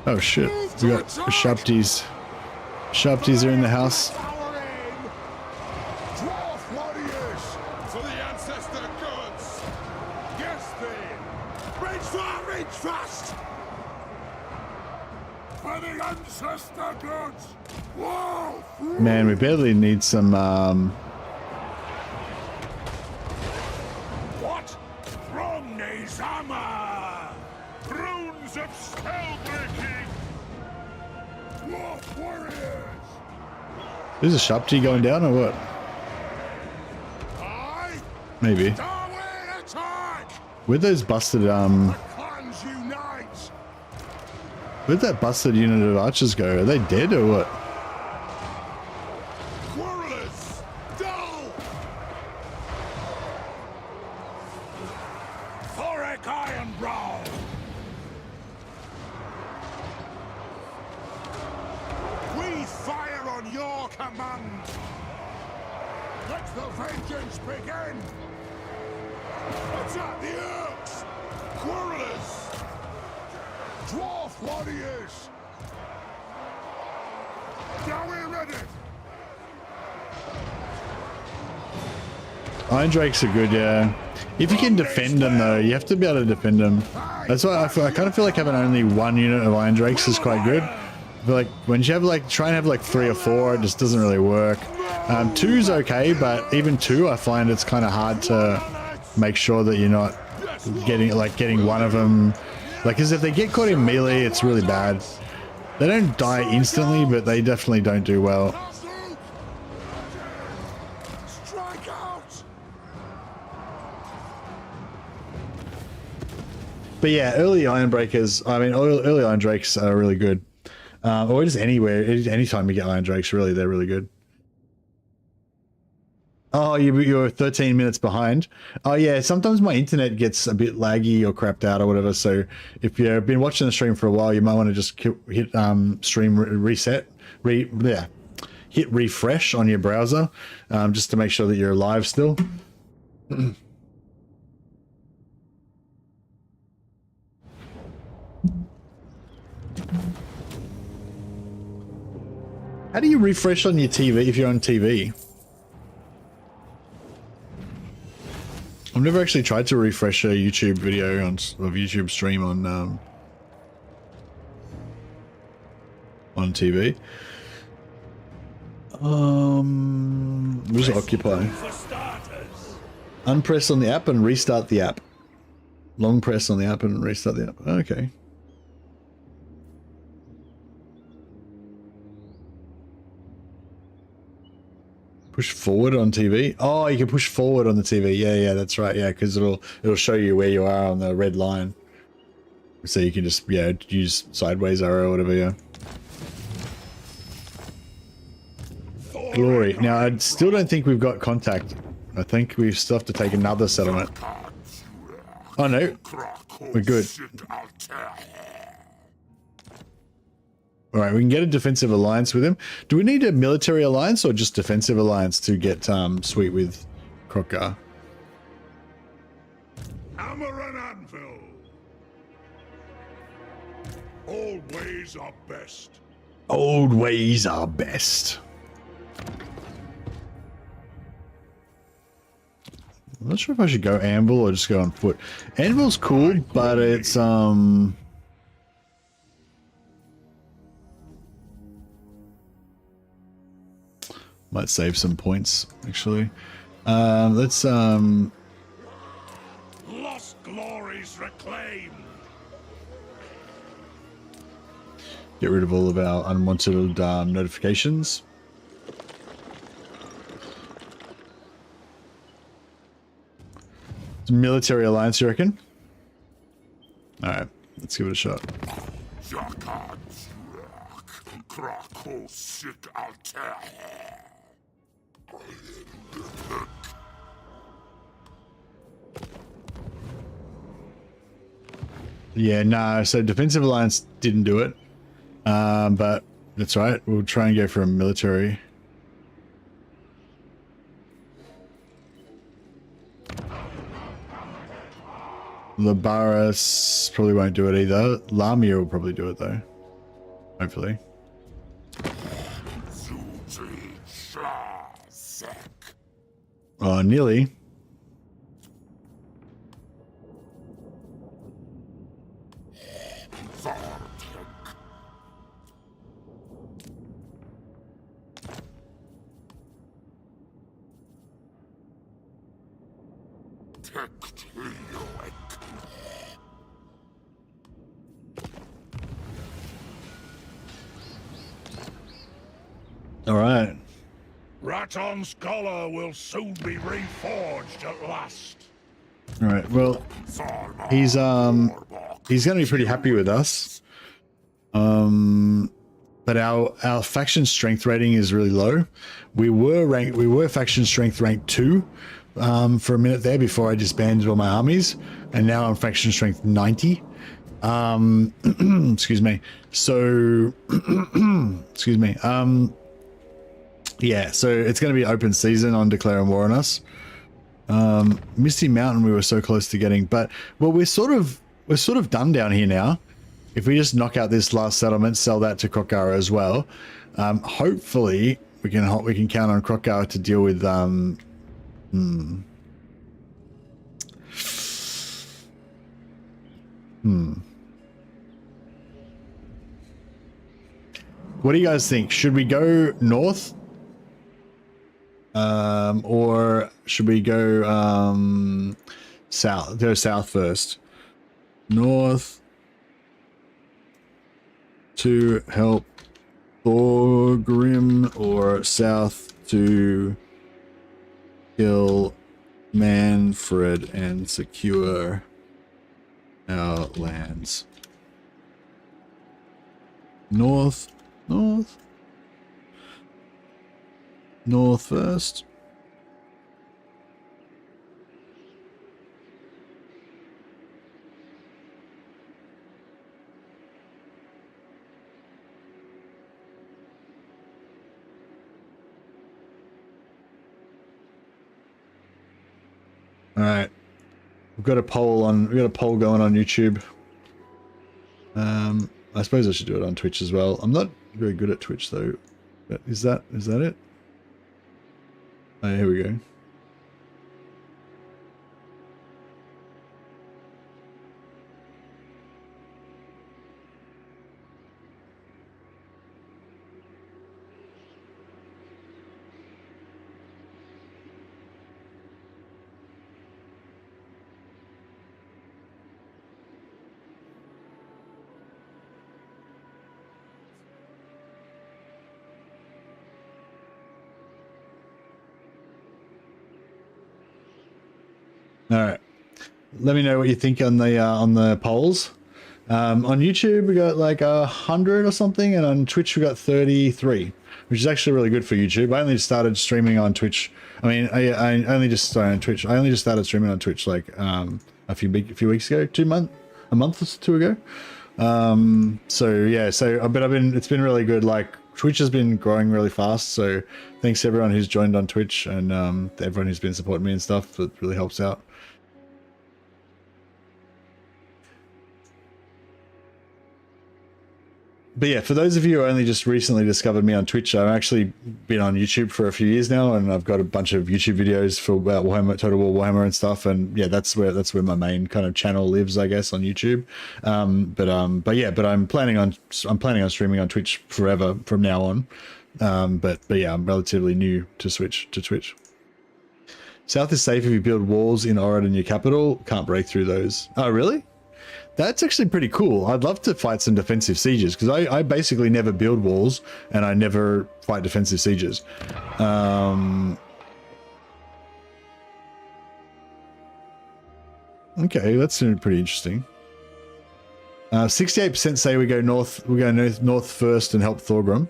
Oh, shit. We got Sharpties. Sharpties are in the house. Man, we badly need some, What? Romney's hammer! Runes of spellbreaking! Dwarf warriors! Is a Shopji going down or what? Maybe. Attack! With those busted, Clans unite! where'd that busted unit of archers go? Are they dead or what? Quarrelers! Dull! Thorek Ironbrow! We fire on your command! Let the vengeance begin! Attack the Urks! Quarrelers! Dwarf warriors! Now we're ready! Iron Drakes are good, yeah. If you can defend them though, you have to be able to defend them. That's why I kind of feel like having only one unit of Iron Drakes is quite good. I feel like when you have like, try and have like 3 or 4, it just doesn't really work. 2's okay, but even 2, I find it's kind of hard to make sure that you're not getting one of them. Like, because if they get caught in melee, it's really bad. They don't die instantly, but they definitely don't do well. Strike out! But yeah, early Ironbreakers, I mean, early Iron Drakes are really good. Or just anywhere, anytime you get Iron Drakes, really, they're really good. Oh, you're 13 minutes behind. Oh yeah, sometimes my internet gets a bit laggy or crapped out or whatever. So if you've been watching the stream for a while, you might want to just hit stream reset, hit refresh on your browser, just to make sure that you're live still. How do you refresh on your TV if you're on TV? I've never actually tried to refresh a YouTube video on YouTube stream on TV. What does occupy? Unpress on the app and restart the app. Long press on the app and restart the app. Okay. Push forward on TV. Oh, you can push forward on the TV. Yeah, that's right. Yeah, because it'll show you where you are on the red line. So you can just use sideways arrow or whatever. Yeah. Glory. Now I still don't think we've got contact. I think we still have to take another settlement. Oh no, we're good. All right, we can get a defensive alliance with him. Do we need a military alliance or just defensive alliance to get sweet with Krogar? Hammer and anvil. Old ways are best. Old ways are best. I'm not sure if I should go anvil or just go on foot. Anvil's cool, but it's might save some points actually. Let's Lost glories reclaimed. get rid of all of our unwanted notifications. Military alliance, you reckon? All right, let's give it a shot. Yeah, no, so defensive alliance didn't do it. But that's right, we'll try and go for a military. Labaris probably won't do it either. Lamia will probably do it though. Hopefully. Oh, nearly. protect Thorek. All right. Raton's collar will soon be reforged at last. All right. Well, he's going to be pretty happy with us. But our faction strength rating is really low. We were faction strength rank 2 for a minute there before I disbanded all my armies, and now I'm faction strength 90. Excuse me. So excuse me. Yeah, so it's going to be open season on declaring war on us. Misty Mountain we were so close to getting, but well, we're sort of done down here now. If we just knock out this last settlement, sell that to Krokara as well, hopefully we can count on Krokara to deal with What do you guys think? Should we go north? Or should we go south? Go south first. North to help Thorgrim, or south to kill Manfred and secure our lands. North first. All right, we've got a poll going on YouTube. I suppose I should do it on Twitch as well. I'm not very good at Twitch though. But is that it? Oh, here we go. All right, let me know what you think on the polls. On YouTube we got like 100 or something, and on Twitch we got 33, which is actually really good for YouTube. I only started streaming on Twitch. I mean, I only just started on Twitch. I only just started streaming on Twitch like a few weeks ago, a month or two ago. So yeah, but it's been really good. Like Twitch has been growing really fast. So thanks to everyone who's joined on Twitch, and everyone who's been supporting me and stuff. It really helps out. But yeah, for those of you who only just recently discovered me on Twitch, I've actually been on YouTube for a few years now, and I've got a bunch of YouTube videos for about Warhammer, Total War Warhammer and stuff. And yeah, that's where my main kind of channel lives, I guess, on YouTube. But I'm planning on streaming on Twitch forever from now on. But yeah, I'm relatively new to Twitch. South is safe if you build walls in Orud in your capital. Can't break through those. Oh, really? That's actually pretty cool. I'd love to fight some defensive sieges, because I basically never build walls and I never fight defensive sieges. Okay, that's pretty interesting. 68% say we go north. We go north first and help Thorgrim.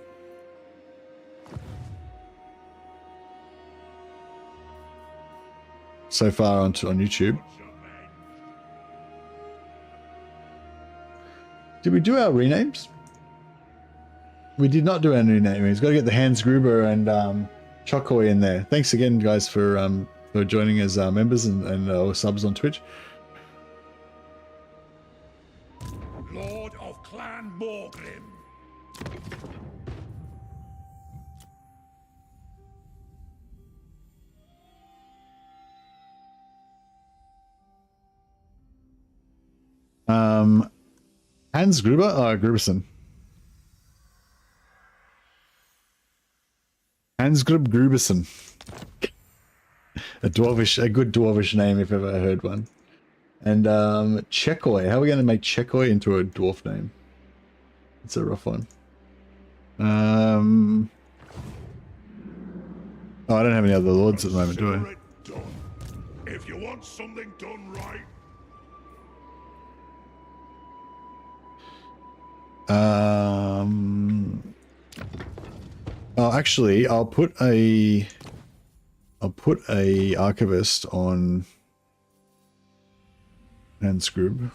So far on YouTube. Did we do our renames? We did not do our new name. We've got to get the Hans Gruber and Chokoy in there. Thanks again, guys, for joining as members and subs on Twitch. Lord of Clan Morgrim. Hans Gruber? Oh, Gruberson. Hans Gruberson. a good dwarvish name if ever I heard one. And Chekoy. How are we going to make Chekoy into a dwarf name? It's a rough one. Oh, I don't have any other lords at the moment, do I? Consider it done. If you want something done right, Oh, actually, I'll put a archivist on Hansgrub.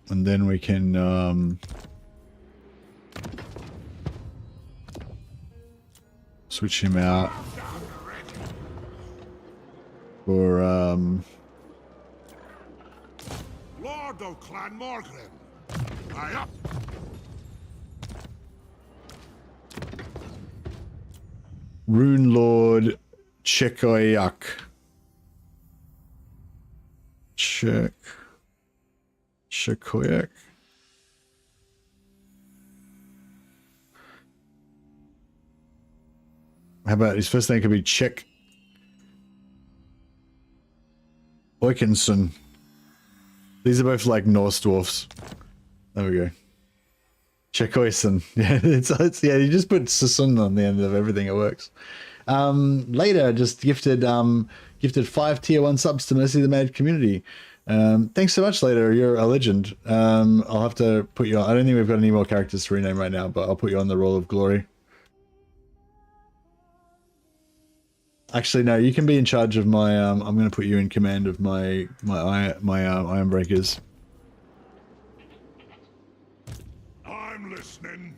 And then we can switch him out for Lord of Clan Morgrim. Aye up. Rune Lord Chekoyak. Chekoyak. How about his first name could be Czech Oikenson. These are both like Norse dwarfs. There we go. Chekoyson. Yeah, it's yeah, you just put Susun on the end of everything, it works. Later just gifted 5 tier 1 subs to Mercy the Mad community. Thanks so much, Later. You're a legend. I'll have to put you on. I don't think we've got any more characters to rename right now, but I'll put you on the Roll of Glory. Actually, no, you can be in charge of my, I'm going to put you in command of my Iron Breakers. I'm listening.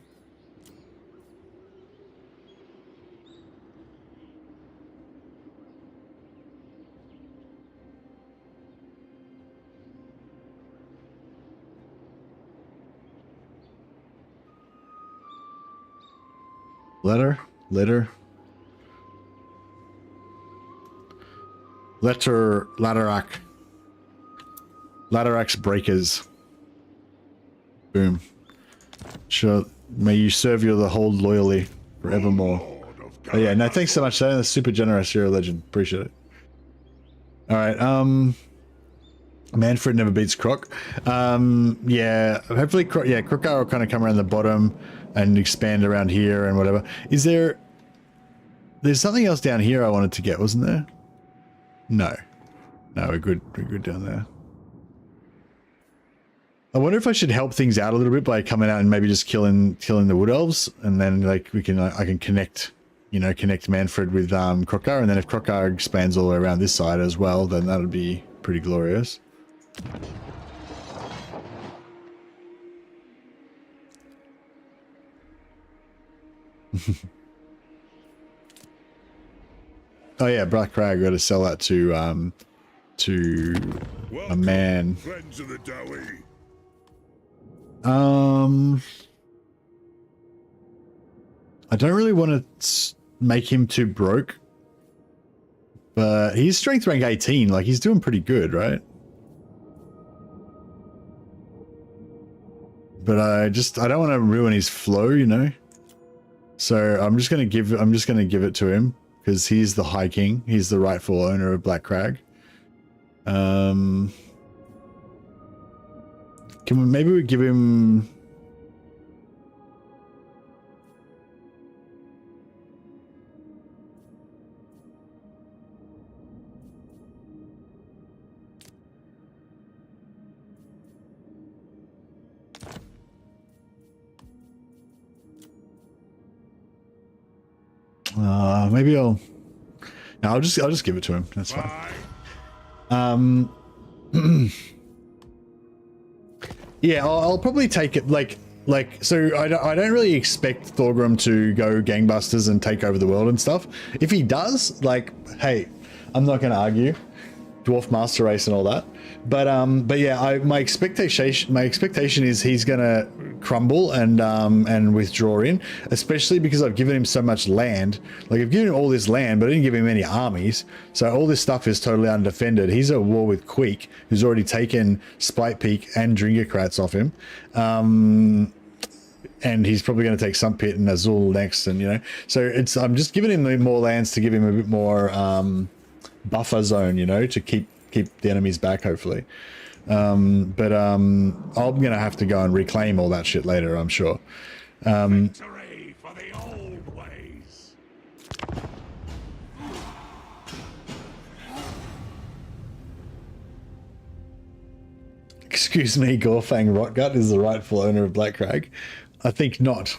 Ladderak's Breakers. Boom. Sure. May you serve the hold loyally forevermore. Oh yeah, no, thanks so much, Dan. That's super generous. You're a legend. Appreciate it. Alright, Manfred never beats Croc. Yeah, hopefully Krokar will kind of come around the bottom and expand around here and whatever. There's something else down here I wanted to get, wasn't there? No, we're good down there. I wonder if I should help things out a little bit by coming out and maybe just killing the wood elves, and then like I can connect Manfred with Krokar, and then if Krokar expands all the way around this side as well, then that would be pretty glorious. Oh yeah, Black Crag, got to sell that to a man. Friends of the Dowie. I don't really want to make him too broke, but he's strength rank 18. Like, he's doing pretty good, right? But I don't want to ruin his flow, you know. So I'm just gonna give it to him because he's the High King. He's the rightful owner of Black Crag. Maybe we give him. Maybe I'll just give it to him. That's fine. Yeah, I'll probably take it so I don't really expect Thorgrim to go gangbusters and take over the world and stuff. If he does, like, hey, I'm not going to argue. dwarf master race and all that. But yeah, my expectation is he's gonna crumble and withdraw in, especially because I've given him so much land. Like, I've given him all this land, but I didn't give him any armies, so all this stuff is totally undefended. He's at war with Queek, who's already taken Spite Peak and Dringerkrats off him. And he's probably going to take Sumpit and Azul next, and so I'm just giving him more lands to give him a bit more buffer zone, to keep the enemies back, hopefully. I'm gonna have to go and reclaim all that shit later, I'm sure. Victory for the old ways. Excuse me, Gorfang Rotgut is the rightful owner of Black Crag. I think not.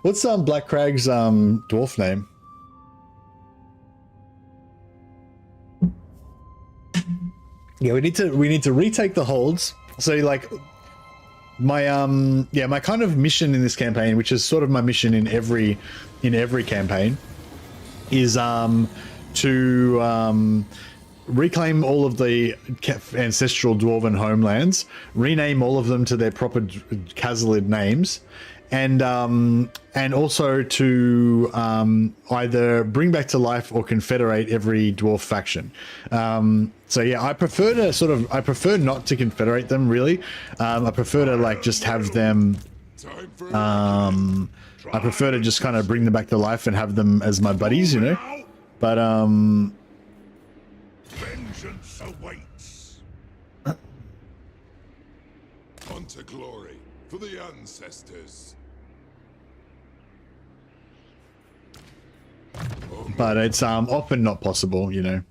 What's Black Crag's dwarf name? Yeah, we need to retake the holds. So like my my kind of mission in this campaign, which is sort of my mission in every campaign, is to reclaim all of the ancestral dwarven homelands, rename all of them to their proper Khazalid names, and also to either bring back to life or confederate every dwarf faction. So yeah, I prefer not to confederate them, really. I prefer to like just have them. I prefer to just kind of bring them back to life and have them as my buddies, But Vengeance awaits. On to glory for the ancestors. But it's often not possible, You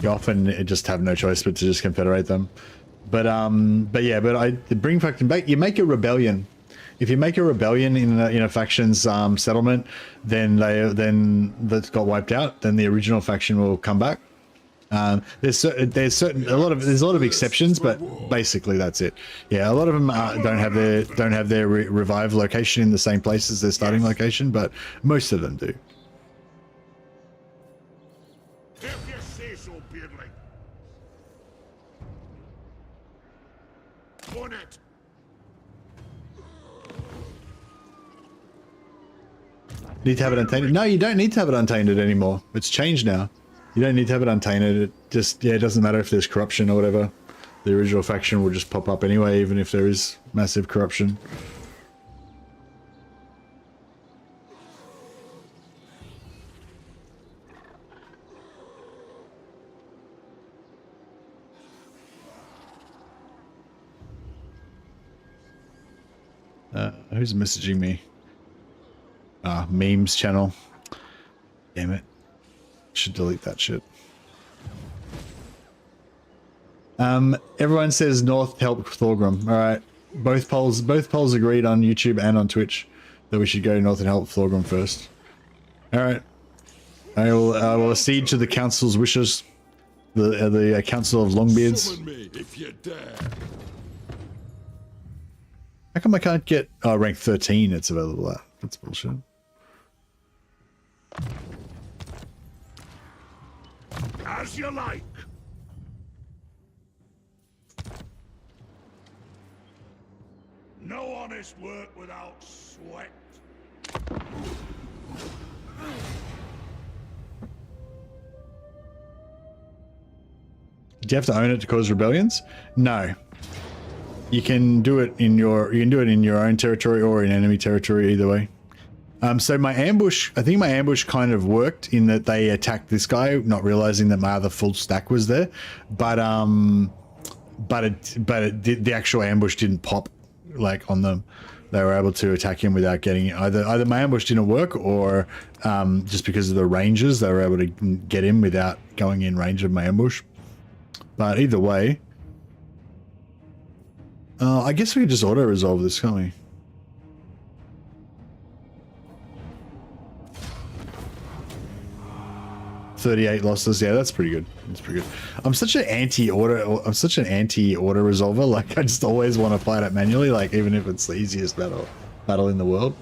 often just have no choice but to just confederate them. But I bring faction back. You make a rebellion. If you make a rebellion in a faction's settlement, then that got wiped out. Then the original faction will come back. There's a lot of exceptions, but basically that's it. Yeah, a lot of them don't have their revive location in the same place as their starting location, but most of them do. If you say so, Beardling. On it. Need to have it untainted? No, you don't need to have it untainted anymore. It's changed now. You don't need to have it untainted. It just, it doesn't matter if there's corruption or whatever. The original faction will just pop up anyway, even if there is massive corruption. Who's messaging me? Memes channel. Damn it. Should delete that shit. Everyone says North help Thorgrim. All right. Both polls agreed on YouTube and on Twitch that we should go north and help Thorgrim first. All right. I will accede to the council's wishes. The council of Longbeards. Summon me if you dare. How come I can't get rank 13? It's available at. That's bullshit. As you like. No honest work without sweat. Do you have to own it to cause rebellions? No. You can do it in your own territory or in enemy territory, either way. So my ambush, I think my ambush kind of worked in that they attacked this guy, not realizing that my other full stack was there. But the actual ambush didn't pop like on them. They were able to attack him without getting either my ambush didn't work or just because of the ranges, they were able to get him without going in range of my ambush. But either way, I guess we could just auto resolve this, can't we? $38 losses. Yeah, that's pretty good. That's pretty good. I'm such an anti-auto resolver. Like, I just always want to fight it manually, like even if it's the easiest battle in the world.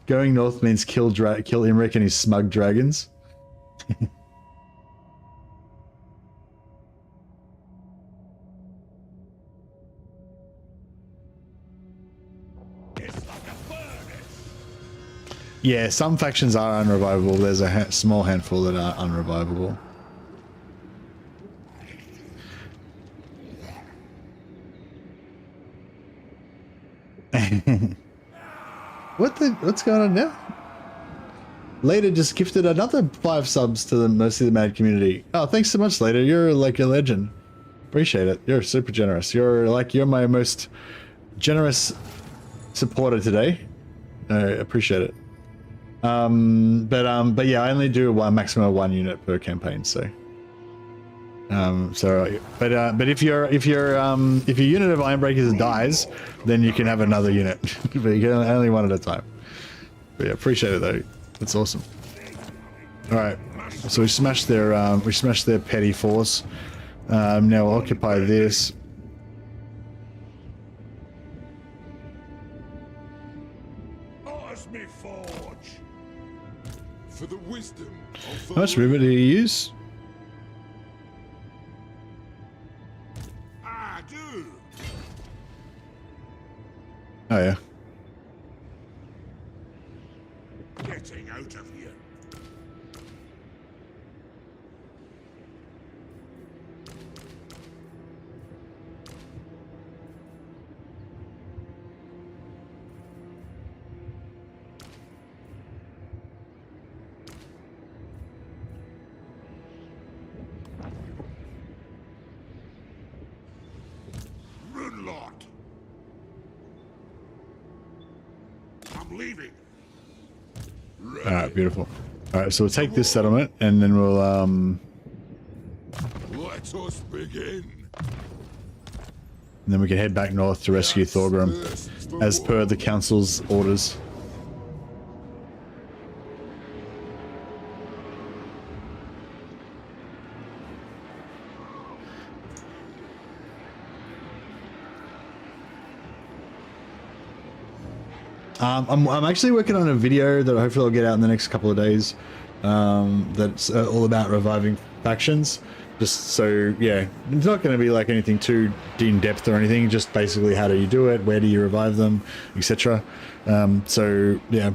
Going north means kill Imric and his smug dragons. Yeah, some factions are unrevivable. There's a small handful that are unrevivable. What's going on now? Later just gifted another 5 subs to the Mostly the Mad community. Oh, thanks so much, Later. You're like a legend. Appreciate it. You're super generous. You're my most generous supporter today. I appreciate it. But yeah, I only do maximum of 1 unit per campaign, so. But if your unit of Ironbreakers dies, then you can have another unit. But you can only one at a time. But yeah, appreciate it though. That's awesome. All right, so we smashed their petty force. Now we'll occupy this. For the wisdom of the How much movement did you use? I do. Oh yeah. Getting out of here. Runelot. I'm leaving. All right, beautiful. All right, so we'll take this settlement, and then we'll Let us begin. and then we can head back north to rescue Thorgrim, as per the council's orders. I'm actually working on a video that hopefully I'll get out in the next couple of days. That's all about reviving factions. Just so, yeah, it's not going to be like anything too in depth or anything. Just basically how do you do it, where do you revive them, etc. So yeah,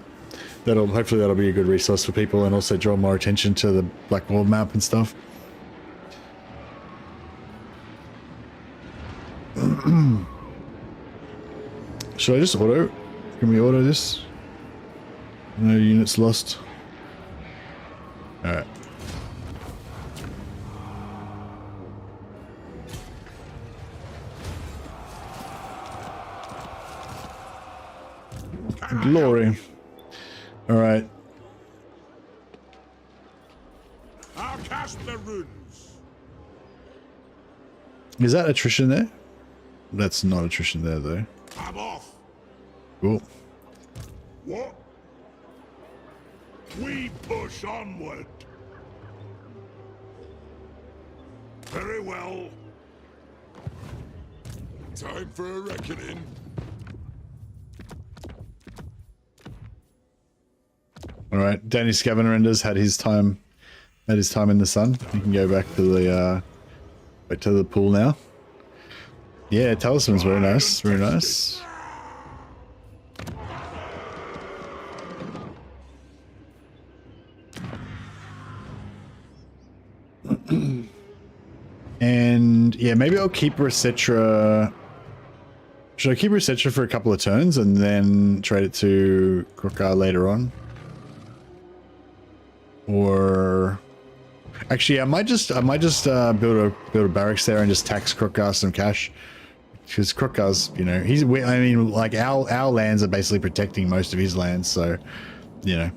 hopefully that'll be a good resource for people and also draw more attention to the Black World map and stuff. Should I just auto? Can we auto this? No units lost. Alright. Glory. Alright. I'll cast the runes. Is that attrition there? That's not attrition there though. I'm off. Cool. What? We push onward. Very well. Time for a reckoning. All right, Danny Scavenger had his time in the sun. You can go back to the pool now. Yeah, talisman's very nice, very nice. And yeah, maybe I'll keep Resetra. Should I keep Resetra for a couple of turns and then trade it to Krokar later on? Or actually, I might just build a barracks there and just tax Krokar some cash, because Krokar's, you know, I mean, like our lands are basically protecting most of his lands, so you know,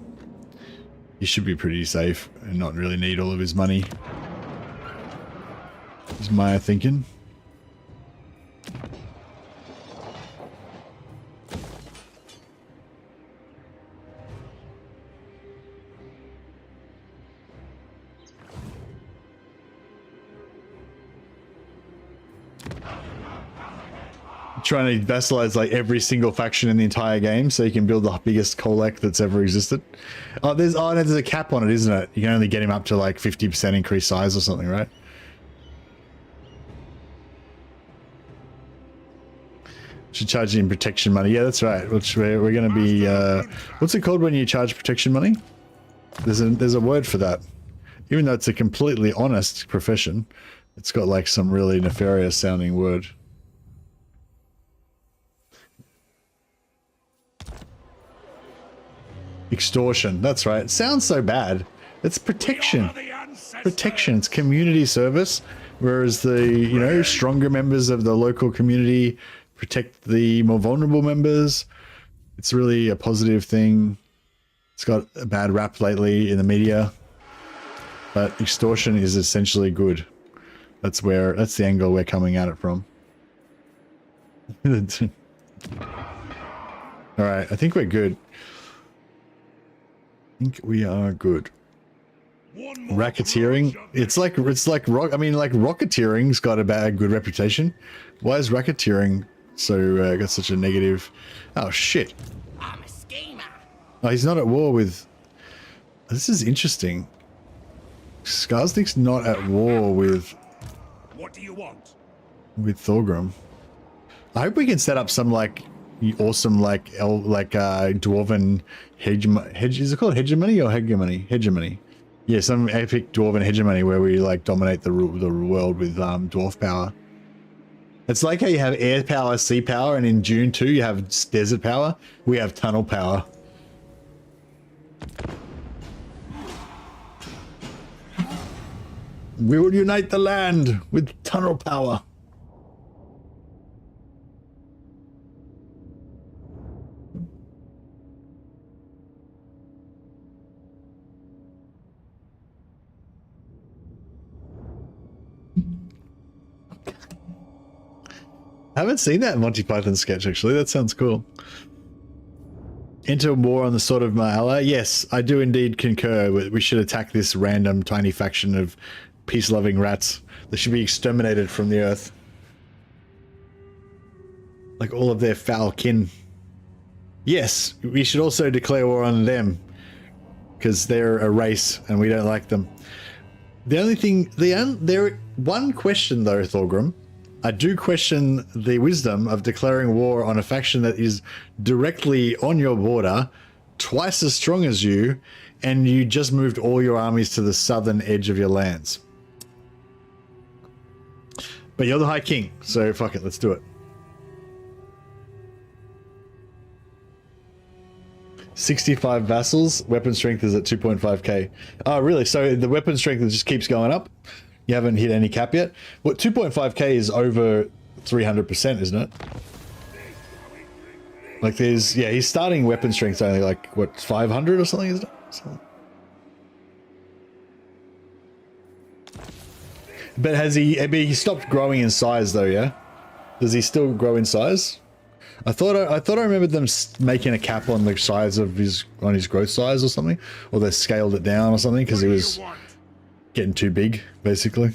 he should be pretty safe and not really need all of his money. Is my thinking. Trying to vassalize like every single faction in the entire game so you can build the biggest Kolek that's ever existed. Oh, there's a cap on it, isn't it? You can only get him up to like 50% increased size or something, right? Should charge in protection money. Yeah, that's right. Which we're going to be. What's it called when you charge protection money? There's a word for that. Even though it's a completely honest profession, it's got like some really nefarious sounding word. Extortion. That's right. It sounds so bad. It's protection. Protection. It's community service. Whereas the, you know, stronger members of the local community protect the more vulnerable members. It's really a positive thing. It's got a bad rap lately in the media. But extortion is essentially good. That's the angle we're coming at it from. Alright, I think we're good. I think we are good. Racketeering. It's like rocketeering's got a good reputation. Why is racketeering got such a negative? Oh shit. I'm a schemer. Oh, he's not at war with. This is interesting. Skarsnik's not at war with. What do you want? With Thorgrim. I hope we can set up some like awesome dwarven is it called hegemony or hegemony? Hegemony. Yeah, some epic dwarven hegemony where we like dominate the world with dwarf power. It's like how you have air power, sea power, and in June 2 you have desert power. We have tunnel power. We will unite the land with tunnel power. I haven't seen that Monty Python sketch, actually. That sounds cool. Enter war on the sword of my ally. Yes, I do indeed concur. We should attack this random tiny faction of peace-loving rats. They should be exterminated from the earth. Like all of their foul kin. Yes, we should also declare war on them. Because they're a race and we don't like them. The only thing... one question though, Thorgrim. I do question the wisdom of declaring war on a faction that is directly on your border, twice as strong as you, and you just moved all your armies to the southern edge of your lands. But you're the High King, so fuck it, let's do it. 65 vassals, weapon strength is at 2.5k. Oh, really? So the weapon strength just keeps going up? You haven't hit any cap yet? Well, 2.5k is over 300%, isn't it? Like there's, yeah, his starting weapon strength is only like, what, 500 or something, isn't it? So. But he stopped growing in size though, yeah? Does he still grow in size? I thought I remembered them making a cap on the size of his growth size or something, or they scaled it down or something because he was getting too big, basically.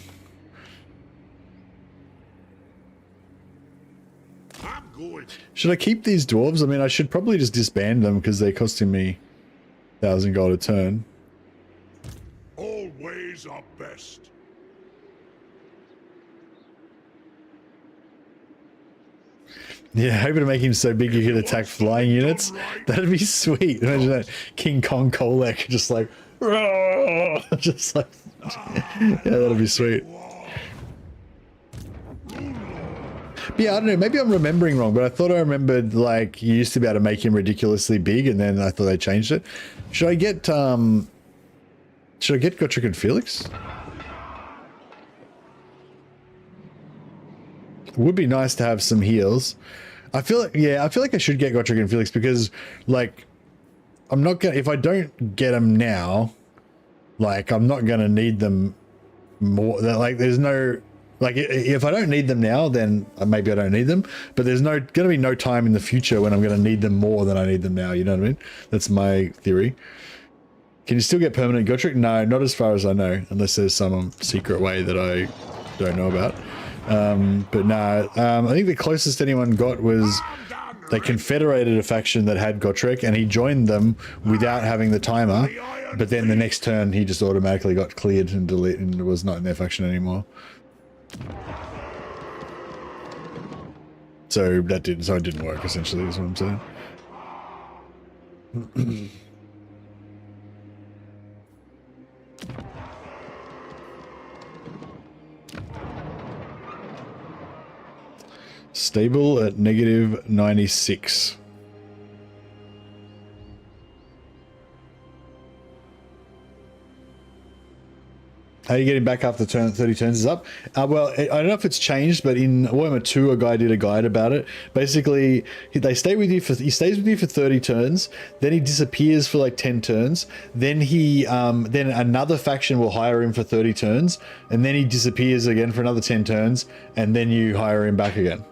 I'm good. Should I keep these dwarves? I mean, I should probably just disband them because they're costing me 1,000 gold a turn. All ways are best. Yeah, hoping to make him so big you could attack flying units. That'd be sweet. Imagine that King Kong Kolek just like, just like, yeah, that'd be sweet. But yeah, I don't know. Maybe I'm remembering wrong, but I thought I remembered like you used to be able to make him ridiculously big, and then I thought they changed it. Should I get Gotrek and Felix? It would be nice to have some heals. I feel like I should get Gotrek and Felix because like I'm not gonna, if I don't get them now, like I'm not gonna need them more. Like there's no, like if I don't need them now, then maybe I don't need them, but there's gonna be no time in the future when I'm gonna need them more than I need them now, you know what I mean? That's my theory. Can you still get permanent Gotrek? No, not as far as I know, unless there's some secret way that I don't know about. But no, I think the closest anyone got was they confederated a faction that had Gotrek and he joined them without having the timer, but then the next turn he just automatically got cleared and deleted and was not in their faction anymore. So that didn't. So it didn't work. Essentially, is what I'm saying. Stable at -96. How are you getting back after 30 turns is up? Well, I don't know if it's changed, but in Warhammer 2, a guy did a guide about it. Basically, he stays with you for 30 turns, then he disappears for like 10 turns, then then another faction will hire him for 30 turns, and then he disappears again for another 10 turns, and then you hire him back again.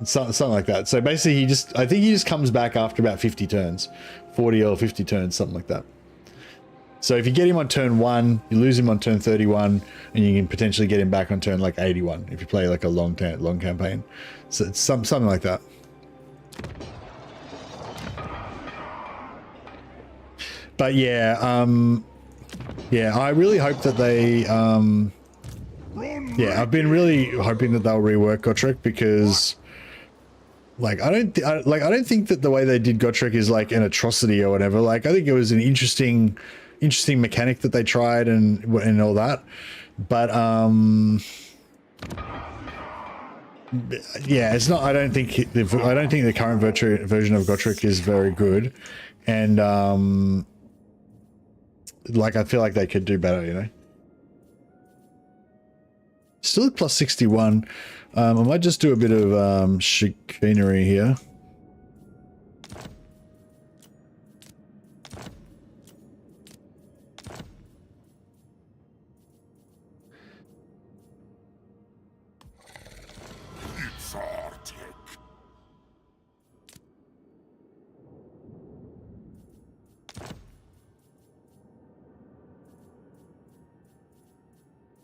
Something like that. So basically, I think he just comes back after about 50 turns, 40 or 50 turns, something like that. So if you get him on turn 1, you lose him on turn 31, and you can potentially get him back on turn like 81 if you play like a long campaign. So it's something like that. But yeah, I really hope that they, I've been really hoping that they'll rework Gotrek, because like I don't think that the way they did Gotrek is like an atrocity or whatever. Like I think it was an interesting mechanic that they tried and all that, but yeah, it's not. I don't think the current version of Gotrek is very good, and like I feel like they could do better, you know. Still at plus 61. I might just do a bit of chicanery here.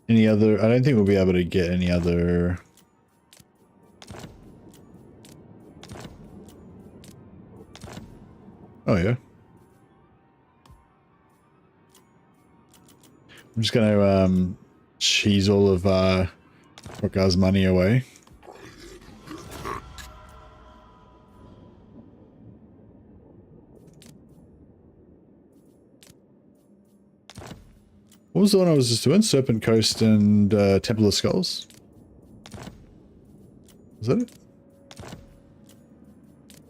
Any other? I don't think we'll be able to get any other. Oh yeah. I'm just gonna cheese all of Rokar's money away. What was the one I was just doing? Serpent Coast and Temple of Skulls? Was that it?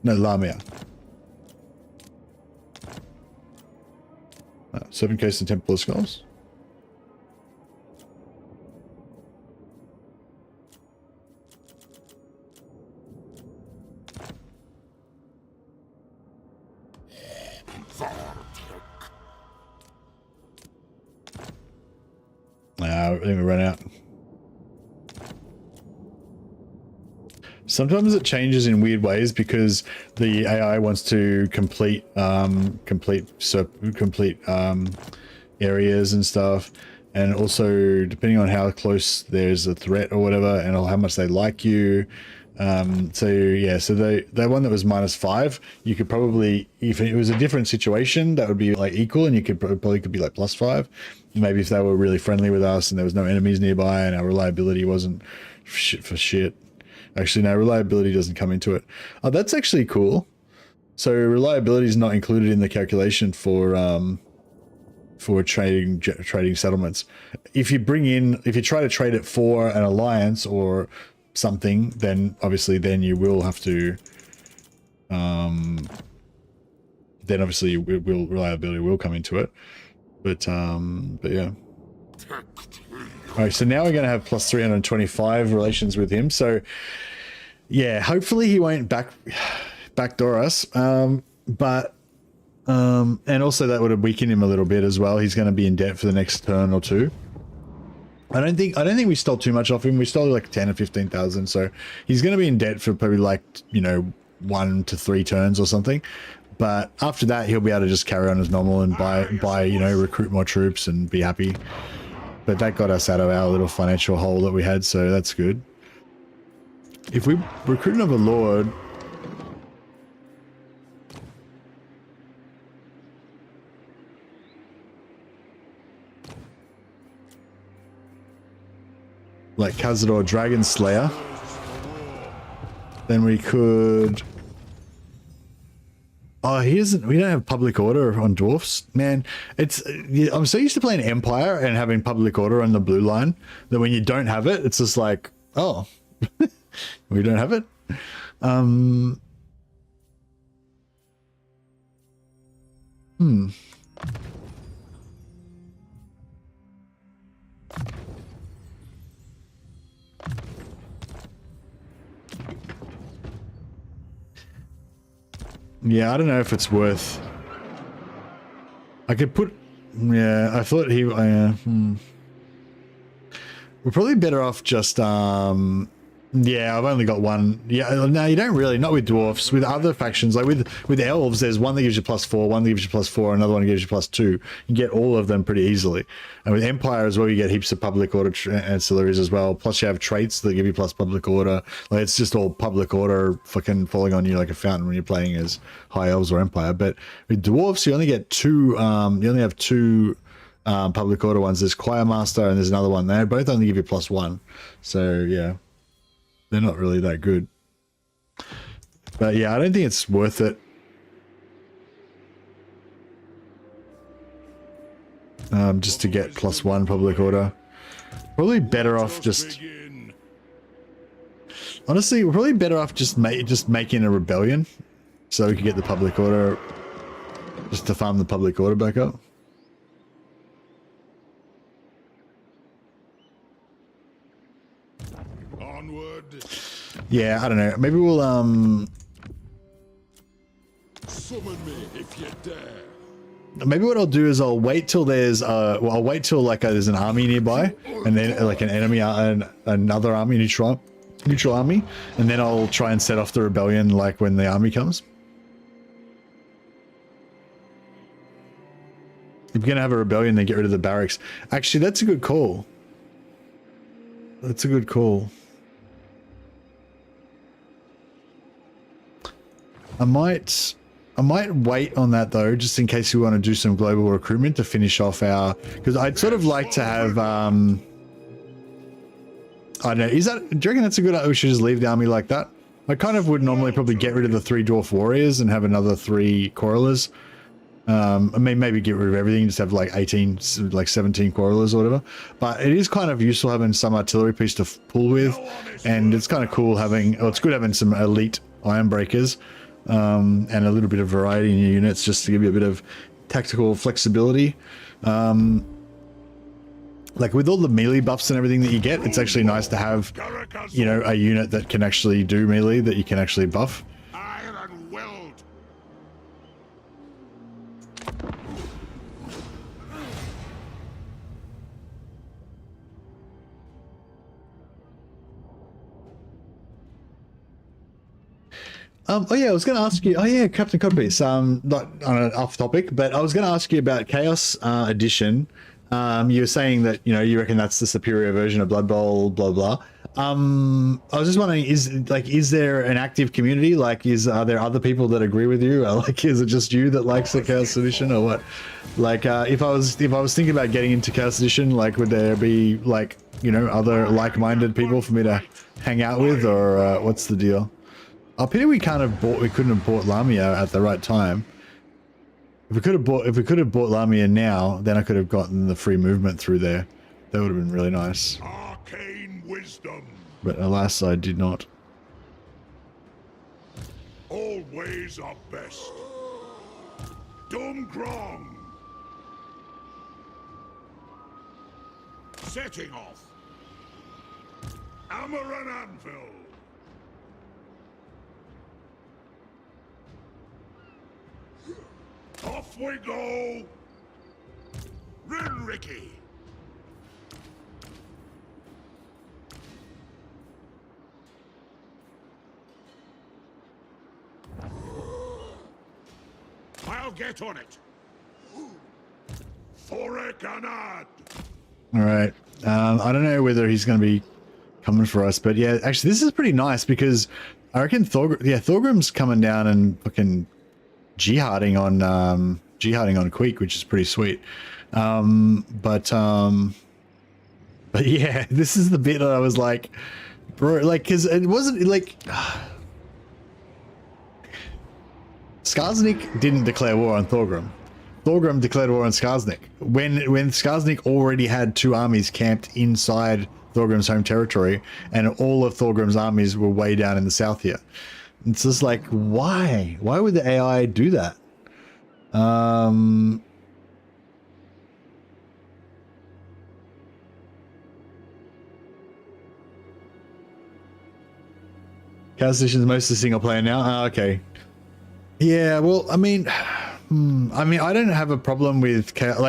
No, Lamia. Serpent Coast and Temple of Skulls? I think we ran out. Sometimes it changes in weird ways because the AI wants to complete areas and stuff, and also depending on how close there's a threat or whatever, and how much they like you. So yeah, so the one that was -5, you could probably, if it was a different situation, that would be like equal, and you could probably be like +5. Maybe if they were really friendly with us and there was no enemies nearby and our reliability wasn't shit for shit. Actually, no, reliability doesn't come into it. Oh, that's actually cool. So reliability is not included in the calculation for trading settlements. If you try to trade it for an alliance or something, then obviously you will have to then obviously reliability will come into it, but yeah. All right, so now we're going to have plus 325 relations with him, so yeah, hopefully he won't backdoor us, but and also that would have weakened him a little bit as well. He's going to be in debt for the next turn or two. I don't think we stole too much off him. We stole like 10 or 15,000, so he's going to be in debt for probably like, you know, 1 to 3 turns or something. But after that, he'll be able to just carry on as normal and buy, you know, recruit more troops and be happy. But that got us out of our little financial hole that we had, so that's good. If we recruit another lord, like Khazad Dragon Slayer, then we could... Oh, we don't have public order on dwarfs, man. I'm so used to playing Empire and having public order on the blue line that when you don't have it, it's just like, oh, we don't have it. Yeah, I don't know if it's worth... I could put... Yeah, I thought he... We're probably better off just... Yeah, I've only got one. Yeah, no, you don't really. Not with dwarfs. With other factions, like with elves, there's one that gives you +4, one that gives you +4, another one gives you +2. You get all of them pretty easily. And with Empire as well, you get heaps of public order ancillaries as well. Plus, you have traits that give you plus public order. Like it's just all public order, fucking falling on you like a fountain when you're playing as high elves or Empire. But with dwarfs, you only get two. You only have two. Public order ones. There's Choir Master and there's another one. They both only give you +1. So yeah. They're not really that good. But yeah, I don't think it's worth it. Just to get +1 public order. Probably better off just... Honestly, we're probably better off just making a rebellion. So we could get the public order... Just to farm the public order back up. Yeah, I don't know. Maybe we'll Summon me if you dare. maybe what I'll do is I'll wait till there's I'll wait till like there's an army nearby, and then like an enemy another army, neutral army, and then I'll try and set off the rebellion like when the army comes. If you're gonna have a rebellion, then get rid of the barracks. Actually, that's a good call. That's a good call. I might wait on that though, just in case we want to do some global recruitment to finish off our, because I'd sort of like to have, I don't know, do you reckon that's a good idea? We should just leave the army like that? I kind of would normally probably get rid of the 3 dwarf warriors and have another 3 quarrelers. I mean, maybe get rid of everything, just have like 18, like 17 quarrelers or whatever. But it is kind of useful having some artillery piece to pull with, and it's kind of cool having, it's good having some elite iron breakers. And a little bit of variety in your units just to give you a bit of tactical flexibility. Like with all the melee buffs and everything that you get, it's actually nice to have, you know, a unit that can actually do melee that you can actually buff. Iron weld. Oh yeah, I was going to ask you. Oh yeah, Captain Codpiece. Not on an off topic, but I was going to ask you about Chaos Edition. You were saying that you reckon that's the superior version of Blood Bowl, blah blah. I was just wondering, is there an active community? Like, are there other people that agree with you? Or like, is it just you that likes the Chaos Edition, or what? Like, if I was thinking about getting into Chaos Edition, like, would there be like other like-minded people for me to hang out with, or what's the deal? I pity we couldn't have bought Lamia at the right time. If we could have bought Lamia now, then I could have gotten the free movement through there. That would have been really nice. Arcane wisdom. But alas, I did not. All ways are best. Dumgrong. Setting off. Hammer and anvil. Off we go! Rinricky! I'll get on it! Thorek Ironbow! Alright. I don't know whether he's going to be coming for us, but yeah, actually this is pretty nice because I reckon Thorgrim's coming down and fucking jihading on Queek, which is pretty sweet. But yeah, this is the bit that I was like, bro, like, because it wasn't like Skarsnik didn't declare war on Thorgrim. Thorgrim declared war on Skarsnik when Skarsnik already had 2 armies camped inside Thorgrim's home territory, and all of Thorgrim's armies were way down in the south here. It's just like, why? Why would the AI do that? Chaos Edition's mostly single player now. Oh, okay. Yeah, well, I mean, I don't have a problem with Chaos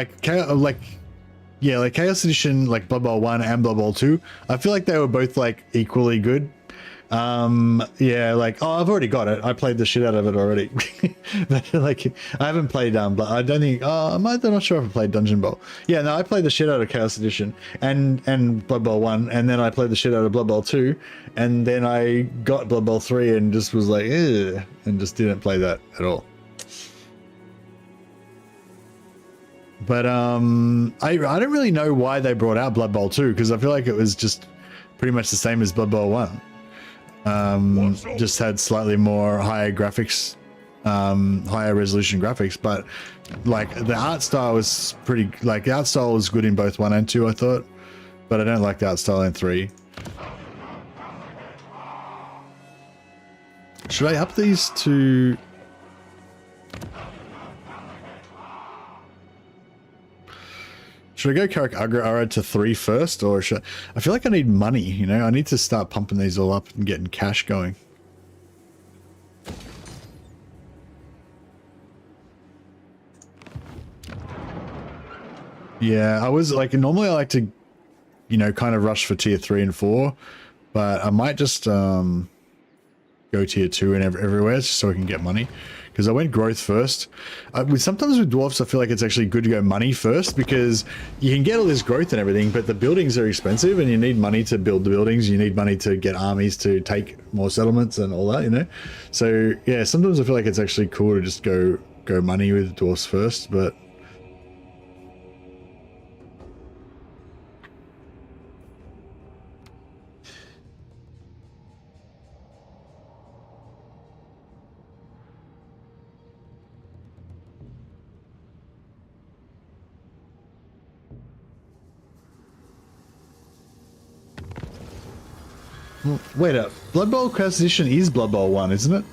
Edition, like Blood Bowl 1 and Blood Bowl 2. I feel like they were both like equally good. Yeah, like, oh, I've already got it. I played the shit out of it already. But like, I haven't played but I don't think, I'm not sure if I played Dungeon Bowl. Yeah, no, I played the shit out of Chaos Edition and Blood Bowl 1, and then I played the shit out of Blood Bowl 2, and then I got Blood Bowl 3 and just was like, ugh, and just didn't play that at all. But I don't really know why they brought out Blood Bowl 2, because I feel like it was just pretty much the same as Blood Bowl 1. Just had slightly more higher graphics, higher resolution graphics, but like the art style was pretty, like the art style was good in both 1 and 2, I thought, but I don't like the art style in 3. Should I up these to... Should I go Karag Urud to 3 first, or should I feel like I need money, you know? I need to start pumping these all up and getting cash going. Yeah, I was like, normally I like to, you know, kind of rush for tier 3 and 4, but I might just go tier 2 and everywhere just so I can get money. Because I went growth first. Sometimes with dwarfs, I feel like it's actually good to go money first, because you can get all this growth and everything, but the buildings are expensive and you need money to build the buildings. You need money to get armies to take more settlements and all that, you know? So yeah, sometimes I feel like it's actually cool to just go money with dwarfs first, but... Wait up. Blood Bowl Chaos Edition is Blood Bowl 1, isn't it?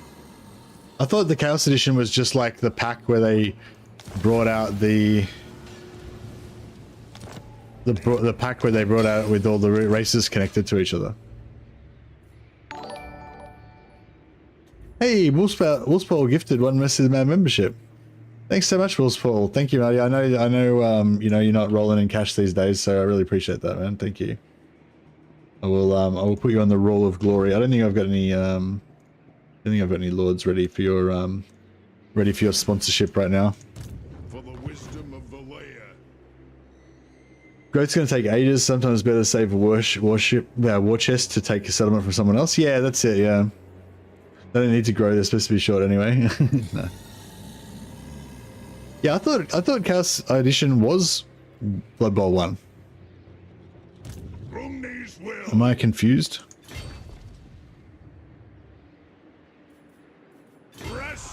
I thought the Chaos Edition was just like the pack where they brought out the pack where they brought out with all the races connected to each other. Hey, Wolfspaul gifted 1 Message Man membership. Thanks so much, Wolfspaul. Thank you, Marty. I know, you know, you're not rolling in cash these days, so I really appreciate that, man. Thank you. I will put you on the roll of glory. I don't think I've got any lords ready for your sponsorship right now. For the wisdom of the layer. Growth's going to take ages. Sometimes better to save a war chest to take a settlement from someone else. Yeah, that's it. Yeah, they don't need to grow. They're supposed to be short anyway. No. Yeah, I thought Chaos Edition was Blood Bowl 1. Am I confused?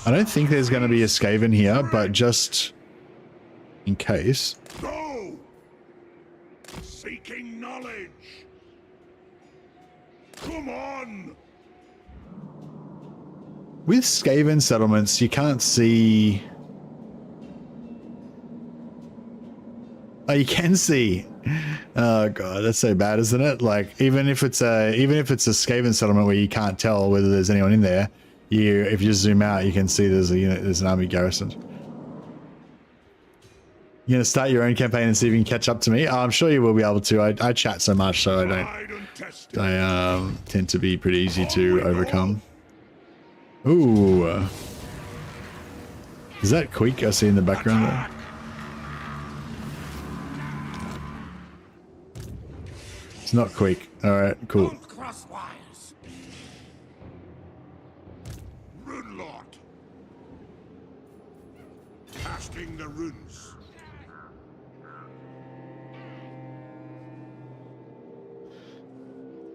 I don't think there's going to be a Skaven here, but just in case. Go! Seeking knowledge. Come on! With Skaven settlements, you can't see... Oh, you can see. Oh god, that's so bad, isn't it? Like, even if it's a Skaven settlement where you can't tell whether there's anyone in there, if you just zoom out, you can see there's an army garrisoned. You're gonna start your own campaign and see if you can catch up to me. I'm sure you will be able to. I chat so much, so I tend to be pretty easy to overcome. Ooh, is that Queek I see in the background there? It's not Queek. All right, cool. Don't cross wires. Rune Lord. Casting the runes.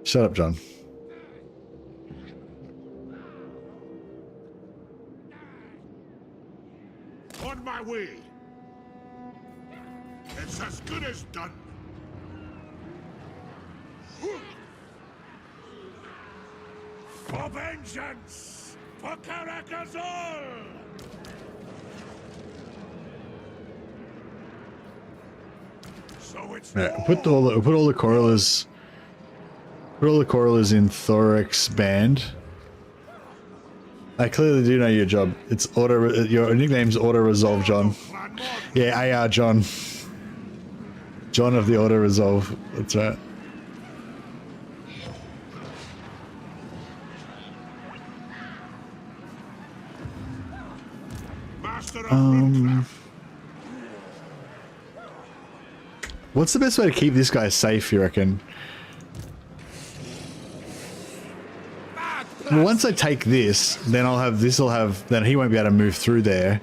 Shut up, John. On my way. It's as good as done. For vengeance! For Karag all! So it's Yeah, put all the correlers. Put all the correlers in Thorek's band. I clearly do know your job. It's auto. Your nickname's Auto Resolve, John. Yeah, AR John. John of the Auto Resolve. That's right. What's the best way to keep this guy safe, you reckon? Well, once I take this, then I'll have this'll have then he won't be able to move through there.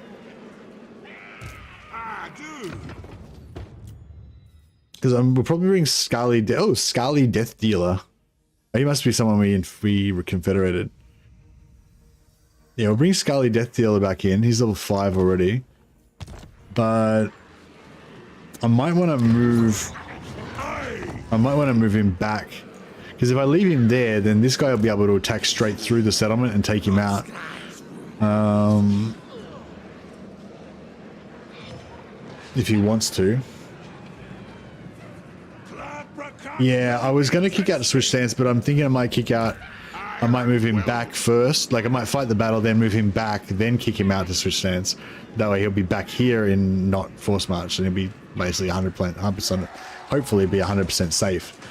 Because we'll probably bring Scarly Scarly Death Dealer. Oh, he must be someone we were confederated. Yeah, we'll bring Scarly Death Dealer back in. He's level 5 already. But I might want to move him back. Because if I leave him there, then this guy will be able to attack straight through the settlement and take him out. If he wants to. Yeah, I was going to kick out the switch stance, but I'm thinking I might move him back first. Like, I might fight the battle, then move him back, then kick him out to switch stance. That way he'll be back here in not force march, and he'll be basically 100%, hopefully be 100% safe.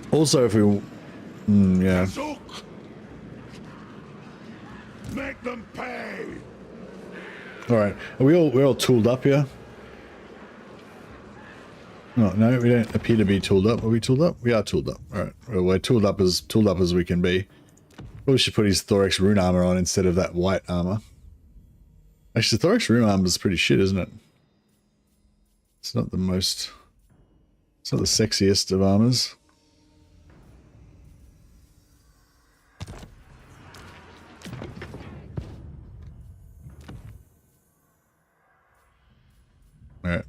Also, if we... yeah. Make them pay. Alright, we're all tooled up here? Oh, no, we don't appear to be tooled up. Are we tooled up? We are tooled up. Alright, well, we're tooled up as we can be. Probably should put his Thorek's rune armor on instead of that white armor. Actually, the Thorek's rune armor is pretty shit, isn't it? It's not the most... It's not the sexiest of armors. Alright.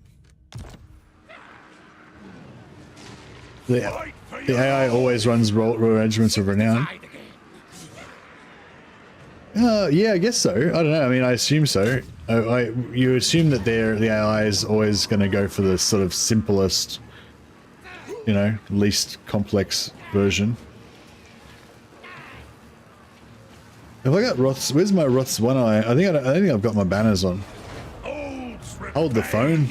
The AI always runs regiments of renown. Yeah, I guess so. I don't know. I mean, I assume so. You assume that the AI is always going to go for the sort of simplest, you know, least complex version. Have I got Roth's? Where's my Roth's one eye? I think I've got my banners on. Hold the phone.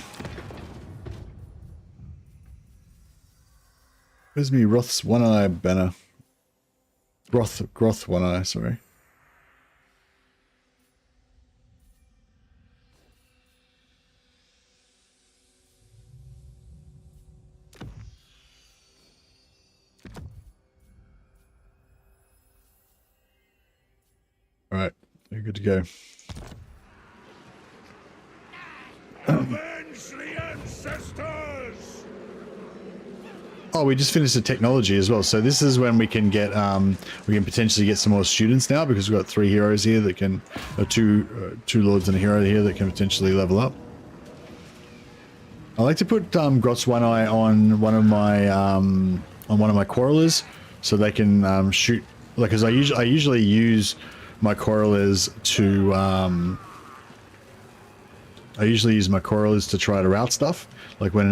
Where's me Roth's one eye banner? Groth one eye, sorry. Alright, you're good to go. Avenge the ancestors! Oh, we just finished the technology as well. So this is when we can get, we can potentially get some more students now because we've got 3 heroes here that can, or two lords and a hero here that can potentially level up. I like to put Grot's One Eye on one of my quarrelers so they can shoot. Like, because I usually use my quarrelers to to try to route stuff. Like when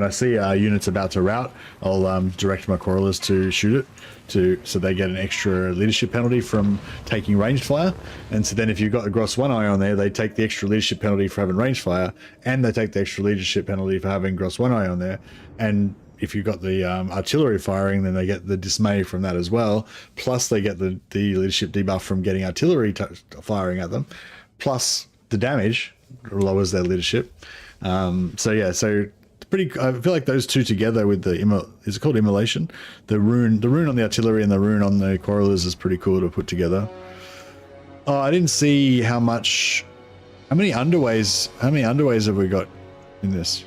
I see units about to route, I'll direct my quarrelers to shoot it, so they get an extra leadership penalty from taking ranged fire. And so then if you've got a Gross One Eye on there, they take the extra leadership penalty for having ranged fire, and they take the extra leadership penalty for having Gross One Eye on there. And if you've got the artillery firing, then they get the dismay from that as well. Plus they get the leadership debuff from getting artillery firing at them. Plus the damage lowers their leadership. So yeah, so pretty. I feel like those two together with the is it called immolation? The rune on the artillery and the rune on the quarrelers is pretty cool to put together. Oh, I didn't see how many underways have we got in this?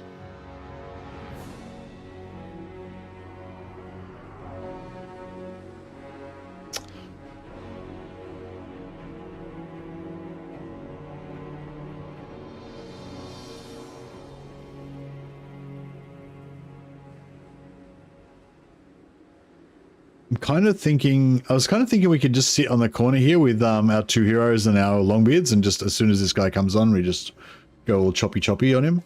I'm kind of thinking, I was kind of thinking we could just sit on the corner here with our 2 heroes and our longbeards, and just as soon as this guy comes on, we just go all choppy choppy on him.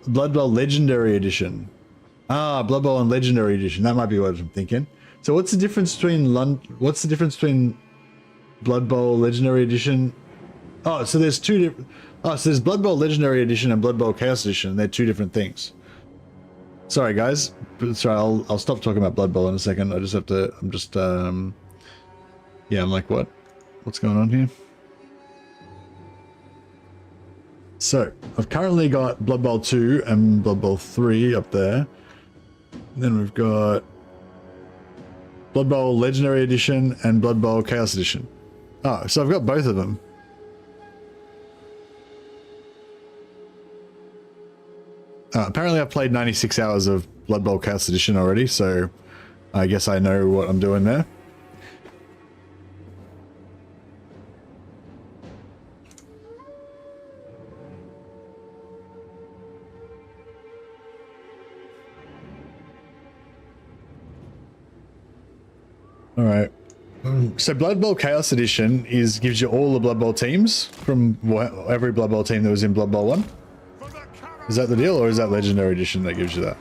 Blood Bowl Legendary Edition. Ah, Blood Bowl and Legendary Edition. That might be what I'm thinking. So what's the difference between Blood Bowl Legendary Edition? Oh, so there's two different. Oh, so there's Blood Bowl Legendary Edition and Blood Bowl Chaos Edition. They're 2 different things. Sorry, guys. Sorry, I'll stop talking about Blood Bowl in a second. I just have to. I'm just. Yeah, I'm like, what? What's going on here? So I've currently got Blood Bowl 2 and Blood Bowl 3 up there. Then we've got Blood Bowl Legendary Edition and Blood Bowl Chaos Edition. Oh, so I've got both of them. Apparently I've played 96 hours of Blood Bowl Chaos Edition already, so I guess I know what I'm doing there. Alright. So Blood Bowl Chaos Edition gives you all the Blood Bowl teams from every Blood Bowl team that was in Blood Bowl 1. Is that the deal, or is that Legendary Edition that gives you that?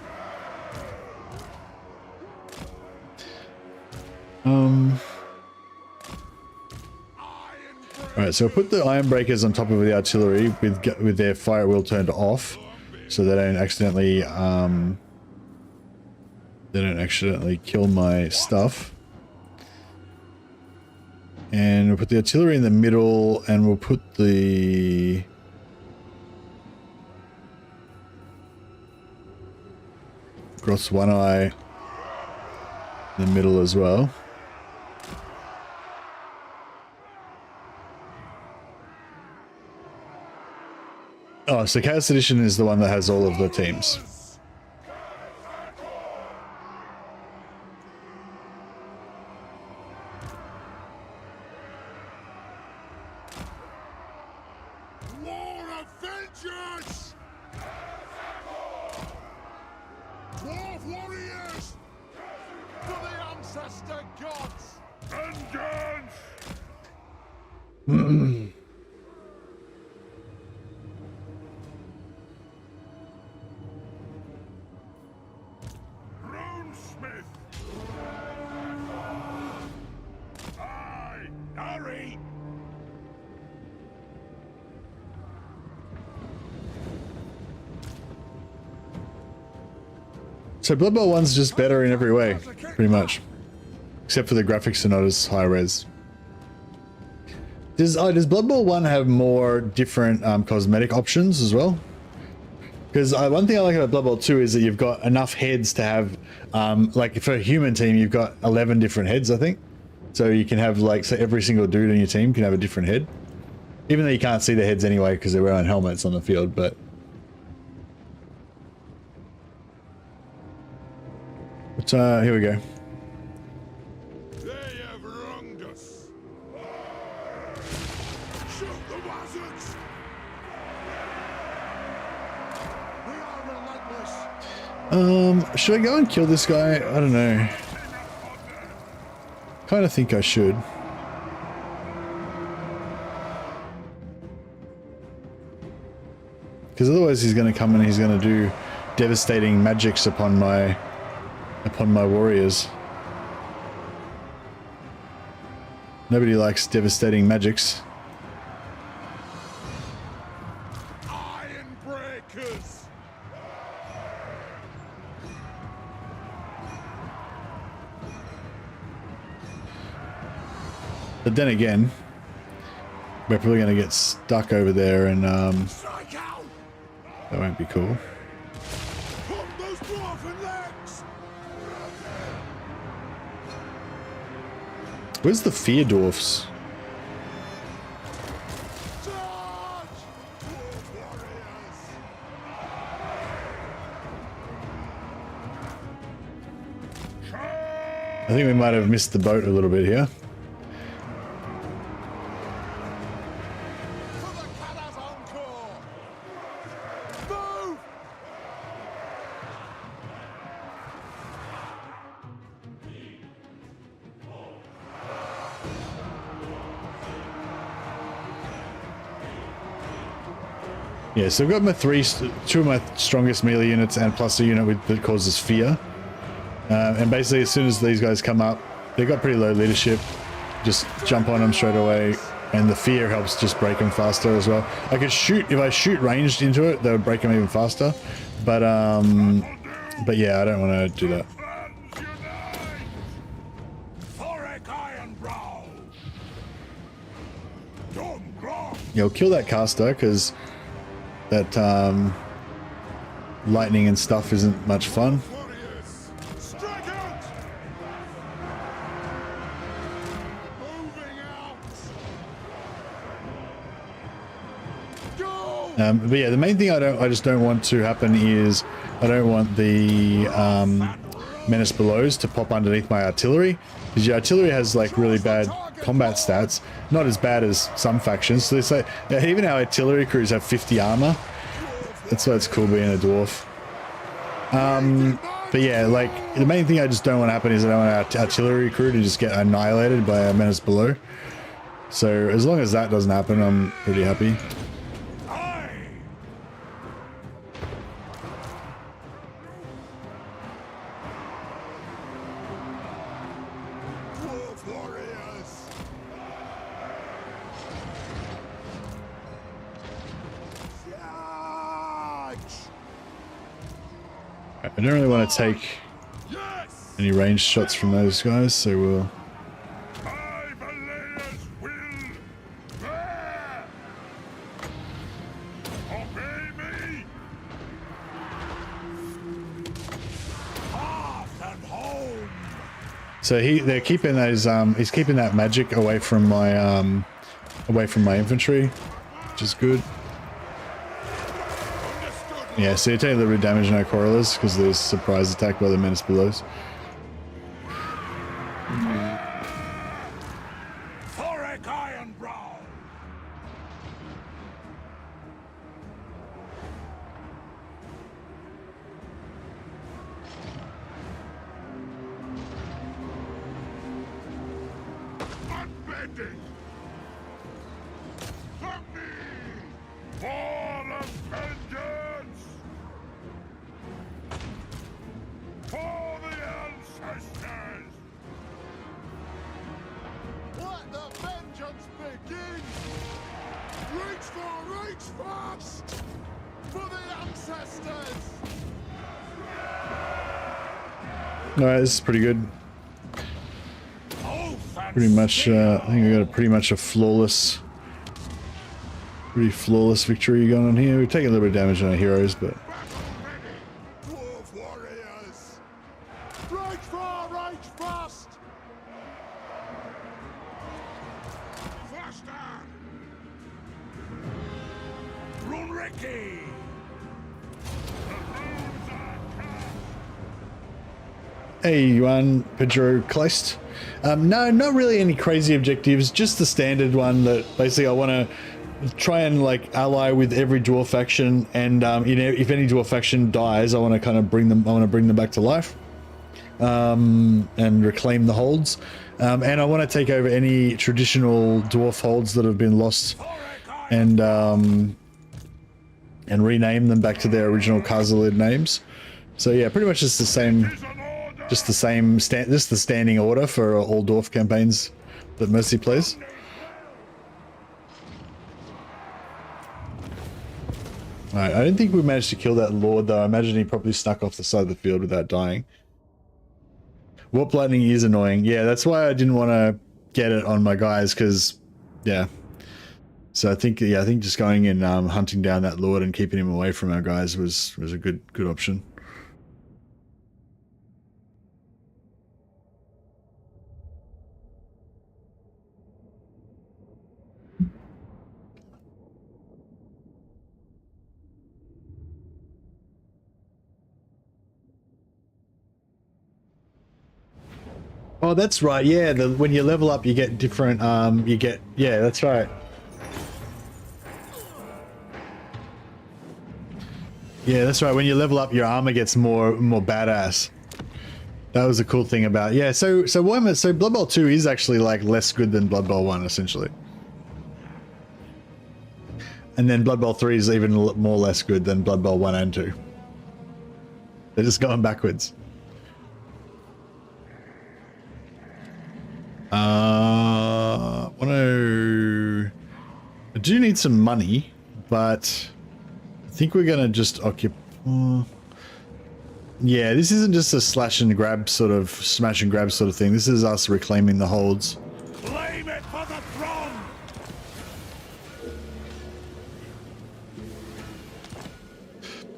Alright, so I'll put the Iron Breakers on top of the artillery with their fire wheel turned off, so they don't accidentally kill my stuff. And we'll put the artillery in the middle, and we'll put the Gross One Eye in the middle as well. Oh, so Chaos Edition is the one that has all of the teams. War of vengeance! Dwarf warriors! To the ancestor gods! Vengeance! Runesmith! Aye! Hurry! So Blood Bowl 1's just better in every way, pretty much. Except for the graphics are not as high res. Does Blood Bowl 1 have more different cosmetic options as well? Because one thing I like about Blood Bowl 2 is that you've got enough heads to have, like for a human team, you've got 11 different heads, I think. So you can have like, so every single dude in your team can have a different head. Even though you can't see the heads anyway because they're wearing helmets on the field, but... But here we go. They have wronged us. Shoot the wizards! We are relentless. Should I go and kill this guy? I don't know. Kind of think I should. Because otherwise he's going to come and he's going to do devastating magics upon my warriors. Nobody likes devastating magics. Iron breakers! But then again, we're probably going to get stuck over there, and Strike out! that won't be cool. Put those dwarven legs! Where's the Fear Dwarfs? Charge! Dwarf warriors! I think we might have missed the boat a little bit here. For the Karag's encore! Move! Yeah, so I've got my two of my strongest melee units and plus a unit that causes fear. And basically as soon as these guys come up, they've got pretty low leadership. Just jump on them straight away, and the fear helps just break them faster as well. I could shoot, if I shoot ranged into it, that would break them even faster. But yeah, I don't want to do that. Thorek Ironbrow. Yeah, we'll kill that caster because that lightning and stuff isn't much fun. Warriors, strike out. Moving out. Go. But yeah, the main thing I just don't want to happen is I don't want the menace belows to pop underneath my artillery, because your artillery has like really bad combat stats, not as bad as some factions. So they say even our artillery crews have 50 armor. That's why it's cool being a dwarf. But yeah, like the main thing I just don't want to happen is I don't want our artillery crew to just get annihilated by a menace below. So as long as that doesn't happen, I'm pretty happy. I don't really want to take any ranged shots from those guys, so we'll... So they're keeping those, he's keeping that magic away from my infantry, which is good. Yeah, so you take a little bit of damage, no correlers, because there's surprise attack by the menace belows. Thorek Ironbrow. Unbending. Help me. Ball of vengeance. For the ancestors! Let the vengeance begin! Reach fast! For the ancestors! Alright, this is pretty good. Pretty much, I think I got pretty much a flawless victory going on here. We're taking a little bit of damage on our heroes, but... Dwarf warriors! Reach fast! Faster! Run Ricky! Hey, Yuan Pedro Kleist. No, not really any crazy objectives, just the standard one that basically I want to try and like ally with every dwarf faction, and you know, if any dwarf faction dies, I want to kind of bring them back to life, and reclaim the holds, and I want to take over any traditional dwarf holds that have been lost, and rename them back to their original Khazalid names. So yeah, pretty much just the same. Just the standing order for all dwarf campaigns that Mercy plays. Alright, I don't think we managed to kill that Lord though. I imagine he probably snuck off the side of the field without dying. Warp lightning is annoying. Yeah, that's why I didn't want to get it on my guys, because yeah. So I think just going and hunting down that Lord and keeping him away from our guys was a good option. Oh, that's right. Yeah, when you level up, you get different. Yeah, that's right. Yeah, that's right. When you level up, your armor gets more badass. That was the cool thing about. Yeah, so Blood Bowl 2 is actually like less good than Blood Bowl 1 essentially. And then Blood Bowl 3 is even more less good than Blood Bowl 1 and 2. They're just going backwards. I do need some money, but I think we're gonna just occupy. Yeah, this isn't just a slash and grab sort of smash and grab sort of thing. This is us reclaiming the holds. Claim it for the throne!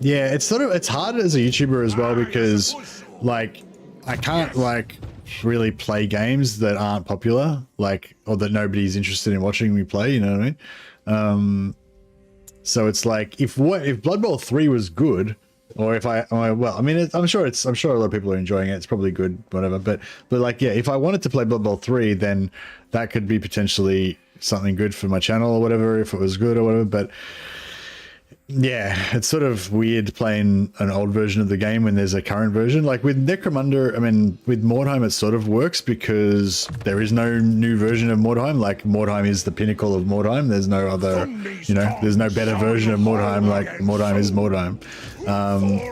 Yeah, it's hard as a YouTuber as well because like I can't like really play games that aren't popular, like, or that nobody's interested in watching me play, you know what I mean? So it's like if Blood Bowl 3 was good, or if well, I mean, I'm sure a lot of people are enjoying it. It's probably good, whatever. But like, yeah, if I wanted to play Blood Bowl 3, then that could be potentially something good for my channel or whatever, if it was good or whatever. But yeah, it's sort of weird playing an old version of the game when there's a current version. Like with Necromunda, I mean, with Mordheim, it sort of works because there is no new version of Mordheim. Like Mordheim is the pinnacle of Mordheim. There's no other, you know, there's no better version of Mordheim. Like Mordheim is Mordheim.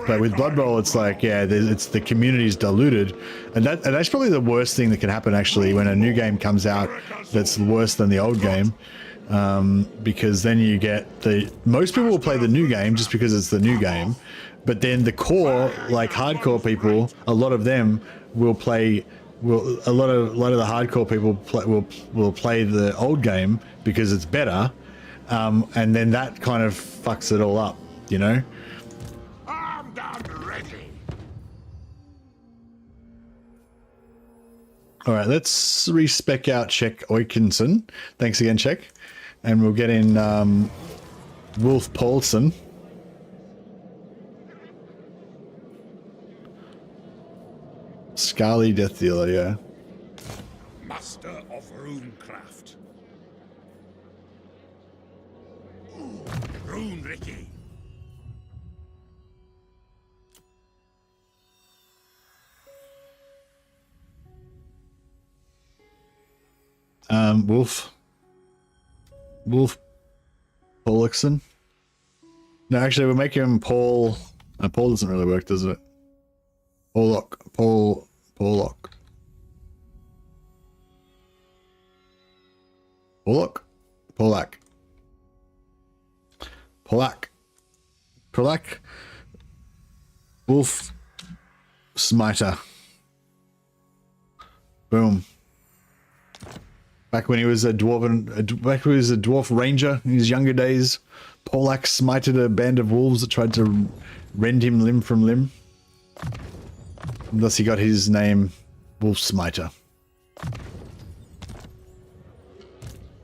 But with Blood Bowl, it's like, yeah, it's the community's diluted, and that's probably the worst thing that can happen actually when a new game comes out that's worse than the old game. Because then you get most people will play the new game just because it's the new game, but then the core, like hardcore people, a lot of them will play. A lot of the hardcore people will play the old game because it's better, and then that kind of fucks it all up, you know. I'm done ready. All right, let's respec out Czech Oikensen. Thanks again, Czech. And we'll get in Wolf Paulson. Scarly Death Dealer, yeah. Master of Runecraft. Rune Ricky. Wolf Paulixon. No, actually, we're making him Paul. Paul doesn't really work, does it? Pollock. Pollock. Wolf Smiter. Boom. Back when he was a dwarf ranger in his younger days, Polak smited a band of wolves that tried to rend him limb from limb. And thus he got his name, Wolf Smiter.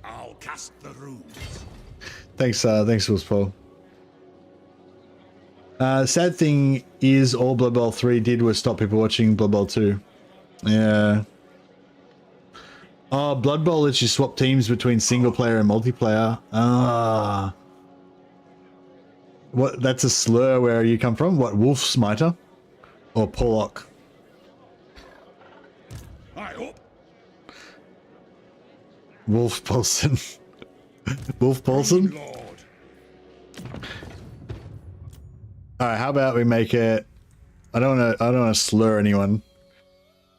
I'll cast the runes. Thanks, Wolf Paul. Sad thing is, all Blood Bowl 3 did was stop people watching Blood Bowl 2. Yeah. Oh, Blood Bowl lets you swap teams between single player and multiplayer. Ah. What? That's a slur where you come from? What, Wolf Smiter? Or Pollock? I hope. Wolf Paulson. Wolf Paulson? Lord. Alright, how about we make it... I don't wanna slur anyone.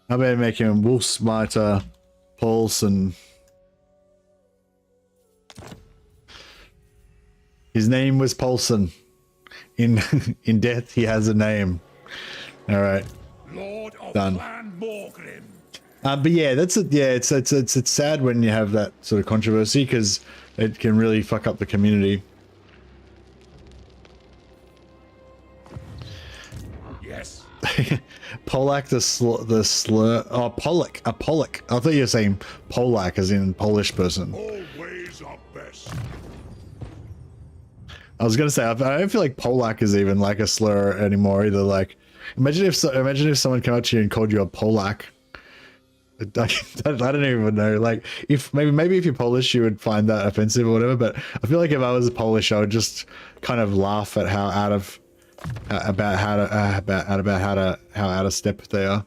How about we make him Wolf Smiter Paulson. His name was Paulson. In death, he has a name. All right. Lord of Done. Clan Morgrim. But yeah, that's it. Yeah, it's sad when you have that sort of controversy because it can really fuck up the community. Yes. Polak the slur. Oh, Pollock. A Pollock. I thought you were saying Polak as in Polish person. Always our best. I was gonna say I don't feel like Polak is even like a slur anymore either. Like, imagine if someone came up to you and called you a Polak. I don't even know. Like, if maybe if you're Polish, you would find that offensive or whatever. But I feel like if I was Polish, I would just kind of laugh at how out of how out of step they are.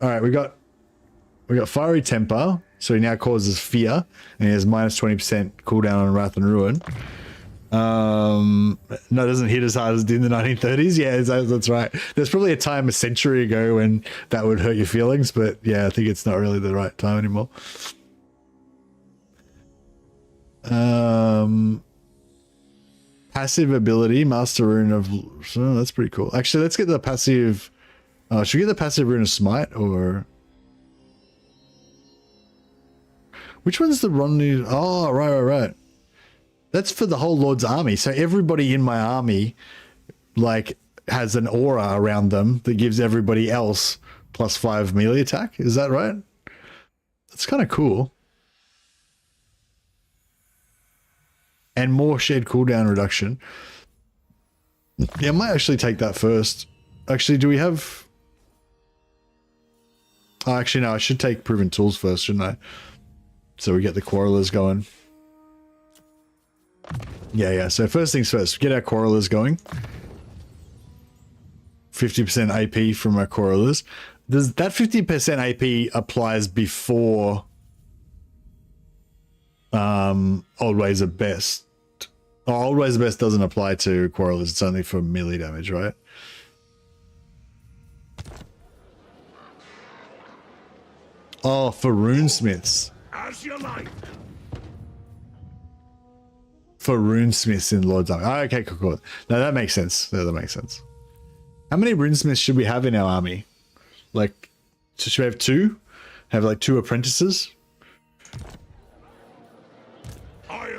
All right, we got Fiery Temper. So he now causes fear, and he has minus 20% cooldown on Wrath and Ruin. No, it doesn't hit as hard as it did in the 1930s. Yeah, that's right. There's probably a time a century ago when that would hurt your feelings, but yeah, I think it's not really the right time anymore. Passive ability, Master Rune of... Oh, that's pretty cool. Actually, let's get the passive... should we get the passive Rune of Smite, or... Which one's the Ronny? Oh, right. That's for the whole Lord's army. So everybody in my army, like, has an aura around them that gives everybody else +5 melee attack. Is that right? That's kind of cool. And more shared cooldown reduction. Yeah, I might actually take that first. Actually, do we have... Oh, actually, no, I should take Proven Tools first, shouldn't I? So we get the Quarrelers going. Yeah. So first things first, get our Quarrelers going. 50% AP from our Quarrelers. Does that 50% AP applies before Old Ways of Best? Oh, Old Ways of Best doesn't apply to Quarrelers. It's only for melee damage, right? Oh, for runesmiths. As you like. For runesmiths in Lord's Army. Oh, okay, cool. No, that makes sense. That makes sense. How many runesmiths should we have in our army? Like, should we have 2? Have like 2 apprentices?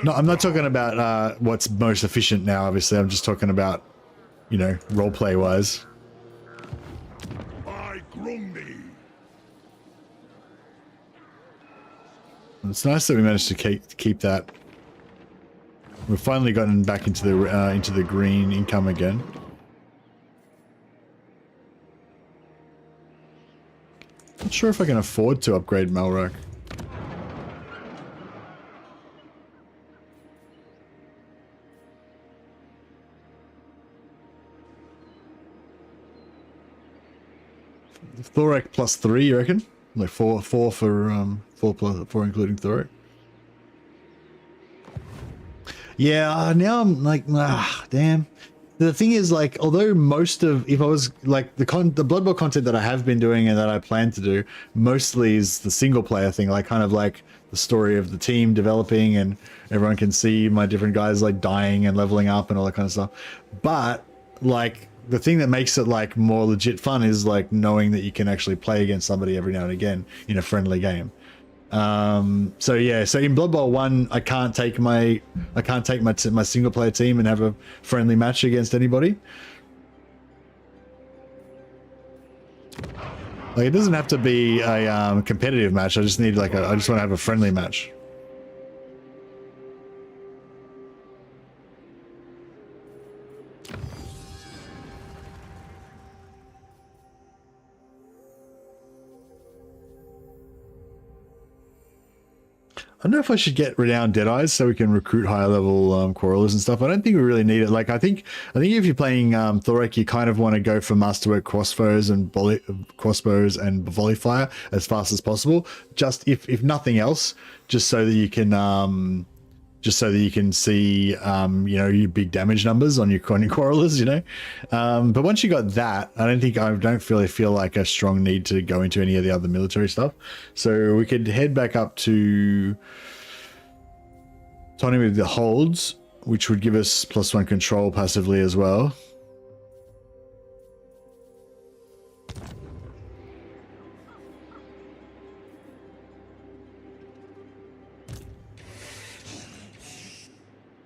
No, I'm not talking about what's most efficient now, obviously. I'm just talking about, you know, roleplay wise. By Grundy. It's nice that we managed to keep that. We've finally gotten back into the green income again. Not sure if I can afford to upgrade Malrak. Thorek +3, you reckon? Like 4 for 4 including Thorek. Yeah, now I'm like, damn. The thing is, like, although most of, if I was like the Blood Bowl content that I have been doing and that I plan to do, mostly is the single player thing, like kind of like the story of the team developing and everyone can see my different guys like dying and leveling up and all that kind of stuff. But like the thing that makes it like more legit fun is like knowing that you can actually play against somebody every now and again in a friendly game. So yeah, so in Blood Bowl 1 I can't take my single player team and have a friendly match against anybody. Like, it doesn't have to be a competitive match. I just need like I just want to have a friendly match. I don't know if I should get Renowned Deadeyes so we can recruit higher level Quarrelers and stuff. I don't think we really need it. Like, I think if you're playing Thorek, you kind of want to go for Masterwork crossbows and volley fire as fast as possible. Just if nothing else, just so that you can see you know, your big damage numbers on your Quarrelers, you know. But once you got that, I don't really feel like a strong need to go into any of the other military stuff. So we could head back up to Tony with the holds, which would give us +1 control passively as well.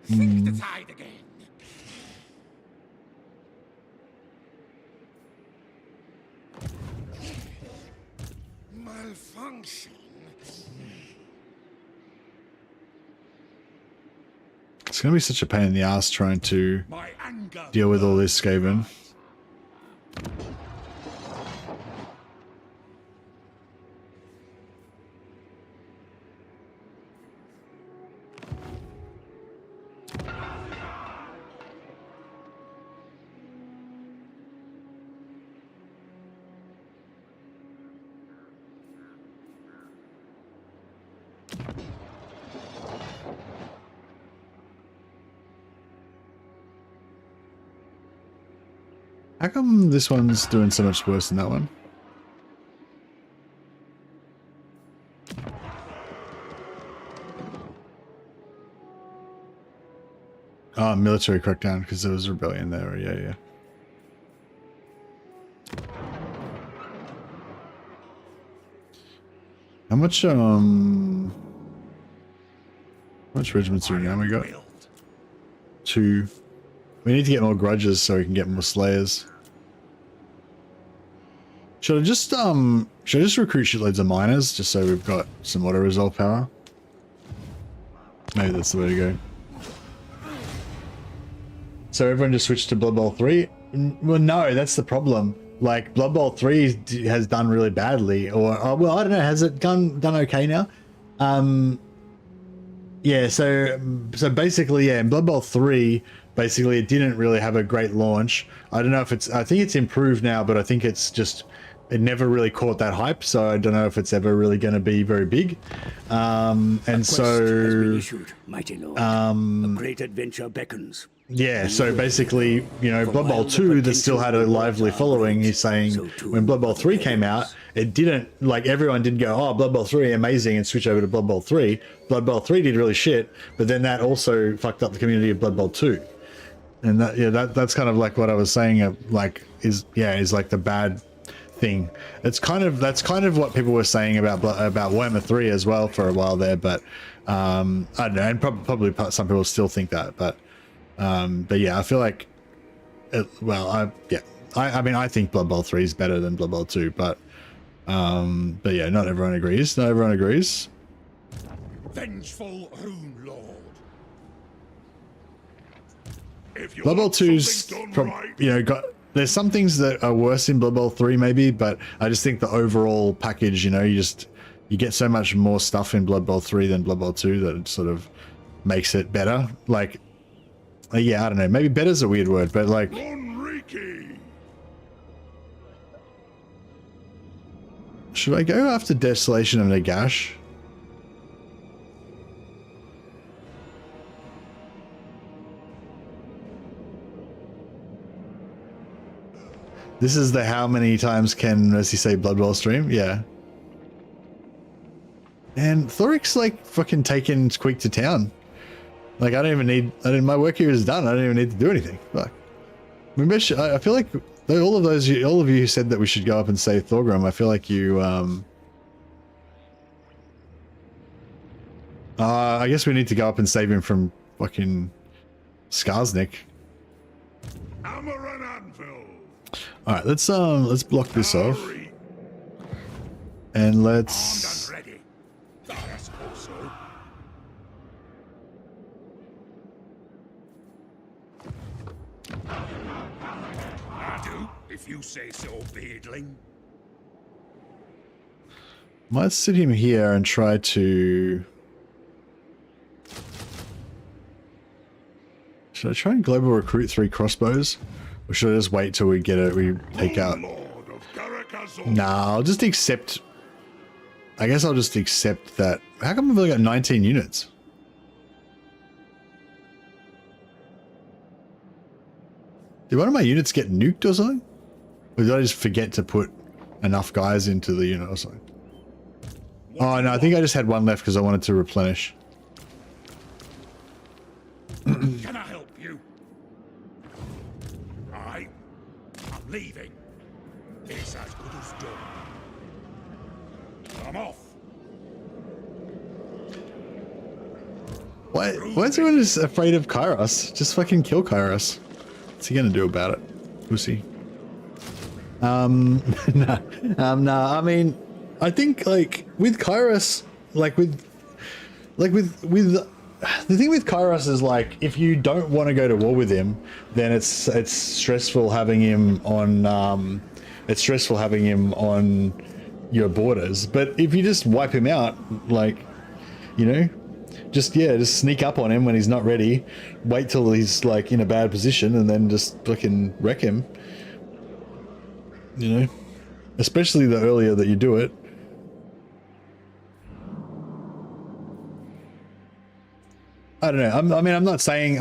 Think the tide again. Malfunction. It's going to be such a pain in the ass trying to My anger. deal with all this, Skaven. How come this one's doing so much worse than that one? Oh, military crackdown because there was a rebellion there. Yeah, yeah. How much regiments do we now? We got 2. We need to get more grudges so we can get more slayers. Should I just recruit shitloads of miners just so we've got some auto resolve power? Maybe that's the way to go. So everyone just switched to Blood Bowl 3? Well, no, that's the problem. Like, Blood Bowl 3 has done really badly, or well, I don't know, has it done okay now? Yeah, so basically, yeah, in Blood Bowl 3, basically it didn't really have a great launch. I don't know if I think it's improved now, but I think it's just, it never really caught that hype, so I don't know if it's ever really going to be very big. And so, mighty Lord. A great adventure beckons. Yeah, so basically, you know, Blood Bowl 2 that still had a lively following, he's saying when Blood Bowl 3 came out, it didn't, like, everyone didn't go, oh, Blood Bowl 3, amazing, and switch over to Blood Bowl 3. Blood Bowl 3 did really shit, but then that also fucked up the community of Blood Bowl 2. And that, yeah, that's kind of like what I was saying, like, is like the bad thing. That's kind of what people were saying about Warhammer 3 as well for a while there, but I don't know, and probably some people still think that, but yeah, I feel like, I mean, I think Blood Bowl 3 is better than Blood Bowl 2, but yeah, not everyone agrees. Not everyone agrees. Vengeful Rune Lord. If you Blood Bowl want 2's, something done right, you know, there's some things that are worse in Blood Bowl 3 maybe, but I just think the overall package, you know, you get so much more stuff in Blood Bowl 3 than Blood Bowl 2 that it sort of makes it better. Like, yeah, I don't know. Maybe better's a weird word, but like... Should I go after Desolation of Nagash? This is the how many times can Mercy say Blood Bowl stream? Yeah. And Thorik's like fucking taking Squeak to town. Like, I don't even need, my work here is done. I don't even need to do anything. Fuck. Maybe I feel like all of you who said that we should go up and save Thorgrim, I feel like you, I guess we need to go up and save him from fucking Skarsnik. Alright, let's block this off. And let's... if you say so, beardling. Might sit him here and try to... Should I try and global recruit 3 crossbows? Or should I just wait till we take out... Nah, I'll just accept... I guess I'll just accept that... How come I've only got 19 units? Did one of my units get nuked or something? Or did I just forget to put enough guys into the unit or something? Oh no, I think I just had one left because I wanted to replenish. Can I help you? I'm leaving. It's as good as done. I'm off. Why is everyone just afraid of Kairos? Just fucking kill Kairos. What's he gonna do about it? Pussy. No, I mean, I think like with Kairos, the thing with Kairos is like, if you don't want to go to war with him, then it's stressful having him on, your borders. But if you just wipe him out, like, you know, just sneak up on him when he's not ready, wait till he's like in a bad position, and then just fucking wreck him. You know, especially the earlier that you do it. I don't know. I mean, I'm not saying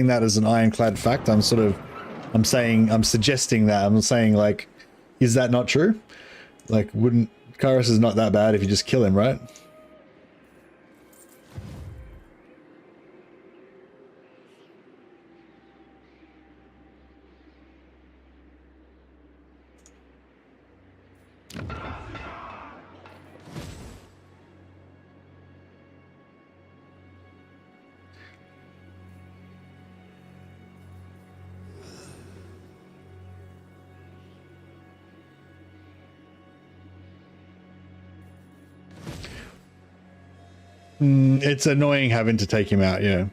that as an ironclad fact. I'm sort of I'm suggesting that. I'm saying, like, is that not true? Like, wouldn't Kairos is not that bad if you just kill him, right? It's annoying having to take him out, yeah.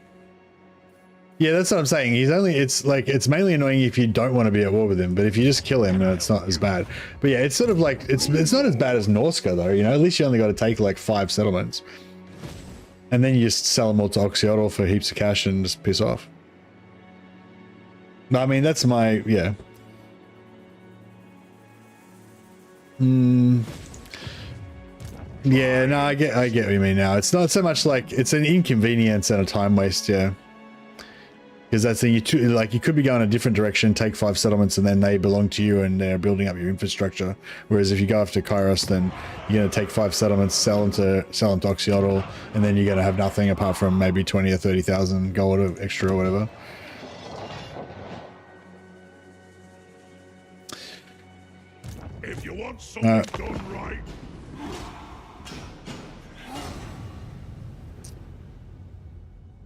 Yeah, that's what I'm saying. It's mainly annoying if you don't want to be at war with him, but if you just kill him, it's not as bad. But yeah, it's sort of like, it's not as bad as Norska though, you know, at least you only got to take like 5 settlements. And then you just sell them all to Oxyotl for heaps of cash and just piss off. No, I mean, that's my, yeah. Yeah, no, I get what you mean now. It's not so much like it's an inconvenience and a time waste, yeah. Because that's the you could be going a different direction, take 5 settlements, and then they belong to you, and they're building up your infrastructure. Whereas if you go after Kairos, then you're going to take 5 settlements, sell them to Oxyotl, and then you're going to have nothing apart from maybe 20 or 30,000 gold of extra or whatever. If you want something done right.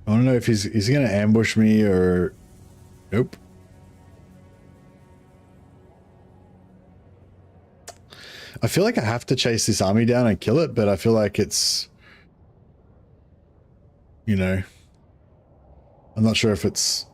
I don't know if he's going to ambush me or... Nope. I feel like I have to chase this army down and kill it, but I feel like it's... You know... I'm not sure if it's...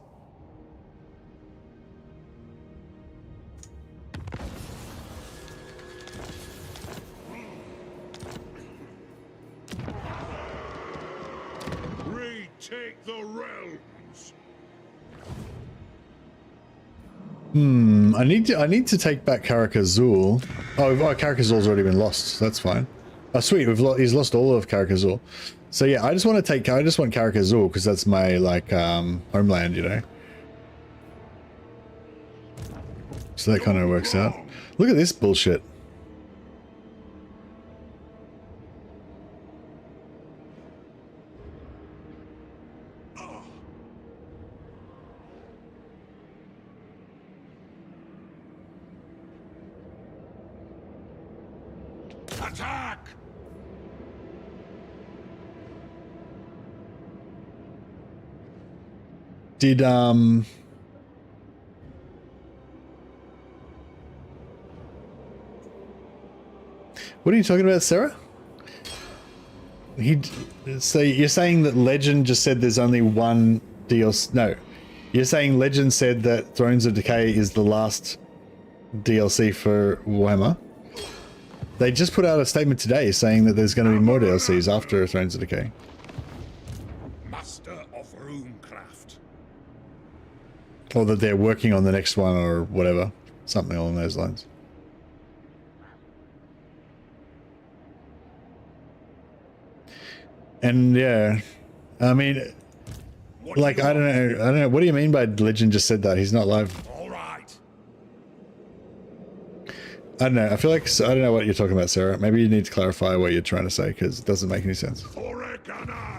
Retake the realms. I need to take back Karag Azul. Oh, Karag Azul's already been lost. That's fine. Oh, sweet. He's lost all of Karag Azul. So yeah, I just want Karag Azul because that's my like homeland, you know. So that kind of works out. Look at this bullshit. Attack! Did what are you talking about, Sarah? So you're saying that Legend just said there's only one DLC? No, you're saying Legend said that Thrones of Decay is the last DLC for Warhammer. They just put out a statement today saying that there's going to be more DLCs after Thrones of Decay. Master of Runecraft. Or that they're working on the next one or whatever. Something along those lines. And yeah, I mean, like, I don't know. What do you mean by Legend just said that? He's not live. All right. I don't know. I feel like, I don't know what you're talking about, Sarah. Maybe you need to clarify what you're trying to say because it doesn't make any sense. Thorek Ironbow.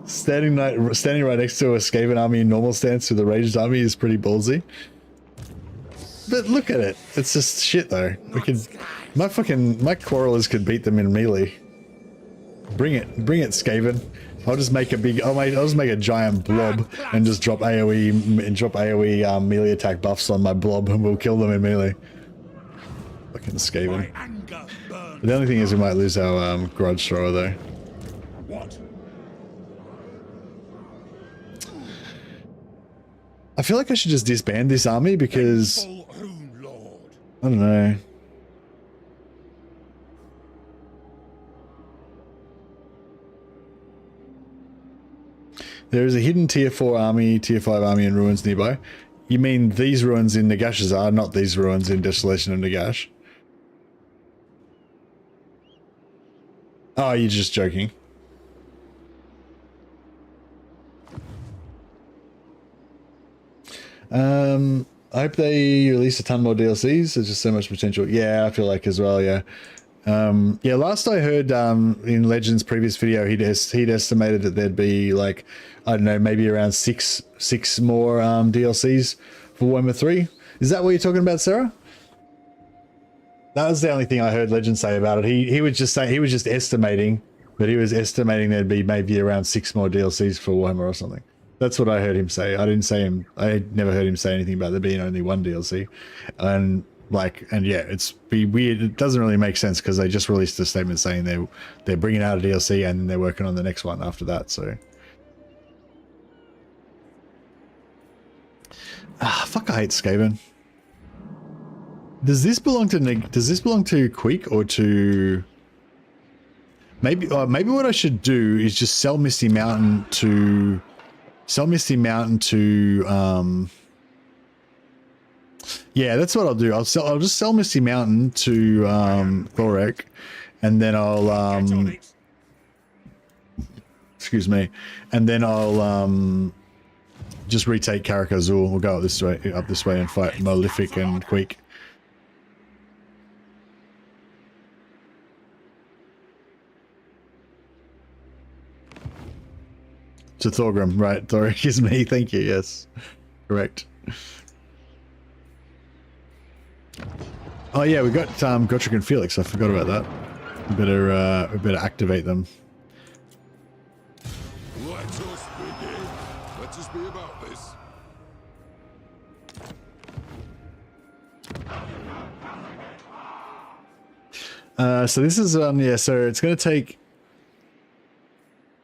Standing right next to a Skaven army in normal stance with a raged army is pretty ballsy. But look at it. It's just shit though. We could, my quarrelers could beat them in melee. Bring it, Skaven. I'll just make I'll just make a giant blob and just drop AoE melee attack buffs on my blob and we'll kill them in melee. Fucking Skaven. The only thing is we might lose our grudge thrower though. What? I feel like I should just disband this army because I don't know. There is a hidden tier 4 army, tier 5 army and ruins nearby. You mean these ruins in Nagash's are, not these ruins in Desolation of Nagash? Oh, you're just joking. I hope they release a ton more DLCs. There's just so much potential. Yeah, I feel like as well, yeah. Yeah, last I heard in Legends' previous video, he'd estimated that there'd be like, I don't know, maybe around six more DLCs for Warhammer 3. Is that what you're talking about, Sarah? That was the only thing I heard Legend say about it. He was just saying, he was just estimating, but he was estimating there'd be maybe around 6 more DLCs for Warhammer or something. That's what I heard him say. I had never heard him say anything about there being only one DLC. And yeah, it's be weird. It doesn't really make sense because they just released a statement saying they're bringing out a DLC and they're working on the next one after that. So, fuck! I hate Skaven. Does this belong to Quick or to? Maybe what I should do is just sell Misty Mountain to. Yeah, that's what I'll do. I'll just sell Misty Mountain to Thorek, and then I'll excuse me, and then I'll just retake Karag Azul. We'll go up this way and fight Malefic and Queek. To Thorgrim, right? Thorek is me. Thank you. Yes, correct. Oh yeah, we got Gotrek and Felix. I forgot about that. We better activate them. Let us begin. Let us be about this. So this is yeah. So it's going to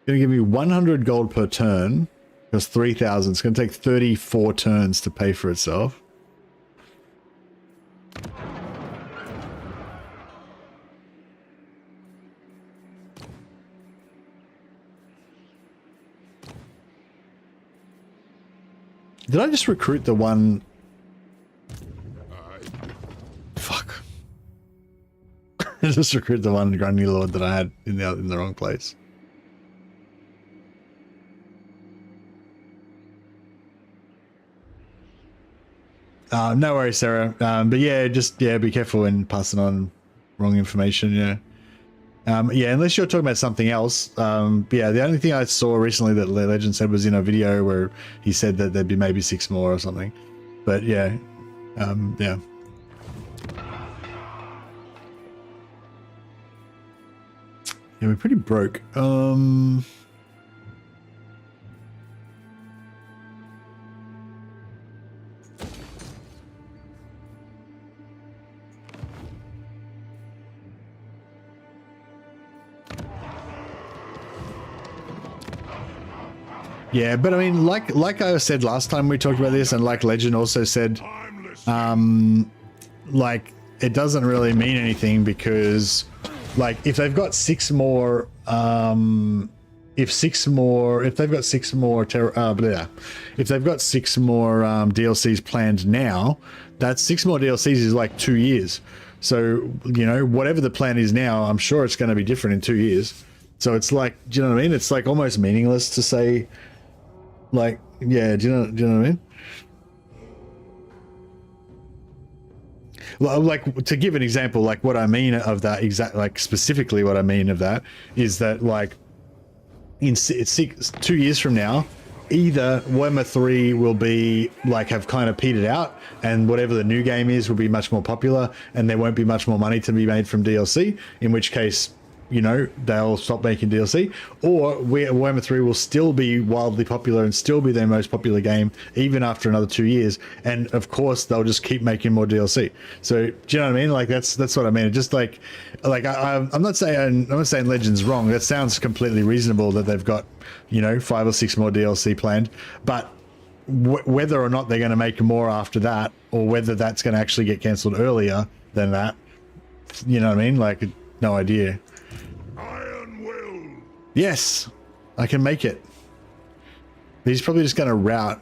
give me 100 gold per turn. Because 3,000. It's going to take 34 turns to pay for itself. Did I just recruit the one? Fuck. I just recruited the one Grundy Lord that I had in the wrong place. No worries, Sarah. But yeah, just be careful when passing on wrong information. Yeah. Yeah, unless you're talking about something else. Yeah, the only thing I saw recently that Legend said was in a video where he said that there'd be maybe 6 more or something. But yeah, yeah. Yeah, we're pretty broke. Yeah, but I mean, like I said last time we talked about this, and like Legend also said, like it doesn't really mean anything because, like, if they've got 6 more, if they've got 6 more DLCs planned now, that's 6 more DLCs is like 2 years. So you know, whatever the plan is now, I'm sure it's going to be different in 2 years. So it's like, do you know what I mean? It's like almost meaningless to say. Like, yeah, do you know what I mean? Like, to give an example, like what I mean of that specifically what I mean of that is that, like, in 2 years from now, either Warhammer 3 will be like have kind of petered out, and whatever the new game is will be much more popular, and there won't be much more money to be made from DLC, in which case, you know, they'll stop making DLC, or Warhammer 3 will still be wildly popular and still be their most popular game even after another 2 years, and of course they'll just keep making more DLC. So do you know what I mean? Like that's what I mean. It just like I'm not saying Legend's wrong. That sounds completely reasonable that they've got, you know, 5 or 6 more DLC planned, but whether or not they're going to make more after that, or whether that's going to actually get cancelled earlier than that, you know what I mean? Like, no idea. Iron will. Yes, I can make it. He's probably just going to route.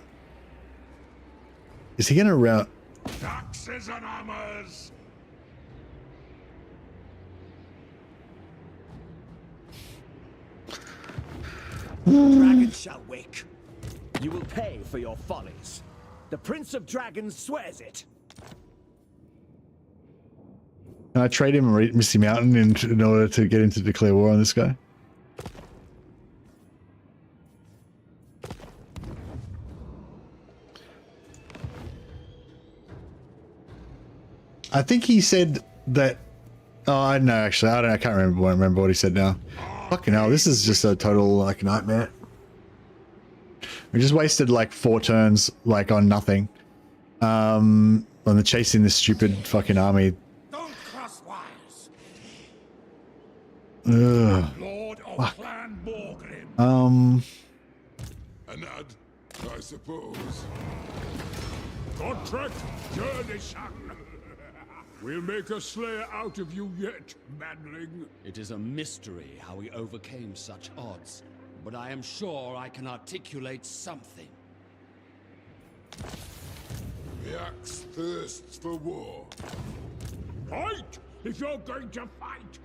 Is he going to route? Axes and hammers. Dragon shall wake. You will pay for your follies. The Prince of Dragons swears it. Can I trade him Misty Mountain in order to get him to declare war on this guy? I think he said that. Oh, I don't know. Actually, I can't remember what he said now. Fucking hell, this is just a total like nightmare. We just wasted like 4 turns like on nothing. On the chasing this stupid fucking army. Don't cross wires. Ugh. Lord of Clan Borgrim. An ad, I suppose. Contract Jerdishan. We'll make a slayer out of you yet, manling. It is a mystery how we overcame such odds, but I am sure I can articulate something. The axe thirsts for war. Fight if you're going to fight.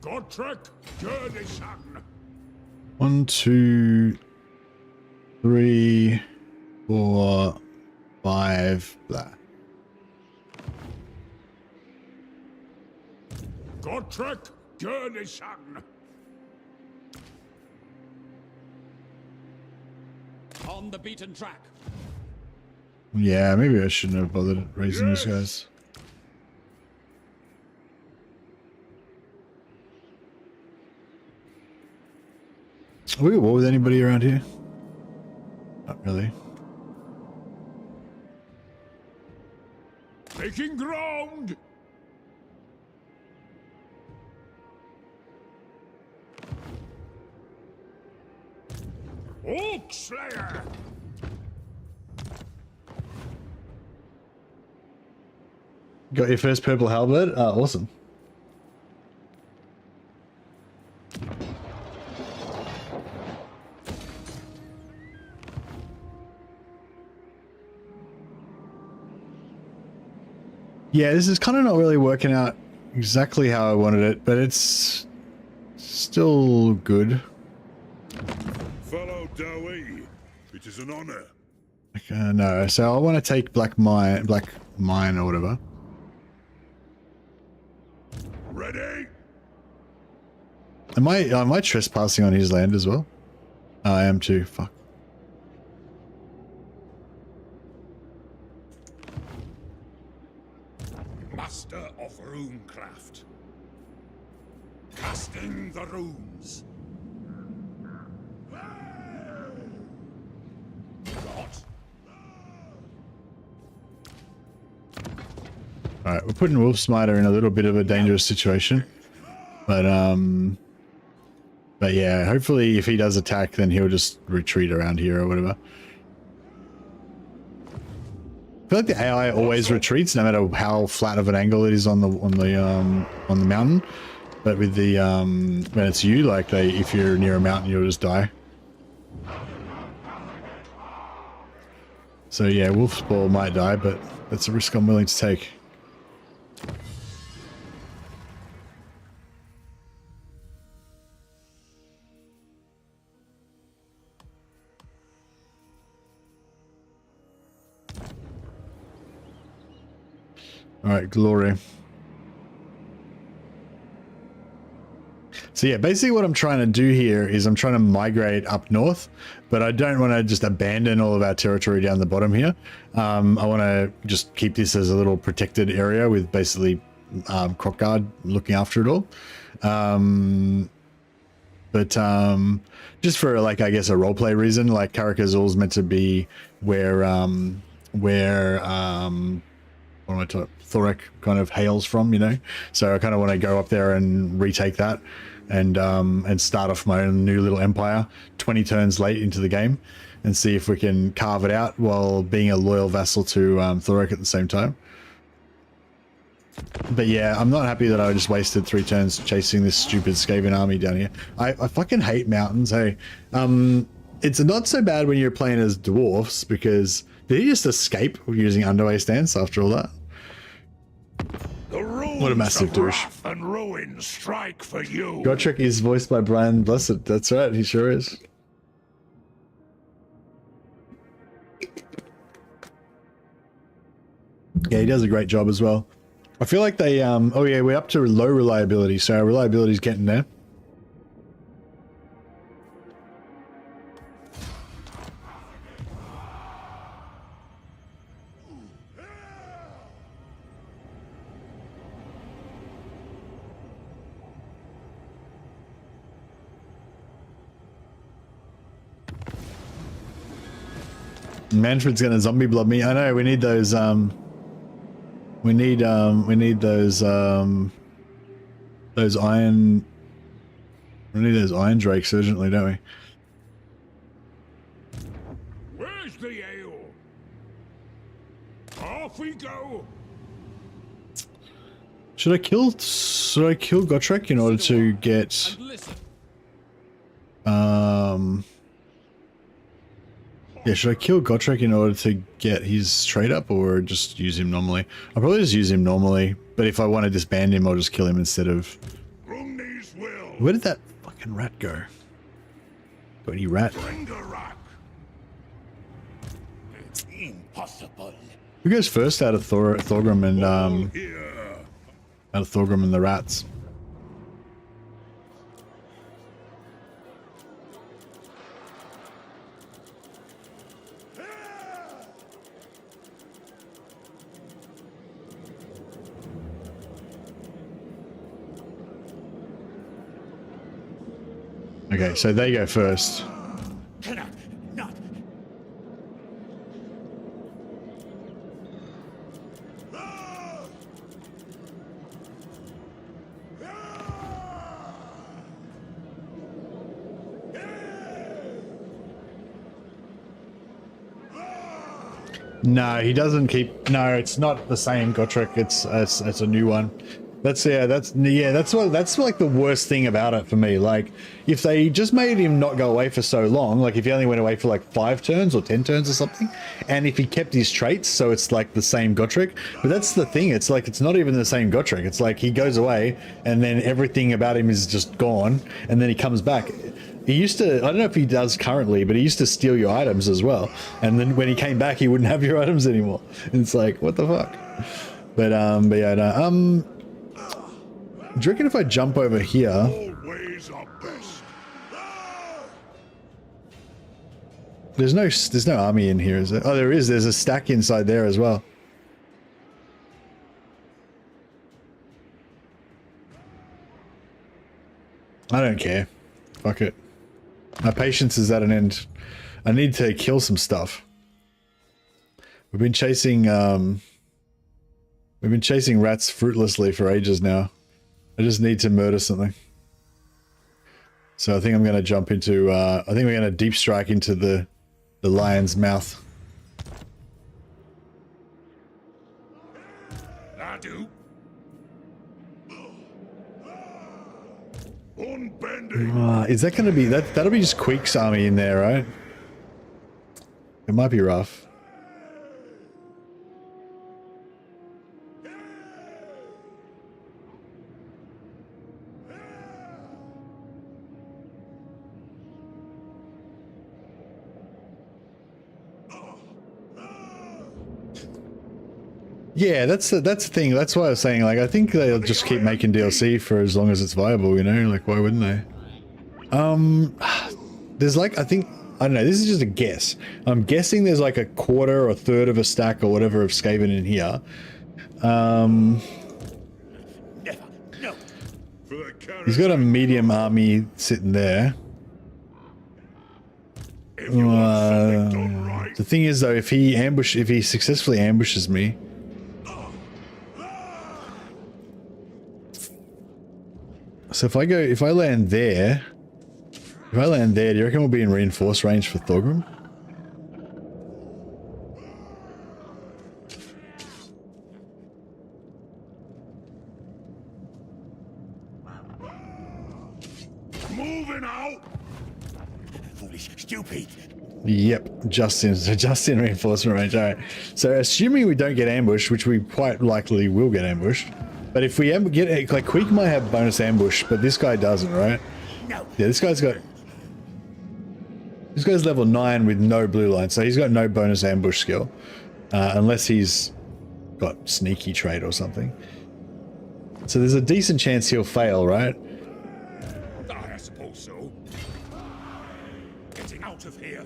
Contract Jerdishan. 1, 2, 3, 4, 5, blah. Contract Jerdishan. On the beaten track. Yeah, maybe I shouldn't have bothered raising these guys. Are we at war with anybody around here? Not really. Making ground. Oak Slayer. Got your first purple halberd? Oh, awesome. Yeah, this is kind of not really working out exactly how I wanted it, but it's still good. Fellow Dowie, it is an honor. No, so I want to take Black Mine or whatever. Ready? Am I trespassing on his land as well? Oh, I am too. Fuck. Master of runecraft. Casting the runes. What? Alright, we're putting Wolf Smiter in a little bit of a dangerous situation. But yeah, hopefully if he does attack, then he'll just retreat around here or whatever. I feel like the AI always retreats, no matter how flat of an angle it is on the mountain. But with the when it's you, like if you're near a mountain, you'll just die. So yeah, Wolf's Ball might die, but that's a risk I'm willing to take. All right, glory. So yeah, basically what I'm trying to do here is I'm trying to migrate up north, but I don't want to just abandon all of our territory down the bottom here. I want to just keep this as a little protected area with basically Crockguard looking after it all. Just for like, I guess a roleplay reason, like Karag is meant to be where what am I talking? Thorek kind of hails from, you know. So I kind of want to go up there and retake that, and start off my own new little empire 20 turns late into the game, and see if we can carve it out while being a loyal vassal to Thorek at the same time. But yeah, I'm not happy that I just wasted 3 turns chasing this stupid Skaven army down here. I fucking hate mountains, hey. It's not so bad when you're playing as dwarfs, because did he just escape using underway stance after all that? What a massive douche. And ruin strike for you. Gotrek is voiced by Brian Blessed. That's right, he sure is. Yeah, he does a great job as well. I feel like they, oh yeah, we're up to low reliability, so our reliability's getting there. Manfred's gonna zombie blob me. I know, we need those, we need those iron, we need those iron drakes urgently, don't we? Where's the ale? Off we go. Should I kill Gotrek in order to get, yeah, should I kill Gotrek in order to get his trade up, or just use him normally? I'll probably just use him normally, but if I want to disband him, I'll just kill him instead of... Where did that fucking rat go? Got any rat? It's impossible. Who goes first out of Thorgrim and, out of Thorgrim and the rats? Okay, so they go first. Not. No, he doesn't keep. No, it's not the same Gotrek. It's a new one. That's like the worst thing about it for me. Like, if they just made him not go away for so long, like if he only went away for like 5 turns or 10 turns or something, and if he kept his traits, so it's like the same Gotrek. But that's the thing. It's like, it's not even the same Gotrek. It's like he goes away and then everything about him is just gone, and then he comes back. He used to, I don't know if he does currently, but he used to steal your items as well. And then when he came back, he wouldn't have your items anymore. And it's like, what the fuck? But yeah, no, do you reckon if I jump over here? There's no army in here, is there? Oh, there is. There's a stack inside there as well. I don't care. Fuck it. My patience is at an end. I need to kill some stuff. We've been chasing rats fruitlessly for ages now. I just need to murder something. So I think I'm going to jump into, I think we're going to deep strike into the lion's mouth. I do. Unbending. Is that going to be, that'll be just Queek's army in there, right? It might be rough. Yeah, that's the thing. That's why I was saying, like, I think they'll just keep making DLC for as long as it's viable, you know? Like, why wouldn't they? There's like, I don't know, this is just a guess. I'm guessing there's like a quarter or a third of a stack or whatever of Skaven in here. He's got a medium army sitting there. The thing is though, if he successfully ambushes me, so if I land there, do you reckon we'll be in reinforced range for Thorgrim? Moving out! Foolish, stupid. Yep, just in reinforcement range. All right. So assuming we don't get ambushed, which we quite likely will get ambushed, but if we get like Queek might have bonus ambush, but this guy doesn't, right? No. Yeah, this guy's level 9 with no blue line, so he's got no bonus ambush skill, unless he's got sneaky trait or something. So there's a decent chance he'll fail, right? I suppose so. Getting out of here.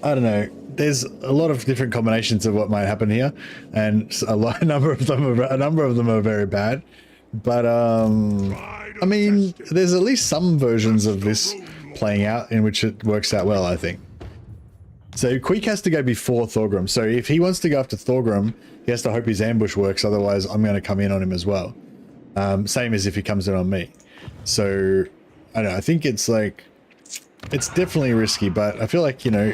I don't know. There's a lot of different combinations of what might happen here, and a number of them are very bad. But I mean, there's at least some versions of this playing out in which it works out well, I think. So Queek has to go before Thorgrim. So if he wants to go after Thorgrim, he has to hope his ambush works. Otherwise, I'm going to come in on him as well. Same as if he comes in on me. So I don't know. I think it's like, it's definitely risky, but I feel like, you know,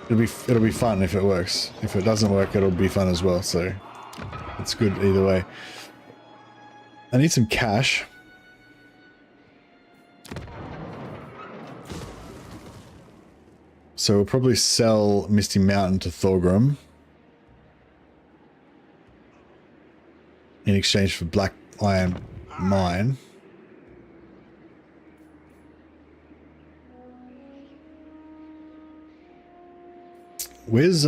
it'll be fun if it works. If it doesn't work, it'll be fun as well. So it's good either way. I need some cash. So we'll probably sell Misty Mountain to Thorgrim in exchange for Black Iron Mine. Where's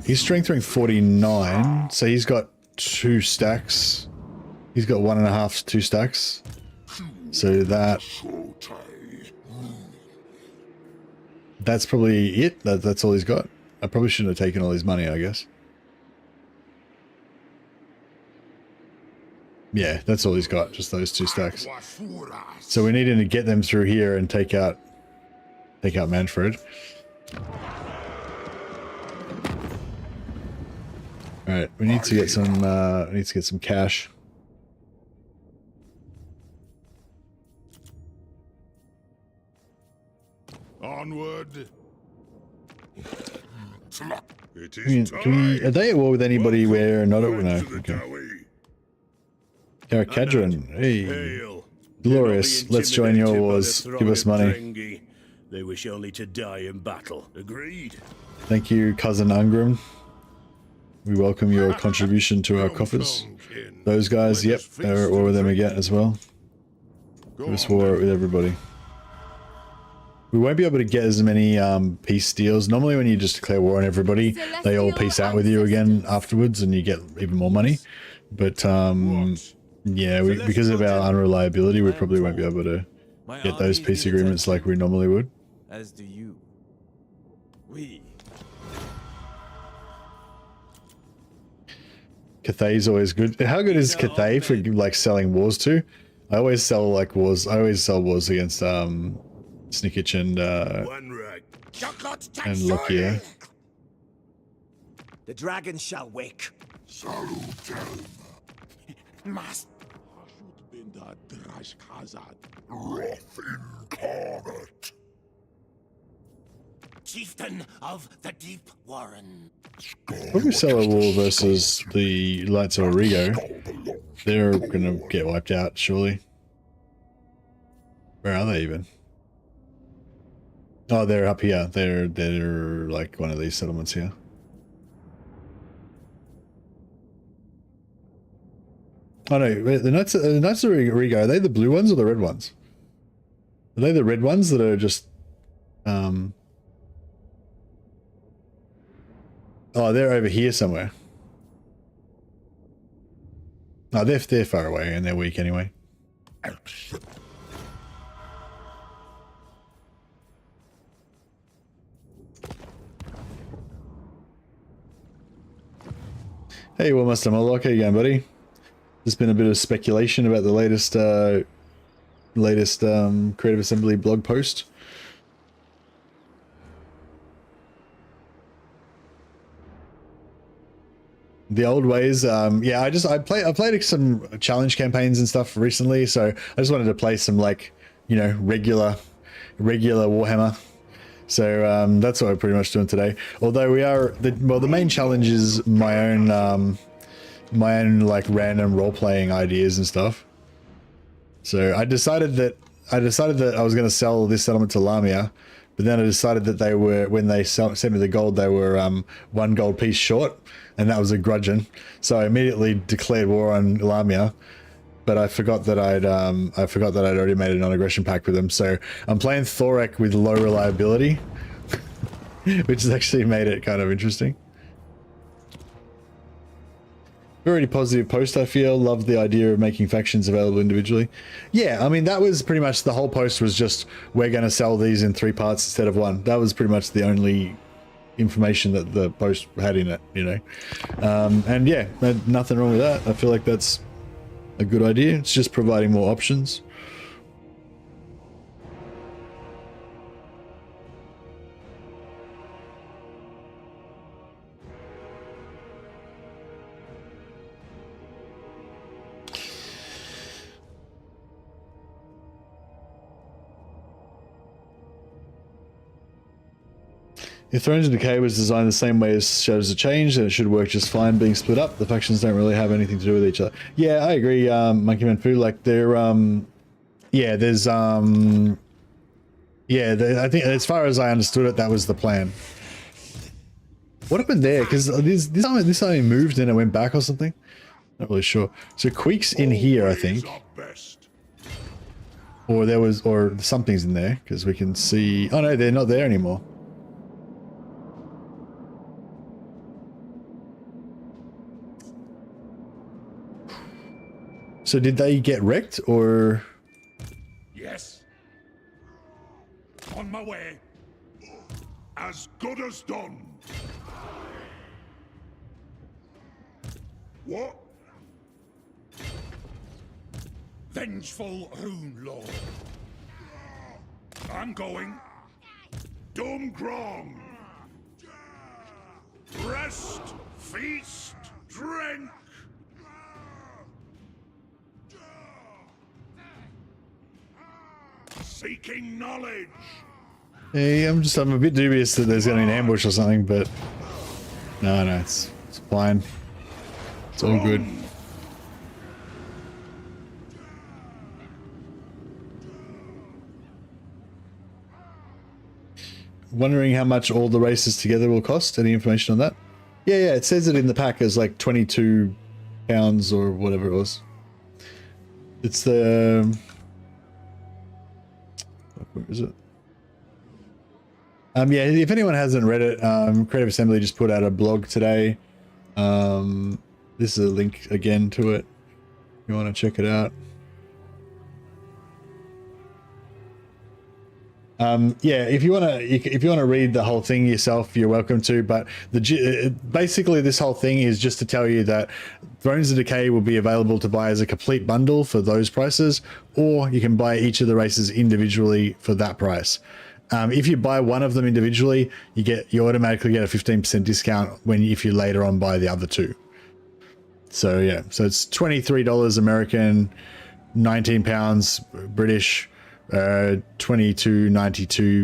he's strength rank 49, so he's got 2 stacks. He's got 1.5 2 stacks. So that's probably it. That's all he's got. I probably shouldn't have taken all his money, I guess. Yeah, that's all he's got, just those 2 stacks. So we need him to get them through here and take out Manfred. All right, we need to get some cash. Onward. It Can is we, are they at war with anybody where not at war? No. to the Okay. Dowie. Karadrin, hey. Hail. Glorious, let's join your wars. Give us money. Drengi. They wish only to die in battle. Agreed. Thank you, cousin Ungrim. We welcome your contribution to our coffers. Those guys, yep, they're at war with them again as well. Give us war with everybody. We won't be able to get as many peace deals. Normally when you just declare war on everybody, they all peace out with you again afterwards and you get even more money. But yeah, because of our unreliability, we probably won't be able to get those peace agreements like we normally would. As do you. We. Cathay's always good. How good is Cathay for like selling wars to? I always sell like wars. I always sell wars against Snickich and Lokia. The dragon shall wake. Master. Wrath incarnate. Chieftain of the Deep Warren. Probably sell a war versus the Lights of Origo. They're gonna get wiped out, surely. Where are they even? Oh, they're up here. They're like one of these settlements here. Oh no, the Knights of Origo, are they the blue ones or the red ones? Are they the red ones that are just oh, they're over here somewhere. No, they're far away and they're weak anyway. Hey, well, Master Moloch, how you going, buddy? There's been a bit of speculation about the latest Creative Assembly blog post. The old ways, yeah. I played some challenge campaigns and stuff recently, so I just wanted to play some like, you know, regular Warhammer. So that's what we're pretty much doing today. Although we are the main challenge is my own like random role-playing ideas and stuff. So I decided that I was going to sell this settlement to Lamia, but then I decided that they were, when they sent me the gold, they were 1 gold piece short, and that was a grudging. So I immediately declared war on Lamia. But I forgot that I'd already made a non-aggression pact with them. So I'm playing Thorek with low reliability, which has actually made it kind of interesting. Very positive post, I feel. Love the idea of making factions available individually. Yeah, I mean, that was pretty much the whole post was just, we're going to sell these in 3 parts instead of 1. That was pretty much the only information that the post had in it, you know. And yeah, nothing wrong with that. I feel like that's a good idea. It's just providing more options. If Thrones of Decay was designed the same way as Shadows of Change, then it should work just fine being split up. The factions don't really have anything to do with each other. Yeah, I agree, Monkey Man Fu. Like, they're, yeah, there's, I think, as far as I understood it, that was the plan. What happened there? Because this only moved and it went back or something? Not really sure. So Queek's in here, I think. Or there was, or something's in there, because we can see... Oh no, they're not there anymore. So did they get wrecked, or? Yes. On my way. As good as done. What? Vengeful Rune Lord. I'm going. Dumgrong. Rest, feast, drink. Seeking knowledge. Hey, I'm a bit dubious that there's going to be an ambush or something, but no, it's fine. It's all good. Wondering how much all the races together will cost. Any information on that? Yeah, it says it in the pack as like £22 or whatever it was. It's the where is it? Yeah, if anyone hasn't read it, Creative Assembly just put out a blog today. This is a link again to it. If you want to check it out. Yeah, if you want to read the whole thing yourself, you're welcome to. But basically, this whole thing is just to tell you that Thrones of Decay will be available to buy as a complete bundle for those prices, or you can buy each of the races individually for that price. If you buy one of them individually, you automatically get a 15% discount if you later on buy the other 2. So yeah, so it's $23 American, £19 British. 22.92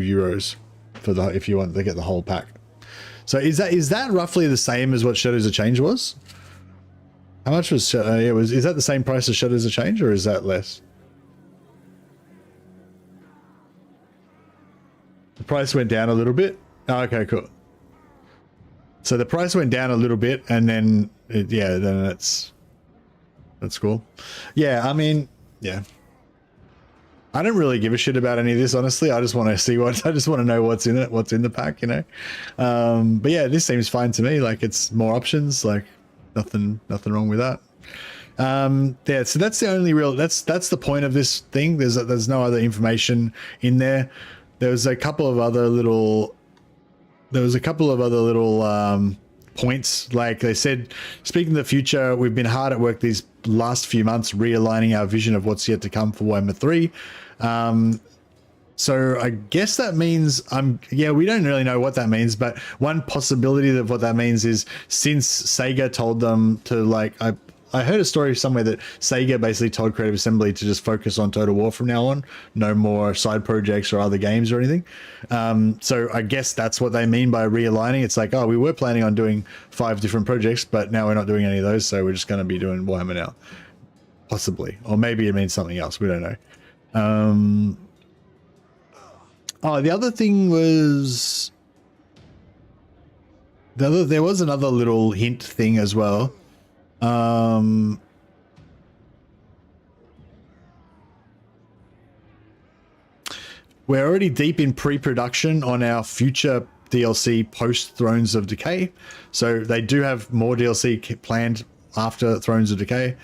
euros for the if you want to get the whole pack. So is that roughly the same as what Shadows of Change was? How much was is that the same price as Shadows of Change, or is that less? The price went down a little bit. Oh, okay, cool. So the price went down a little bit, and then that's cool. Yeah, I mean, yeah. I don't really give a shit about any of this, honestly. I just want to see I just want to know what's in it, what's in the pack, you know. But yeah, this seems fine to me. Like, it's more options. Like, nothing wrong with that. Yeah, so that's the only real. That's the point of this thing. There's no other information in there. There was a couple of other little. Points. Like they said, speaking of the future, we've been hard at work these last few months realigning our vision of what's yet to come for Warhammer 3. So I guess that means we don't really know what that means, but one possibility of what that means is, since Sega told them to, like, I heard a story somewhere that Sega basically told Creative Assembly to just focus on Total War from now on, no more side projects or other games or anything. So I guess that's what they mean by realigning. It's like, oh, we were planning on doing 5 different projects, but now we're not doing any of those, so we're just going to be doing Warhammer now, possibly, or maybe it means something else. We don't know. Oh, the other thing was. There was another little hint thing as well. We're already deep in pre-production on our future DLC post Thrones of Decay. So they do have more DLC planned after Thrones of Decay.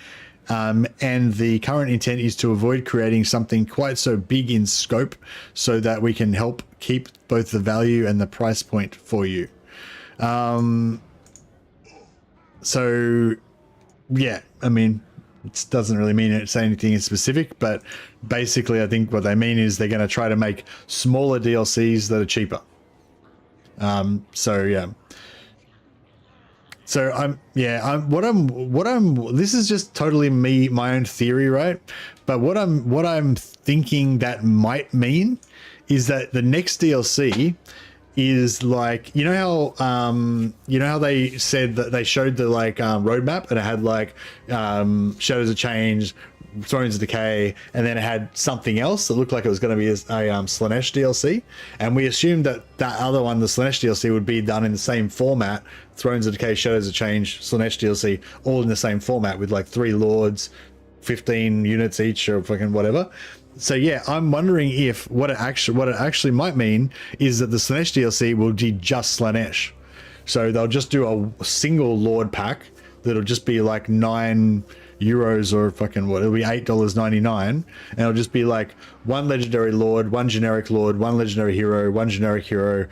And the current intent is to avoid creating something quite so big in scope so that we can help keep both the value and the price point for you. So yeah, I mean, it doesn't really mean it say anything in specific, but basically I think what they mean is they're going to try to make smaller DLCs that are cheaper. So yeah. So this is just totally my own theory, right? But what I'm thinking that might mean is that the next DLC is like, you know how they said that they showed the like roadmap, and it had like Shadows of Change, Thrones of Decay, and then it had something else that looked like it was going to be a Slaanesh DLC, and we assumed that other one, the Slaanesh DLC, would be done in the same format. Thrones of Decay, Shadows of Change, Slaanesh DLC, all in the same format with like 3 lords, 15 units each, or fucking whatever. So yeah, I'm wondering if what it actually might mean is that the Slaanesh DLC will be just Slaanesh. So they'll just do a single Lord pack that'll just be like €9 or fucking what, it'll be $8.99, and it'll just be like 1 legendary Lord, 1 generic Lord, 1 legendary hero, 1 generic hero,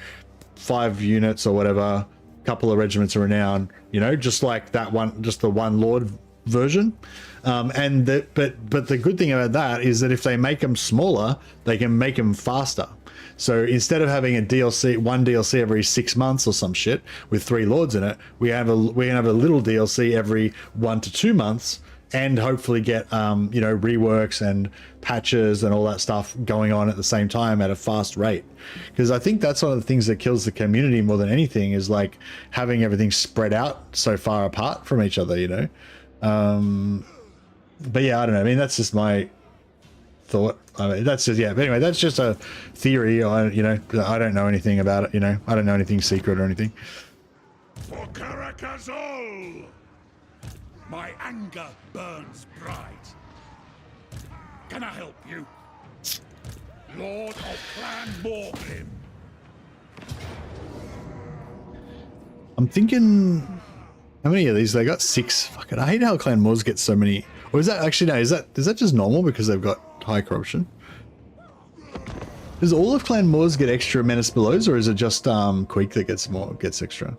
5 units or whatever, couple of regiments of renown, you know, just like that one, just the 1 Lord version. But the good thing about that is that if they make them smaller, they can make them faster. So instead of having one DLC every 6 months or some shit with 3 lords in it, we can have a little DLC every 1 to 2 months, and hopefully get you know, reworks and patches and all that stuff going on at the same time at a fast rate. Because I think that's one of the things that kills the community more than anything, is like having everything spread out so far apart from each other, you know. But yeah, I don't know. I mean, that's just my thought. I mean, that's just, yeah. But anyway, that's just a theory. You know, I don't know anything about it. You know, I don't know anything secret or anything. For Karakazol, my anger burns bright. Can I help you? Lord of Clan Morgrim. I'm thinking, how many of these? They got 6. Fucking, I hate how Clan Moors get so many. Or is that actually, no, is that just normal because they've got high corruption? Does all of Clan Moors get extra menace belows, or is it just Queek that gets extra?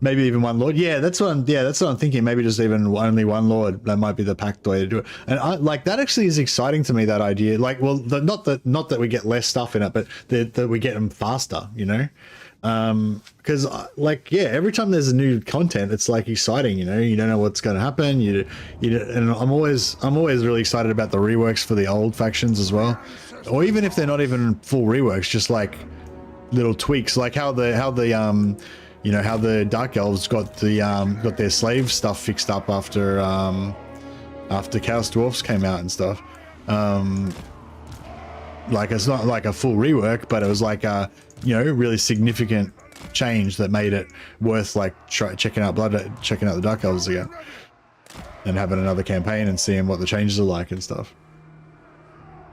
Maybe even 1 lord. Yeah, that's what I'm thinking. Maybe just even only 1 lord. That might be the packed way to do it. And I like that. Actually is exciting to me, that idea. Like, well, not that we get less stuff in it, but that we get them faster, you know? Because like, yeah, every time there's a new content, it's like exciting, you know. You don't know what's going to happen. And I'm always really excited about the reworks for the old factions as well, or even if they're not even full reworks, just like little tweaks, like how the you know, how the Dark Elves got their slave stuff fixed up after Chaos Dwarfs came out and stuff. Like, it's not like a full rework, but it was like a, you know, really significant change that made it worth like checking out the Dark Elves again, and having another campaign and seeing what the changes are like and stuff.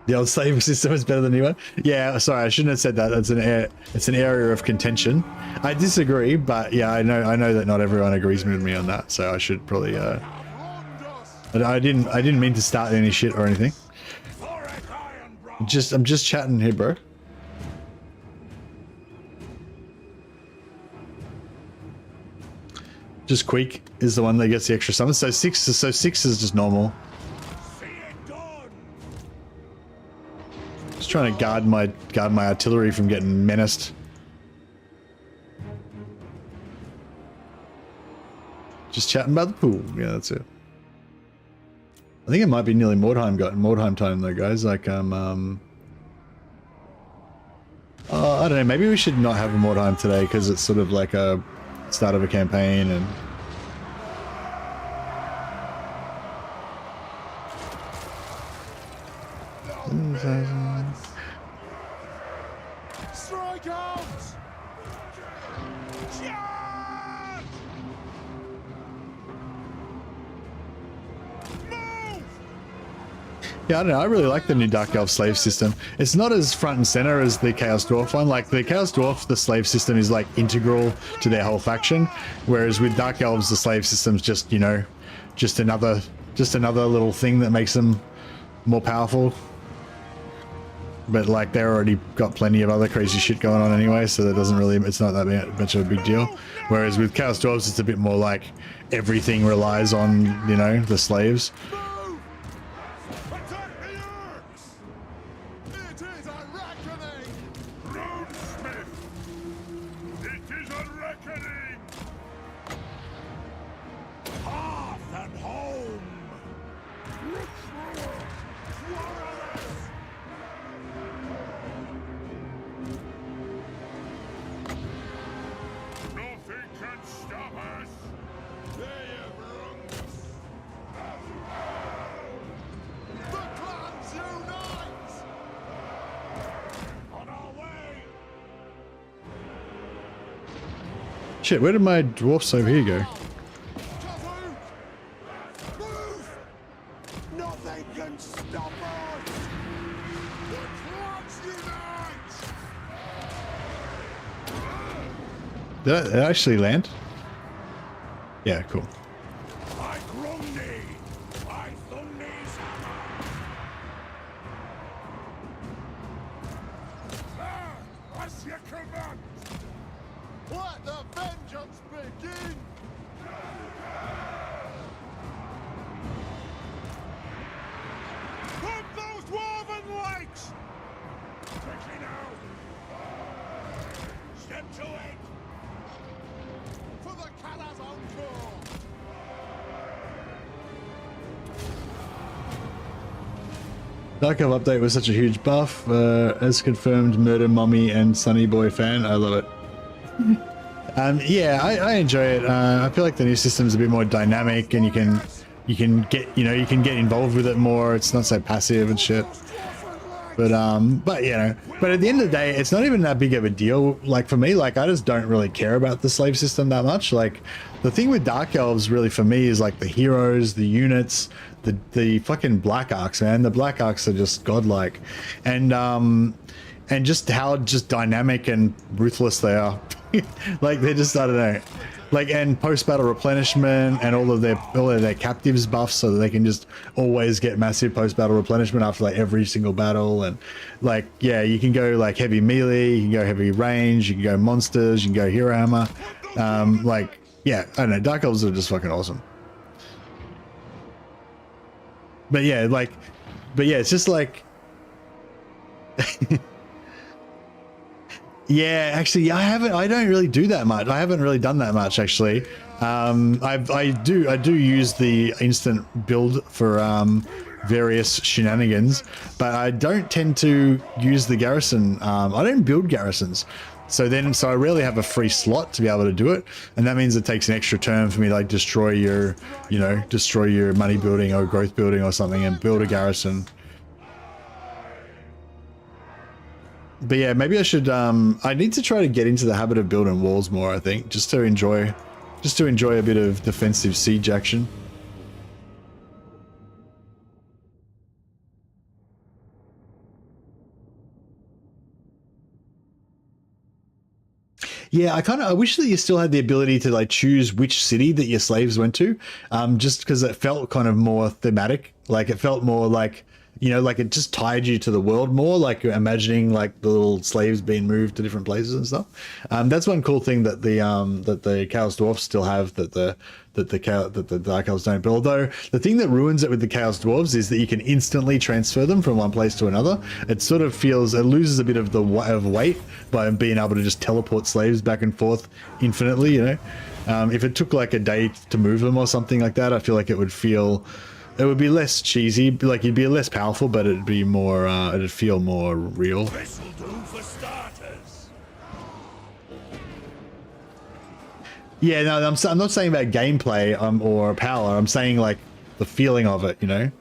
The old slave system is better than the new one. Yeah, sorry, I shouldn't have said that. It's an area of contention. I disagree, but yeah, I know that not everyone agrees with me on that, so I should probably. But I didn't mean to start any shit or anything. I'm just chatting here, bro. Just Queek is the one that gets the extra summons. So 6 is just normal. Just trying to guard my artillery from getting menaced. Just chatting about the pool. Yeah, that's it. I think it might be nearly Mordheim time though, guys. Like, I don't know. Maybe we should not have a Mordheim today because it's sort of like a start of a campaign and. Strike out! Charge! Move! Yeah, I don't know. I really like the new Dark Elf slave system. It's not as front and center as the Chaos Dwarf one. Like the Chaos Dwarf, the slave system is like integral to their whole faction, whereas with Dark Elves, the slave system's just, you know, just another little thing that makes them more powerful. But like they're already got plenty of other crazy shit going on anyway, so that doesn't really, it's not that much of a big deal. Whereas with Chaos Dwarves, it's a bit more like everything relies on, you know, the slaves. Attack the orcs! It is a reckoning! Roadsmith! It is a reckoning! Hearth and home! Nothing can stop us! They have wronged us! The clans unite! On our way! Shit, where did my dwarfs over here go? Kahoot! Move! Nothing can stop us! The clans unite! Did it actually land? Yeah, cool. I Grundy! I Thundy's hammer! Ah, as you command! Let the vengeance begin! Put those dwarven legs! Quickly now! Step to it! For the Karag's encore! Dark Elf update was such a huge buff. As confirmed, Murder Mommy and Sunny Boy fan. I love it. Yeah, I enjoy it. I feel like the new system's a bit more dynamic, and you can get, you know, you can get involved with it more. It's not so passive and shit. But you know, but at the end of the day, it's not even that big of a deal. Like for me, like I just don't really care about the slave system that much. Like the thing with Dark Elves really for me is like the heroes, the units, the fucking Black Arcs, man. The Black Arcs are just godlike, and just how just dynamic and ruthless they are. Like they're just, I don't know. Like, and post-battle replenishment and all of their captives buffs, so that they can just always get massive post-battle replenishment after like every single battle. And like, yeah, you can go like heavy melee, you can go heavy range, you can go monsters, you can go hero hammer. Like, yeah, I don't know, Dark Elves are just fucking awesome. But yeah, like, it's just like, yeah, actually, I don't really do that much. I haven't really done that much, actually. I do use the instant build for various shenanigans, but I don't tend to use the garrison. I don't build garrisons, so I rarely have a free slot to be able to do it, and that means it takes an extra turn for me to like destroy your money building or growth building or something and build a garrison. But yeah, maybe I should, I need to try to get into the habit of building walls more, I think, just to enjoy a bit of defensive siege action. Yeah, I wish that you still had the ability to like choose which city that your slaves went to, just because it felt kind of more thematic. Like it felt more like you know, like it just tied you to the world more, like you're imagining like the little slaves being moved to different places and stuff. That's one cool thing that the Chaos Dwarfs still have that the Dark Elves don't. But although the thing that ruins it with the Chaos Dwarves is that you can instantly transfer them from one place to another. It sort of feels, it loses a bit of the weight by being able to just teleport slaves back and forth infinitely, you know. If it took like a day to move them or something like that, I feel like it would be less cheesy, like you'd be less powerful, but it'd be more, it'd feel more real. This'll do for starters. Yeah, no, I'm not saying about gameplay or power. I'm saying like the feeling of it, you know?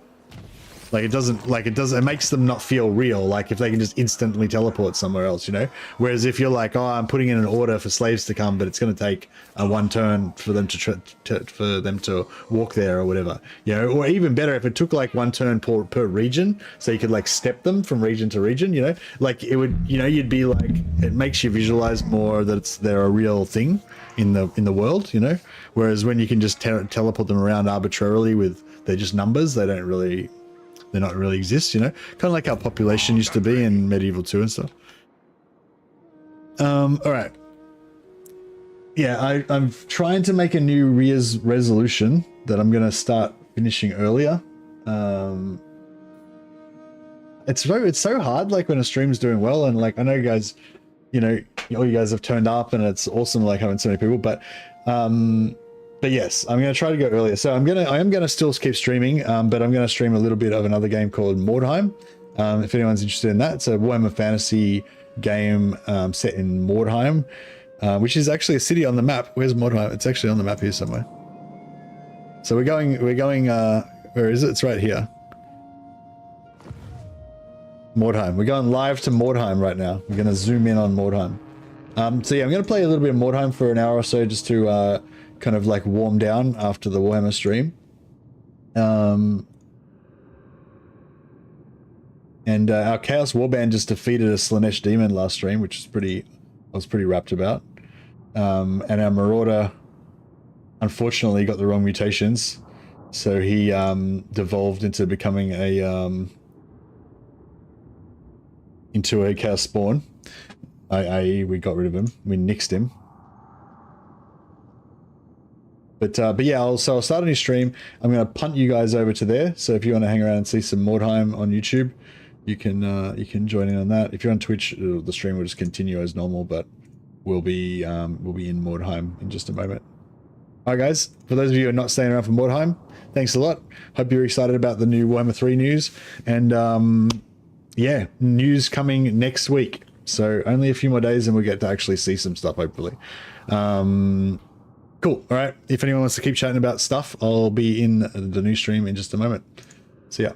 It makes them not feel real, like if they can just instantly teleport somewhere else, you know? Whereas if you're like, oh, I'm putting in an order for slaves to come, but it's going to take one turn for them to walk there or whatever, you know? Or even better, if it took like one turn per region, so you could like step them from region to region, you know? Like it would, you know, you'd be like, it makes you visualize more that they're a real thing in the world, you know? Whereas when you can just teleport them around arbitrarily they're just numbers, they not really exist, you know, kind of like how population used to be in Medieval 2 and stuff. All right. Yeah, I'm trying to make a new resolution that I'm going to start finishing earlier. It's so hard, like when a stream's doing well, and like I know you guys, you know, all you guys have turned up, and it's awesome like having so many people, but yes, I'm going to try to go earlier. So I am going to still keep streaming, but I'm going to stream a little bit of another game called Mordheim. If anyone's interested in that, it's a Warhammer fantasy game set in Mordheim, which is actually a city on the map. Where's Mordheim? It's actually on the map here somewhere. So we're going, where is it? It's right here. Mordheim. We're going live to Mordheim right now. We're going to zoom in on Mordheim. So yeah, I'm going to play a little bit of Mordheim for an hour or so just to kind of like warm down after the Warhammer stream. And our Chaos Warband just defeated a Slanesh demon last stream, which is I was pretty rapt about. And our Marauder unfortunately got the wrong mutations, so he devolved into becoming into a Chaos Spawn. I.e. we got rid of him. We nixed him. But yeah, I'll start a new stream. I'm going to punt you guys over to there. So if you want to hang around and see some Mordheim on YouTube, you can join in on that. If you're on Twitch, the stream will just continue as normal, but we'll be in Mordheim in just a moment. All right, guys. For those of you who are not staying around for Mordheim, thanks a lot. Hope you're excited about the new Warhammer 3 news, and yeah, news coming next week. So only a few more days, and we'll get to actually see some stuff, hopefully. Cool. All right. If anyone wants to keep chatting about stuff, I'll be in the new stream in just a moment. See ya.